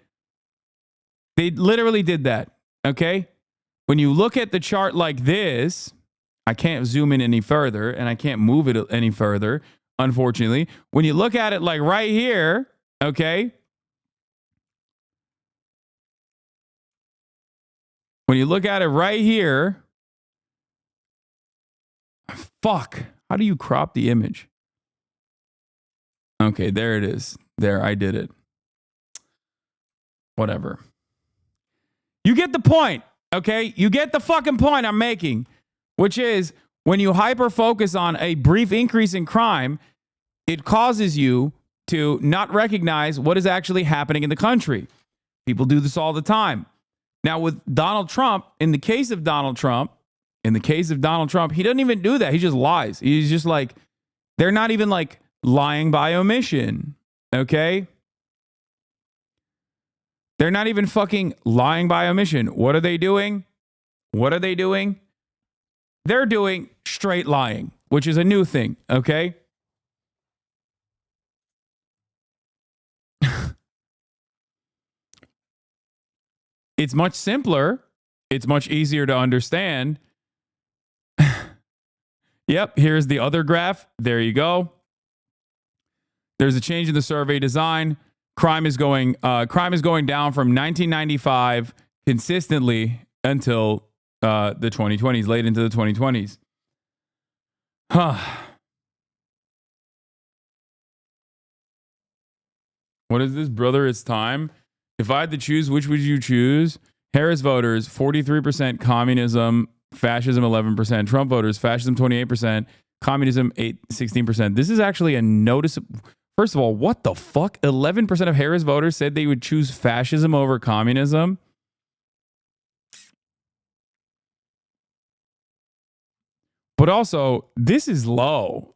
They literally did that. Okay? When you look at the chart like this, I can't zoom in any further and I can't move it any further, unfortunately. When you look at it like right here, okay? When you look at it right here, fuck. How do you crop the image? Okay, there it is. There, I did it. Whatever. You get the point, okay? You get the fucking point I'm making, which is when you hyper-focus on a brief increase in crime, it causes you to not recognize what is actually happening in the country. People do this all the time. Now, with Donald Trump, in the case of Donald Trump, he doesn't even do that. He just lies. He's just like, they're not even like lying by omission, okay? They're not even fucking lying by omission. What are they doing? They're doing straight lying, which is a new thing, okay? It's much simpler. It's much easier to understand. Yep, here's the other graph. There you go. There's a change in the survey design. Crime is going down from 1995 consistently until the 2020s, late into the 2020s. What is this, brother? It's time. If I had to choose, which would you choose? Harris voters, 43%, communism, fascism, 11%, Trump voters, fascism, 28%, communism, 16%. This is actually a noticeable. First of all, what the fuck? 11% of Harris voters said they would choose fascism over communism. But also, this is low.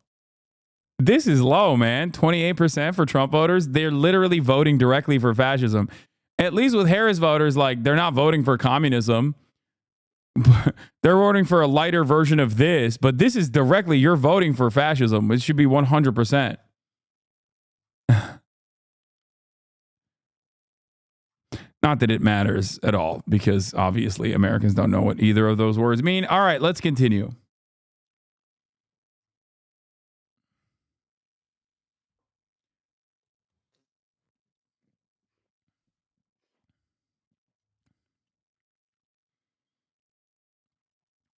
This is low, man. 28% for Trump voters. They're literally voting directly for fascism. At least with Harris voters, like, they're not voting for communism. They're voting for a lighter version of this, but this is directly, you're voting for fascism. It should be 100%. Not that it matters at all, because obviously Americans don't know what either of those words mean. All right, let's continue.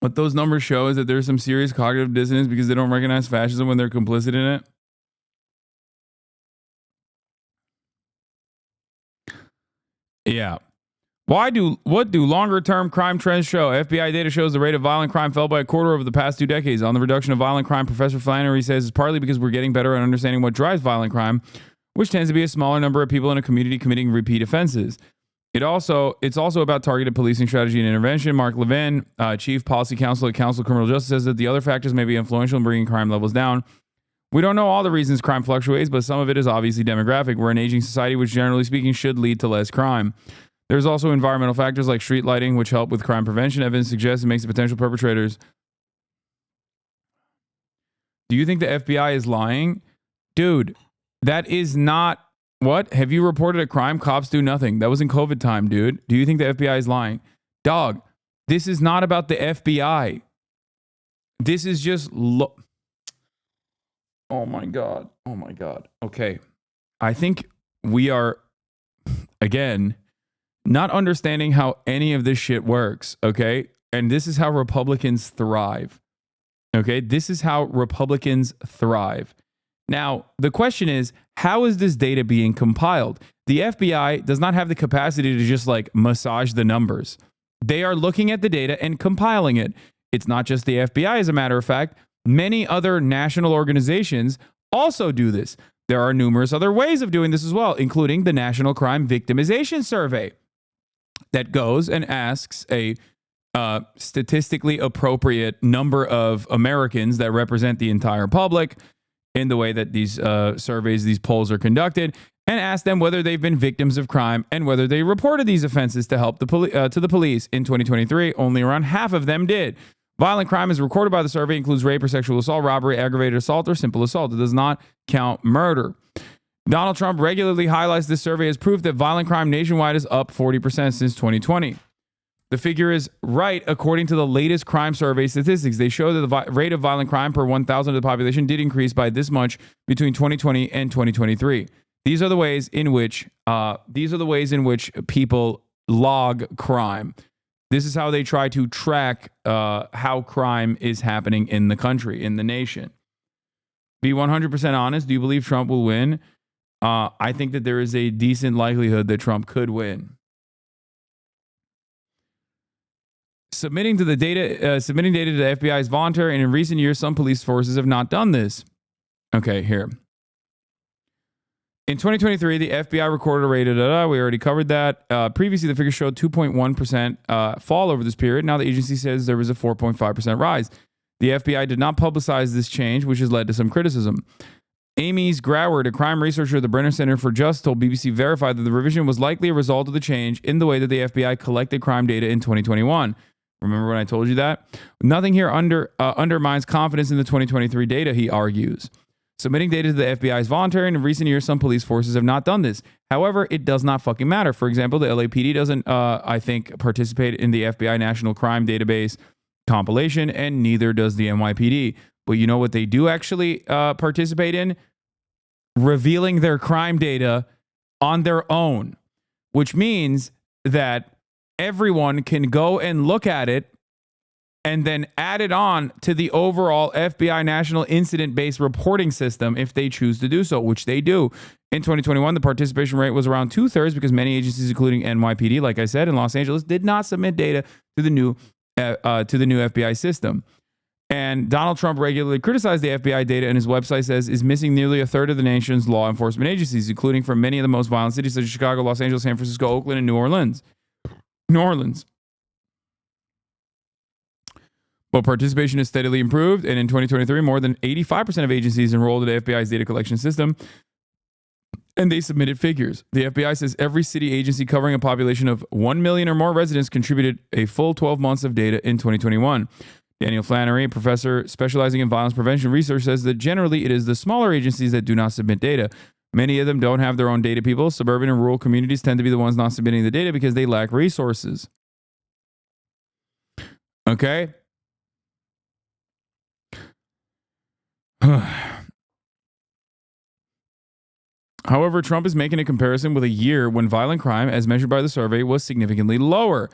What those numbers show is that there's some serious cognitive dissonance because they don't recognize fascism when they're complicit in it. Yeah. What do longer-term crime trends show? FBI data shows the rate of violent crime fell by a quarter over the past 2 decades. On the reduction of violent crime, Professor Flannery says it's partly because we're getting better at understanding what drives violent crime, which tends to be a smaller number of people in a community committing repeat offenses. It's also about targeted policing strategy and intervention. Mark Levin, Chief Policy Counsel at Council of Criminal Justice, says that the other factors may be influential in bringing crime levels down. We don't know all the reasons crime fluctuates, but some of it is obviously demographic. We're an aging society, which generally speaking should lead to less crime. There's also environmental factors like street lighting, which help with crime prevention. Evidence suggests it makes the potential perpetrators. Do you think the FBI is lying? Dude, that is not... What? Have you reported a crime? Cops do nothing. That was in COVID time, dude. Do you think the FBI is lying? Dog, this is not about the FBI. This is just... Oh my God. Oh my God. Okay. I think we are, again, not understanding how any of this shit works, okay? And this is how Republicans thrive, okay? This is how Republicans thrive. Now, the question is, how is this data being compiled? The FBI does not have the capacity to just like massage the numbers. They are looking at the data and compiling it. It's not just the FBI, as a matter of fact. Many other national organizations also do this. There are numerous other ways of doing this as well, including the National Crime Victimization Survey that goes and asks a statistically appropriate number of Americans that represent the entire public in the way that these surveys, these polls are conducted, and ask them whether they've been victims of crime and whether they reported these offenses to help to the police. In 2023, only around half of them did. Violent crime as recorded by the survey includes rape or sexual assault, robbery, aggravated assault, or simple assault. It does not count murder. Donald Trump regularly highlights this survey as proof that violent crime nationwide is up 40% since 2020. The figure is right according to the latest crime survey statistics. They show that the rate of violent crime per 1,000 of the population did increase by this much between 2020 and 2023. These are the ways in which people log crime. This is how they try to track how crime is happening in the country, in the nation. Be 100% honest. Do you believe Trump will win? I think that there is a decent likelihood that Trump could win. Submitting data to the FBI is voluntary, and in recent years, some police forces have not done this. Okay, here. In 2023, the FBI recorded a rate of, we already covered that. Previously, the figure showed 2.1% fall over this period. Now the agency says there was a 4.5% rise. The FBI did not publicize this change, which has led to some criticism. Amy Groward, a crime researcher at the Brenner Center for Justice, told BBC Verified that the revision was likely a result of the change in the way that the FBI collected crime data in 2021. Remember when I told you that? Nothing here undermines confidence in the 2023 data, he argues. Submitting data to the FBI is voluntary, and in recent years, some police forces have not done this. However, it does not fucking matter. For example, the LAPD doesn't, I think, participate in the FBI National Crime Database compilation, and neither does the NYPD. But you know what they do actually participate in? Revealing their crime data on their own, which means that everyone can go and look at it and then add it on to the overall FBI National Incident-Based Reporting System if they choose to do so, which they do. In 2021, the participation rate was around 2/3 because many agencies, including NYPD, like I said, in Los Angeles, did not submit data to the new FBI system. And Donald Trump regularly criticized the FBI data, and his website says is missing nearly 1/3 of the nation's law enforcement agencies, including from many of the most violent cities such as Chicago, Los Angeles, San Francisco, Oakland, and New Orleans. But participation has steadily improved, and in 2023, more than 85% of agencies enrolled in the FBI's data collection system, and they submitted figures. The FBI says every city agency covering a population of 1 million or more residents contributed a full 12 months of data in 2021. Daniel Flannery, a professor specializing in violence prevention research, says that generally it is the smaller agencies that do not submit data. Many of them don't have their own data people. Suburban and rural communities tend to be the ones not submitting the data because they lack resources. Okay? However, Trump is making a comparison with a year when violent crime, as measured by the survey, was significantly lower.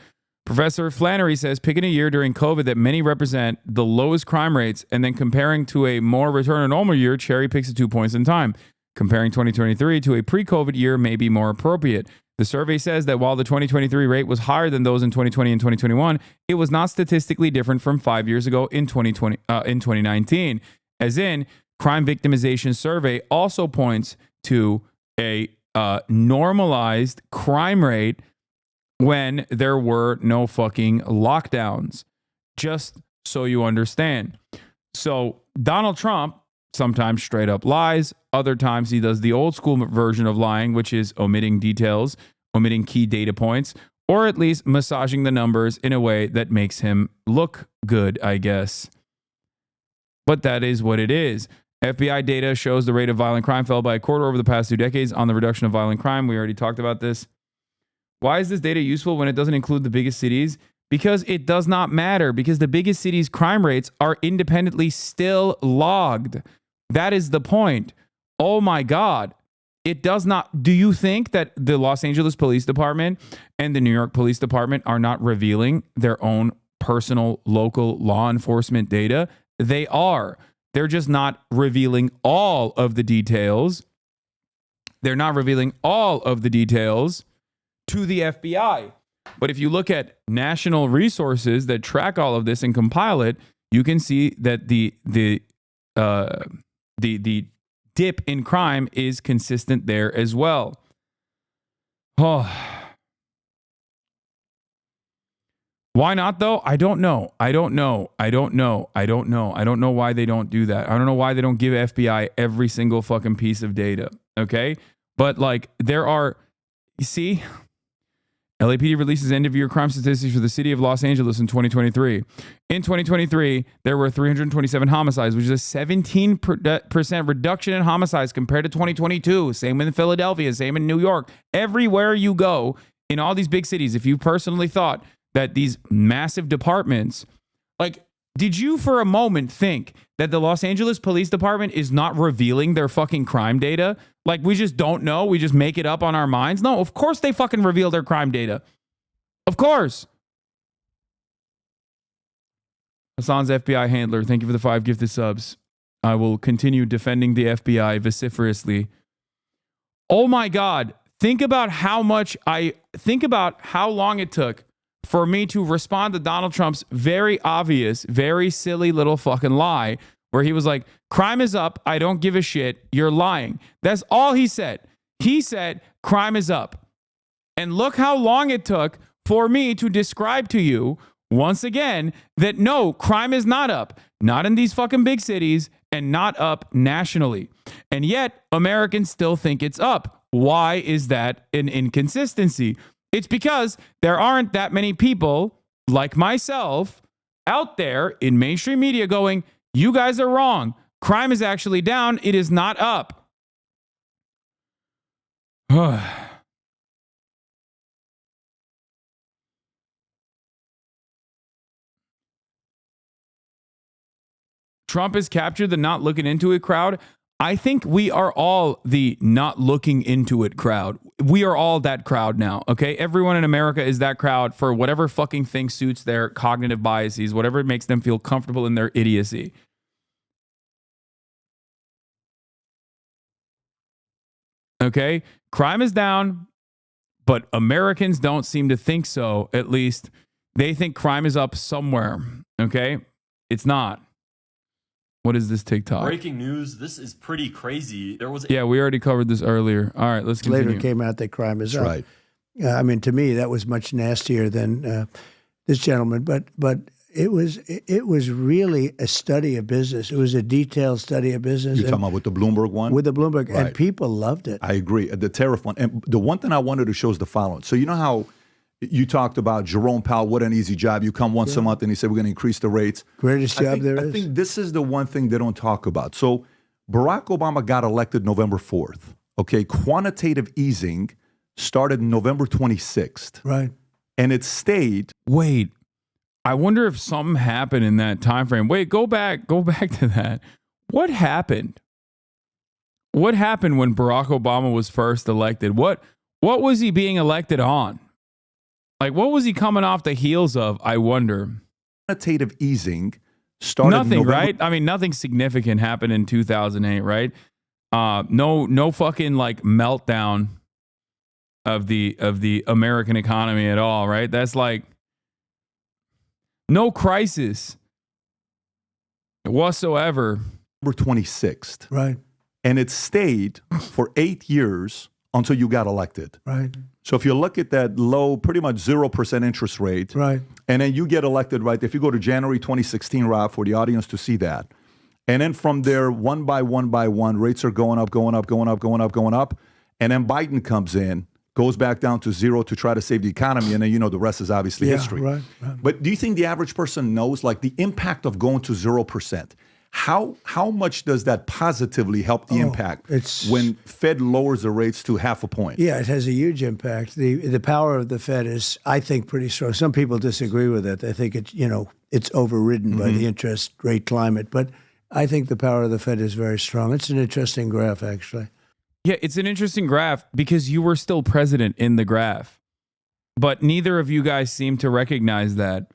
Professor Flannery says picking a year during COVID that many represent the lowest crime rates and then comparing to a more return to normal year cherry picks at 2 points in time. Comparing 2023 to a pre-COVID year may be more appropriate. The survey says that while the 2023 rate was higher than those in 2020 and 2021, it was not statistically different from 5 years ago in 2019. As in, crime victimization survey also points to a normalized crime rate when there were no fucking lockdowns. Just so you understand. So Donald Trump sometimes straight up lies. Other times he does the old school version of lying, which is omitting details, omitting key data points, or at least massaging the numbers in a way that makes him look good, I guess. But that is what it is. FBI data shows the rate of violent crime fell by a quarter over the past 2 decades on the reduction of violent crime. We already talked about this. Why is this data useful when it doesn't include the biggest cities? Because it does not matter, because the biggest cities' crime rates are independently still logged. That is the point. Oh my God. It does not. Do you think that the Los Angeles Police Department and the New York Police Department are not revealing their own personal local law enforcement data? They are. They're just not revealing all of the details. They're not revealing all of the details to the FBI. But if you look at national resources that track all of this and compile it, you can see that the dip in crime is consistent there as well. Oh. Why not, though? I don't know. I don't know why they don't do that. I don't know why they don't give FBI every single fucking piece of data. Okay? But like there are, you see, LAPD releases end-of-year crime statistics for the city of Los Angeles in 2023. In 2023, there were 327 homicides, which is a 17% reduction in homicides compared to 2022. Same in Philadelphia, same in New York. Everywhere you go in all these big cities, if you personally thought that these massive departments, like, did you for a moment think that the Los Angeles Police Department is not revealing their fucking crime data? Like, we just don't know. We just make it up on our minds. No, of course they fucking reveal their crime data. Of course. Hasan's FBI handler, thank you for the 5 gifted subs. I will continue defending the FBI vociferously. Oh my God. Think about how long it took for me to respond to Donald Trump's very obvious, very silly little fucking lie where he was like, crime is up. I don't give a shit. You're lying. That's all he said. He said, crime is up. And look how long it took for me to describe to you once again that no, crime is not up. Not in these fucking big cities and not up nationally. And yet Americans still think it's up. Why is that an inconsistency? It's because there aren't that many people like myself out there in mainstream media going, you guys are wrong. Crime is actually down. It is not up. Trump has captured the not looking into it crowd. I think we are all the not looking into it crowd. We are all that crowd now, okay? Everyone in America is that crowd for whatever fucking thing suits their cognitive biases, whatever makes them feel comfortable in their idiocy. Okay? Crime is down, but Americans don't seem to think so. At least they think crime is up somewhere, okay? It's not. What is this TikTok? Breaking news. This is pretty crazy. There was we already covered this earlier. All right, let's continue. Later came out that crime is up. Right. I mean, to me, that was much nastier than this gentleman. But it was really a study of business. It was a detailed study of business. You're talking about with the Bloomberg one? With the Bloomberg, Right. and people loved it. I agree. The tariff one. And the one thing I wanted to show is the following. So you know how you talked about Jerome Powell, what an easy job. You come once a month and he said, we're going to increase the rates. Greatest job there is. I think this is the one thing they don't talk about. So Barack Obama got elected November 4th. Okay, quantitative easing started November 26th. Right. And it stayed. Wait, I wonder if something happened in that time frame. Wait, go back to that. What happened? What happened when Barack Obama was first elected? What was he being elected on? Like, what was he coming off the heels of, I wonder? Quantitative easing started Nothing, right? I mean, nothing significant happened in 2008, right? No fucking like meltdown of the American economy at all, right? That's like no crisis whatsoever. November 26th. Right. And it stayed for 8 years until you got elected. Right. So if you look at that low, pretty much 0% interest rate, right, and then you get elected, right? If you go to January 2016, Rob, for the audience to see that, and then from there, one by one, rates are going up, and then Biden comes in, goes back down to 0 to try to save the economy, and then the rest is obviously history. Right. But do you think the average person knows like the impact of going to 0%? How much does that positively help the impact when Fed lowers the rates to 0.5 point? Yeah, it has a huge impact. The power of the Fed is, I think, pretty strong. Some people disagree with it. They think it's overridden by the interest rate climate. But I think the power of the Fed is very strong. It's an interesting graph, actually. Yeah, it's an interesting graph because you were still president in the graph. But neither of you guys seem to recognize that.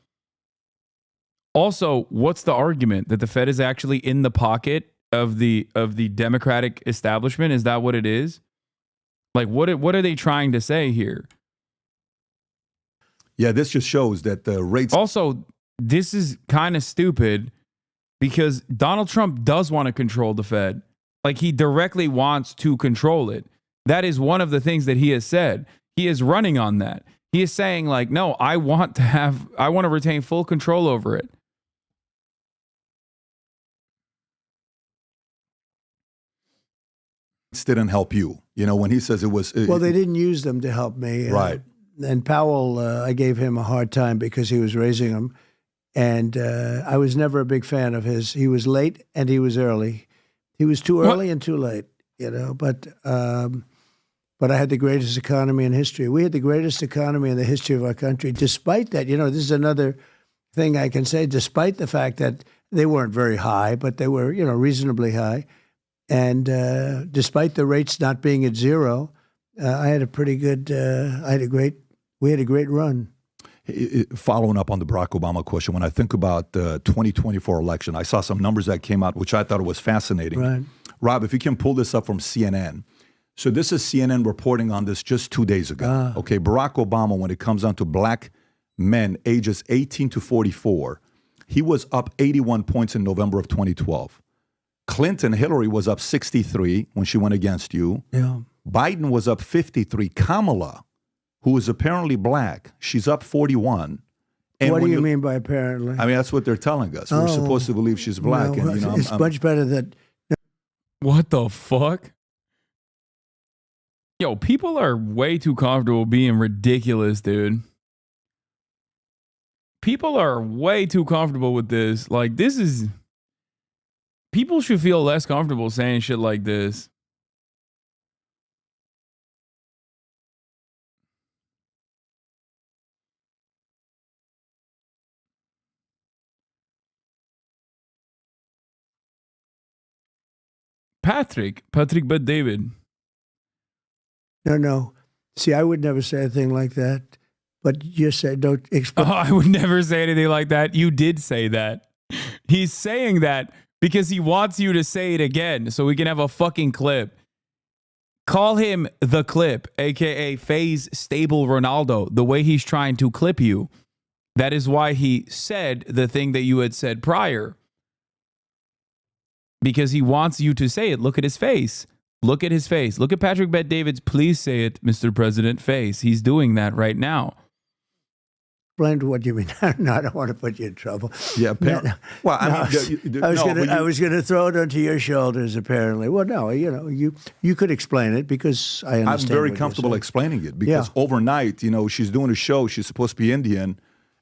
Also, what's the argument that the Fed is actually in the pocket of the Democratic establishment? Is that what it is? Like, what are they trying to say here? Yeah, this just shows that the rates. Also, this is kind of stupid because Donald Trump does want to control the Fed. Like, he directly wants to control it. That is one of the things that he has said. He is running on that. He is saying like, no, I want to retain full control over it. Didn't help you. You know, when he says it was... Well, they didn't use them to help me. Right. And Powell, I gave him a hard time because he was raising them. And I was never a big fan of his. He was late and he was early. He was too early and too late, you know. But I had the greatest economy in history. We had the greatest economy in the history of our country. Despite that, you know, this is another thing I can say, despite the fact that they weren't very high, but they were, you know, reasonably high. And despite the rates not being at zero, I had a pretty good, we had a great run. Following up on the Barack Obama question, when I think about the 2024 election, I saw some numbers that came out, which I thought was fascinating. Right. Rob, if you can pull this up from CNN. So this is CNN reporting on this just 2 days ago. Okay, Barack Obama, when it comes down to black men ages 18 to 44, he was up 81 points in November of 2012. Hillary was up 63 when she went against you. Yeah. Biden was up 53. Kamala, who is apparently black, she's up 41. And what do you mean by apparently? I mean, that's what they're telling us. We're supposed to believe she's black. No, and, you know, it's much better that... What the fuck? Yo, people are way too comfortable being ridiculous, dude. People are way too comfortable with this. Like, this is... People should feel less comfortable saying shit like this. Patrick Bet David. No. See, I would never say a thing like that. But you said, don't explain. Oh, I would never say anything like that. You did say that. He's saying that because he wants you to say it again so we can have a fucking clip. Call him the clip, a.k.a. Faye's Stable Ronaldo, the way he's trying to clip you. That is why he said the thing that you had said prior. Because he wants you to say it. Look at his face. Look at his face. Look at Patrick Bet David's please say it, Mr. President face. He's doing that right now. Explain what you mean. No, I don't want to put you in trouble. Yeah, apparently. Well, I was going to throw it onto your shoulders, apparently. Well, no, you know, you could explain it because I understand. I'm very comfortable explaining it because overnight, you know, she's doing a show. She's supposed to be Indian.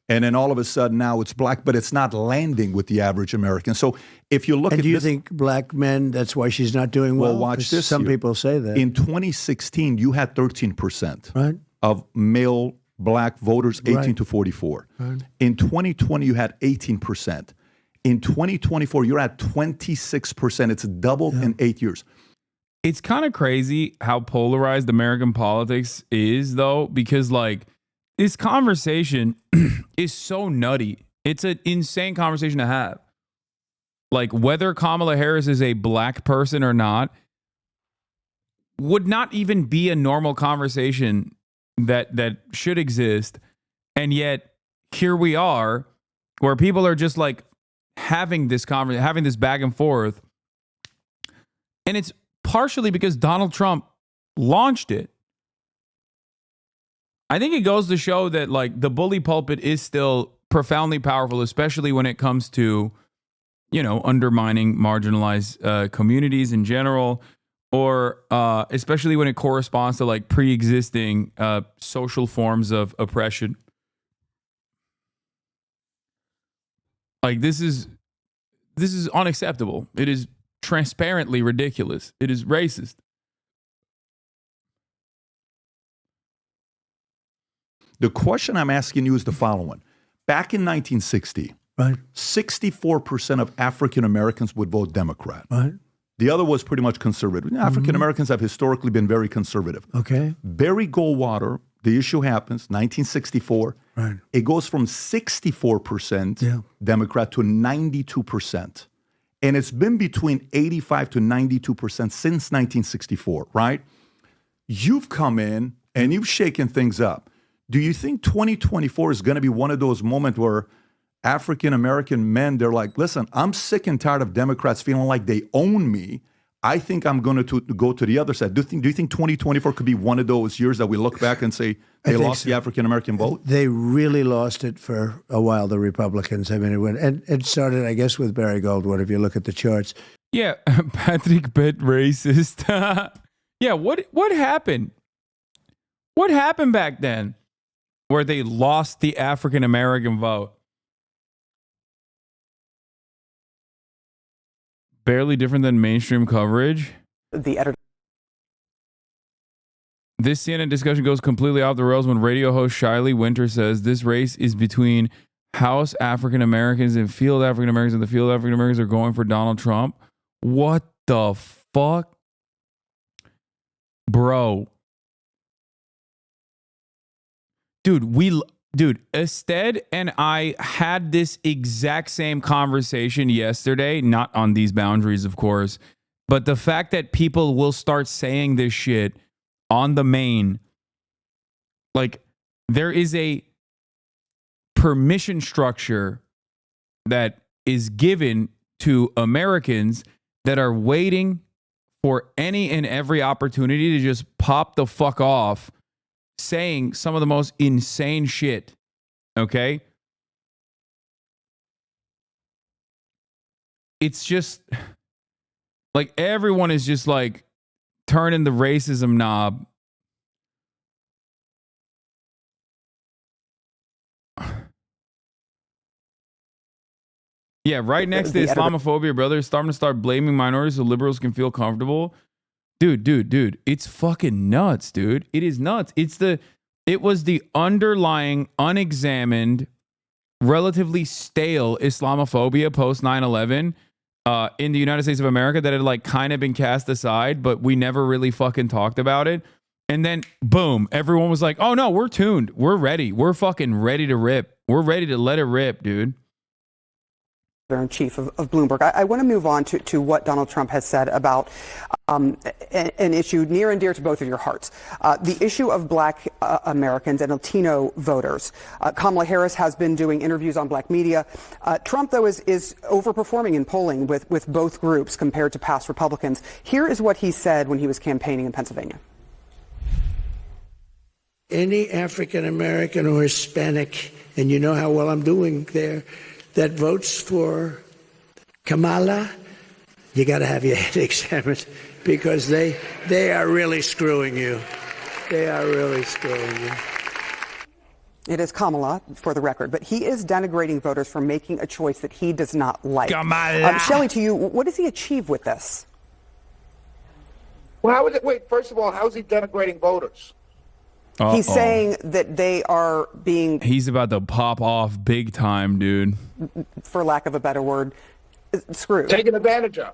And then all of a sudden now it's black, but it's not landing with the average American. So if you look at do you think black men, that's why she's not doing well? Well, watch this. Some people say that. In 2016, you had 13% of male black voters 18 to 44. Right. In 2020, you had 18%. In 2024, you're at 26%. It's doubled in 8 years. It's kind of crazy how polarized American politics is, though, because, like, this conversation is so nutty. It's an insane conversation to have. Like, whether Kamala Harris is a black person or not would not even be a normal conversation that should exist. And yet, here we are, where people are just like having this conversation, having this back and forth. And it's partially because Donald Trump launched it. I think it goes to show that, like, the bully pulpit is still profoundly powerful, especially when it comes to, you know, undermining marginalized communities in general, or especially when it corresponds to, like, pre-existing social forms of oppression. Like, this is unacceptable. It is transparently ridiculous. It is racist. The question I'm asking you is the following. Back in 1960, 64% of African Americans would vote Democrat. Right. The other was pretty much conservative. African Americans have historically been very conservative. Okay. Barry Goldwater, the issue happens, 1964. Right. It goes from 64% Democrat to 92%. And it's been between 85 to 92% since 1964, right? You've come in and you've shaken things up. Do you think 2024 is going to be one of those moments where African-American men, they're like, listen, I'm sick and tired of Democrats feeling like they own me. I think I'm going to go to the other side. Do you think 2024 could be one of those years that we look back and say they lost the African-American vote? They really lost it for a while, the Republicans. I mean, it started, I guess, with Barry Goldwater, if you look at the charts. Yeah, Patrick bet racist. Yeah, what happened? What happened back then where they lost the African-American vote? Barely different than mainstream coverage. The editor. This CNN discussion goes completely off the rails when radio host Shiley Winter says this race is between House African Americans and field African Americans, and the field African Americans are going for Donald Trump. What the fuck? Bro. Dude, Ested and I had this exact same conversation yesterday, not on these boundaries, of course, but the fact that people will start saying this shit on the main, like there is a permission structure that is given to Americans that are waiting for any and every opportunity to just pop the fuck off, saying some of the most insane shit. Okay? It's just like everyone is just like turning the racism knob. Yeah, right next to Islamophobia, brother, starting to start blaming minorities so liberals can feel comfortable. Dude, it's fucking nuts, dude. It is nuts. It was the underlying, unexamined, relatively stale Islamophobia post 9/11 in the United States of America that had like kind of been cast aside, but we never really fucking talked about it. And then boom, everyone was like, "Oh no, we're tuned. We're ready. We're fucking ready to rip. We're ready to let it rip, dude." In chief of Bloomberg. I want to move on to what Donald Trump has said about an issue near and dear to both of your hearts, the issue of black Americans and Latino voters. Kamala Harris has been doing interviews on black media. Trump, though, is overperforming in polling with both groups compared to past Republicans. Here is what he said when he was campaigning in Pennsylvania. Any African American or Hispanic, and you know how well I'm doing there, that votes for Kamala, you got to have your head examined because they are really screwing you. They are really screwing you. It is Kamala, for the record, but he is denigrating voters for making a choice that he does not like. Kamala. Shelley, to you, what does he achieve with this? Well, how is it? Wait, first of all, how is he denigrating voters? He's saying that they are being... He's about to pop off big time, dude. For lack of a better word, screwed. Taken advantage of.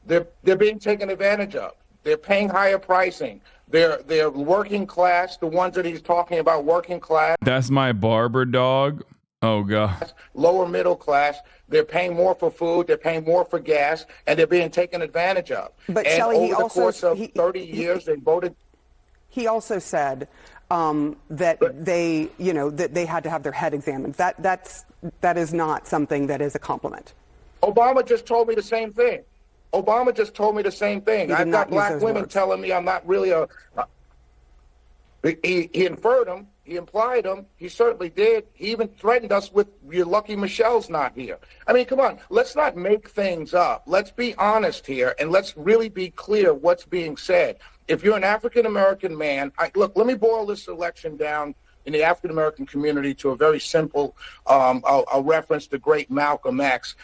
They're being taken advantage of. They're paying higher pricing. They're working class, the ones that he's talking about, working class. That's my barber dog. Oh, God. Lower middle class. They're paying more for food. They're paying more for gas. And they're being taken advantage of. But and Shelley, over the course of 30 years, they voted... He also said... that they, that they had to have their head examined. That is not something that is a compliment. Obama just told me the same thing. Obama just told me the same thing. I've got black women telling me I'm not really a... He inferred them. He implied them. He certainly did. He even threatened us with, "You're lucky Michelle's not here." I mean, come on. Let's not make things up. Let's be honest here, and let's really be clear what's being said. If you're an African-American man, look, let me boil this election down in the African-American community to a very simple a reference to great Malcolm X.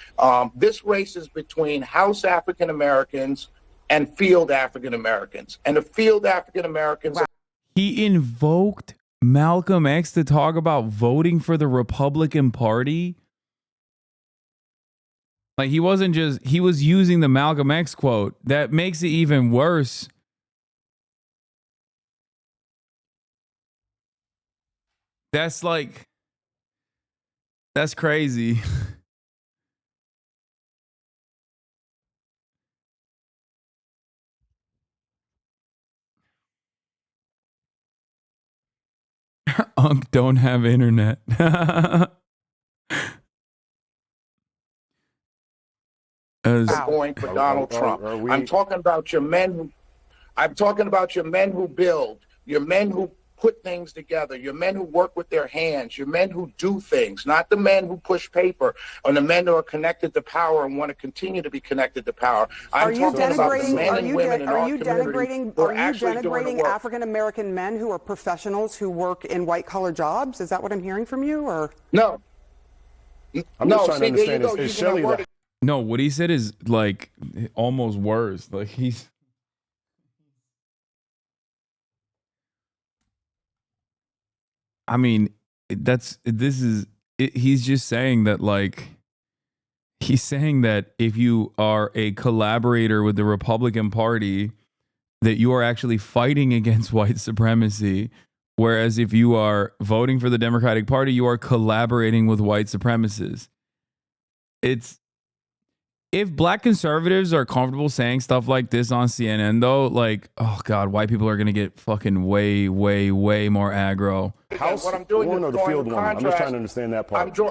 This race is between House African-Americans and field African-Americans. And the field African-Americans... Wow. He invoked Malcolm X to talk about voting for the Republican Party. Like he wasn't just, he was using the Malcolm X quote. That makes it even worse. That's like, that's crazy. Unc don't have internet. going for Donald Trump. I'm talking about your men. I'm talking about your men who build, your men who put things together, your men who work with their hands, your men who do things, not the men who push paper, or the men who are connected to power and want to continue to be connected to power. I'm talking about the men and women in our community who are actually doing the work. African American men who are professionals who work in white collar jobs? Is that what I'm hearing from you, or no? I'm just trying to understand. Is Shelley No, what he said is like almost worse. Like he's. I mean, he's just saying that, like, he's saying that if you are a collaborator with the Republican Party, that you are actually fighting against white supremacy. Whereas if you are voting for the Democratic Party, you are collaborating with white supremacists. If black conservatives are comfortable saying stuff like this on CNN, though, like, oh God, white people are going to get fucking way, way, way more aggro. House one or the field one? I'm just trying to understand that part. I'm just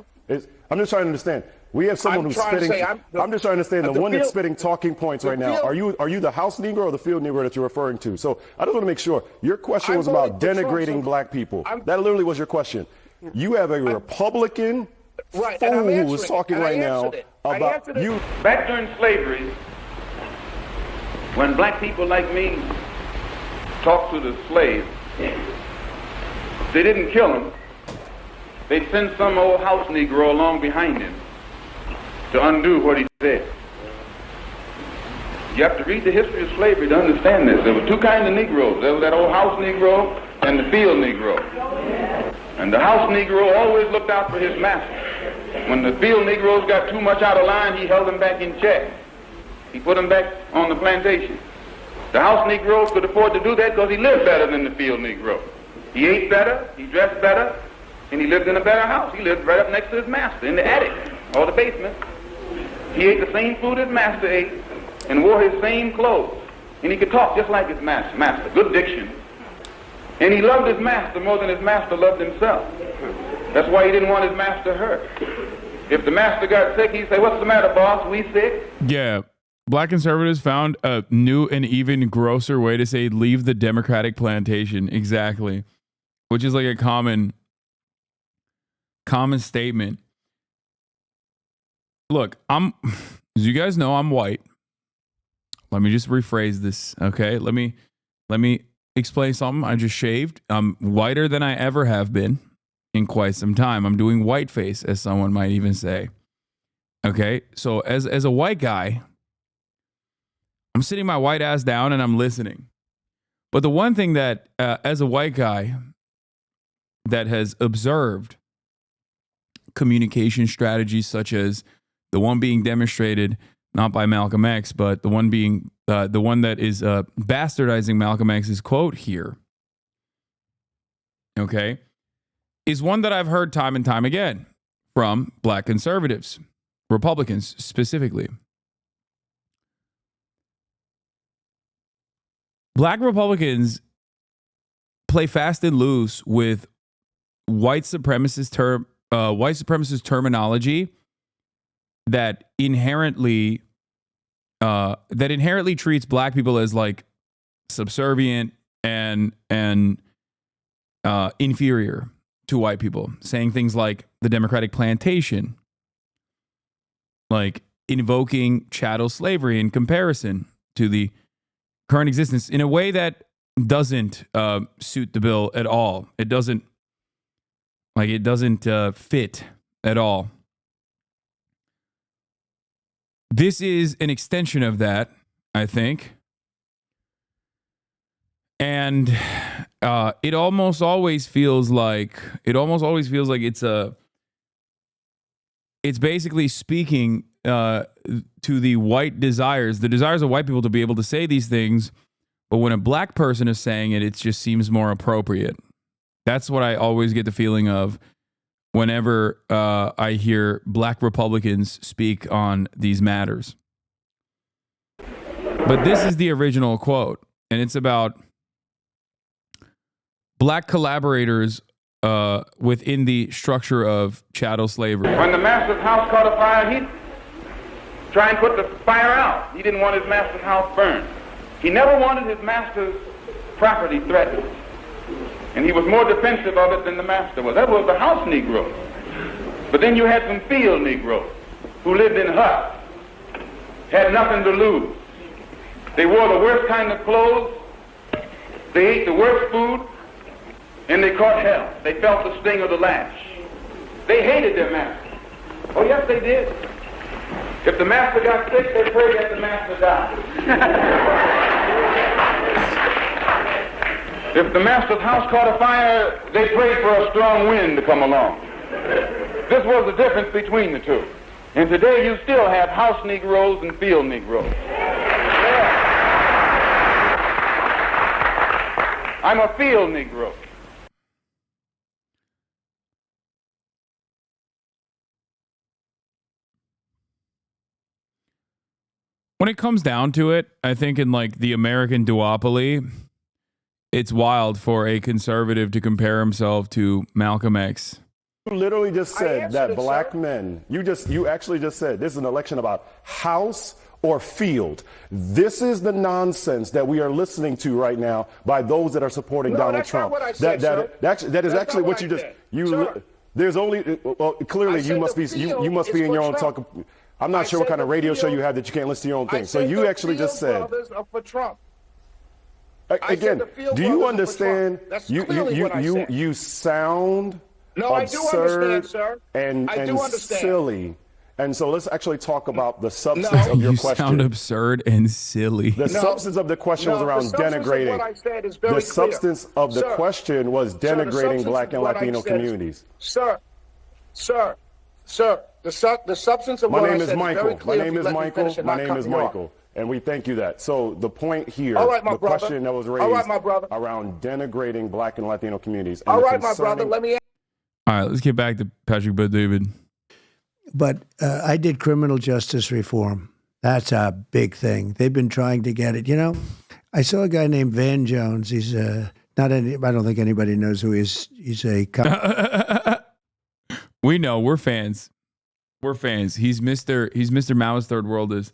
trying to understand. We have someone who's spitting. I'm just trying to understand the one that's spitting talking points right now. Are you the House Negro or the field Negro that you're referring to? So I just want to make sure. Your question was about denigrating black people. That literally was your question. You have a Republican fool who is talking right now about you. Back during slavery, when black people like me talked to the slaves, they didn't kill him. They'd send some old house Negro along behind him to undo what he said. You have to read the history of slavery to understand this. There were two kinds of Negroes. There was that old house Negro and the field Negro. And the house Negro always looked out for his master. When the field Negroes got too much out of line, he held them back in check. He put them back on the plantation. The house Negro could afford to do that because he lived better than the field Negro. He ate better, he dressed better, and he lived in a better house. He lived right up next to his master in the attic or the basement. He ate the same food his master ate and wore his same clothes. And he could talk just like his master. Good diction. And he loved his master more than his master loved himself. That's why he didn't want his master hurt. If the master got sick, he'd say, "What's the matter, boss? We sick?" Yeah. Black conservatives found a new and even grosser way to say leave the Democratic plantation. Exactly. Which is like a common statement. Look, as you guys know, I'm white. Let me just rephrase this, okay? Let me explain something. I just shaved. I'm whiter than I ever have been in quite some time. I'm doing whiteface, as someone might even say. Okay, so as a white guy, I'm sitting my white ass down and I'm listening. But the one thing that, as a white guy that has observed communication strategies such as the one being demonstrated not by Malcolm X, but the one being the one that is bastardizing Malcolm X's quote here, okay, is one that I've heard time and time again from black conservatives, Republicans specifically. Black Republicans play fast and loose with white supremacist terminology that inherently treats black people as like subservient and inferior to white people, saying things like the Democratic plantation, like invoking chattel slavery in comparison to the current existence in a way that doesn't suit the bill at all. It doesn't fit at all. This is an extension of that, I think. And it almost always feels like it's basically speaking to the white desires, the desires of white people to be able to say these things, but when a black person is saying it, it just seems more appropriate. That's what I always get the feeling of whenever I hear black Republicans speak on these matters. But this is the original quote, and it's about black collaborators within the structure of chattel slavery. When the master's house caught a fire, try and put the fire out. He didn't want his master's house burned. He never wanted his master's property threatened. And he was more defensive of it than the master was. That was the house Negro. But then you had some field Negroes who lived in huts, had nothing to lose. They wore the worst kind of clothes, they ate the worst food, and they caught hell. They felt the sting of the lash. They hated their master. Oh, yes, they did. If the master got sick, they prayed that the master died. If the master's house caught a fire, they prayed for a strong wind to come along. This was the difference between the two. And today you still have house Negroes and field Negroes. Yeah. I'm a field Negro. When it comes down to it, I think in like the American duopoly, it's wild for a conservative to compare himself to Malcolm X. You literally just said that black men, you actually just said this is an election about house or field. This is the nonsense that we are listening to right now by those that are supporting Donald Trump. Not what I said, that is actually what you just there's only well, clearly you must be in your own talk. I'm not sure what kind of radio show you have that you can't listen to your own thing. So you actually just said for Trump. Again, do you understand? You sound absurd and silly. And so let's actually talk about the substance of your question. You sound absurd and silly. The substance of the question was around denigrating. The substance of the question was denigrating black and Latino communities. Sir, the substance of what I said is very clear. My name is Michael. And we thank you that. So the point here, the question that was raised around denigrating black and Latino communities. All right, my brother, let me... All right, let's get back to Patrick Bet-David. But I did criminal justice reform. That's a big thing. They've been trying to get it. You know, I saw a guy named Van Jones. He's I don't think anybody knows who he is. He's a... We know. We're fans. We're fans. He's Mr. Mao's Third World is.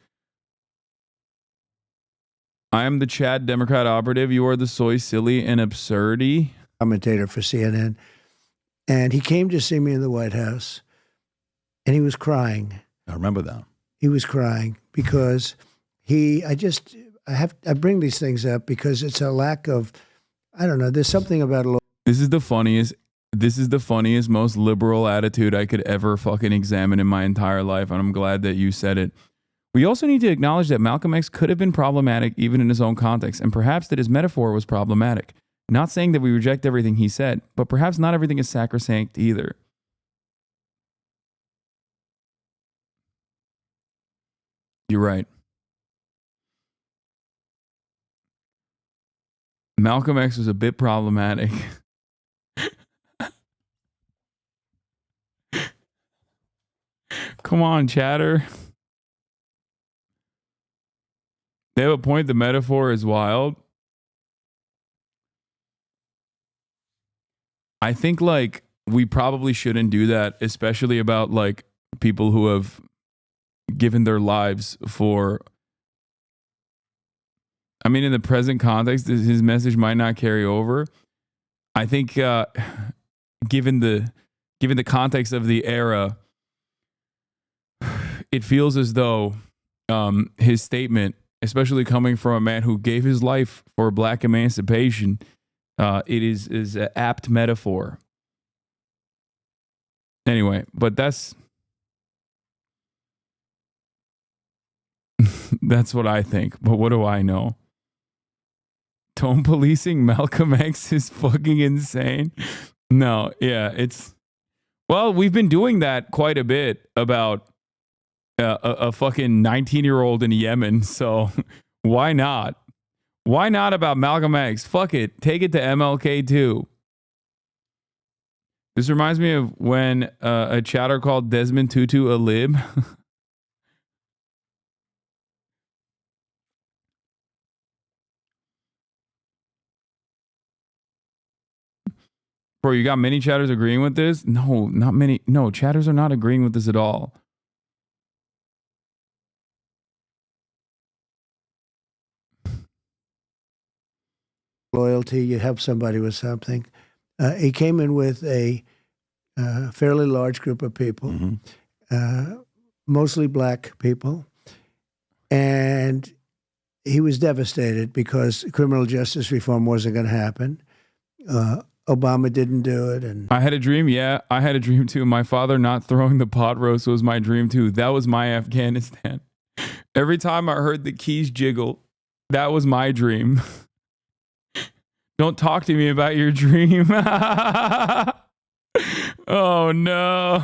I am the Chad Democrat operative. You are the soy silly and absurdity commentator for CNN. And he came to see me in the White House, and he was crying. I remember that. He was crying because I bring these things up because it's a lack of, I don't know, there's something about a law. This is the funniest, most liberal attitude I could ever fucking examine in my entire life, and I'm glad that you said it. We also need to acknowledge that Malcolm X could have been problematic even in his own context, and perhaps that his metaphor was problematic. Not saying that we reject everything he said, but perhaps not everything is sacrosanct either. You're right. Malcolm X was a bit problematic. Come on, chatter. They have a point. The metaphor is wild. I think like we probably shouldn't do that, especially about like people who have given their lives for. I mean, in the present context, his message might not carry over. I think, given the context of the era, it feels as though his statement, especially coming from a man who gave his life for black emancipation, it is an apt metaphor. Anyway, but that's what I think. But what do I know? Tone policing Malcolm X is fucking insane. No, yeah, well, we've been doing that quite a bit about a fucking 19-year-old in Yemen. So why not? Why not about Malcolm X? Fuck it. Take it to MLK too. This reminds me of when a chatter called Desmond Tutu a lib. Bro, you got many chatters agreeing with this? No, not many. No, chatters are not agreeing with this at all. loyalty. You help somebody with something. He came in with a fairly large group of people, mostly black people, and he was devastated because criminal justice reform wasn't going to happen. Obama didn't do it. And I had a dream. Yeah, I had a dream too. My father not throwing the pot roast was my dream too. That was my Afghanistan. Every time I heard the keys jiggle, that was my dream. Don't talk to me about your dream. Oh no.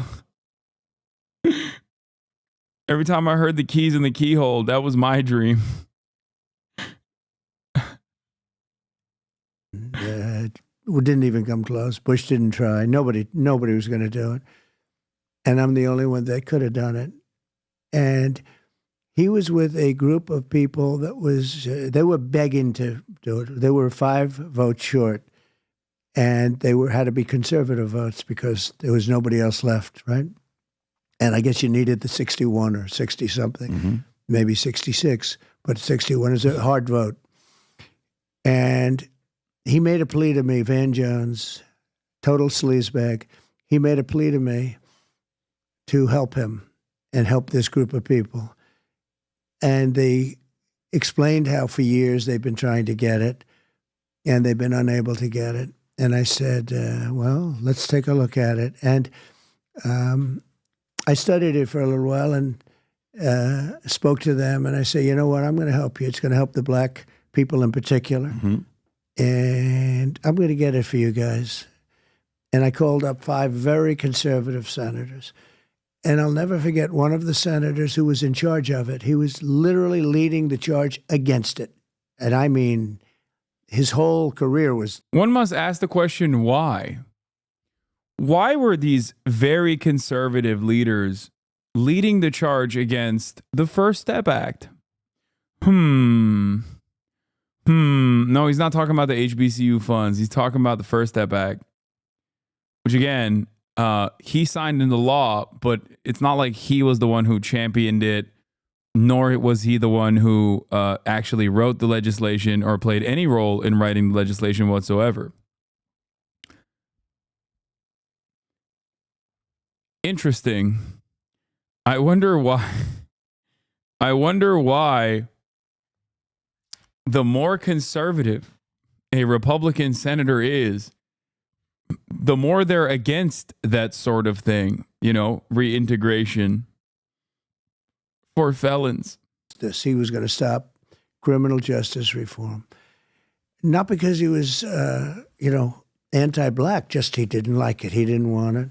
Every time I heard the keys in the keyhole, that was my dream. We didn't even come close. Bush didn't try. Nobody was going to do it. And I'm the only one that could have done it. And he was with a group of people that was, they were begging to do it. They were 5 votes short. And they had to be conservative votes because there was nobody else left, right? And I guess you needed the 61 or 60 something, maybe 66, but 61 is a hard vote. And he made a plea to me, Van Jones, total sleazebag. He made a plea to me to help him and help this group of people. And they explained how for years they've been trying to get it and they've been unable to get it. And I said, well, let's take a look at it. And I studied it for a little while and spoke to them. And I said, you know what, I'm going to help you. It's going to help the black people in particular. And I'm going to get it for you guys. And I called up 5 very conservative senators. And I'll never forget one of the senators who was in charge of it. He was literally leading the charge against it. And I mean, his whole career was... One must ask the question, why? Why were these very conservative leaders leading the charge against the First Step Act? No, he's not talking about the HBCU funds. He's talking about the First Step Act, which again, he signed into law, but it's not like he was the one who championed it, nor was he the one who actually wrote the legislation or played any role in writing the legislation whatsoever. Interesting. I wonder why the more conservative a Republican senator is, the more they're against that sort of thing, you know, reintegration for felons. He was going to stop criminal justice reform. Not because he was, anti-black, just he didn't like it. He didn't want it.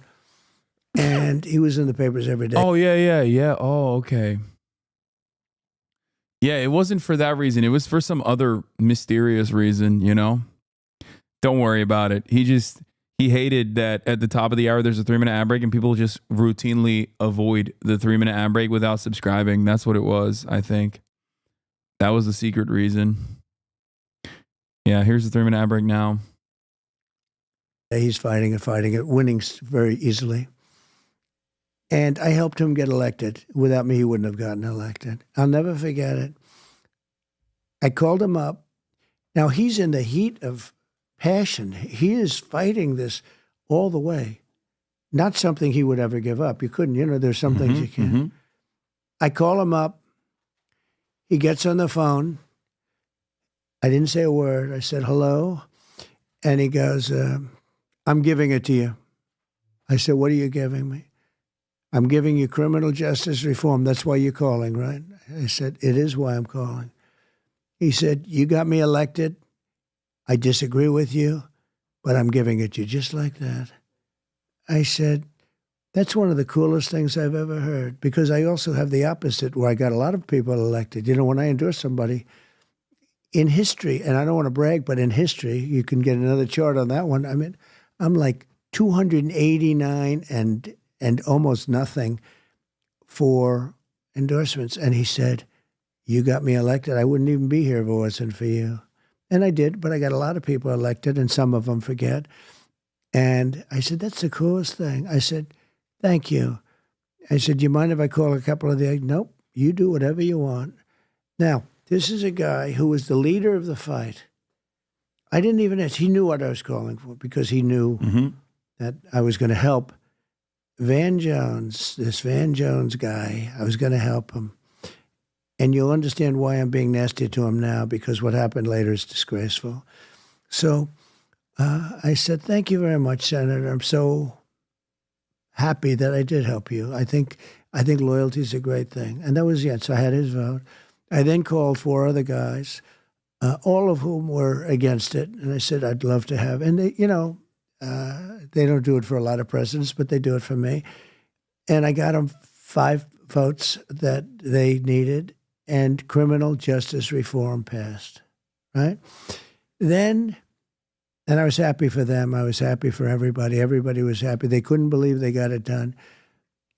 And he was in the papers every day. Oh, yeah. Oh, okay. Yeah, it wasn't for that reason. It was for some other mysterious reason, you know? Don't worry about it. He hated that at the top of the hour there's a 3-minute ad break and people just routinely avoid the 3-minute ad break without subscribing. That's what it was, I think. That was the secret reason. Yeah, here's the 3-minute ad break now. He's fighting it, winning very easily. And I helped him get elected. Without me, he wouldn't have gotten elected. I'll never forget it. I called him up. Now, he's in the heat of passion. He is fighting this all the way. Not something he would ever give up. You couldn't, there's some things you can't. I call him up. He gets on the phone. I didn't say a word. I said, hello. And he goes, I'm giving it to you. I said, what are you giving me? I'm giving you criminal justice reform. That's why you're calling, right? I said, it is why I'm calling. He said, you got me elected. I disagree with you, but I'm giving it to you just like that. I said, that's one of the coolest things I've ever heard, because I also have the opposite where I got a lot of people elected. When I endorse somebody in history, and I don't want to brag, but in history, you can get another chart on that one. I mean, I'm like 289 and almost nothing for endorsements. And he said, you got me elected. I wouldn't even be here if it wasn't for you. And I did, but I got a lot of people elected, and some of them forget. And I said, that's the coolest thing. I said, thank you. I said, do you mind if I call a couple of the... Nope, you do whatever you want. Now, this is a guy who was the leader of the fight. I didn't even ask. He knew what I was calling for because he knew that I was going to help Van Jones, this Van Jones guy. I was going to help him. And you'll understand why I'm being nasty to him now, because what happened later is disgraceful. So I said, thank you very much, Senator. I'm so happy that I did help you. I think loyalty is a great thing. And that was the end. So I had his vote. I then called 4 other guys, all of whom were against it. And I said, I'd love to have. And they, they don't do it for a lot of presidents, but they do it for me. And I got them 5 votes that they needed, and criminal justice reform passed, right? Then, and I was happy for them. I was happy for everybody. Everybody was happy. They couldn't believe they got it done.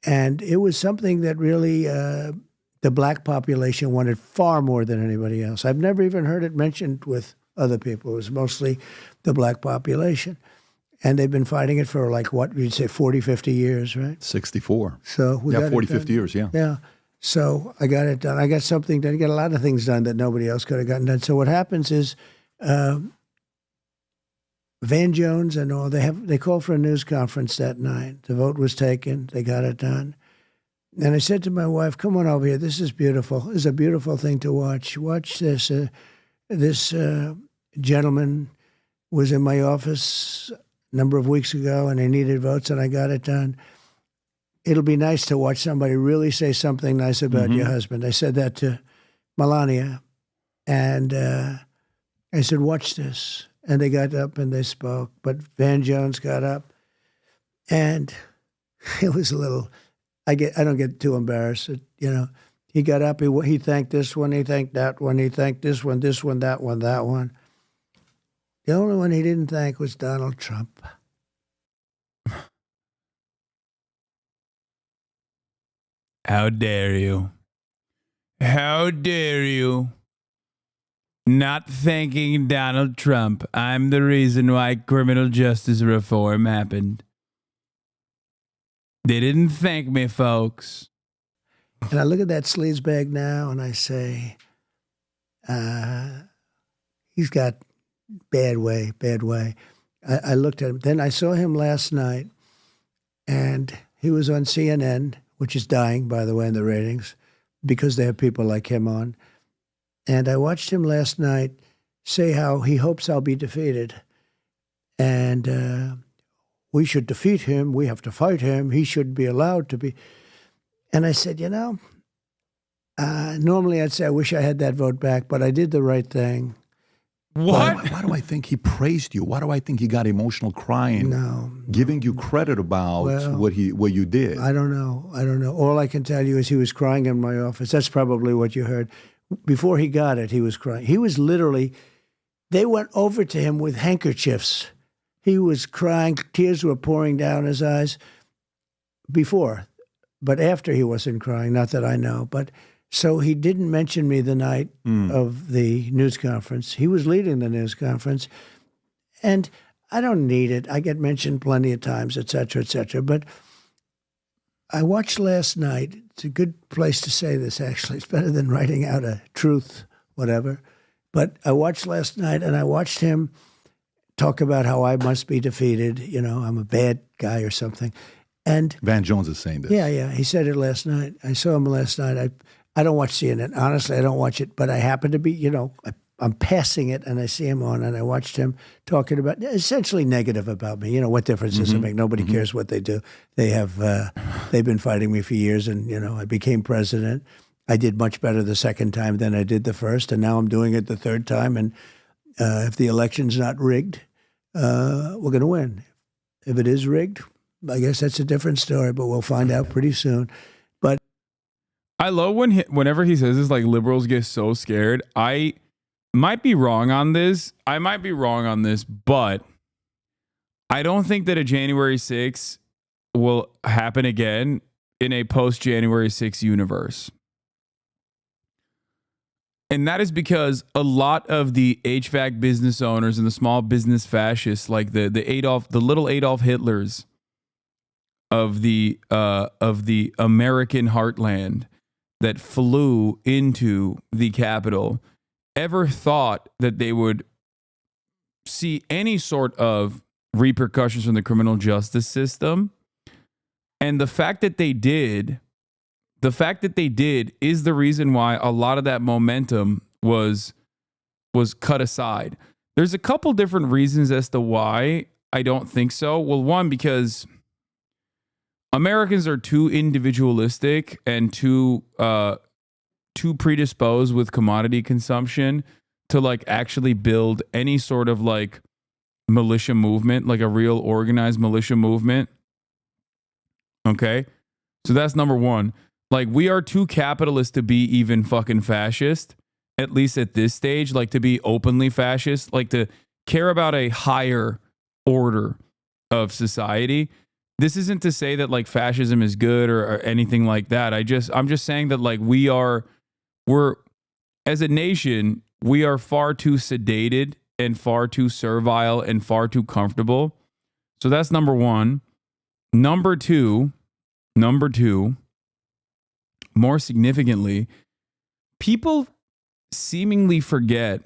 And it was something that really the black population wanted far more than anybody else. I've never even heard it mentioned with other people. It was mostly the black population. And they've been fighting it for like, what, you'd say 40, 50 years, right? 64. So we got 40, it done. 50 years, yeah. Yeah. So I got it done. I got something done. I got a lot of things done that nobody else could have gotten done. So what happens is Van Jones and all, they called for a news conference that night. The vote was taken. They got it done. And I said to my wife, come on over here. This is beautiful. This is a beautiful thing to watch. Watch this. This gentleman was in my office a number of weeks ago, and they needed votes, and I got it done. It'll be nice to watch somebody really say something nice about your husband. I said that to Melania, and I said, watch this. And they got up and they spoke, but Van Jones got up, and it was a little, I don't get too embarrassed, He got up, he thanked this one, he thanked that one, he thanked this one, that one, that one. The only one he didn't thank was Donald Trump. How dare you? How dare you? Not thanking Donald Trump. I'm the reason why criminal justice reform happened. They didn't thank me, folks. And I look at that sleaze bag now and I say, he's got bad way. I looked at him. Then I saw him last night, and he was on CNN, which is dying, by the way, in the ratings, because they have people like him on. And I watched him last night say how he hopes I'll be defeated. And we should defeat him. We have to fight him. He should be allowed to be. And I said, normally I'd say I wish I had that vote back, but I did the right thing. What? Why do I think he praised you? Why do I think he got emotional crying? No. Giving you credit about what you did. I don't know. All I can tell you is he was crying in my office. That's probably what you heard. Before he got it, he was crying. He was literally, they went over to him with handkerchiefs. He was crying. Tears were pouring down his eyes before. But after he wasn't crying, not that I know. But so he didn't mention me the night of the news conference. He was leading the news conference. And I don't need it. I get mentioned plenty of times, et cetera, et cetera. But I watched last night. It's a good place to say this, actually. It's better than writing out a truth, whatever. But I watched last night, and I watched him talk about how I must be defeated. I'm a bad guy or something. And Van Jones is saying this. Yeah. He said it last night. I saw him last night. I don't watch CNN. Honestly, I don't watch it. But I happen to be, I'm passing it, and I see him on, and I watched him talking about essentially negative about me. What difference does it make? Nobody cares what they do. They have, they've been fighting me for years, and, I became president. I did much better the second time than I did the first, and now I'm doing it the third time. And if the election's not rigged, we're going to win. If it is rigged, I guess that's a different story, but we'll find out pretty soon. But I love whenever he says this, like, liberals get so scared. I might be wrong on this. But I don't think that a January 6th will happen again in a post-January 6th universe. And that is because a lot of the HVAC business owners and the small business fascists, like the little Adolf Hitlers of the American heartland that flew into the Capitol, ever thought that they would see any sort of repercussions from the criminal justice system. And the fact that they did is the reason why a lot of that momentum was cut aside. There's a couple different reasons as to why I don't think so. Well, one, because Americans are too individualistic and too predisposed with commodity consumption to like actually build any sort of like militia movement, like a real organized militia movement. Okay. So that's number one. Like, we are too capitalist to be even fucking fascist, at least at this stage, like to be openly fascist, like to care about a higher order of society. This isn't to say that like fascism is good or anything like that. I'm just saying that like we're as a nation, we are far too sedated and far too servile and far too comfortable. So that's number one. Number two, more significantly, people seemingly forget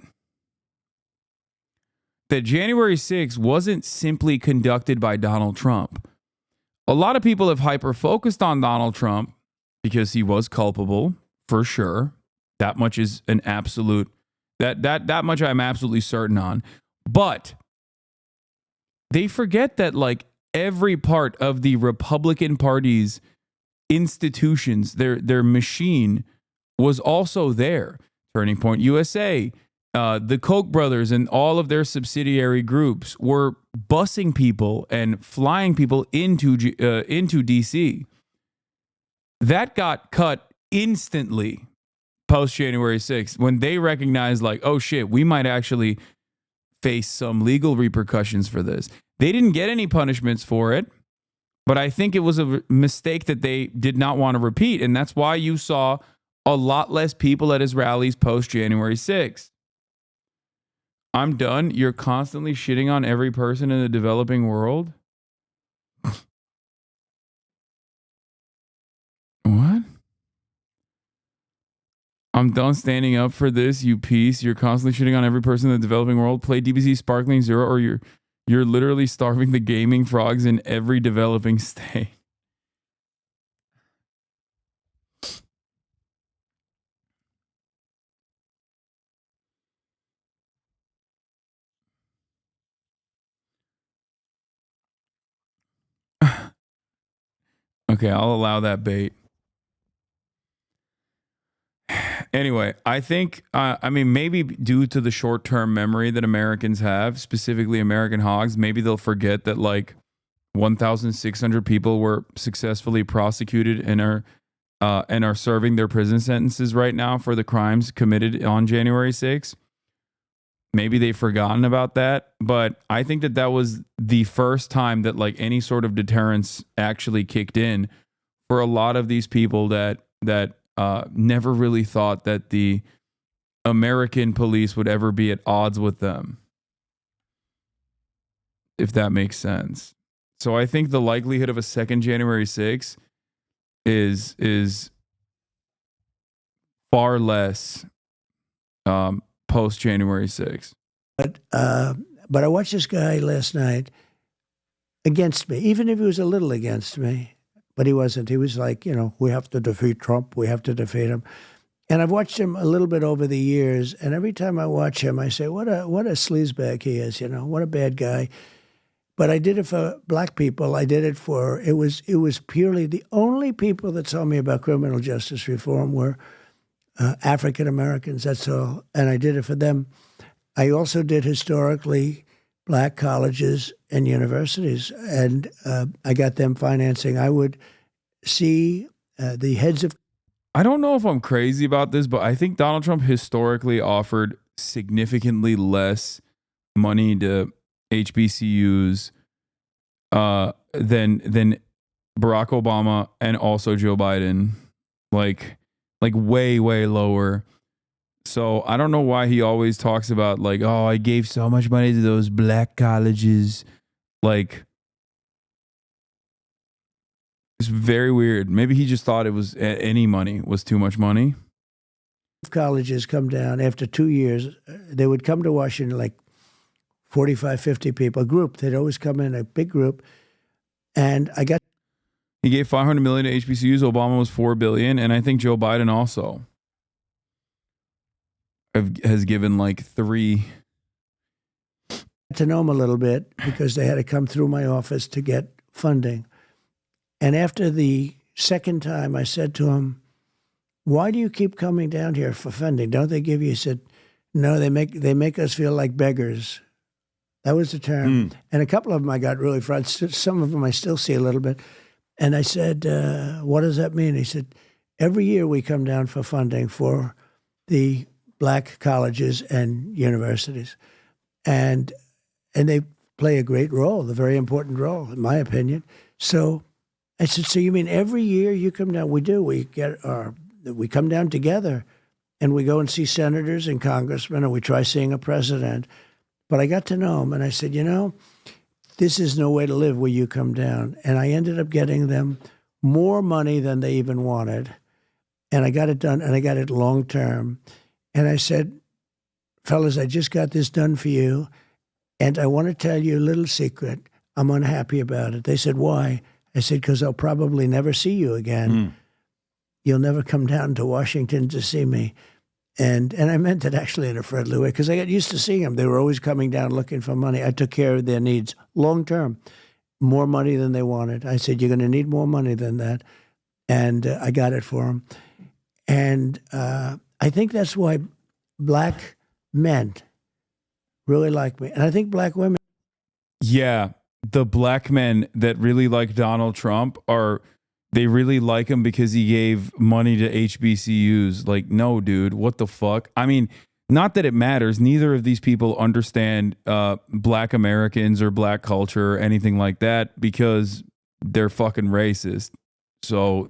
that January 6th wasn't simply conducted by Donald Trump. A lot of people have hyper-focused on Donald Trump because he was culpable, for sure. That much is an absolute, that much I'm absolutely certain on. But they forget that like every part of the Republican Party's institutions, their machine was also there. Turning Point USA, the Koch brothers and all of their subsidiary groups were busing people and flying people into DC. That got cut instantly post January 6th when they recognized like, oh shit, we might actually face some legal repercussions for this. They didn't get any punishments for it, but I think it was a mistake that they did not want to repeat. And that's why you saw a lot less people at his rallies post January 6th. I'm done. You're constantly shitting on every person in the developing world. What? I'm done standing up for this, you piece. You're constantly shitting on every person in the developing world. Play DBZ Sparkling Zero or you're literally starving the gaming frogs in every developing state. Okay, I'll allow that bait. Anyway, I think, maybe due to the short-term memory that Americans have, specifically American hogs, maybe they'll forget that like 1,600 people were successfully prosecuted and are serving their prison sentences right now for the crimes committed on January 6th. Maybe they've forgotten about that, but I think that was the first time that like any sort of deterrence actually kicked in for a lot of these people that never really thought that the American police would ever be at odds with them, if that makes sense. So I think the likelihood of a second January 6th is far less post January 6th. But I watched this guy last night against me, even if he was a little against me. But he wasn't. He was like, we have to defeat Trump. We have to defeat him. And I've watched him a little bit over the years. And every time I watch him, I say, what a sleazebag he is, what a bad guy. But I did it for black people. I did it for, it was purely the only people that told me about criminal justice reform were African Americans. That's all. And I did it for them. I also did historically black colleges and universities, and I got them financing. I would see the heads of... I don't know if I'm crazy about this, but I think Donald Trump historically offered significantly less money to HBCUs than Barack Obama and also Joe Biden. Like way, way lower. So I don't know why he always talks about like, oh, I gave so much money to those black colleges. Like, it's very weird. Maybe he just thought it was any money was too much money. Colleges come down after 2 years. They would come to Washington like 45, 50 people, a group. They'd always come in, a big group. And I got... He gave $500 million to HBCUs. Obama was $4 billion. And I think Joe Biden also has given like 3... to know him a little bit because they had to come through my office to get funding. And after the second time, I said to him, why do you keep coming down here for funding? Don't they give you? He said, no, they make us feel like beggars. That was the term. And a couple of them I got really frustrated. Some of them I still see a little bit. And I said, what does that mean? He said, every year we come down for funding for the black colleges and universities. And they play a great role, a very important role, in my opinion. So I said, so you mean every year you come down? We do. We come down together, and we go and see senators and congressmen, and we try seeing a president. But I got to know him, and I said, this is no way to live where you come down. And I ended up getting them more money than they even wanted. And I got it done, and I got it long term. And I said, fellas, I just got this done for you. And I want to tell you a little secret. I'm unhappy about it. They said, why? I said, because I'll probably never see you again. You'll never come down to Washington to see me. And I meant it actually in a friendly way because I got used to seeing them. They were always coming down looking for money. I took care of their needs long term, more money than they wanted. I said, you're going to need more money than that. And I got it for them. And I think that's why black men really like me. And I think black women. Yeah, the black men that really like Donald Trump they really like him because he gave money to HBCUs. Like, no, dude, what the fuck? I mean, not that it matters. Neither of these people understand black Americans or black culture or anything like that because they're fucking racist. So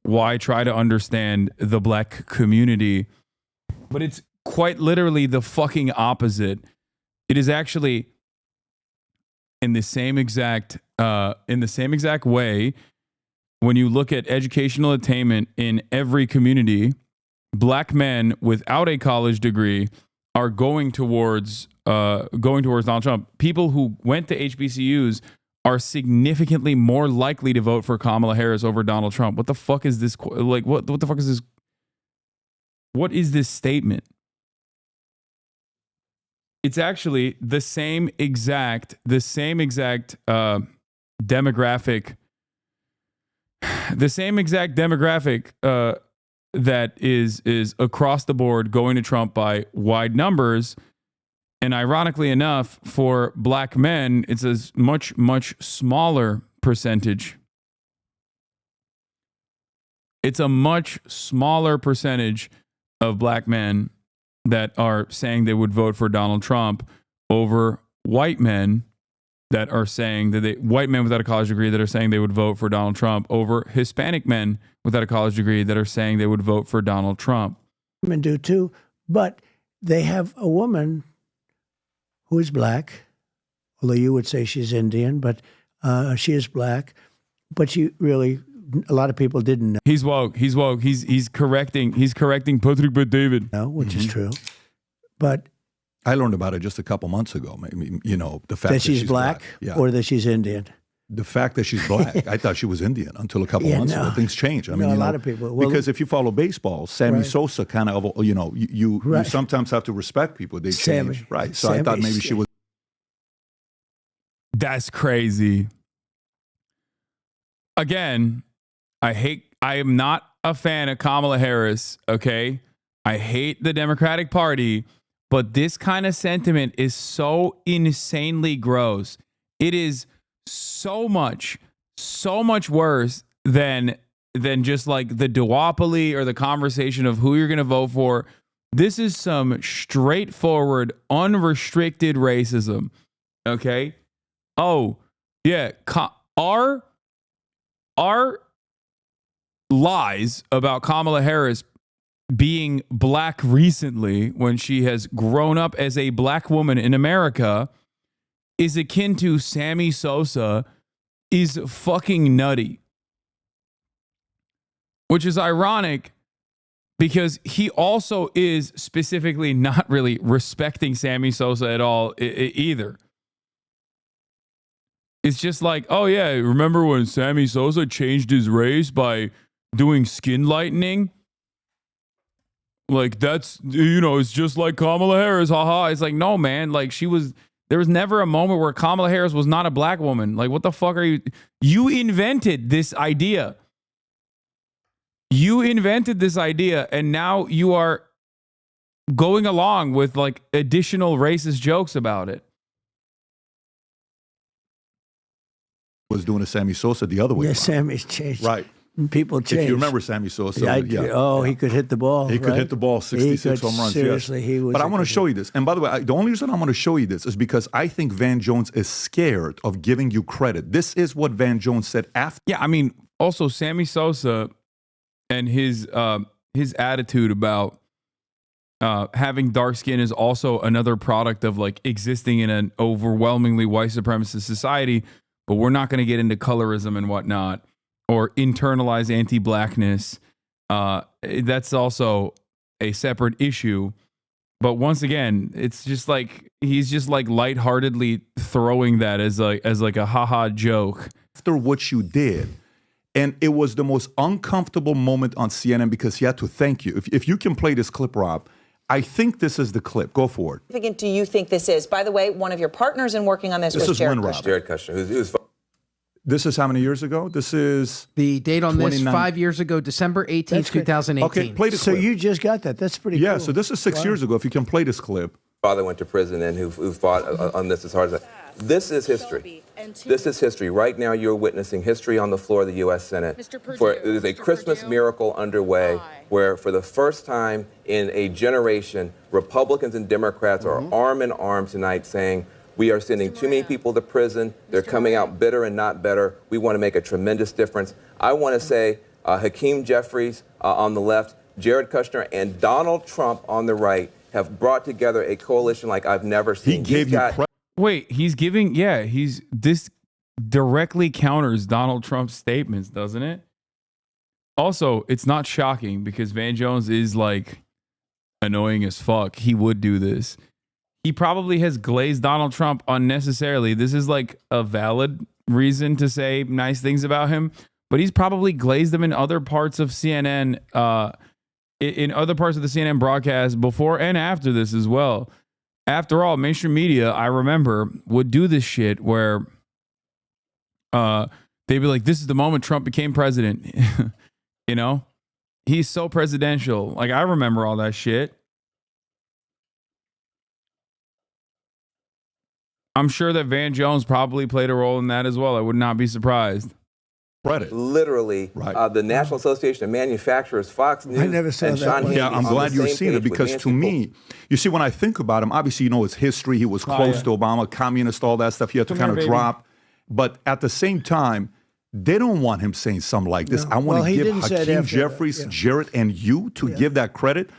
why try to understand the black community? But it's quite literally the fucking opposite. It is actually in the same exact way. When you look at educational attainment in every community, black men without a college degree are going towards Donald Trump. People who went to HBCUs are significantly more likely to vote for Kamala Harris over Donald Trump. What the fuck is this? Like, what the fuck is this? What is this statement? It's actually the same exact demographic. The same exact demographic that is across the board going to Trump by wide numbers. And ironically enough, for black men, it's a much, much smaller percentage. It's a much smaller percentage of black men that are saying they would vote for Donald Trump over white men that are saying that white men without a college degree that are saying they would vote for Donald Trump over Hispanic men without a college degree that are saying they would vote for Donald Trump. Women do too, but they have a woman who is black, although you would say she's Indian, but she is black. But she really, a lot of people didn't know. He's woke. He's correcting Patrick Bet-David. No, which is true. But I learned about it just a couple months ago. The fact that she's black, yeah. Or that she's Indian. The fact that she's black, I thought she was Indian until a couple months ago. Things changed. A lot of people. Well, because if you follow baseball, Sammy Sosa kind of, you sometimes have to respect people. They change, right? So I thought maybe she was. That's crazy. Again, I am not a fan of Kamala Harris. Okay, I hate the Democratic Party. But this kind of sentiment is so insanely gross. It is so much worse than just like the duopoly or the conversation of who you're going to vote for. This is some straightforward, unrestricted racism. Okay? Oh, yeah. Our lies about Kamala Harris being black recently, when she has grown up as a black woman in America, is akin to Sammy Sosa is fucking nutty. Which is ironic Because he also is specifically not really respecting Sammy Sosa at all either. It's just like, oh yeah, remember when Sammy Sosa changed his race by doing skin lightening? Like, that's, you know, it's just like Kamala Harris, haha. It's like, no, man, like there was never a moment where Kamala Harris was not a black woman. Like, what the fuck are you invented this idea. You invented this idea, and now you are going along with like additional racist jokes about it. Was doing a Sammy Sosa the other way. Yeah, Sammy's changed. Right. People change. If you remember Sammy Sosa. He could hit the ball. He could hit the ball 66 home runs. Seriously, yes. he was. But I want to show you this. And by the way, the only reason I want to show you this is because I think Van Jones is scared of giving you credit. This is what Van Jones said after. Yeah, I mean, also Sammy Sosa and his attitude about having dark skin is also another product of like existing in an overwhelmingly white supremacist society. But we're not going to get into colorism and whatnot or internalize anti-blackness. That's also a separate issue. But once again, it's just like he's just like lightheartedly throwing that as like a haha joke. After what you did, and it was the most uncomfortable moment on CNN because he had to thank you. If you can play this clip, Rob, I think this is the clip. Go for it. How significant do you think this is? By the way, one of your partners in working on this was Jared Kushner. Jared Kushner, who's this is how many years ago? This is the date on 29. This 5 years ago, December 18th, 2018. Okay, play the clip. So you just got that. That's pretty cool. Yeah, so this is 6 years ago. If you can play this clip. Father went to prison and who fought on this as hard as that. This is history. This is history. Right now, you're witnessing history on the floor of the U.S. Senate. There's a Christmas miracle underway where, for the first time in a generation, Republicans and Democrats are arm in arm tonight saying, we are sending too many people to prison. They're coming out bitter and not better. We want to make a tremendous difference. I want to say Hakeem Jeffries on the left, Jared Kushner, and Donald Trump on the right have brought together a coalition like I've never seen. This directly counters Donald Trump's statements, doesn't it? Also, it's not shocking because Van Jones is like annoying as fuck. He would do this. He probably has glazed Donald Trump unnecessarily. This is like a valid reason to say nice things about him, but he's probably glazed them in other parts of CNN, in other parts of the CNN broadcast before and after this as well. After all, mainstream media, I remember, would do this shit where they'd be like, this is the moment Trump became president. You know, he's so presidential. Like, I remember all that shit. I'm sure that Van Jones probably played a role in that as well. I would not be surprised. Credit. Literally, the National Association of Manufacturers, Fox News, I never saw and that Sean one. Yeah, I'm glad you've seen it because to me, you see, when I think about him, obviously, you know, his history. He was close to Obama, communist, all that stuff. He had to kind of drop. But at the same time, they don't want him saying something like this. I want to give Hakeem Jeffries, Jared, and you to give that credit.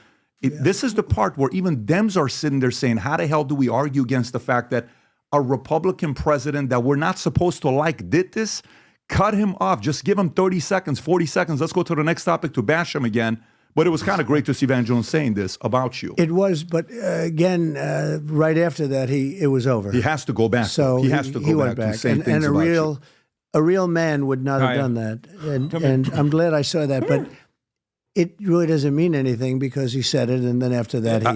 This is the part where even Dems are sitting there saying, how the hell do we argue against the fact that a Republican president that we're not supposed to like did this? Cut him off. Just give him 30 seconds, 40 seconds. Let's go to the next topic to bash him again. But it was kind of great to see Van Jones saying this about you. It was, but again, right after that, it was over. He has to go back. So he has to go went back. And a real man would not have done that. And I'm glad I saw that. But it really doesn't mean anything because he said it, and then after that,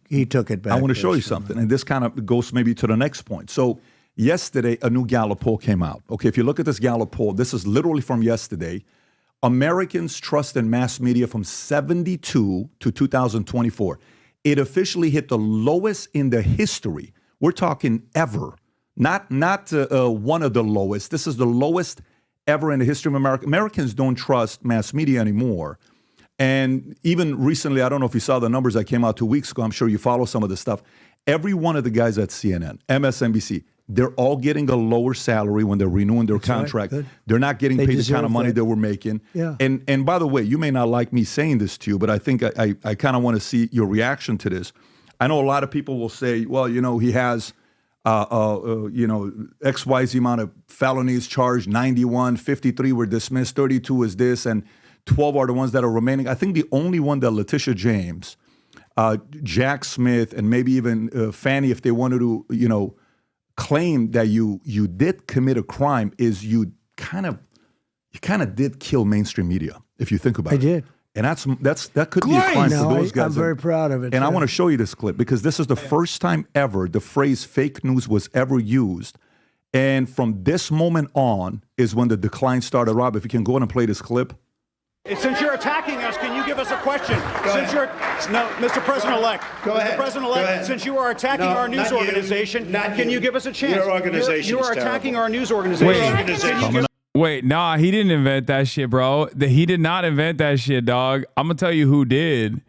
he took it back. I want to show you something, and this kind of goes maybe to the next point. So yesterday, a new Gallup poll came out. Okay, if you look at this Gallup poll, this is literally from yesterday. Americans' trust in mass media from 72 to 2024. It officially hit the lowest in the history. We're talking ever. Not one of the lowest. This is the lowest ever in the history of America. Americans don't trust mass media anymore. And even recently, I don't know if you saw the numbers that came out 2 weeks ago. I'm sure you follow some of this stuff. Every one of the guys at CNN, MSNBC, they're all getting a lower salary when they're renewing their contract. Right, they're not getting paid the kind of money that. they were making. Yeah. And by the way, you may not like me saying this to you, but I think I kind of want to see your reaction to this. I know a lot of people will say, well, you know, he has, XYZ amount of felonies charged, 91, 53 were dismissed, 32 is this, and 12 are the ones that are remaining. I think the only one that Letitia James, Jack Smith, and maybe even Fannie, if they wanted to, claim that you did commit a crime, is you kind of did kill mainstream media, if you think about it. I did. And that could be a crime for those guys. I'm very proud of it. And I want to show you this clip because this is the first time ever the phrase fake news was ever used. And from this moment on is when the decline started. Rob, if you can go ahead and play this clip. Since you're attacking us, can you give us a question? Mr. President-elect. Go ahead. Mr. President-elect, since you are attacking our news organization, can you give us a chance? Your organization You are attacking our news organization. Wait, nah, he didn't invent that shit, bro. He did not invent that shit, dog. I'm going to tell you who did.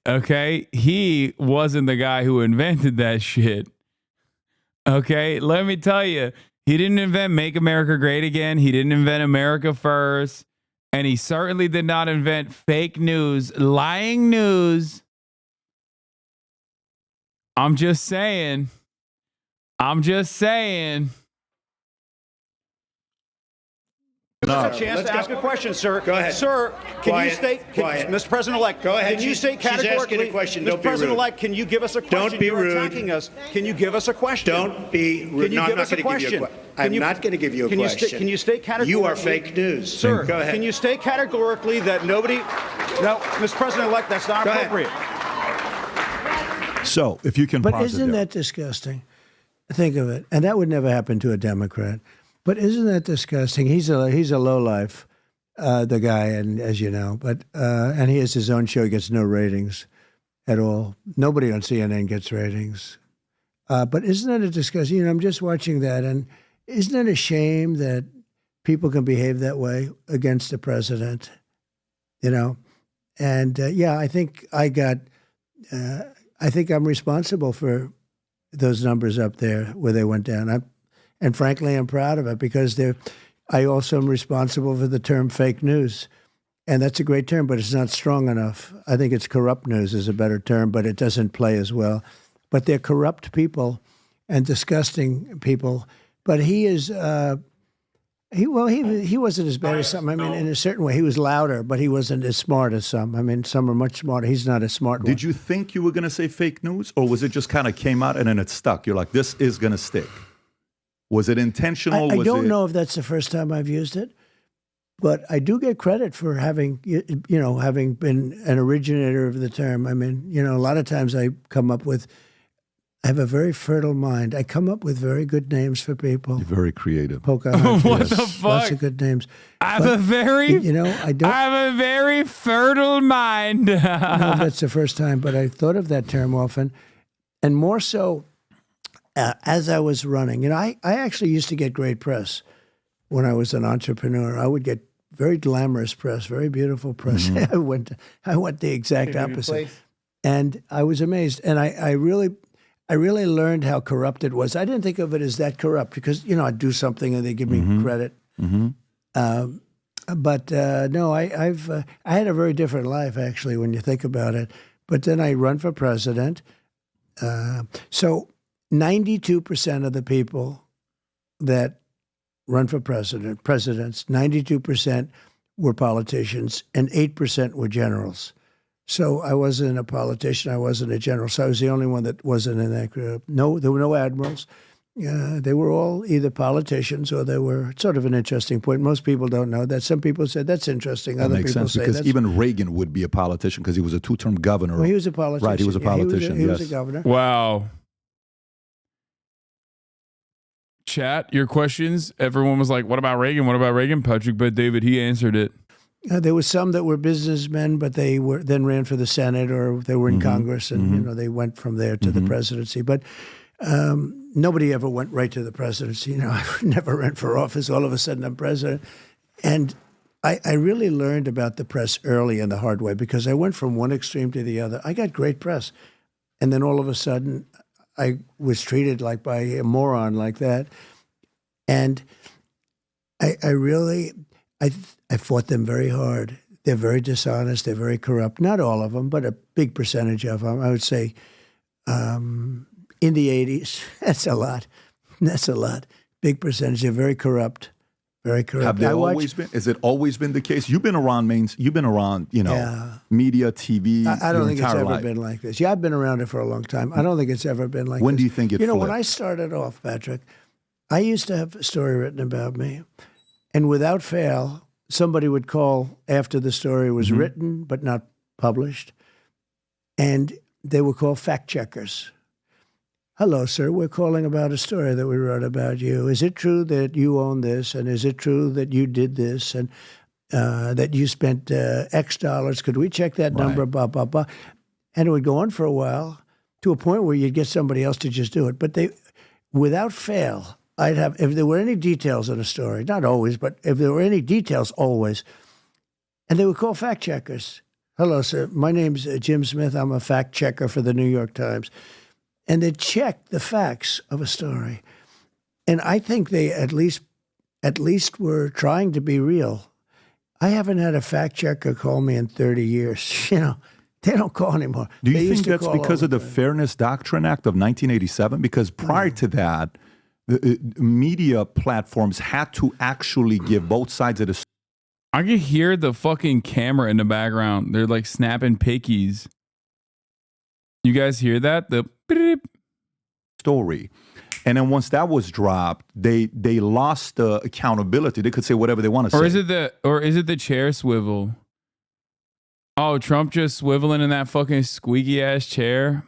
Okay? He wasn't the guy who invented that shit. Okay? Let me tell you. He didn't invent Make America Great Again. He didn't invent America First. And he certainly did not invent fake news, lying news. I'm just saying. A chance to ask a question, sir. Go ahead. Sir, can you state, Mr. President-elect, go ahead. Can you state categorically, She's asking a question. Don't Mr. be rude. President-elect, can you give us a question? Don't be rude. You're attacking us. Can you give us a question? Don't be rude. Can you give us a question? I'm not going to give you a question. Can you state categorically? You are fake news. Sir, go ahead. Can you state categorically that nobody... No, Mr. President-elect, that's not appropriate. So, if you can... But isn't that disgusting? Think of it. And that would never happen to a Democrat. But isn't that disgusting? He's a lowlife, the guy, and as you know. And he has his own show. He gets no ratings at all. Nobody on CNN gets ratings. But isn't that a disgusting? I'm just watching that, and isn't it a shame that people can behave that way against the president? And I think I think I'm responsible for those numbers up there where they went down. And frankly, I'm proud of it because I also am responsible for the term fake news. And that's a great term, but it's not strong enough. I think it's corrupt news is a better term, but it doesn't play as well. But they're corrupt people and disgusting people. But he is, he wasn't as bad as some. I mean, in a certain way, he was louder, but he wasn't as smart as some. I mean, some are much smarter. He's not as smart. Did you think you were going to say fake news, or was it just kind of came out and then it stuck? You're like, this is going to stick. Was it intentional? I don't know if that's the first time I've used it, but I do get credit for having been an originator of the term. I mean, a lot of times I have a very fertile mind. I come up with very good names for people. You're very creative. Pocahontas. What the fuck? Lots of good names. I have a very fertile mind. No, that's the first time, but I thought of that term often, and more so. As I was running, I actually used to get great press when I was an entrepreneur. I would get very glamorous press, very beautiful press. Mm-hmm. I went the exact opposite, and I was amazed. And I really learned how corrupt it was. I didn't think of it as that corrupt because I'd do something and they give me credit. Mm-hmm. But no, I had a very different life actually when you think about it. But then I run for president, so. 92% of the people that run for presidents, 92% were politicians and 8% were generals. So I wasn't a politician, I wasn't a general. So I was the only one that wasn't in that group. No, there were no admirals. They were all either politicians or they were sort of an interesting point. Most people don't know that. Some people said that's interesting. That Other makes people sense say because even Reagan would be a politician because he was a two-term governor. Well, he was a politician. Right, he was a politician. He was a governor. Wow. Chat, your questions. Everyone was like, what about Reagan? What about Reagan, Patrick? But David, he answered it. There were some that were businessmen, but they then ran for the Senate or they were in Congress and, they went from there to the presidency. But nobody ever went right to the presidency. I never ran for office. All of a sudden I'm president. And I really learned about the press early and the hard way because I went from one extreme to the other. I got great press. And then all of a sudden I was treated like by a moron like that. And I fought them very hard. They're very dishonest. They're very corrupt. Not all of them, but a big percentage of them. I would say in the 80s, that's a lot. Big percentage. They're very corrupt, Very correct. Have they always been? Has it always been the case? You've been around media, TV. I don't think it's ever life. been like this. Yeah, I've been around it for a long time. I don't think it's ever been like when this. Do you think it flipped? When I started off, Patrick, I used to have a story written about me, and without fail, somebody would call after the story was written but not published, and they would call fact checkers. Hello, sir. We're calling about a story that we wrote about you. Is it true that you own this? And is it true that you did this? And that you spent X dollars? Could we check that number? Blah, blah, blah. And it would go on for a while to a point where you'd get somebody else to just do it. But without fail, I'd have, if there were any details in a story, not always, but if there were any details, always, and they would call fact checkers. Hello, sir. My name's Jim Smith. I'm a fact checker for the New York Times. And they check the facts of a story. And I think they at least were trying to be real. I haven't had a fact checker call me in 30 years. They don't call anymore. Do you think that's because of the Fairness Doctrine Act of 1987? Because prior to that, the media platforms had to actually give both sides of the story. I can hear the fucking camera in the background. They're like snapping pickies. You guys hear that? The story. And then once that was dropped, they lost the accountability. They could say whatever they want to say. Or is it the chair swivel? Oh, Trump just swiveling in that fucking squeaky ass chair.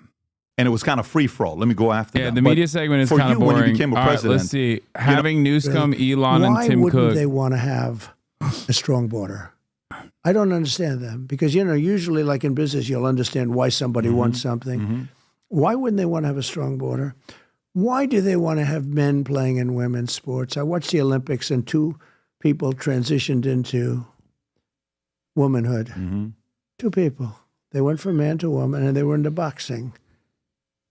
And it was kind of free for all. Let me go after that. Yeah, the media segment is kind of boring. When you became a president, let's see. Having Newscomb, Elon, and Tim Cook. Why wouldn't they want to have a strong border? I don't understand them because, usually like in business, you'll understand why somebody wants something. Why wouldn't they want to have a strong border? Why do they want to have men playing in women's sports? I watched the Olympics and two people transitioned into womanhood. 2 people. They went from man to woman and they were into boxing.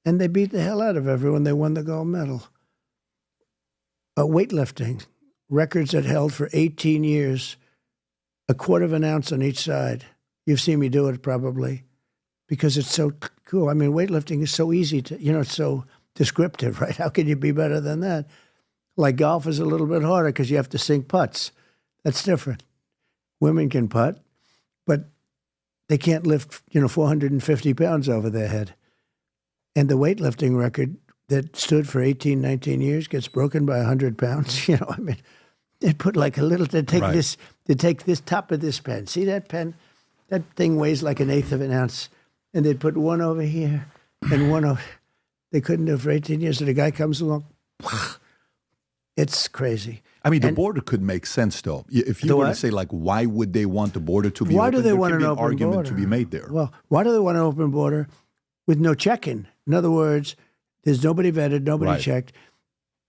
And they beat the hell out of everyone. They won the gold medal. Weightlifting, records that held for 18 years. A quarter of an ounce on each side. You've seen me do it probably because it's so cool. I mean, weightlifting is so easy to, it's so descriptive, right? How can you be better than that? Like golf is a little bit harder because you have to sink putts. That's different. Women can putt, but they can't lift, 450 pounds over their head. And the weightlifting record that stood for 18, 19 years gets broken by 100 pounds. They put like a little, they take this top of this pen. See that pen? That thing weighs like 1/8 of an ounce. And they'd put one over here and one over. They couldn't do it for 18 years. So the guy comes along. It's crazy. I mean, the border could make sense, though. If you were to say, like, why would they want the border to be open? Why do they want an open argument border? To be made there? Well, why do they want an open border with no check-in? In other words, there's nobody vetted, nobody checked.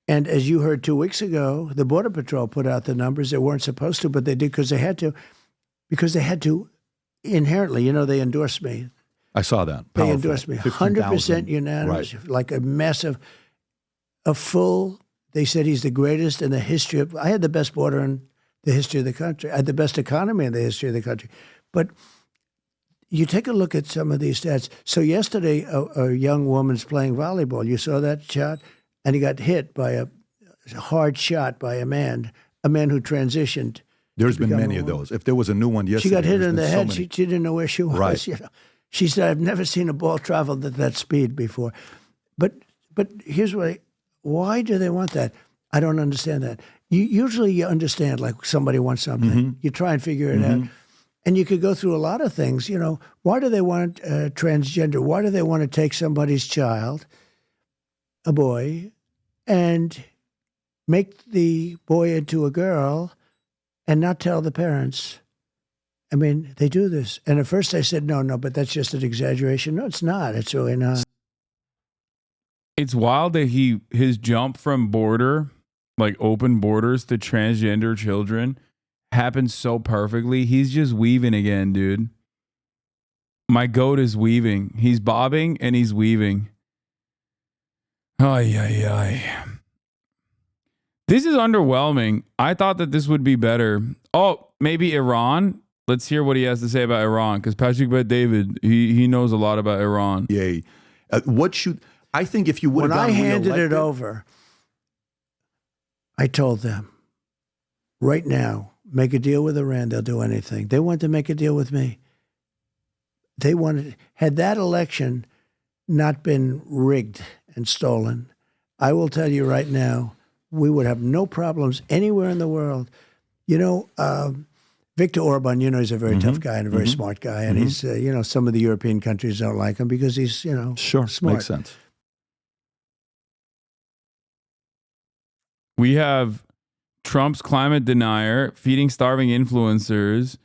And as you heard 2 weeks ago, the Border Patrol put out the numbers. They weren't supposed to, but they did because they had to. Because they had to inherently, they endorsed me. I saw that. They endorsed me. 100% unanimous, like a massive, they said he's the greatest in the history of, I had the best border in the history of the country. I had the best economy in the history of the country. But you take a look at some of these stats. So yesterday, a young woman's playing volleyball. You saw that shot? And he got hit by a hard shot by a man who transitioned. There's been many of those. If there was a new one yesterday. She got hit in the head. She didn't know where she was. Right. She said, I've never seen a ball travel at that speed before. But here's why do they want that? I don't understand that. Usually you understand, like somebody wants something. You try and figure it out. And you could go through a lot of things. Why do they want transgender? Why do they want to take somebody's child, a boy, and make the boy into a girl and not tell the parents? I mean, they do this. And at first I said, no, but that's just an exaggeration. No, it's not. It's really not. It's wild that his jump from border, like open borders, to transgender children happens so perfectly. He's just weaving again, dude. My goat is weaving. He's bobbing and he's weaving. Ay. This is underwhelming. I thought that this would be better. Oh, maybe Iran? Let's hear what he has to say about Iran, because Patrick Bet David, he knows a lot about Iran. Yeah. I think if you would have When I handed it over, I told them, right now, make a deal with Iran, they'll do anything. They want to make a deal with me. They wanted, had that election not been rigged and stolen, I will tell you right now, we would have no problems anywhere in the world. You know, Viktor Orban, you know, he's a very tough guy and a very smart guy. And he's, you know, some of the European countries don't like him because he's, you know, smart. Makes sense. We have Trump's climate denier, feeding starving influencers,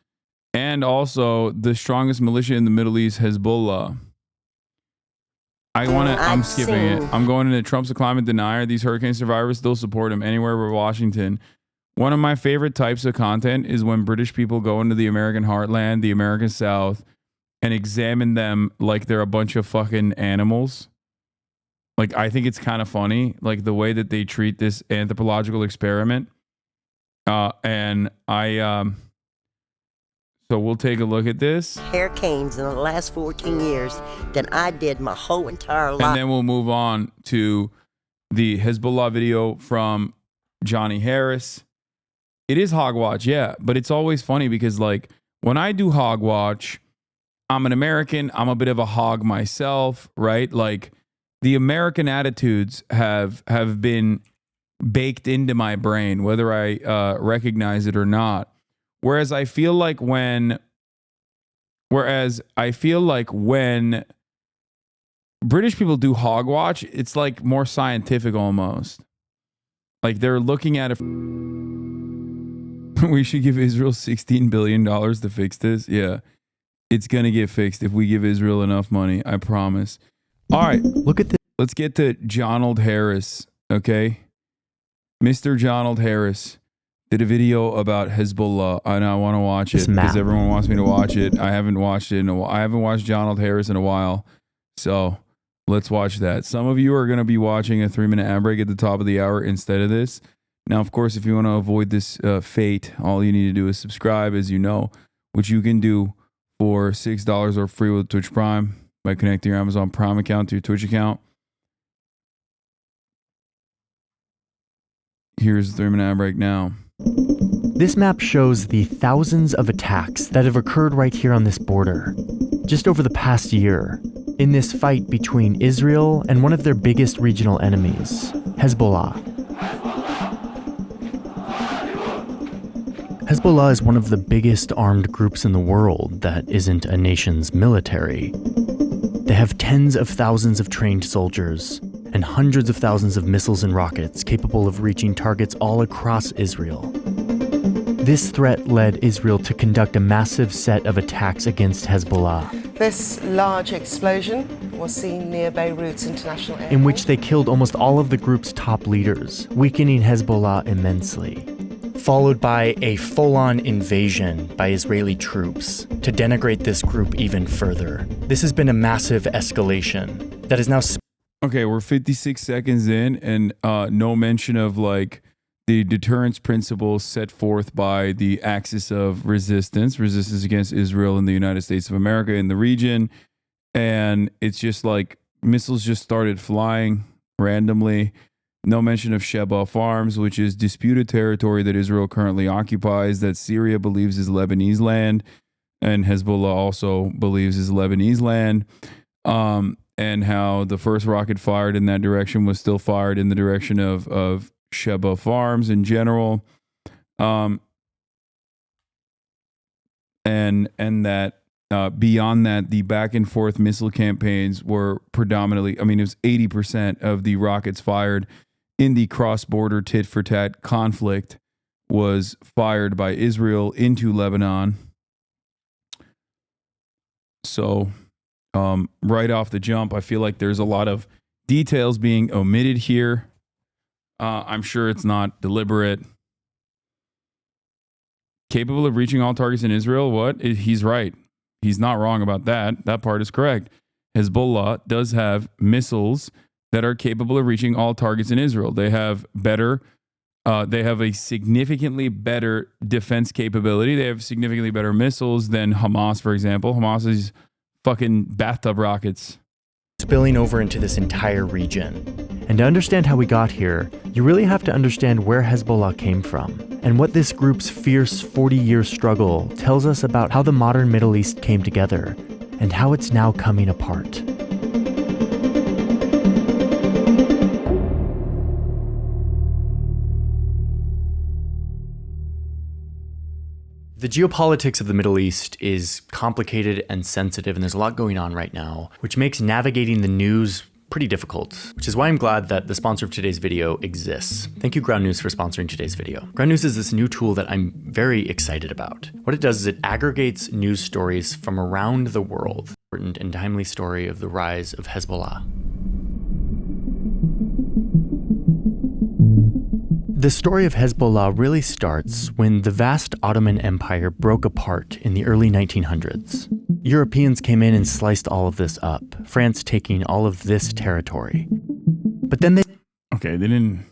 and also the strongest militia in the Middle East, Hezbollah. I'm skipping it. I'm going into Trump's a climate denier. These hurricane survivors still support him anywhere but Washington. One of my favorite types of content is when British people go into the American heartland, the American South, and examine them like they're a bunch of fucking animals. Like, I think it's kind of funny, like the way that they treat this anthropological experiment. So we'll take a look at this. Hurricanes in the last 14 years than I did my whole entire life. And then we'll move on to the Hezbollah video from Johnny Harris. It is Hogwatch, yeah, but it's always funny because, like, when I do Hogwatch, I'm an American. I'm a bit of a hog myself, right? Like, the American attitudes have been baked into my brain, whether I recognize it or not. Whereas I feel like when British people do Hogwatch, it's like more scientific almost. Like they're looking at it. We should give Israel $16 billion to fix this. Yeah, it's going to get fixed if we give Israel enough money. I promise. All right, look at this. Let's get to Jonald Harris, okay? Mr. Jonald Harris did a video about Hezbollah, and I want to watch it because everyone wants me to watch it. I haven't watched it in a while. I haven't watched Jonald Harris in a while, so let's watch that. Some of you are going to be watching a 3-minute ad break at the top of the hour instead of this. Now, of course, if you want to avoid this fate, all you need to do is subscribe, as you know, which you can do for $6 or free with Twitch Prime by connecting your Amazon Prime account to your Twitch account. Here's the 3-minute ad break now. This map shows the thousands of attacks that have occurred right here on this border, just over the past year, in this fight between Israel and one of their biggest regional enemies, Hezbollah. Hezbollah is one of the biggest armed groups in the world that isn't a nation's military. They have tens of thousands of trained soldiers and hundreds of thousands of missiles and rockets capable of reaching targets all across Israel. This threat led Israel to conduct a massive set of attacks against Hezbollah. This large explosion was seen near Beirut International Airport, in which they killed almost all of the group's top leaders, weakening Hezbollah immensely. Followed by a full-on invasion by Israeli troops to denigrate this group even further. This has been a massive escalation that is now... Okay, we're 56 seconds in, and no mention of, like, the deterrence principles set forth by the axis of resistance against Israel and the United States of America in the region. And it's just like missiles just started flying randomly. No mention of Sheba Farms, which is disputed territory that Israel currently occupies, that Syria believes is Lebanese land, and Hezbollah also believes is Lebanese land. And how the first rocket fired in that direction was still fired in the direction of Sheba Farms in general. And that beyond that, the back and forth missile campaigns were predominantly, I mean, it was 80% of the rockets fired in the cross-border tit-for-tat conflict was fired by Israel into Lebanon. So right off the jump, I feel like there's a lot of details being omitted here. I'm sure it's not deliberate. Capable of reaching all targets in Israel? What? He's right. He's not wrong about that. That part is correct. Hezbollah does have missiles that are capable of reaching all targets in Israel. They have a significantly better defense capability. They have significantly better missiles than Hamas, for example. Hamas is fucking bathtub rockets. spilling over into this entire region. And to understand how we got here, you really have to understand where Hezbollah came from, and what this group's fierce 40-year struggle tells us about how the modern Middle East came together, and how it's now coming apart. The geopolitics of the Middle East is complicated and sensitive, and there's a lot going on right now, which makes navigating the news pretty difficult, which is why I'm glad that the sponsor of today's video exists. Thank you, Ground News, for sponsoring today's video. Ground News is this new tool that I'm very excited about. What it does is it aggregates news stories from around the world. Important and timely story of the rise of Hezbollah. The story of Hezbollah really starts when the vast Ottoman Empire broke apart in the early 1900s. Europeans came in and sliced all of this up, France taking all of this territory. But then they... Okay, they didn't...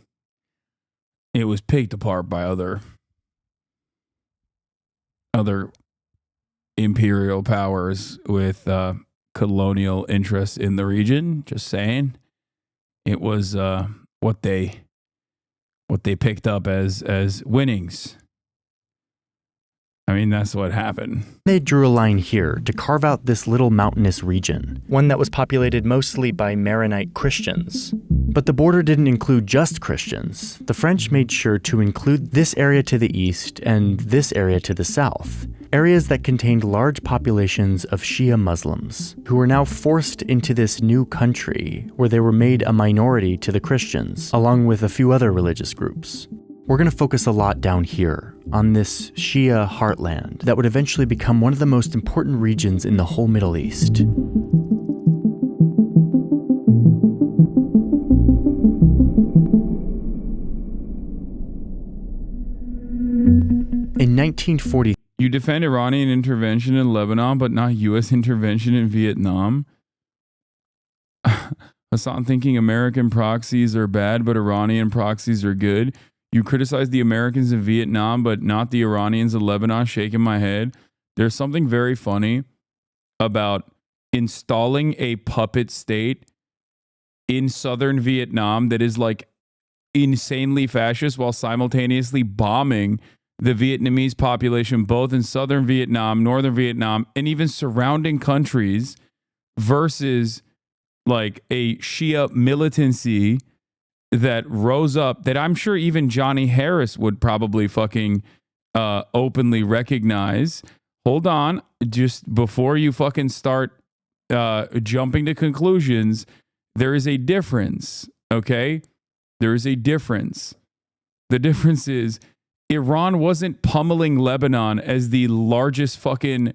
It was picked apart by other imperial powers with colonial interests in the region, just saying. It was what they picked up as winnings. I mean, that's what happened. They drew a line here to carve out this little mountainous region, one that was populated mostly by Maronite Christians. But the border didn't include just Christians. The French made sure to include this area to the east and this area to the south, areas that contained large populations of Shia Muslims, who were now forced into this new country where they were made a minority to the Christians, along with a few other religious groups. We're going to focus a lot down here, on this Shia heartland that would eventually become one of the most important regions in the whole Middle East. In 1940, you defend Iranian intervention in Lebanon, but not U.S. intervention in Vietnam? Hasan thinking American proxies are bad, but Iranian proxies are good. You criticize the Americans in Vietnam, but not the Iranians in Lebanon, shaking my head. There's something very funny about installing a puppet state in southern Vietnam that is like insanely fascist while simultaneously bombing the Vietnamese population, both in southern Vietnam, northern Vietnam, and even surrounding countries, versus like a Shia militancy that rose up, that I'm sure even Johnny Harris would probably fucking openly recognize. Hold on, just before you fucking start jumping to conclusions, there is a difference, okay? There is a difference. The difference is Iran wasn't pummeling Lebanon as the largest fucking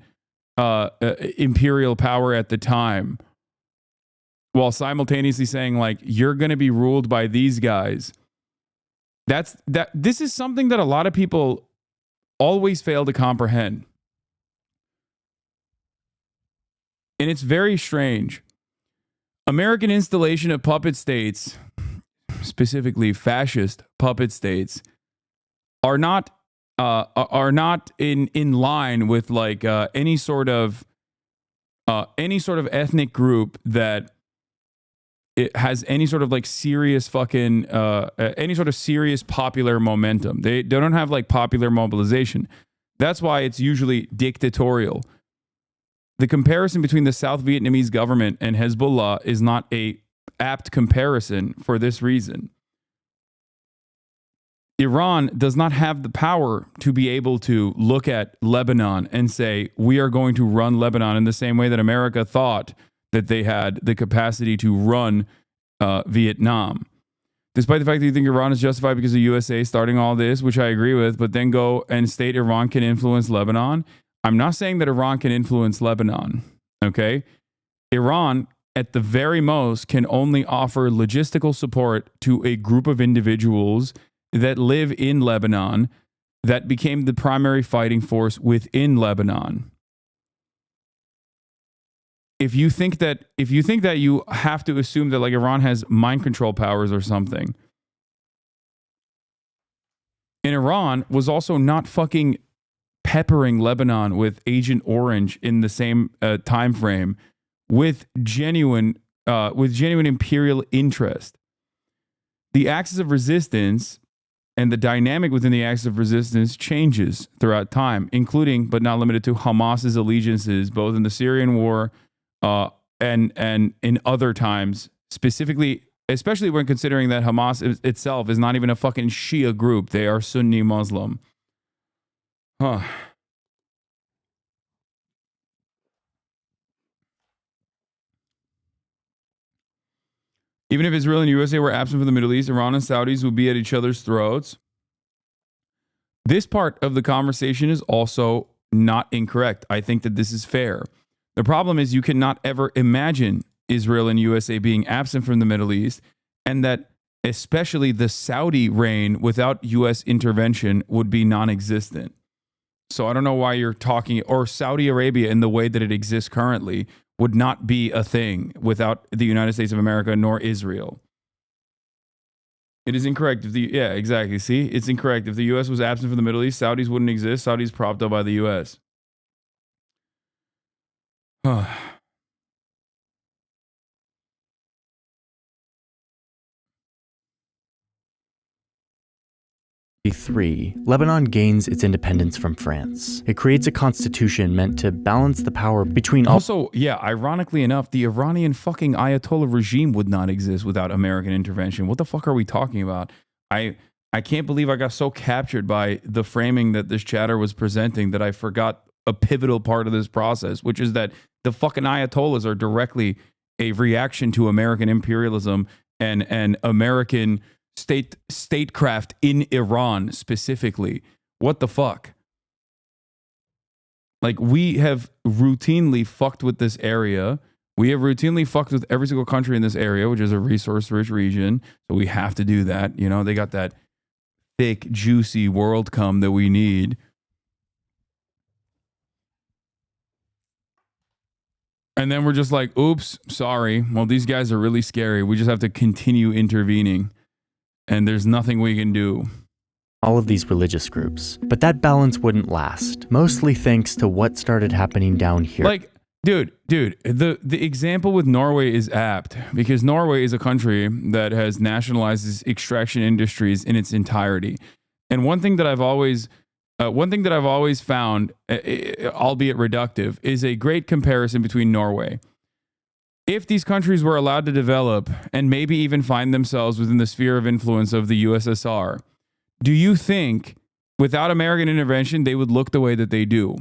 imperial power at the time, while simultaneously saying, like, you're going to be ruled by these guys. This is something that a lot of people always fail to comprehend. And it's very strange. American installation of puppet states, specifically fascist puppet states, are not in line with like any sort of ethnic group that it has any sort of like serious fucking any sort of serious popular momentum. They don't have like popular mobilization. That's why it's usually dictatorial. The comparison between the South Vietnamese government and Hezbollah is not a apt comparison for this reason. Iran does not have the power to be able to look at Lebanon and say, we are going to run Lebanon in the same way that America thought that they had the capacity to run Vietnam. Despite the fact that you think Iran is justified because of USA starting all this, which I agree with, but then go and state Iran can influence Lebanon. I'm not saying that Iran can influence Lebanon, okay? Iran, at the very most, can only offer logistical support to a group of individuals that live in Lebanon that became the primary fighting force within Lebanon. If you think that you have to assume that like Iran has mind control powers or something, and Iran was also not fucking peppering Lebanon with Agent Orange in the same time frame with genuine with genuine imperial interest. The axis of resistance and the dynamic within the axis of resistance changes throughout time, including but not limited to Hamas's allegiances, both in the Syrian war and in other times, specifically, especially when considering that Hamas itself is not even a fucking Shia group. They are Sunni Muslim. Huh. Even if Israel and USA were absent from the Middle East, Iran and Saudis would be at each other's throats. This part of the conversation is also not incorrect. I think that this is fair. The problem is you cannot ever imagine Israel and USA being absent from the Middle East, and that especially the Saudi reign without U.S. intervention would be non-existent. So I don't know why you're talking, or Saudi Arabia in the way that it exists currently would not be a thing without the United States of America nor Israel. It is incorrect. Yeah, exactly. See, it's incorrect. If the U.S. was absent from the Middle East, Saudis wouldn't exist. Saudis propped up by the U.S. Lebanon gains its independence from France. It creates a constitution meant to balance the power between all. Also, yeah, ironically enough, the Iranian fucking Ayatollah regime would not exist without American intervention. What the fuck are we talking about? I can't believe I got so captured by the framing that this chatter was presenting that I forgot a pivotal part of this process, which is that the fucking Ayatollahs are directly a reaction to American imperialism and American statecraft in Iran specifically. What the fuck? Like, we have routinely fucked with this area. We have routinely fucked with every single country in this area, which is a resource-rich region. So we have to do that. You know, they got that thick, juicy world come that we need. And then we're just like, oops, sorry. Well, these guys are really scary. We just have to continue intervening. And there's nothing we can do. All of these religious groups. But that balance wouldn't last, mostly thanks to what started happening down here. Like, dude, the example with Norway is apt because Norway is a country that has nationalized its extraction industries in its entirety. And one thing that I've always found, albeit reductive, is a great comparison between Norway. If these countries were allowed to develop and maybe even find themselves within the sphere of influence of the USSR, do you think without American intervention, they would look the way that they do?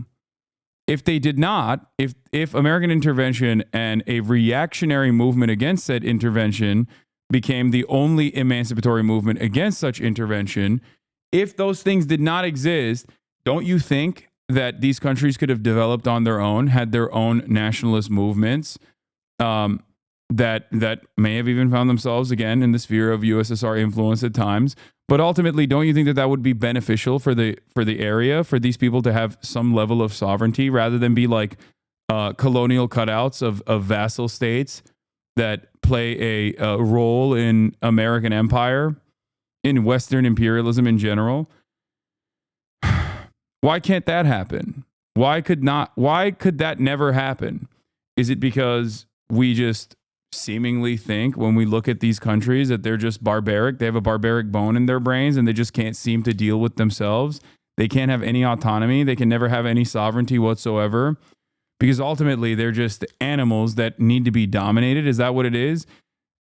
If they did not, if American intervention and a reactionary movement against said intervention became the only emancipatory movement against such intervention, if those things did not exist, don't you think that these countries could have developed on their own, had their own nationalist movements, that may have even found themselves again in the sphere of USSR influence at times? But ultimately, don't you think that that would be beneficial for the area, for these people to have some level of sovereignty rather than be like colonial cutouts of vassal states that play a role in American empire, in Western imperialism in general? Why can't that happen? Why could that never happen? Is it because we just seemingly think when we look at these countries that they're just barbaric? They have a barbaric bone in their brains and they just can't seem to deal with themselves. They can't have any autonomy. They can never have any sovereignty whatsoever because ultimately they're just animals that need to be dominated. Is that what it is?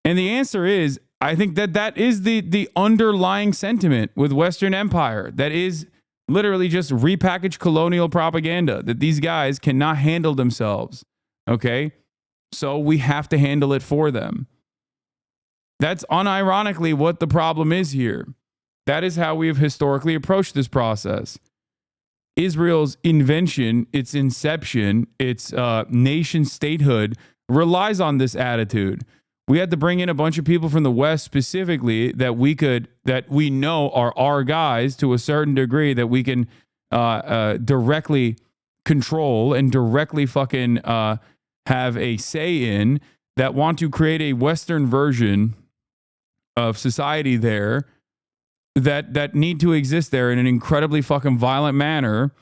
And the answer is, I think that is the underlying sentiment with Western empire. That is literally just repackaged colonial propaganda, that these guys cannot handle themselves. Okay? So we have to handle it for them. That's unironically what the problem is here. That is how we have historically approached this process. Israel's invention, its inception, its nation statehood relies on this attitude. We had to bring in a bunch of people from the West specifically that we know are our guys to a certain degree, that we can directly control and directly fucking have a say in, that want to create a Western version of society there that need to exist there in an incredibly fucking violent manner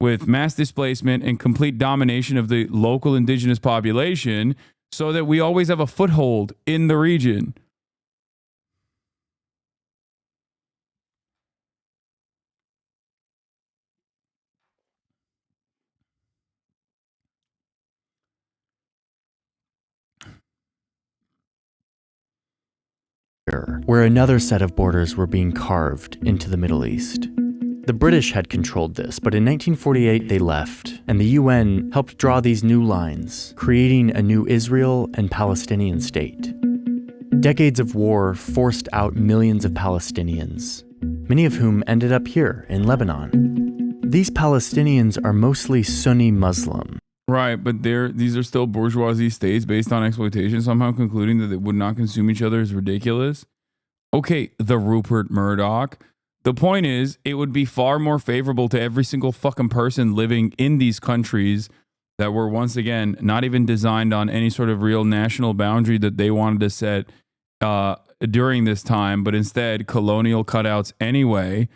with mass displacement and complete domination of the local indigenous population so that we always have a foothold in the region. Where another set of borders were being carved into the Middle East. The British had controlled this, but in 1948 they left, and the UN helped draw these new lines, creating a new Israel and Palestinian state. Decades of war forced out millions of Palestinians, many of whom ended up here in Lebanon. These Palestinians are mostly Sunni Muslim. Right, but these are still bourgeoisie states based on exploitation, somehow concluding that they would not consume each other is ridiculous. Okay, the Rupert Murdoch. The point is, it would be far more favorable to every single fucking person living in these countries that were, once again, not even designed on any sort of real national boundary that they wanted to set during this time, but instead colonial cutouts anyway,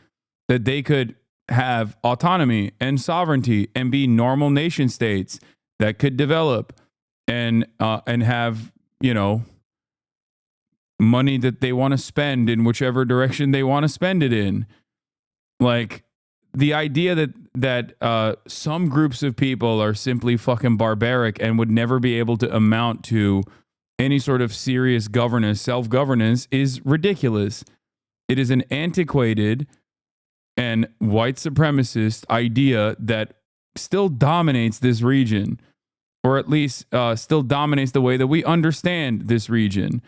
that they could have autonomy and sovereignty and be normal nation states that could develop and have, you know, money that they want to spend in whichever direction they want to spend it in. Like the idea that some groups of people are simply fucking barbaric and would never be able to amount to any sort of serious governance, self-governance, is ridiculous. It is an antiquated and white supremacist idea that still dominates this region, or at least still dominates the way that we understand this region.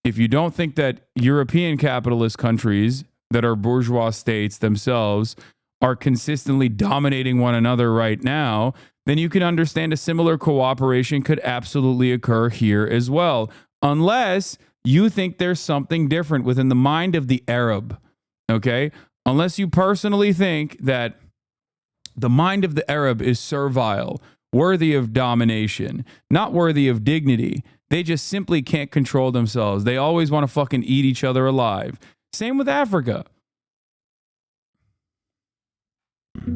If you don't think that European capitalist countries that are bourgeois states themselves are consistently dominating one another right now, then you can understand a similar cooperation could absolutely occur here as well, unless you think there's something different within the mind of the Arab, okay? Unless you personally think that the mind of the Arab is servile, worthy of domination, not worthy of dignity. They just simply can't control themselves. They always want to fucking eat each other alive. Same with Africa.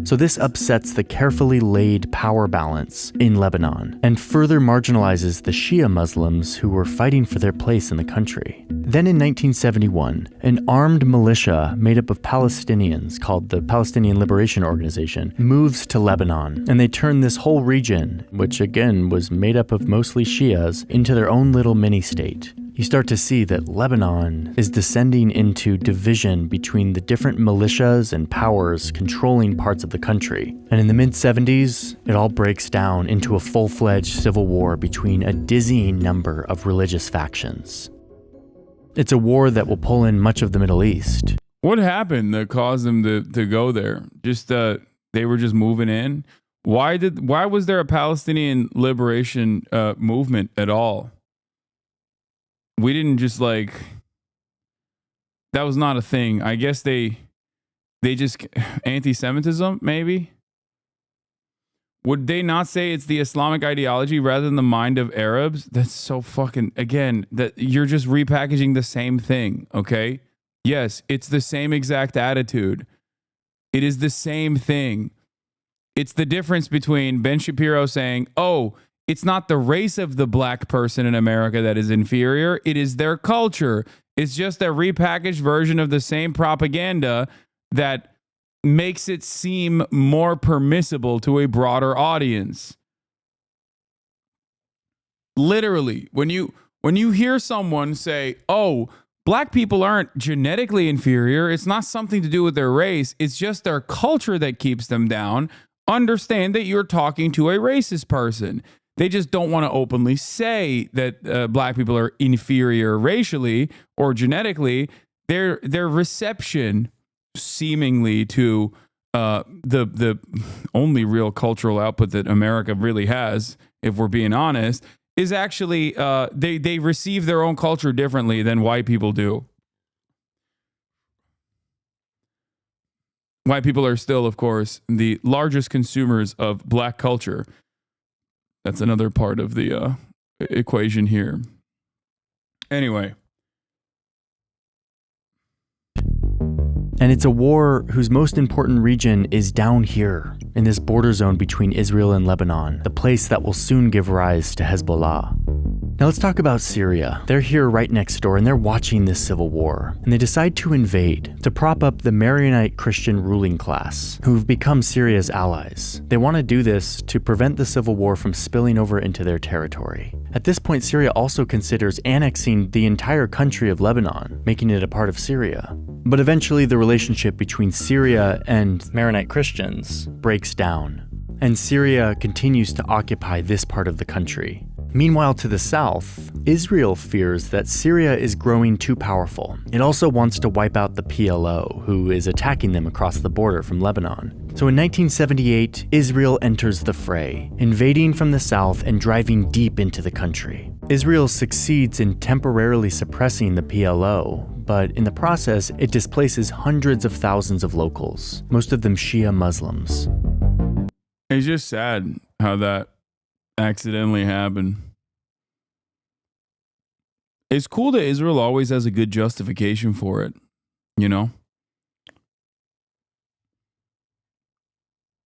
So this upsets the carefully laid power balance in Lebanon and further marginalizes the Shia Muslims who were fighting for their place in the country. Then in 1971, an armed militia made up of Palestinians called the Palestinian Liberation Organization moves to Lebanon, and they turn this whole region, which again was made up of mostly Shias, into their own little mini-state. You start to see that Lebanon is descending into division between the different militias and powers controlling parts of the country. And in the mid-70s, it all breaks down into a full-fledged civil war between a dizzying number of religious factions. It's a war that will pull in much of the Middle East. What happened that caused them to go there? Just they were just moving in? Why was there a Palestinian liberation movement at all? We didn't just that was not a thing. I guess they just anti-Semitism, maybe? Would they not say it's the Islamic ideology rather than the mind of Arabs? That's so fucking, again, that you're just repackaging the same thing, okay? Yes, it's the same exact attitude. It is the same thing. It's the difference between Ben Shapiro saying, oh, it's not the race of the black person in America that is inferior. It is their culture. It's just a repackaged version of the same propaganda that makes it seem more permissible to a broader audience. Literally, when you hear someone say, oh, black people aren't genetically inferior, it's not something to do with their race, it's just their culture that keeps them down, understand that you're talking to a racist person. They just don't want to openly say that black people are inferior racially or genetically. Their reception, seemingly, to the only real cultural output that America really has, if we're being honest, is actually they receive their own culture differently than white people do. White people are still, of course, the largest consumers of black culture. That's another part of the equation here. Anyway. And it's a war whose most important region is down here, in this border zone between Israel and Lebanon, the place that will soon give rise to Hezbollah. Now let's talk about Syria. They're here right next door and they're watching this civil war. And they decide to invade, to prop up the Maronite Christian ruling class, who've become Syria's allies. They want to do this to prevent the civil war from spilling over into their territory. At this point, Syria also considers annexing the entire country of Lebanon, making it a part of Syria. But eventually the relationship between Syria and Maronite Christians breaks down, and Syria continues to occupy this part of the country. Meanwhile, to the south, Israel fears that Syria is growing too powerful. It also wants to wipe out the PLO, who is attacking them across the border from Lebanon. So in 1978, Israel enters the fray, invading from the south and driving deep into the country. Israel succeeds in temporarily suppressing the PLO, but in the process, it displaces hundreds of thousands of locals, most of them Shia Muslims. It's just sad how that accidentally happened. It's cool that Israel always has a good justification for it, you know?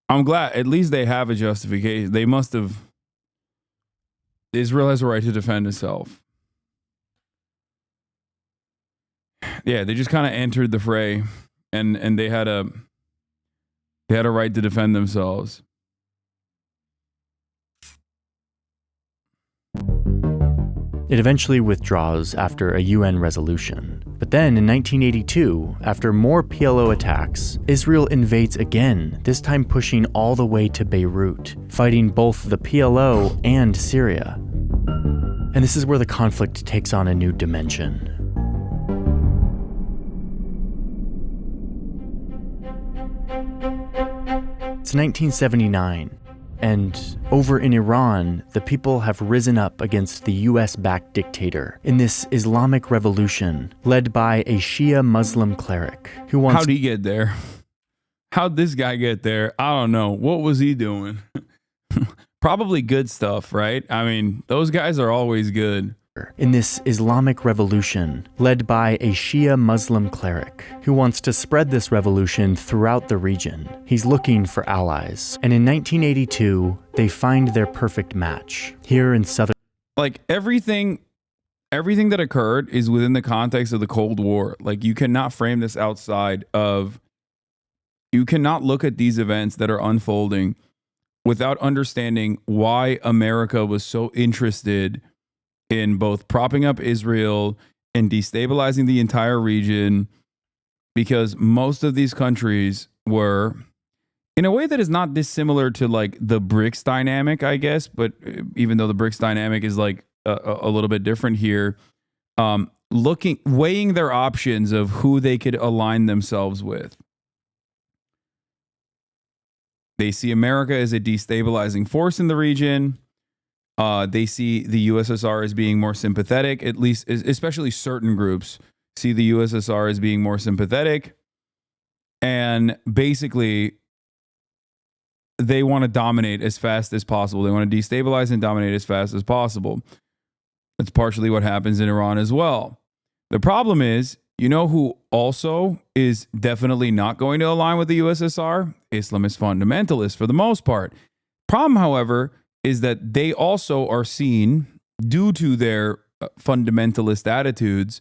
I'm glad at least they have a justification. They must have. Israel has a right to defend itself. Yeah, they just kind of entered the fray and they had a right to defend themselves. It eventually withdraws after a UN resolution. But then in 1982, after more PLO attacks, Israel invades again, this time pushing all the way to Beirut, fighting both the PLO and Syria. And this is where the conflict takes on a new dimension. It's 1979. And over in Iran, the people have risen up against the US-backed dictator in this Islamic revolution led by a Shia Muslim cleric who wants... How'd he get there? How'd this guy get there? I don't know. What was he doing? Probably good stuff, right? I mean, those guys are always good. In this Islamic revolution led by a Shia Muslim cleric who wants to spread this revolution throughout the region. He's looking for allies. And in 1982, they find their perfect match here in southern... Like everything that occurred is within the context of the Cold War. Like you cannot frame this outside of... You cannot look at these events that are unfolding without understanding why America was so interested in both propping up Israel and destabilizing the entire region, because most of these countries were, in a way that is not dissimilar to like the BRICS dynamic, I guess, but even though the BRICS dynamic is like a little bit different here, weighing their options of who they could align themselves with. They see America as a destabilizing force in the region. They see the USSR as being more sympathetic, at least, especially certain groups see the USSR as being more sympathetic. And basically, they want to dominate as fast as possible. They want to destabilize and dominate as fast as possible. That's partially what happens in Iran as well. The problem is, you know who also is definitely not going to align with the USSR? Islamist fundamentalists for the most part. Problem, however, is that they also are seen, due to their fundamentalist attitudes,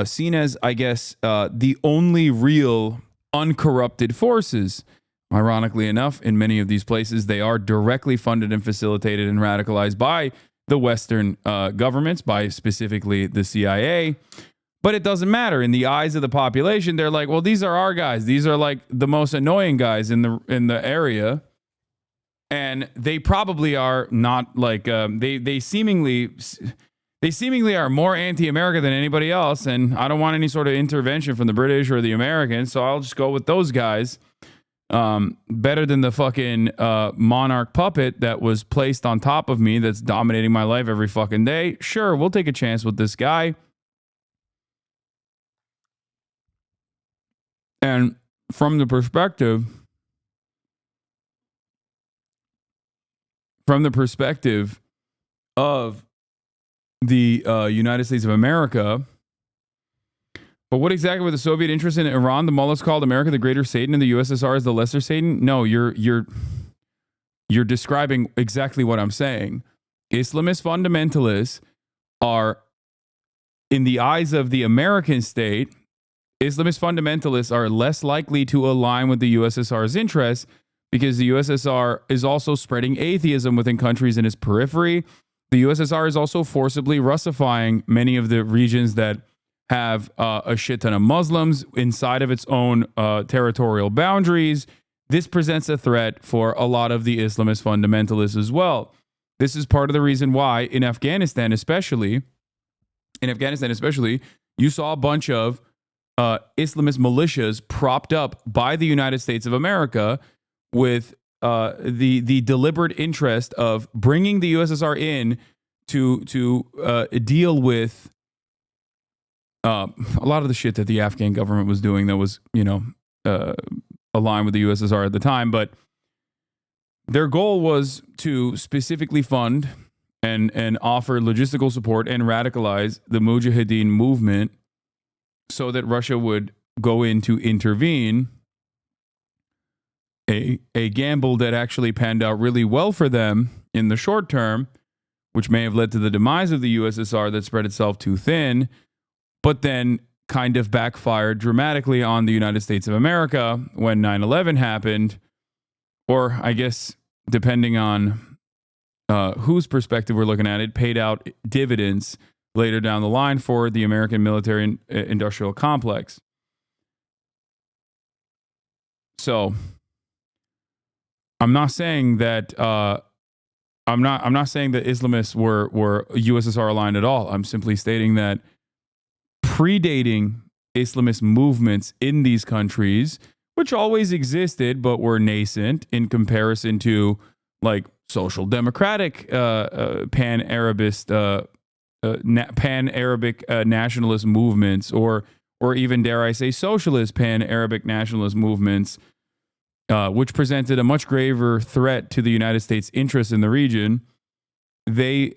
seen as, I guess, the only real uncorrupted forces. Ironically enough, in many of these places, they are directly funded and facilitated and radicalized by the Western governments, by specifically the CIA. But it doesn't matter. In the eyes of the population, they're like, well, these are our guys. These are like the most annoying guys in the area. And they probably are not like they seemingly are more anti-America than anybody else. And I don't want any sort of intervention from the British or the Americans, so I'll just go with those guys. Better than the fucking monarch puppet that was placed on top of me that's dominating my life every fucking day. Sure, we'll take a chance with this guy. And from the perspective of the United States of America. But what exactly were the Soviet interests in Iran? The mullahs called America the greater Satan and the USSR as the lesser Satan? No, you're describing exactly what I'm saying. Islamist fundamentalists are, in the eyes of the American state, Islamist fundamentalists are less likely to align with the USSR's interests because the USSR is also spreading atheism within countries in its periphery. The USSR is also forcibly Russifying many of the regions that have a shit ton of Muslims inside of its own territorial boundaries. This presents a threat for a lot of the Islamist fundamentalists as well. This is part of the reason why in Afghanistan especially, you saw a bunch of Islamist militias propped up by the United States of America with the deliberate interest of bringing the USSR in to deal with a lot of the shit that the Afghan government was doing that was, aligned with the USSR at the time. But their goal was to specifically fund and offer logistical support and radicalize the Mujahideen movement so that Russia would go in to intervene. A gamble that actually panned out really well for them in the short term, which may have led to the demise of the USSR that spread itself too thin, but then kind of backfired dramatically on the United States of America when 9/11 happened, or I guess depending on whose perspective we're looking at, it paid out dividends later down the line for the American military industrial complex. So I'm not saying that I'm not saying that Islamists were USSR aligned at all. I'm simply stating that predating Islamist movements in these countries, which always existed but were nascent in comparison to like social democratic pan-Arabist pan-Arabic nationalist movements, or even, dare I say, socialist pan-Arabic nationalist movements, which presented a much graver threat to the United States' interests in the region. They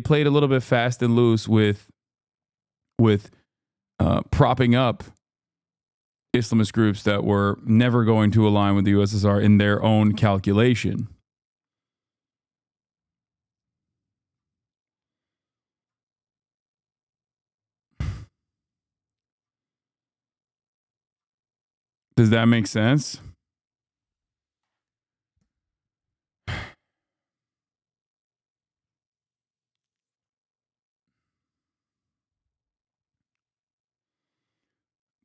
played a little bit fast and loose with propping up Islamist groups that were never going to align with the USSR in their own calculation. Does that make sense?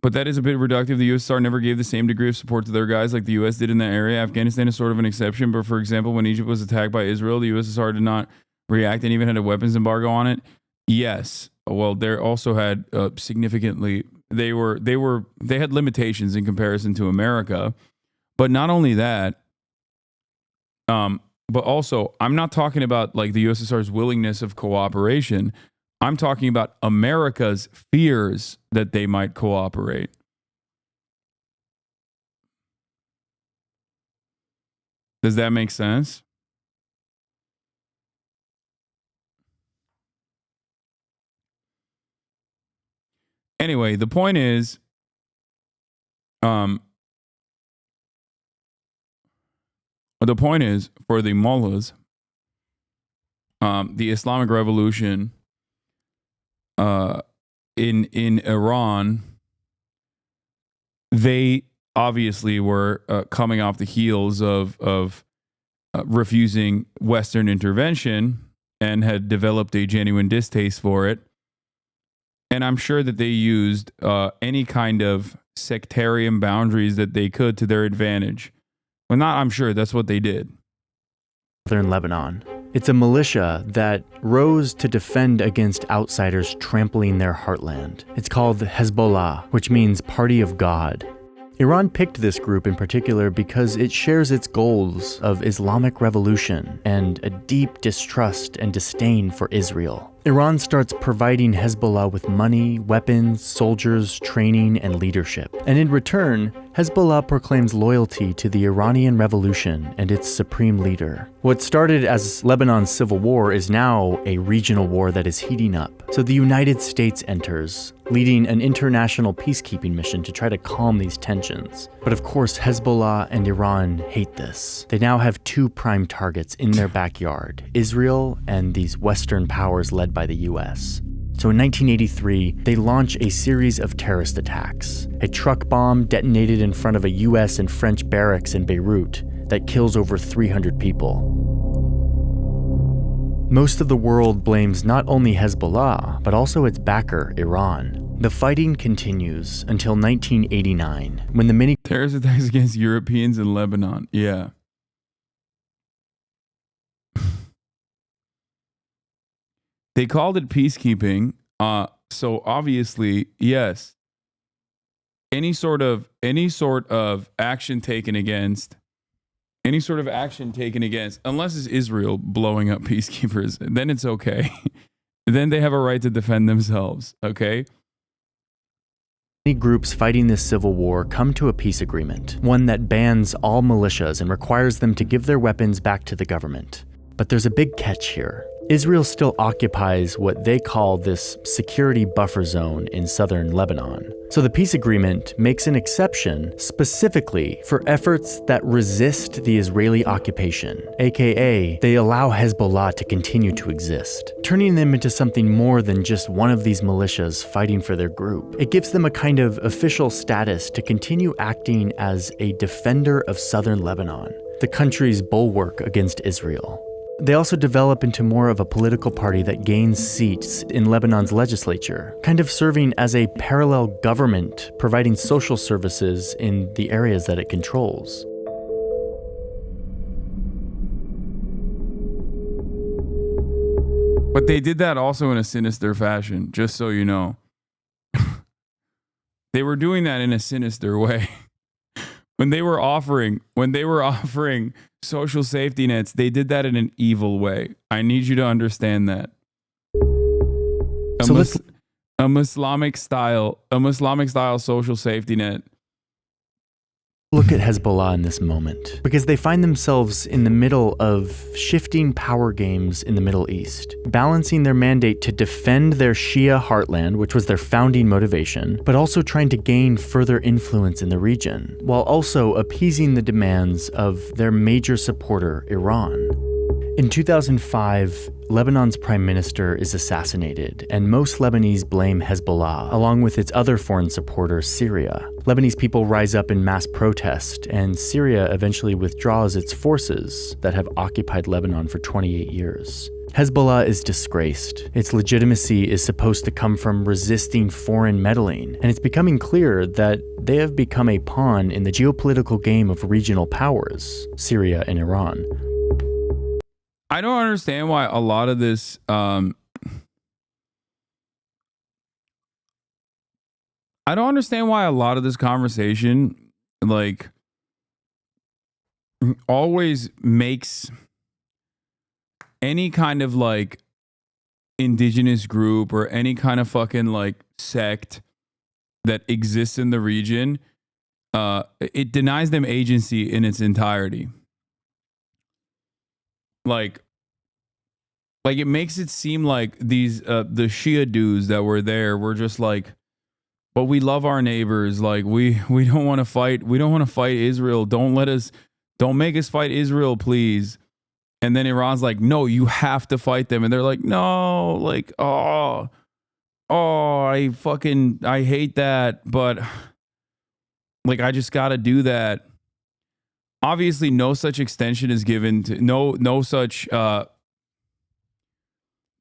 But that is a bit reductive. The USSR never gave the same degree of support to their guys like the US did in that area. Afghanistan is sort of an exception. But for example, when Egypt was attacked by Israel, the USSR did not react and even had a weapons embargo on it. Yes. Well, they also had significantly, they had limitations in comparison to America. But not only that, but also I'm not talking about like the USSR's willingness of cooperation. I'm talking about America's fears that they might cooperate. Does that make sense? Anyway, the point is, for the mullahs, the Islamic Revolution in Iran, they obviously were coming off the heels of refusing Western intervention and had developed a genuine distaste for it. And I'm sure that they used any kind of sectarian boundaries that they could to their advantage. Well, not I'm sure, that's what they did. They're in Lebanon. It's a militia that rose to defend against outsiders trampling their heartland. It's called Hezbollah, which means Party of God. Iran picked this group in particular because it shares its goals of Islamic revolution and a deep distrust and disdain for Israel. Iran starts providing Hezbollah with money, weapons, soldiers, training, and leadership. And in return, Hezbollah proclaims loyalty to the Iranian Revolution and its supreme leader. What started as Lebanon's civil war is now a regional war that is heating up. So the United States enters, leading an international peacekeeping mission to try to calm these tensions. But of course, Hezbollah and Iran hate this. They now have two prime targets in their backyard, Israel and these Western powers led led by the US. So in 1983, they launch a series of terrorist attacks. A truck bomb detonated in front of a US and French barracks in Beirut that kills over 300 people. Most of the world blames not only Hezbollah, but also its backer, Iran. The fighting continues until 1989, when the mini terrorist attacks against Europeans in Lebanon. Yeah. They called it peacekeeping. So obviously, yes. Any sort of action taken against, unless it's Israel blowing up peacekeepers, then it's okay. Then they have a right to defend themselves. Okay. Many groups fighting this civil war come to a peace agreement, one that bans all militias and requires them to give their weapons back to the government. But there's a big catch here. Israel still occupies what they call this security buffer zone in southern Lebanon. So the peace agreement makes an exception specifically for efforts that resist the Israeli occupation, aka they allow Hezbollah to continue to exist, turning them into something more than just one of these militias fighting for their group. It gives them a kind of official status to continue acting as a defender of southern Lebanon, the country's bulwark against Israel. They also develop into more of a political party that gains seats in Lebanon's legislature, kind of serving as a parallel government, providing social services in the areas that it controls. But they did that also in a sinister fashion, just so you know. They were doing that in a sinister way. When they were offering social safety nets, they did that in an evil way. I need you to understand that. A Islamic style social safety net. Look at Hezbollah in this moment, because they find themselves in the middle of shifting power games in the Middle East, balancing their mandate to defend their Shia heartland, which was their founding motivation, but also trying to gain further influence in the region, while also appeasing the demands of their major supporter, Iran. In 2005, Lebanon's prime minister is assassinated, and most Lebanese blame Hezbollah, along with its other foreign supporter, Syria. Lebanese people rise up in mass protest, and Syria eventually withdraws its forces that have occupied Lebanon for 28 years. Hezbollah is disgraced. Its legitimacy is supposed to come from resisting foreign meddling, and it's becoming clear that they have become a pawn in the geopolitical game of regional powers, Syria and Iran. I don't understand why a lot of this I don't understand why a lot of this conversation like always makes any kind of like indigenous group or any kind of fucking like sect that exists in the region, it denies them agency in its entirety. Like it makes it seem like these the Shia dudes that were there were just like, but we love our neighbors. Like we don't want to fight. We don't want to fight Israel. Don't make us fight Israel, please. And then Iran's like, no, you have to fight them. And they're like, no, like, I hate that, but like I just gotta do that. Obviously, no such extension is given to no such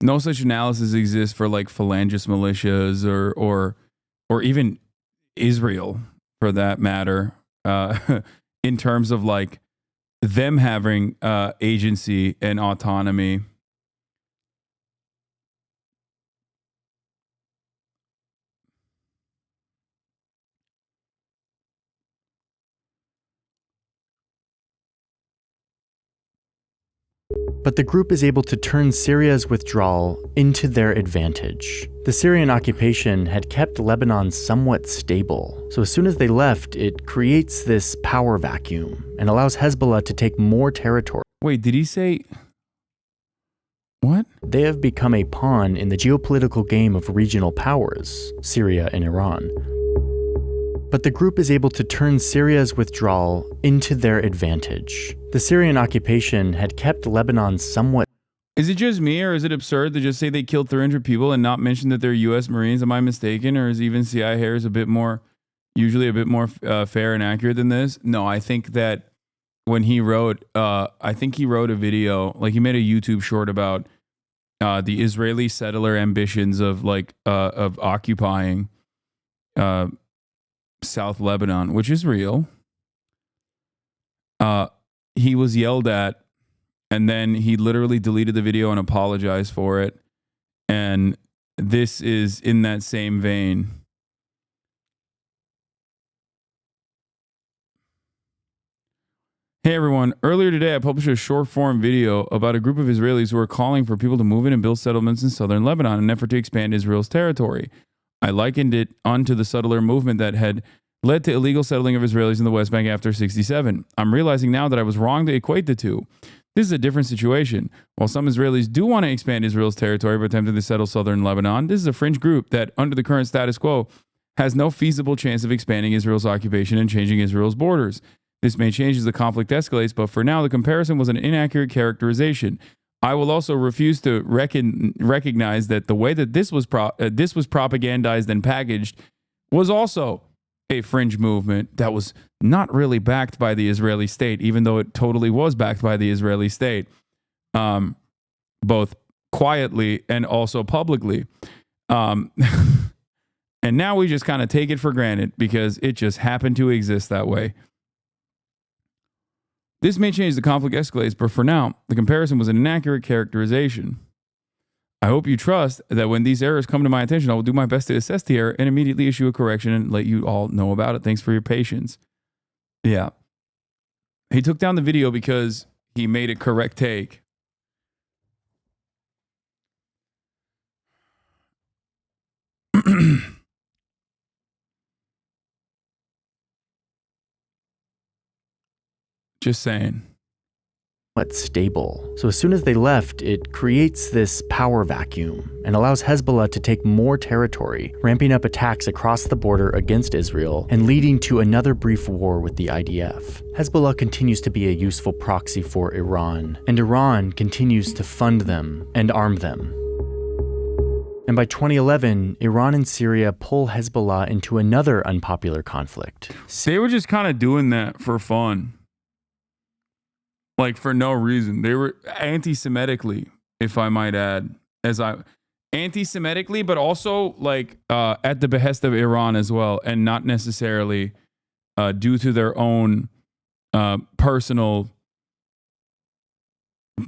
analysis exists for like phalangist militias or even Israel for that matter, in terms of like them having agency and autonomy. But the group is able to turn Syria's withdrawal into their advantage. The Syrian occupation had kept Lebanon somewhat stable, so as soon as they left, it creates this power vacuum and allows Hezbollah to take more territory. Wait, did he say... What? They have become a pawn in the geopolitical game of regional powers, Syria and Iran. But the group is able to turn Syria's withdrawal into their advantage. The Syrian occupation had kept Lebanon somewhat... Is it just me, or is it absurd to just say they killed 300 people and not mention that they're U.S. Marines? Am I mistaken, or is even CIA Harris usually a bit more fair and accurate than this? No, I think that when he wrote, I think he wrote a video, like he made a YouTube short about the Israeli settler ambitions of occupying South Lebanon, which is real. He was yelled at, and then he literally deleted the video and apologized for it. And this is in that same vein. Hey everyone, earlier today I published a short form video about a group of Israelis who are calling for people to move in and build settlements in southern Lebanon in an effort to expand Israel's territory. I likened it onto the settler movement that had led to illegal settling of Israelis in the West Bank after 1967. I'm realizing now that I was wrong to equate the two. This is a different situation. While some Israelis do want to expand Israel's territory by attempting to settle southern Lebanon, this is a fringe group that, under the current status quo, has no feasible chance of expanding Israel's occupation and changing Israel's borders. This may change as the conflict escalates, but for now, the comparison was an inaccurate characterization. I will also refuse to recognize that the way that this was propagandized and packaged was also a fringe movement that was not really backed by the Israeli state, even though it totally was backed by the Israeli state, both quietly and also publicly. And now we just kind of take it for granted because it just happened to exist that way. This may change as the conflict escalates, but for now, the comparison was an inaccurate characterization. I hope you trust that when these errors come to my attention, I will do my best to assess the error and immediately issue a correction and let you all know about it. Thanks for your patience. Yeah. He took down the video because he made a correct take. Just saying. But stable. So as soon as they left, it creates this power vacuum and allows Hezbollah to take more territory, ramping up attacks across the border against Israel and leading to another brief war with the IDF. Hezbollah continues to be a useful proxy for Iran, and Iran continues to fund them and arm them. And by 2011, Iran and Syria pull Hezbollah into another unpopular conflict. They were just kind of doing that for fun. Like, for no reason. They were anti-Semitically, if I might add. Anti-Semitically, but also, at the behest of Iran as well, and not necessarily due to their own personal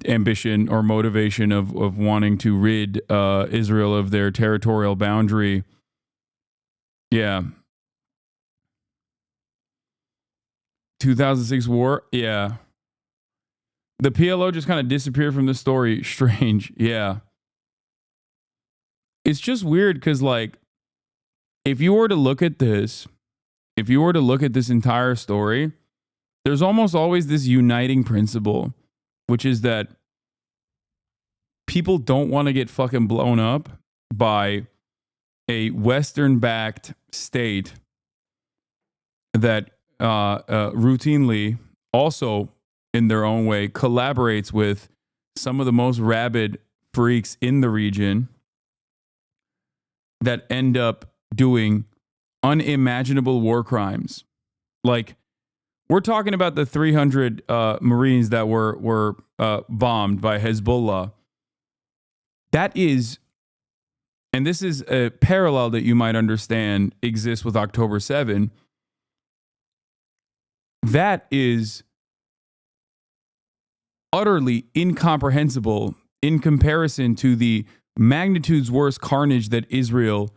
ambition or motivation of wanting to rid Israel of their territorial boundary. Yeah. 2006 war? Yeah. The PLO just kind of disappeared from the story. Strange. Yeah. It's just weird because, if you were to look at this entire story, there's almost always this uniting principle, which is that people don't want to get fucking blown up by a Western-backed state that routinely also, in their own way, collaborates with some of the most rabid freaks in the region that end up doing unimaginable war crimes. Like, we're talking about the 300 Marines that were bombed by Hezbollah. That is, and this is a parallel that you might understand exists with October 7. That is utterly incomprehensible in comparison to the magnitudes worse carnage that Israel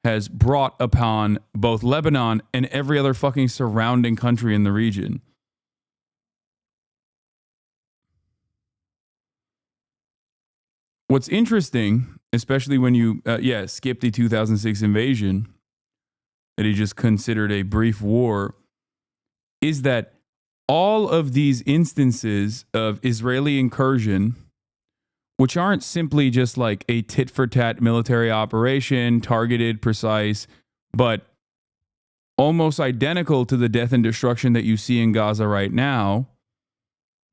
has brought upon both Lebanon and every other fucking surrounding country in the region. What's interesting, especially when you skip the 2006 invasion that he just considered a brief war, is that all of these instances of Israeli incursion, which aren't simply just like a tit-for-tat military operation, targeted, precise, but almost identical to the death and destruction that you see in Gaza right now,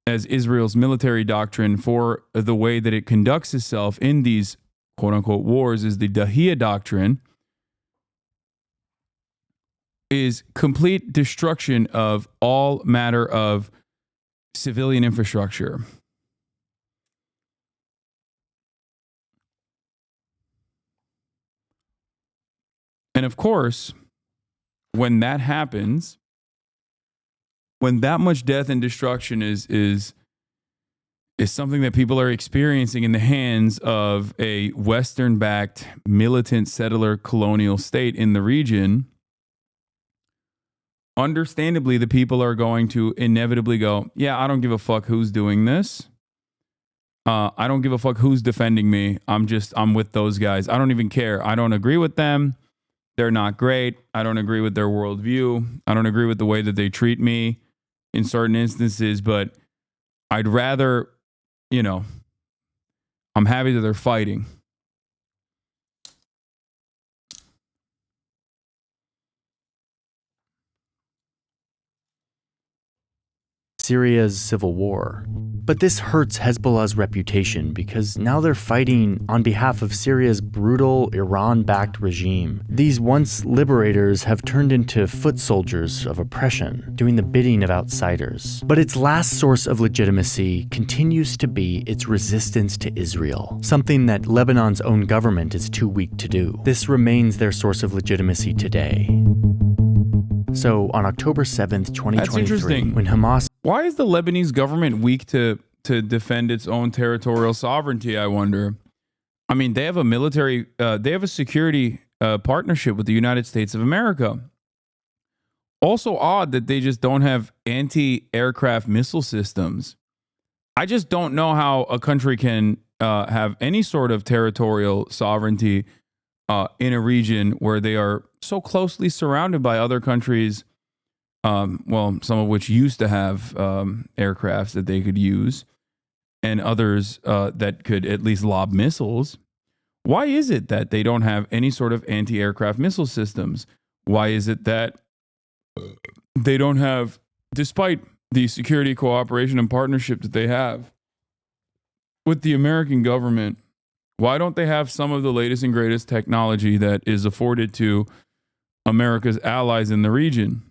as Israel's military doctrine for the way that it conducts itself in these quote unquote wars is the denier doctrine, is complete destruction of all matter of civilian infrastructure. And of course, when that happens, when that much death and destruction is something that people are experiencing in the hands of a Western-backed militant settler colonial state in the region, understandably, the people are going to inevitably go, yeah, I don't give a fuck who's doing this. I don't give a fuck who's defending me. I'm with those guys. I don't even care. I don't agree with them. They're not great. I don't agree with their worldview. I don't agree with the way that they treat me in certain instances, but I'd rather, I'm happy that they're fighting. Syria's civil war. But this hurts Hezbollah's reputation because now they're fighting on behalf of Syria's brutal Iran-backed regime. These once liberators have turned into foot soldiers of oppression, doing the bidding of outsiders. But its last source of legitimacy continues to be its resistance to Israel, something that Lebanon's own government is too weak to do. This remains their source of legitimacy today. So on October 7th, 2023, when Hamas... Why is the Lebanese government weak to defend its own territorial sovereignty, I wonder? I mean, they have a military, they have a security partnership with the United States of America. Also odd that they just don't have anti-aircraft missile systems. I just don't know how a country can have any sort of territorial sovereignty in a region where they are so closely surrounded by other countries, some of which used to have aircrafts that they could use, and others that could at least lob missiles. Why is it that they don't have any sort of anti-aircraft missile systems? Why is it that they don't have, despite the security cooperation and partnership that they have with the American government, why don't they have some of the latest and greatest technology that is afforded to America's allies in the region?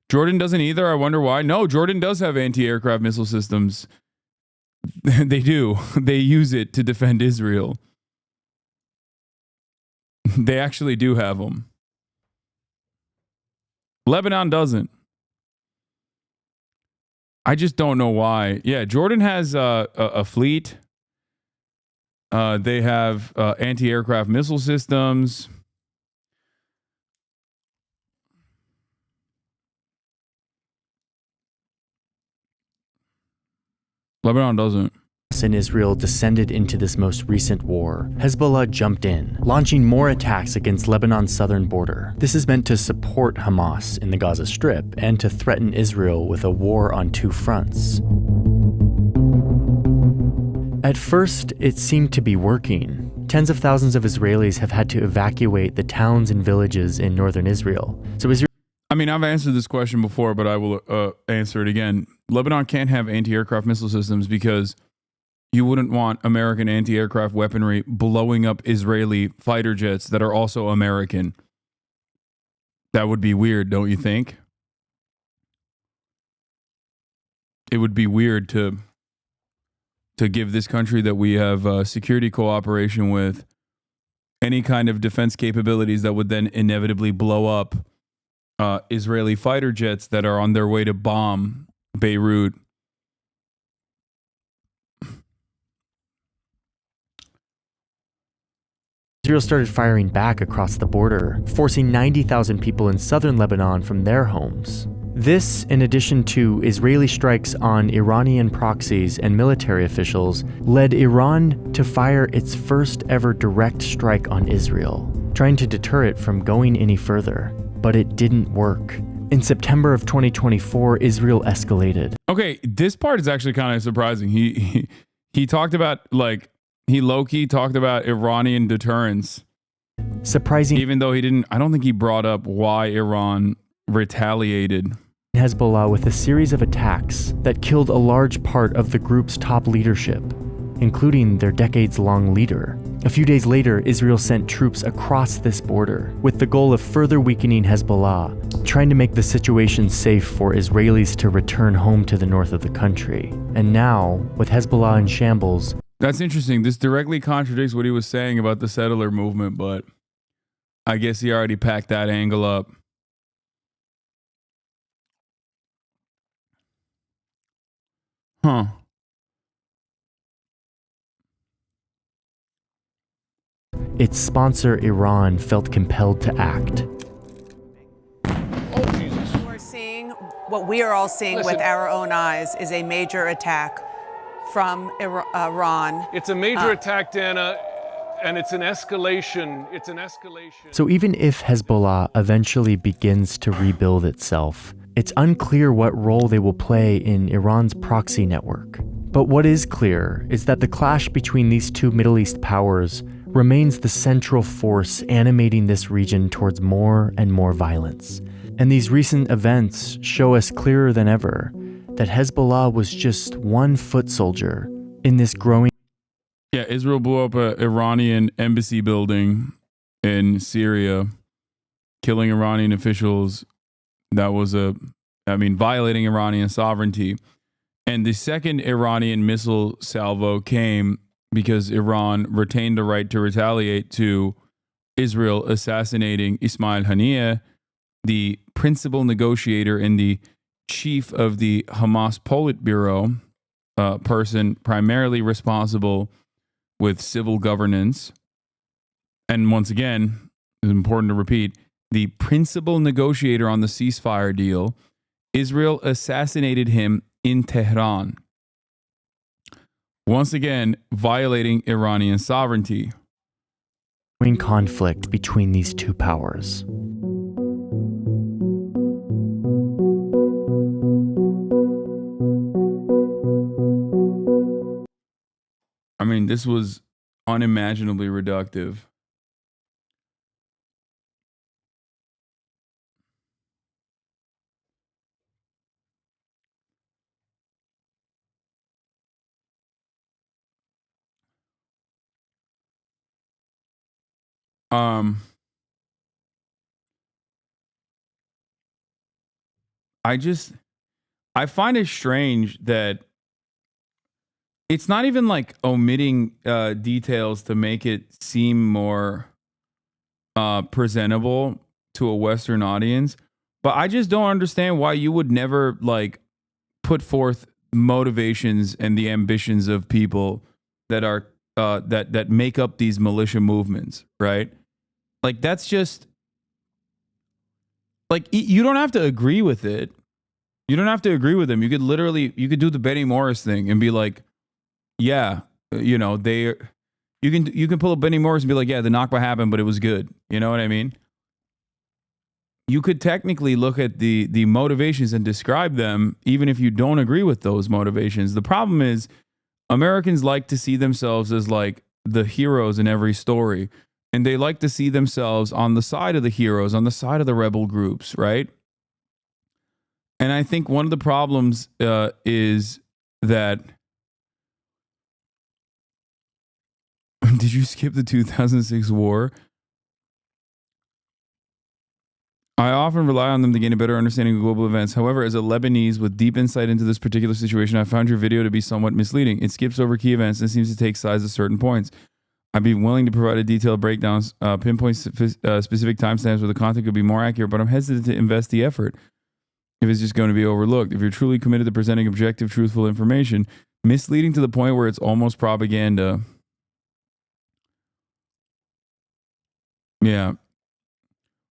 Jordan doesn't either. I wonder why. No, Jordan does have anti-aircraft missile systems. They do. They use it to defend Israel. They actually do have them. Lebanon doesn't. I just don't know why. Yeah, Jordan has a fleet. They have anti-aircraft missile systems. Lebanon doesn't. And Israel descended into this most recent war, Hezbollah jumped in, launching more attacks against Lebanon's southern border. This is meant to support Hamas in the Gaza Strip and to threaten Israel with a war on two fronts. At first, it seemed to be working. Tens of thousands of Israelis have had to evacuate the towns and villages in northern Israel. So Israel... I mean, I've answered this question before, but I will answer it again. Lebanon can't have anti-aircraft missile systems because you wouldn't want American anti-aircraft weaponry blowing up Israeli fighter jets that are also American. That would be weird, don't you think? It would be weird to give this country that we have security cooperation with any kind of defense capabilities that would then inevitably blow up Israeli fighter jets that are on their way to bomb Beirut. Israel started firing back across the border, forcing 90,000 people in southern Lebanon from their homes. This, in addition to Israeli strikes on Iranian proxies and military officials, led Iran to fire its first ever direct strike on Israel, trying to deter it from going any further. But it didn't work. In September of 2024, Israel escalated. Okay, this part is actually kind of surprising. He talked about, like, he low-key talked about Iranian deterrence. Surprising. Even though he didn't, I don't think he brought up why Iran retaliated. Hezbollah with a series of attacks that killed a large part of the group's top leadership, including their decades-long leader. A few days later, Israel sent troops across this border with the goal of further weakening Hezbollah, trying to make the situation safe for Israelis to return home to the north of the country. And now, with Hezbollah in shambles... That's interesting. This directly contradicts what he was saying about the settler movement, but I guess he already packed that angle up. Huh. Its sponsor, Iran, felt compelled to act. We're seeing what we are all seeing with our own eyes is a major attack from Iran. It's a major attack, Dana, and it's an escalation. It's an escalation. So even if Hezbollah eventually begins to rebuild itself, it's unclear what role they will play in Iran's proxy network. But what is clear is that the clash between these two Middle East powers remains the central force animating this region towards more and more violence. And these recent events show us clearer than ever that Hezbollah was just one foot soldier in this growing... Yeah, Israel blew up an Iranian embassy building in Syria, killing Iranian officials. That was violating Iranian sovereignty. And the second Iranian missile salvo came because Iran retained the right to retaliate to Israel assassinating Ismail Haniyeh, the principal negotiator and the chief of the Hamas Politburo, person primarily responsible with civil governance. And once again, it's important to repeat, the principal negotiator on the ceasefire deal. Israel assassinated him in Tehran. Once again, violating Iranian sovereignty. Conflict between these two powers. I mean, this was unimaginably reductive. I find it strange that it's not even like omitting details to make it seem more presentable to a Western audience, but I just don't understand why you would never like put forth motivations and the ambitions of people that are that make up these militia movements, right? Like that's just like you don't have to agree with it. You don't have to agree with them. You could do the Benny Morris thing and be like, yeah, you know, you can pull up Benny Morris and be like, yeah, the Nakba happened, but it was good. You know what I mean? You could technically look at the motivations and describe them, even if you don't agree with those motivations. The problem is Americans like to see themselves as like the heroes in every story. And they like to see themselves on the side of the heroes, on the side of the rebel groups, right? And I think one of the problems is that... Did you skip the 2006 war? I often rely on them to gain a better understanding of global events. However, as a Lebanese with deep insight into this particular situation, I found your video to be somewhat misleading. It skips over key events and seems to take sides at certain points. I'd be willing to provide a detailed breakdown, pinpoint specific timestamps where the content could be more accurate, but I'm hesitant to invest the effort if it's just going to be overlooked. If you're truly committed to presenting objective, truthful information, misleading to the point where it's almost propaganda. Yeah.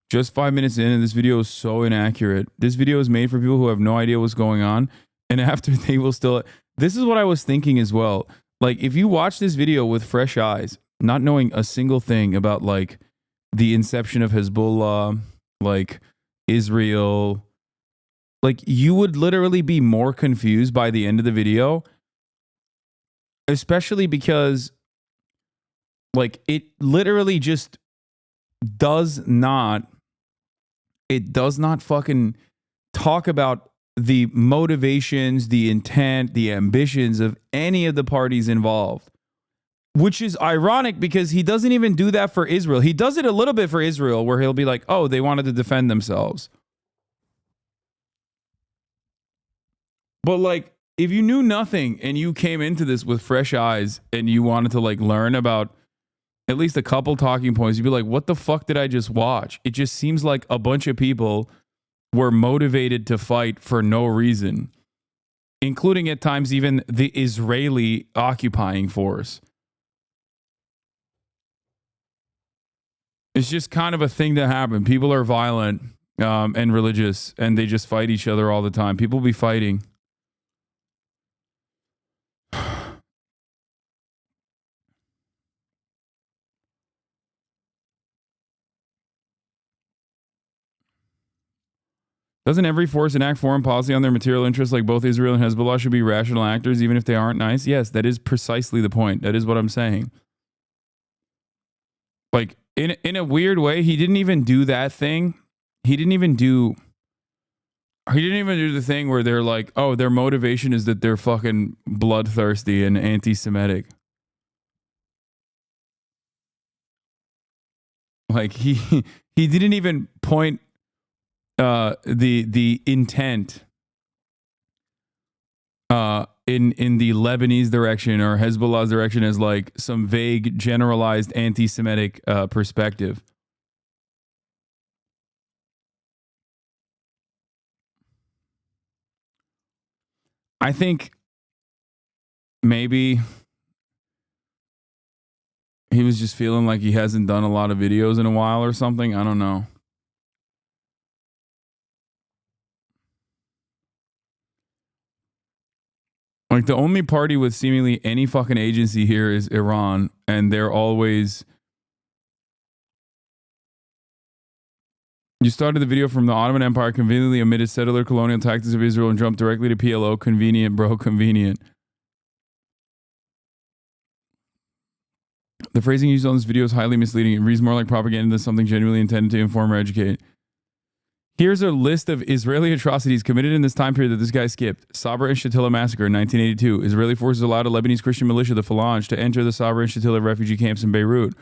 Just 5 minutes in, and this video is so inaccurate. This video is made for people who have no idea what's going on, and after they will still... This is what I was thinking as well. Like, if you watch this video with fresh eyes, not knowing a single thing about, like, the inception of Hezbollah, like, Israel, like, you would literally be more confused by the end of the video, especially because, like, it literally just does not fucking talk about the motivations, the intent, the ambitions of any of the parties involved. Which is ironic because he doesn't even do that for Israel. He does it a little bit for Israel where he'll be like, oh, they wanted to defend themselves. But like, if you knew nothing and you came into this with fresh eyes and you wanted to like learn about at least a couple talking points, you'd be like, what the fuck did I just watch? It just seems like a bunch of people were motivated to fight for no reason, including at times even the Israeli occupying force. It's just kind of a thing that happened. People are violent and religious, and they just fight each other all the time. People be fighting. Doesn't every force enact foreign policy on their material interests like both Israel and Hezbollah should be rational actors even if they aren't nice? Yes, that is precisely the point. That is what I'm saying. Like, in a weird way, he didn't even do that thing. He didn't even do the thing where they're like, oh, their motivation is that they're fucking bloodthirsty and anti-Semitic. Like, he didn't even point the intent in the Lebanese direction or Hezbollah's direction as like some vague generalized anti-Semitic perspective. I think maybe he was just feeling like he hasn't done a lot of videos in a while or something. I don't know. Like, the only party with seemingly any fucking agency here is Iran, and they're always... You started the video from the Ottoman Empire, conveniently omitted settler colonial tactics of Israel and jumped directly to PLO. Convenient, bro, convenient. The phrasing used on this video is highly misleading. It reads more like propaganda than something genuinely intended to inform or educate. Here's a list of Israeli atrocities committed in this time period that this guy skipped. Sabra and Shatila massacre in 1982. Israeli forces allowed a Lebanese Christian militia, the Phalange, to enter the Sabra and Shatila refugee camps in Beirut.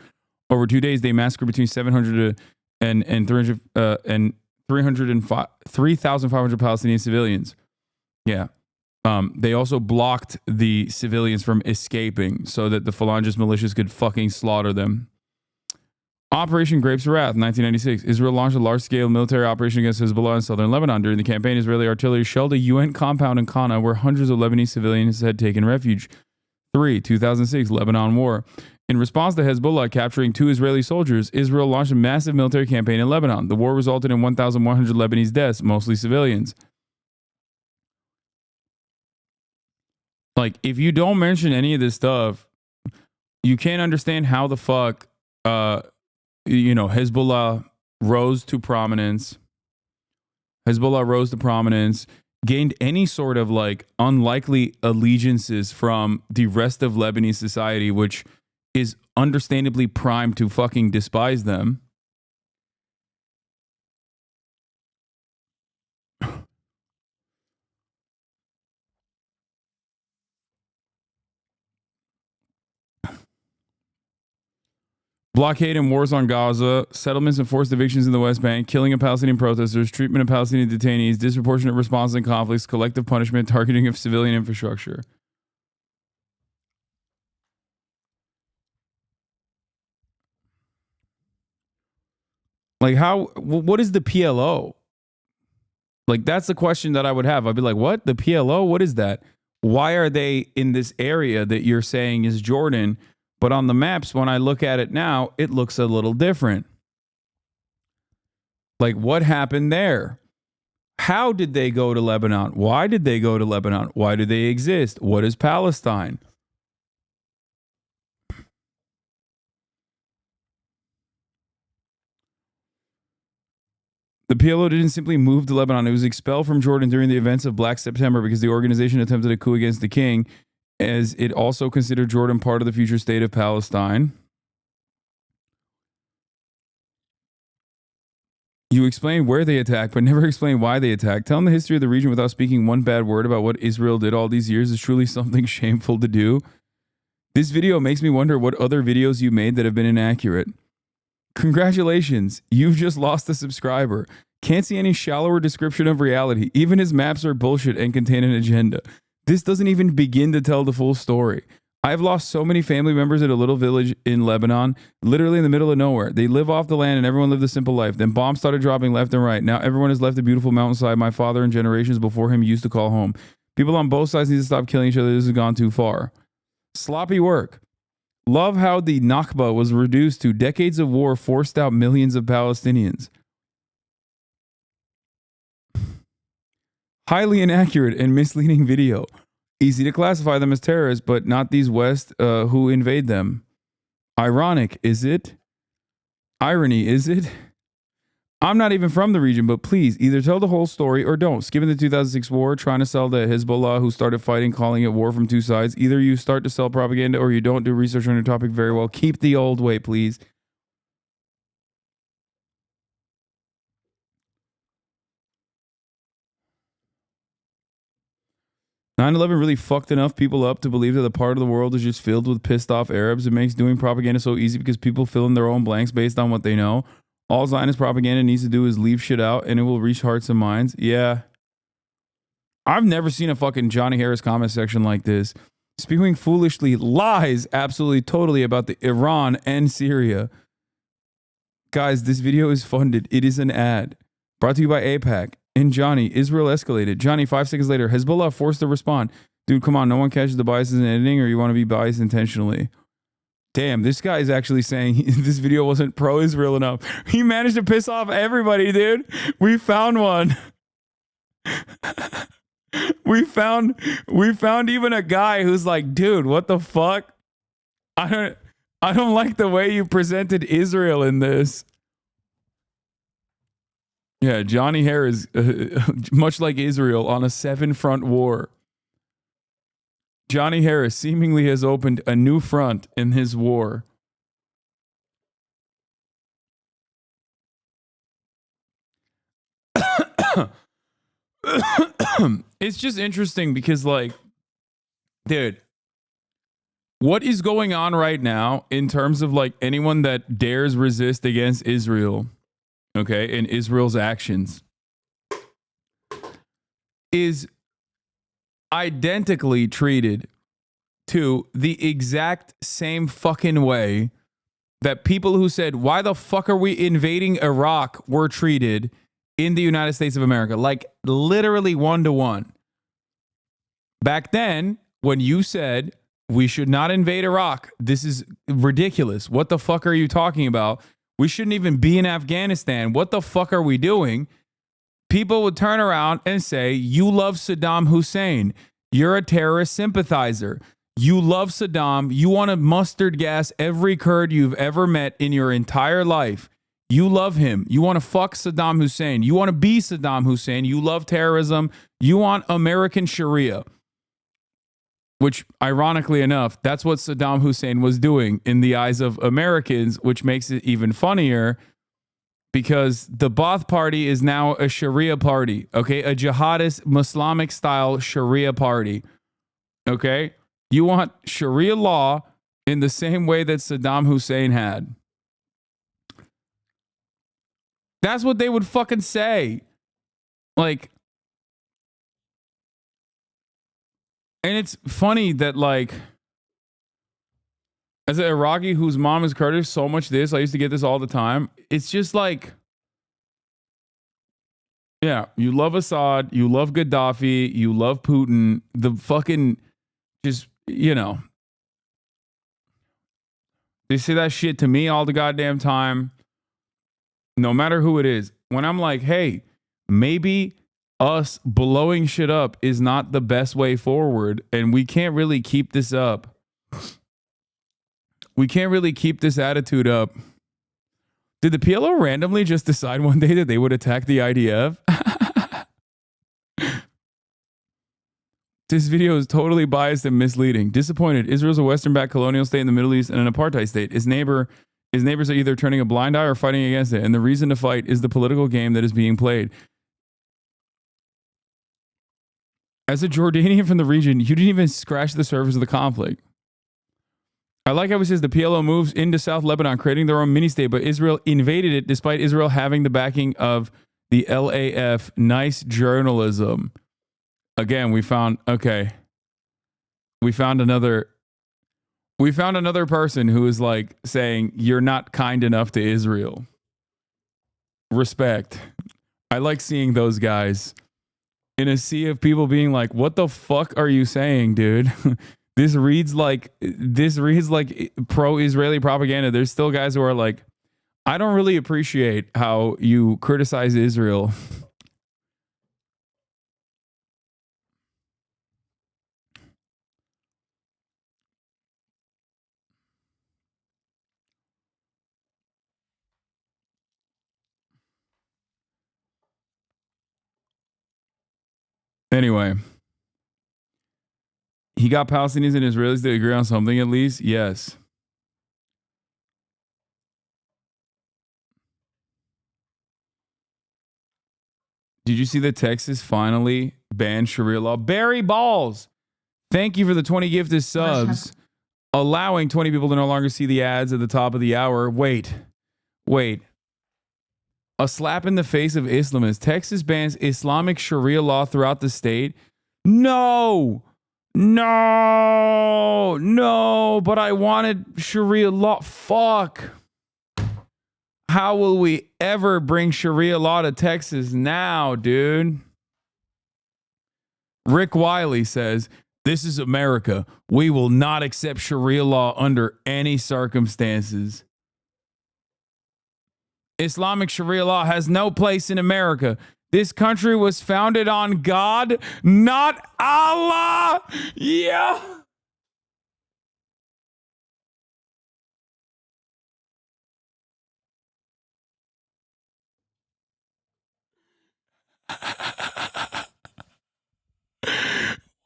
Over 2 days, they massacred between 700 and 3,500 Palestinian civilians. Yeah. They also blocked the civilians from escaping so that the Phalange's militias could fucking slaughter them. Operation Grapes of Wrath, 1996. Israel launched a large-scale military operation against Hezbollah in southern Lebanon. During the campaign, Israeli artillery shelled a UN compound in Qana where hundreds of Lebanese civilians had taken refuge. 2006, Lebanon War. In response to Hezbollah capturing 2 Israeli soldiers, Israel launched a massive military campaign in Lebanon. The war resulted in 1,100 Lebanese deaths, mostly civilians. Like, if you don't mention any of this stuff, you can't understand how the fuck... Hezbollah rose to prominence. Gained any sort of like unlikely allegiances from the rest of Lebanese society, which is understandably primed to fucking despise them. Blockade and wars on Gaza, settlements and forced evictions in the West Bank, killing of Palestinian protesters, treatment of Palestinian detainees, disproportionate response in conflicts, collective punishment, targeting of civilian infrastructure. Like, what is the PLO? Like, that's the question that I would have. I'd be like, what? The PLO? What is that? Why are they in this area that you're saying is Jordan? But on the maps, when I look at it now, it looks a little different. Like, what happened there? How did they go to Lebanon? Why did they go to Lebanon? Why do they exist? What is Palestine? The PLO didn't simply move to Lebanon. It was expelled from Jordan during the events of Black September because the organization attempted a coup against the king, as it also considered Jordan part of the future state of Palestine. You explain where they attack, but never explain why they attack. Telling the history of the region without speaking one bad word about what Israel did all these years is truly something shameful to do. This video makes me wonder what other videos you made that have been inaccurate. Congratulations, you've just lost a subscriber. Can't see any shallower description of reality. Even his maps are bullshit and contain an agenda. This doesn't even begin to tell the full story. I've lost so many family members at a little village in Lebanon, literally in the middle of nowhere. They live off the land and everyone lived a simple life. Then bombs started dropping left and right. Now everyone has left a beautiful mountainside my father and generations before him used to call home. People on both sides need to stop killing each other. This has gone too far. Sloppy work. Love how the Nakba was reduced to decades of war forced out millions of Palestinians. Highly inaccurate and misleading video. Easy to classify them as terrorists, but not these West who invade them. Ironic, is it? Irony, is it? I'm not even from the region, but please either tell the whole story or don't. Skipping the 2006 war, trying to sell the Hezbollah who started fighting, calling it war from two sides. Either you start to sell propaganda or you don't do research on your topic very well. Keep the old way, please. "9/11 really fucked enough people up to believe that the part of the world is just filled with pissed off Arabs. It makes doing propaganda so easy because people fill in their own blanks based on what they know. All Zionist propaganda needs to do is leave shit out and it will reach hearts and minds." Yeah. I've never seen a fucking Johnny Harris comment section like this. Spewing foolishly lies absolutely totally about the Iran and Syria. Guys, this video is funded. It is an ad. Brought to you by APAC. And Johnny, Israel escalated. Johnny, 5 seconds later, Hezbollah forced to respond. Dude, come on, no one catches the biases in editing or you want to be biased intentionally. Damn, this guy is actually saying this video wasn't pro-Israel enough. He managed to piss off everybody, dude. We found one. We found even a guy who's like, dude, what the fuck? I don't like the way you presented Israel in this. Yeah, Johnny Harris, much like Israel, on a 7-front war. Johnny Harris seemingly has opened a new front in his war. It's just interesting because, like, dude, what is going on right now in terms of, like, anyone that dares resist against Israel, okay, and Israel's actions is identically treated to the exact same fucking way that people who said, why the fuck are we invading Iraq, were treated in the United States of America. Like literally 1-to-1. Back then, when you said we should not invade Iraq, this is ridiculous. What the fuck are you talking about? We shouldn't even be in Afghanistan. What the fuck are we doing? People would turn around and say, you love Saddam Hussein. You're a terrorist sympathizer. You love Saddam. You want to mustard gas every Kurd you've ever met in your entire life. You love him. You want to fuck Saddam Hussein. You want to be Saddam Hussein. You love terrorism. You want American Sharia. Which, ironically enough, that's what Saddam Hussein was doing in the eyes of Americans, which makes it even funnier because the Ba'ath Party is now a Sharia party, okay? A jihadist, Islamic-style Sharia party, okay? You want Sharia law in the same way that Saddam Hussein had. That's what they would fucking say. Like, and it's funny that, like, as an Iraqi whose mom is Kurdish, so much this, I used to get this all the time. It's just like, yeah, you love Assad, you love Gaddafi, you love Putin, the fucking, just, you know, they say that shit to me all the goddamn time, no matter who it is. When I'm like, hey, maybe us blowing shit up is not the best way forward, and we can't really keep this up. We can't really keep this attitude up. Did the PLO randomly just decide one day that they would attack the IDF? This video is totally biased and misleading. Disappointed. Israel's a Western-backed colonial state in the Middle East and an apartheid state. Its neighbor His neighbors are either turning a blind eye or fighting against it. And the reason to fight is the political game that is being played. As a Jordanian from the region, you didn't even scratch the surface of the conflict. I like how he says the PLO moves into South Lebanon, creating their own mini-state, but Israel invaded it despite Israel having the backing of the LAF. Nice journalism. Again, we found another person who is like saying, you're not kind enough to Israel. Respect. I like seeing those guys in a sea of people being like, what the fuck are you saying, dude? This reads like pro-Israeli propaganda. There's still guys who are like, I don't really appreciate how you criticize Israel. Anyway, he got Palestinians and Israelis to agree on something at least. Yes. Did you see that Texas finally banned Sharia law? Barry Balls, thank you for the 20 gifted subs, allowing 20 people to no longer see the ads at the top of the hour. Wait. A slap in the face of Islamists. Texas bans Islamic Sharia law throughout the state. No, but I wanted Sharia law. Fuck. How will we ever bring Sharia law to Texas now, dude? Rick Wiley says, this is America. We will not accept Sharia law under any circumstances. Islamic Sharia law has no place in America. This country was founded on God, not Allah. Yeah.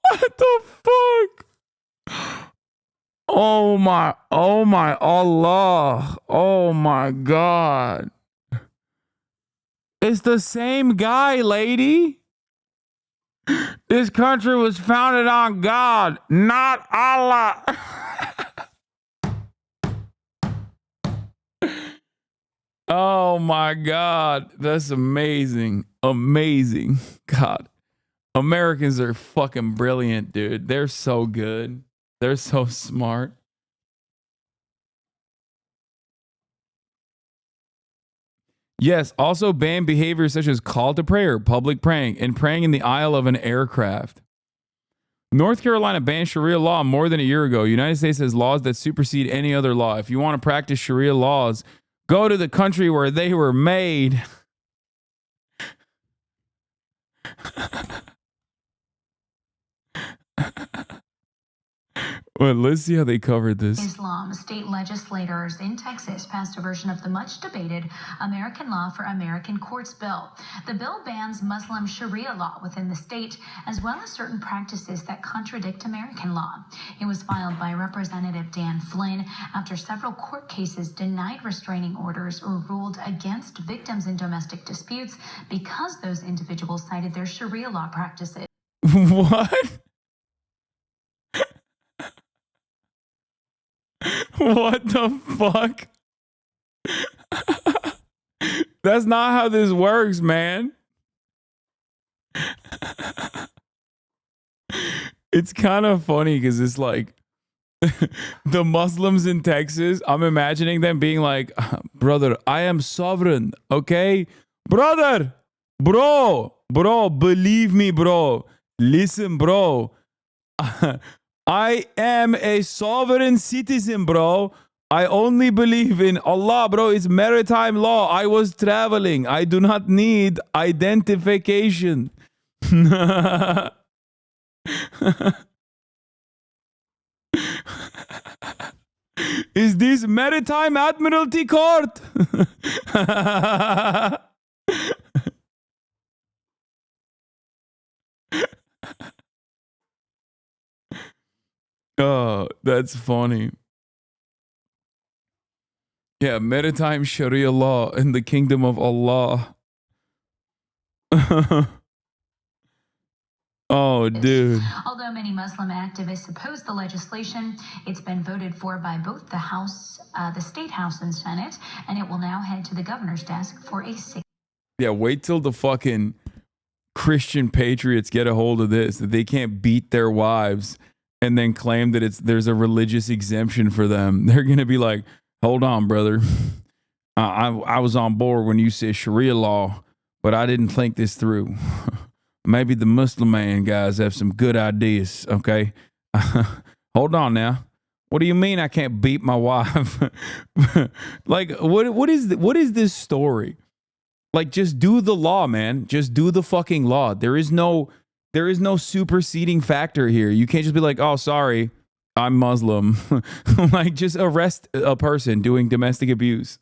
What the fuck? Oh my Allah. Oh my God. It's the same guy, lady. This country was founded on God, not Allah. Oh my God. That's amazing. Amazing. God. Americans are fucking brilliant, dude. They're so good. They're so smart. Yes, also ban behaviors such as call to prayer, public praying, and praying in the aisle of an aircraft. North Carolina banned Sharia law more than a year ago. United States has laws that supersede any other law. If you want to practice Sharia laws, go to the country where they were made. Well, let's see how they covered this. Islam. State legislators in Texas passed a version of the much debated American Law for American Courts bill. The bill bans Muslim Sharia law within the state, as well as certain practices that contradict American law. It was filed by Representative Dan Flynn after several court cases denied restraining orders or ruled against victims in domestic disputes because those individuals cited their Sharia law practices. What? What the fuck? That's not how this works, man. It's kind of funny because it's like the Muslims in Texas, I'm imagining them being like, brother, I am sovereign, okay? Brother, bro, believe me, bro. Listen, bro. I am a sovereign citizen, bro. I only believe in Allah, bro. It's maritime law. I was traveling. I do not need identification. Is this Maritime Admiralty Court? Oh, that's funny. Yeah, maritime Sharia law in the kingdom of Allah. Oh, dude. Although many Muslim activists oppose the legislation, it's been voted for by both the House, the State House and Senate, and it will now head to the governor's desk for a Yeah, wait till the fucking Christian patriots get a hold of this, that they can't beat their wives and then claim that there's a religious exemption for them. They're going to be like, hold on, brother. I was on board when you said Sharia law, but I didn't think this through. Maybe the Muslim man guys have some good ideas, okay? Hold on now. What do you mean I can't beat my wife? Like, what is this story? Like, just do the law, man. Just do the fucking law. There is no superseding factor here. You can't just be like, oh, sorry, I'm Muslim. Like, just arrest a person doing domestic abuse.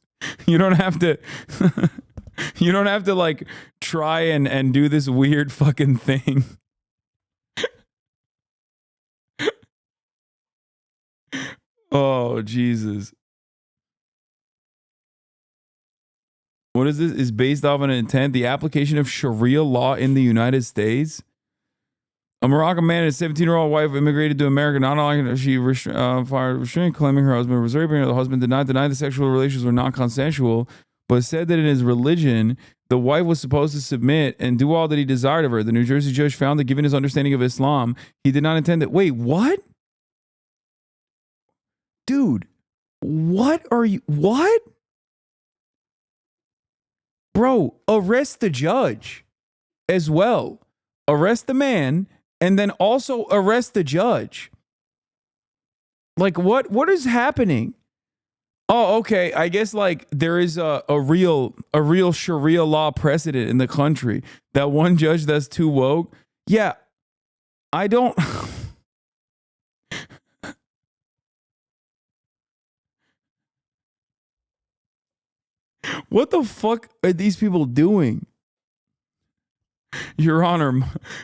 You don't have to... You don't have to like try and do this weird fucking thing. Oh, Jesus. What is this? Is based off an intent, the application of Sharia law in the United States. A Moroccan man and his 17-year-old wife immigrated to America. Not only she fired restraint, claiming her husband was raping her. The husband did not deny the sexual relations were non-consensual, but said that in his religion, the wife was supposed to submit and do all that he desired of her. The New Jersey judge found that given his understanding of Islam, he did not intend that. Wait, what? Dude, what are you? What? Bro, arrest the judge as well. Arrest the man and then also arrest the judge. Like, what is happening? Oh, okay. I guess like there is a real Sharia law precedent in the country. That one judge that's too woke. Yeah, I don't. What the fuck are these people doing? Your Honor,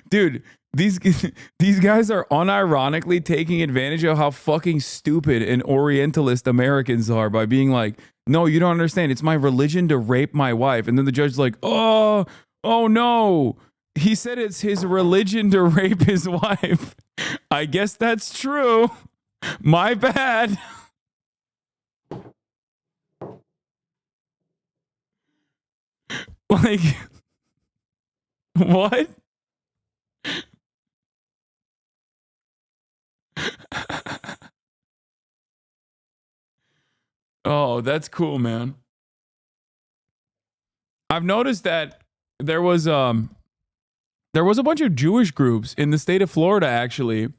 dude, these guys are unironically taking advantage of how fucking stupid and Orientalist Americans are by being like, no, you don't understand. It's my religion to rape my wife. And then the judge's like, oh no. He said it's his religion to rape his wife. I guess that's true. My bad. Like, what? Oh, that's cool, man. I've noticed that there was a bunch of Jewish groups in the state of Florida actually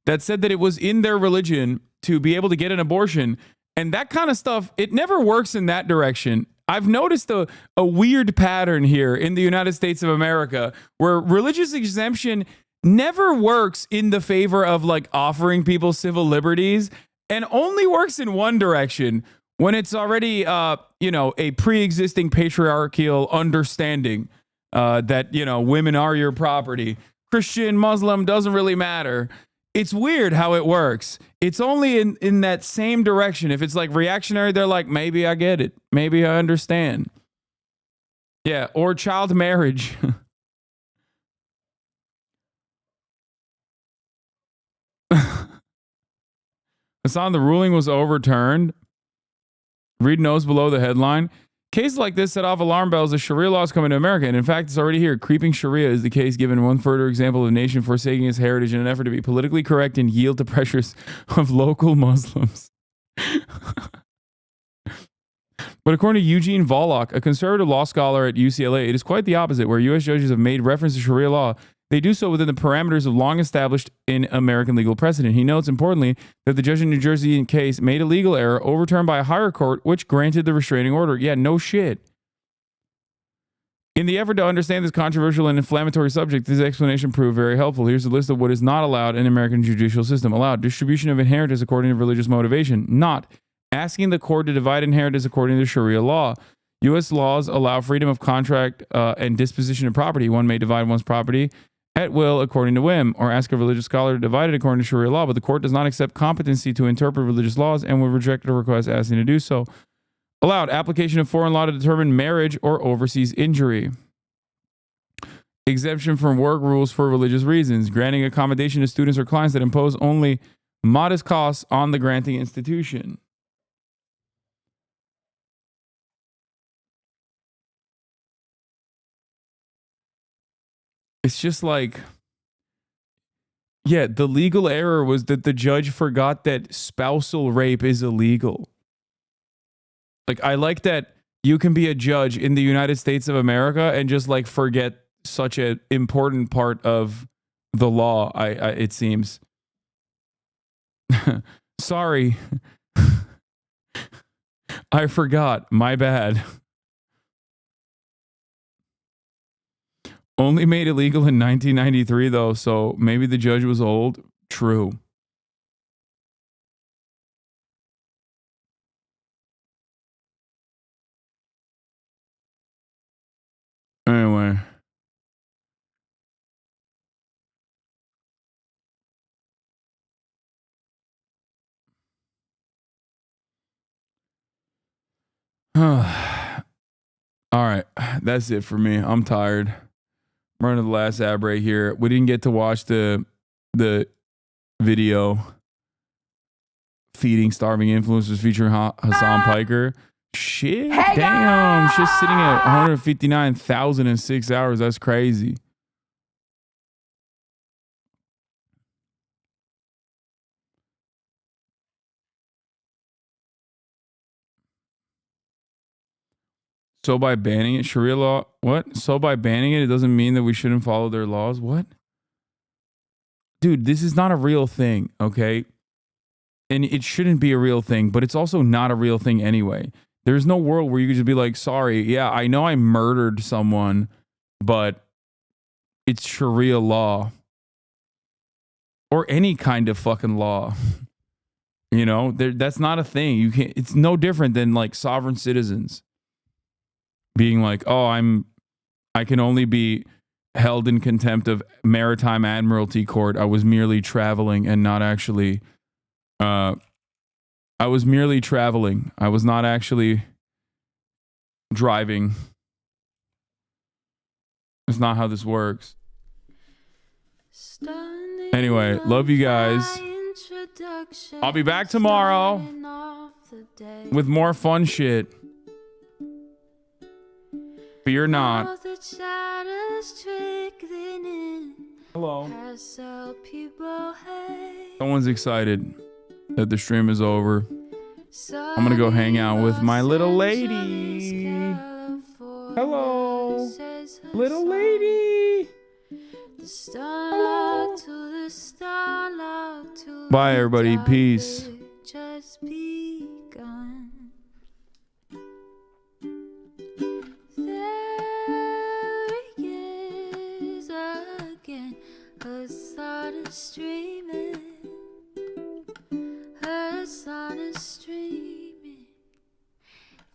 that said that it was in their religion to be able to get an abortion, and that kind of stuff, it never works in that direction. I've noticed a weird pattern here in the United States of America where religious exemption never works in the favor of like offering people civil liberties and only works in one direction when it's already, a pre-existing patriarchal understanding that, women are your property. Christian, Muslim, doesn't really matter. It's weird how it works. It's only in that same direction. If it's like reactionary, they're like, maybe I get it. Maybe I understand. Yeah, or child marriage. Hasan, the ruling was overturned. Read notes below the headline. Cases like this set off alarm bells as Sharia laws coming to America, and in fact, it's already here. Creeping Sharia is the case, given one further example of a nation forsaking its heritage in an effort to be politically correct and yield to pressures of local Muslims. But according to Eugene Volokh, a conservative law scholar at UCLA, it is quite the opposite. Where U.S. judges have made reference to Sharia law, they do so within the parameters of long established in American legal precedent. He notes, importantly, that the judge in New Jersey case made a legal error overturned by a higher court, which granted the restraining order. Yeah, no shit. In the effort to understand this controversial and inflammatory subject, this explanation proved very helpful. Here's a list of what is not allowed in the American judicial system. Allowed distribution of inheritance according to religious motivation. Not asking the court to divide inheritance according to Sharia law. U.S. laws allow freedom of contract and disposition of property. One may divide one's property at will according to whim, or ask a religious scholar to divide it according to Sharia law, but the court does not accept competency to interpret religious laws and will reject a request asking to do so. Allowed application of foreign law to determine marriage or overseas injury. Exemption from work rules for religious reasons. Granting accommodation to students or clients that impose only modest costs on the granting institution. It's just like, yeah, the legal error was that the judge forgot that spousal rape is illegal. Like, I like that you can be a judge in the United States of America and just like forget such an important part of the law. It seems. Sorry. I forgot. My bad. Only made illegal in 1993, though, so maybe the judge was old. True. Anyway. All right. That's it for me. I'm tired. I'm running the last ad break here. We didn't get to watch the video feeding starving influencers featuring Hasan Piker. Shit, hey damn. She's sitting at 159,000 in 6 hours. That's crazy. So by banning it, Sharia law, what? So by banning it, it doesn't mean that we shouldn't follow their laws? What? Dude, this is not a real thing, okay? And it shouldn't be a real thing, but it's also not a real thing anyway. There's no world where you could just be like, sorry, yeah, I know I murdered someone, but it's Sharia law. Or any kind of fucking law. You know, that's not a thing. You can't. It's no different than like sovereign citizens being like, oh, I can only be held in contempt of maritime admiralty court. I was merely traveling and not actually. I was merely traveling. I was not actually driving. That's not how this works. Anyway, love you guys. I'll be back tomorrow with more fun shit. Fear not. Hello. Someone's excited that the stream is over. I'm gonna go hang out with my little lady. Hello, little lady. Hello. Bye, everybody. Peace. Hasan is streaming. Hasan is streaming.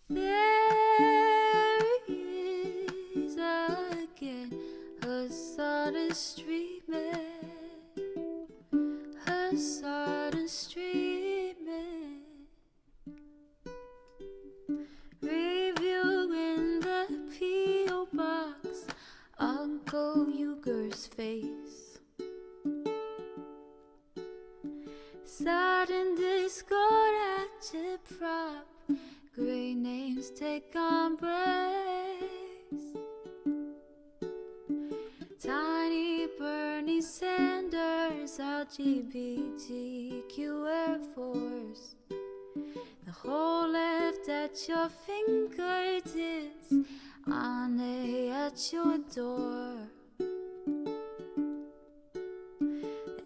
There he is again. Hasan is streaming. Hasan is streaming. Review in the P.O. box. Uncle Uger's face. Sat in Discord at your prop. Great names take embrace. Tiny Bernie Sanders, LGBTQ Air Force. The whole left at your fingertips. Ane at your door.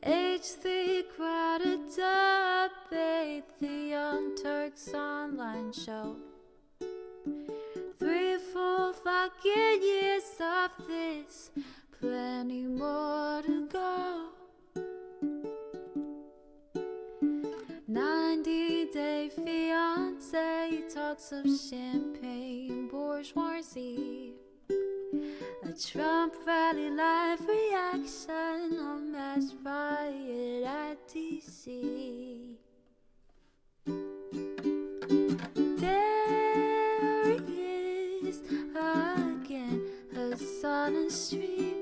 H3 crowded debate, the Young Turks online show. 3 full fucking years of this, plenty more to go. 90-day fiance, talks of champagne bourgeoisie. A Trump rally live reaction, a mass riot at DC. There on a street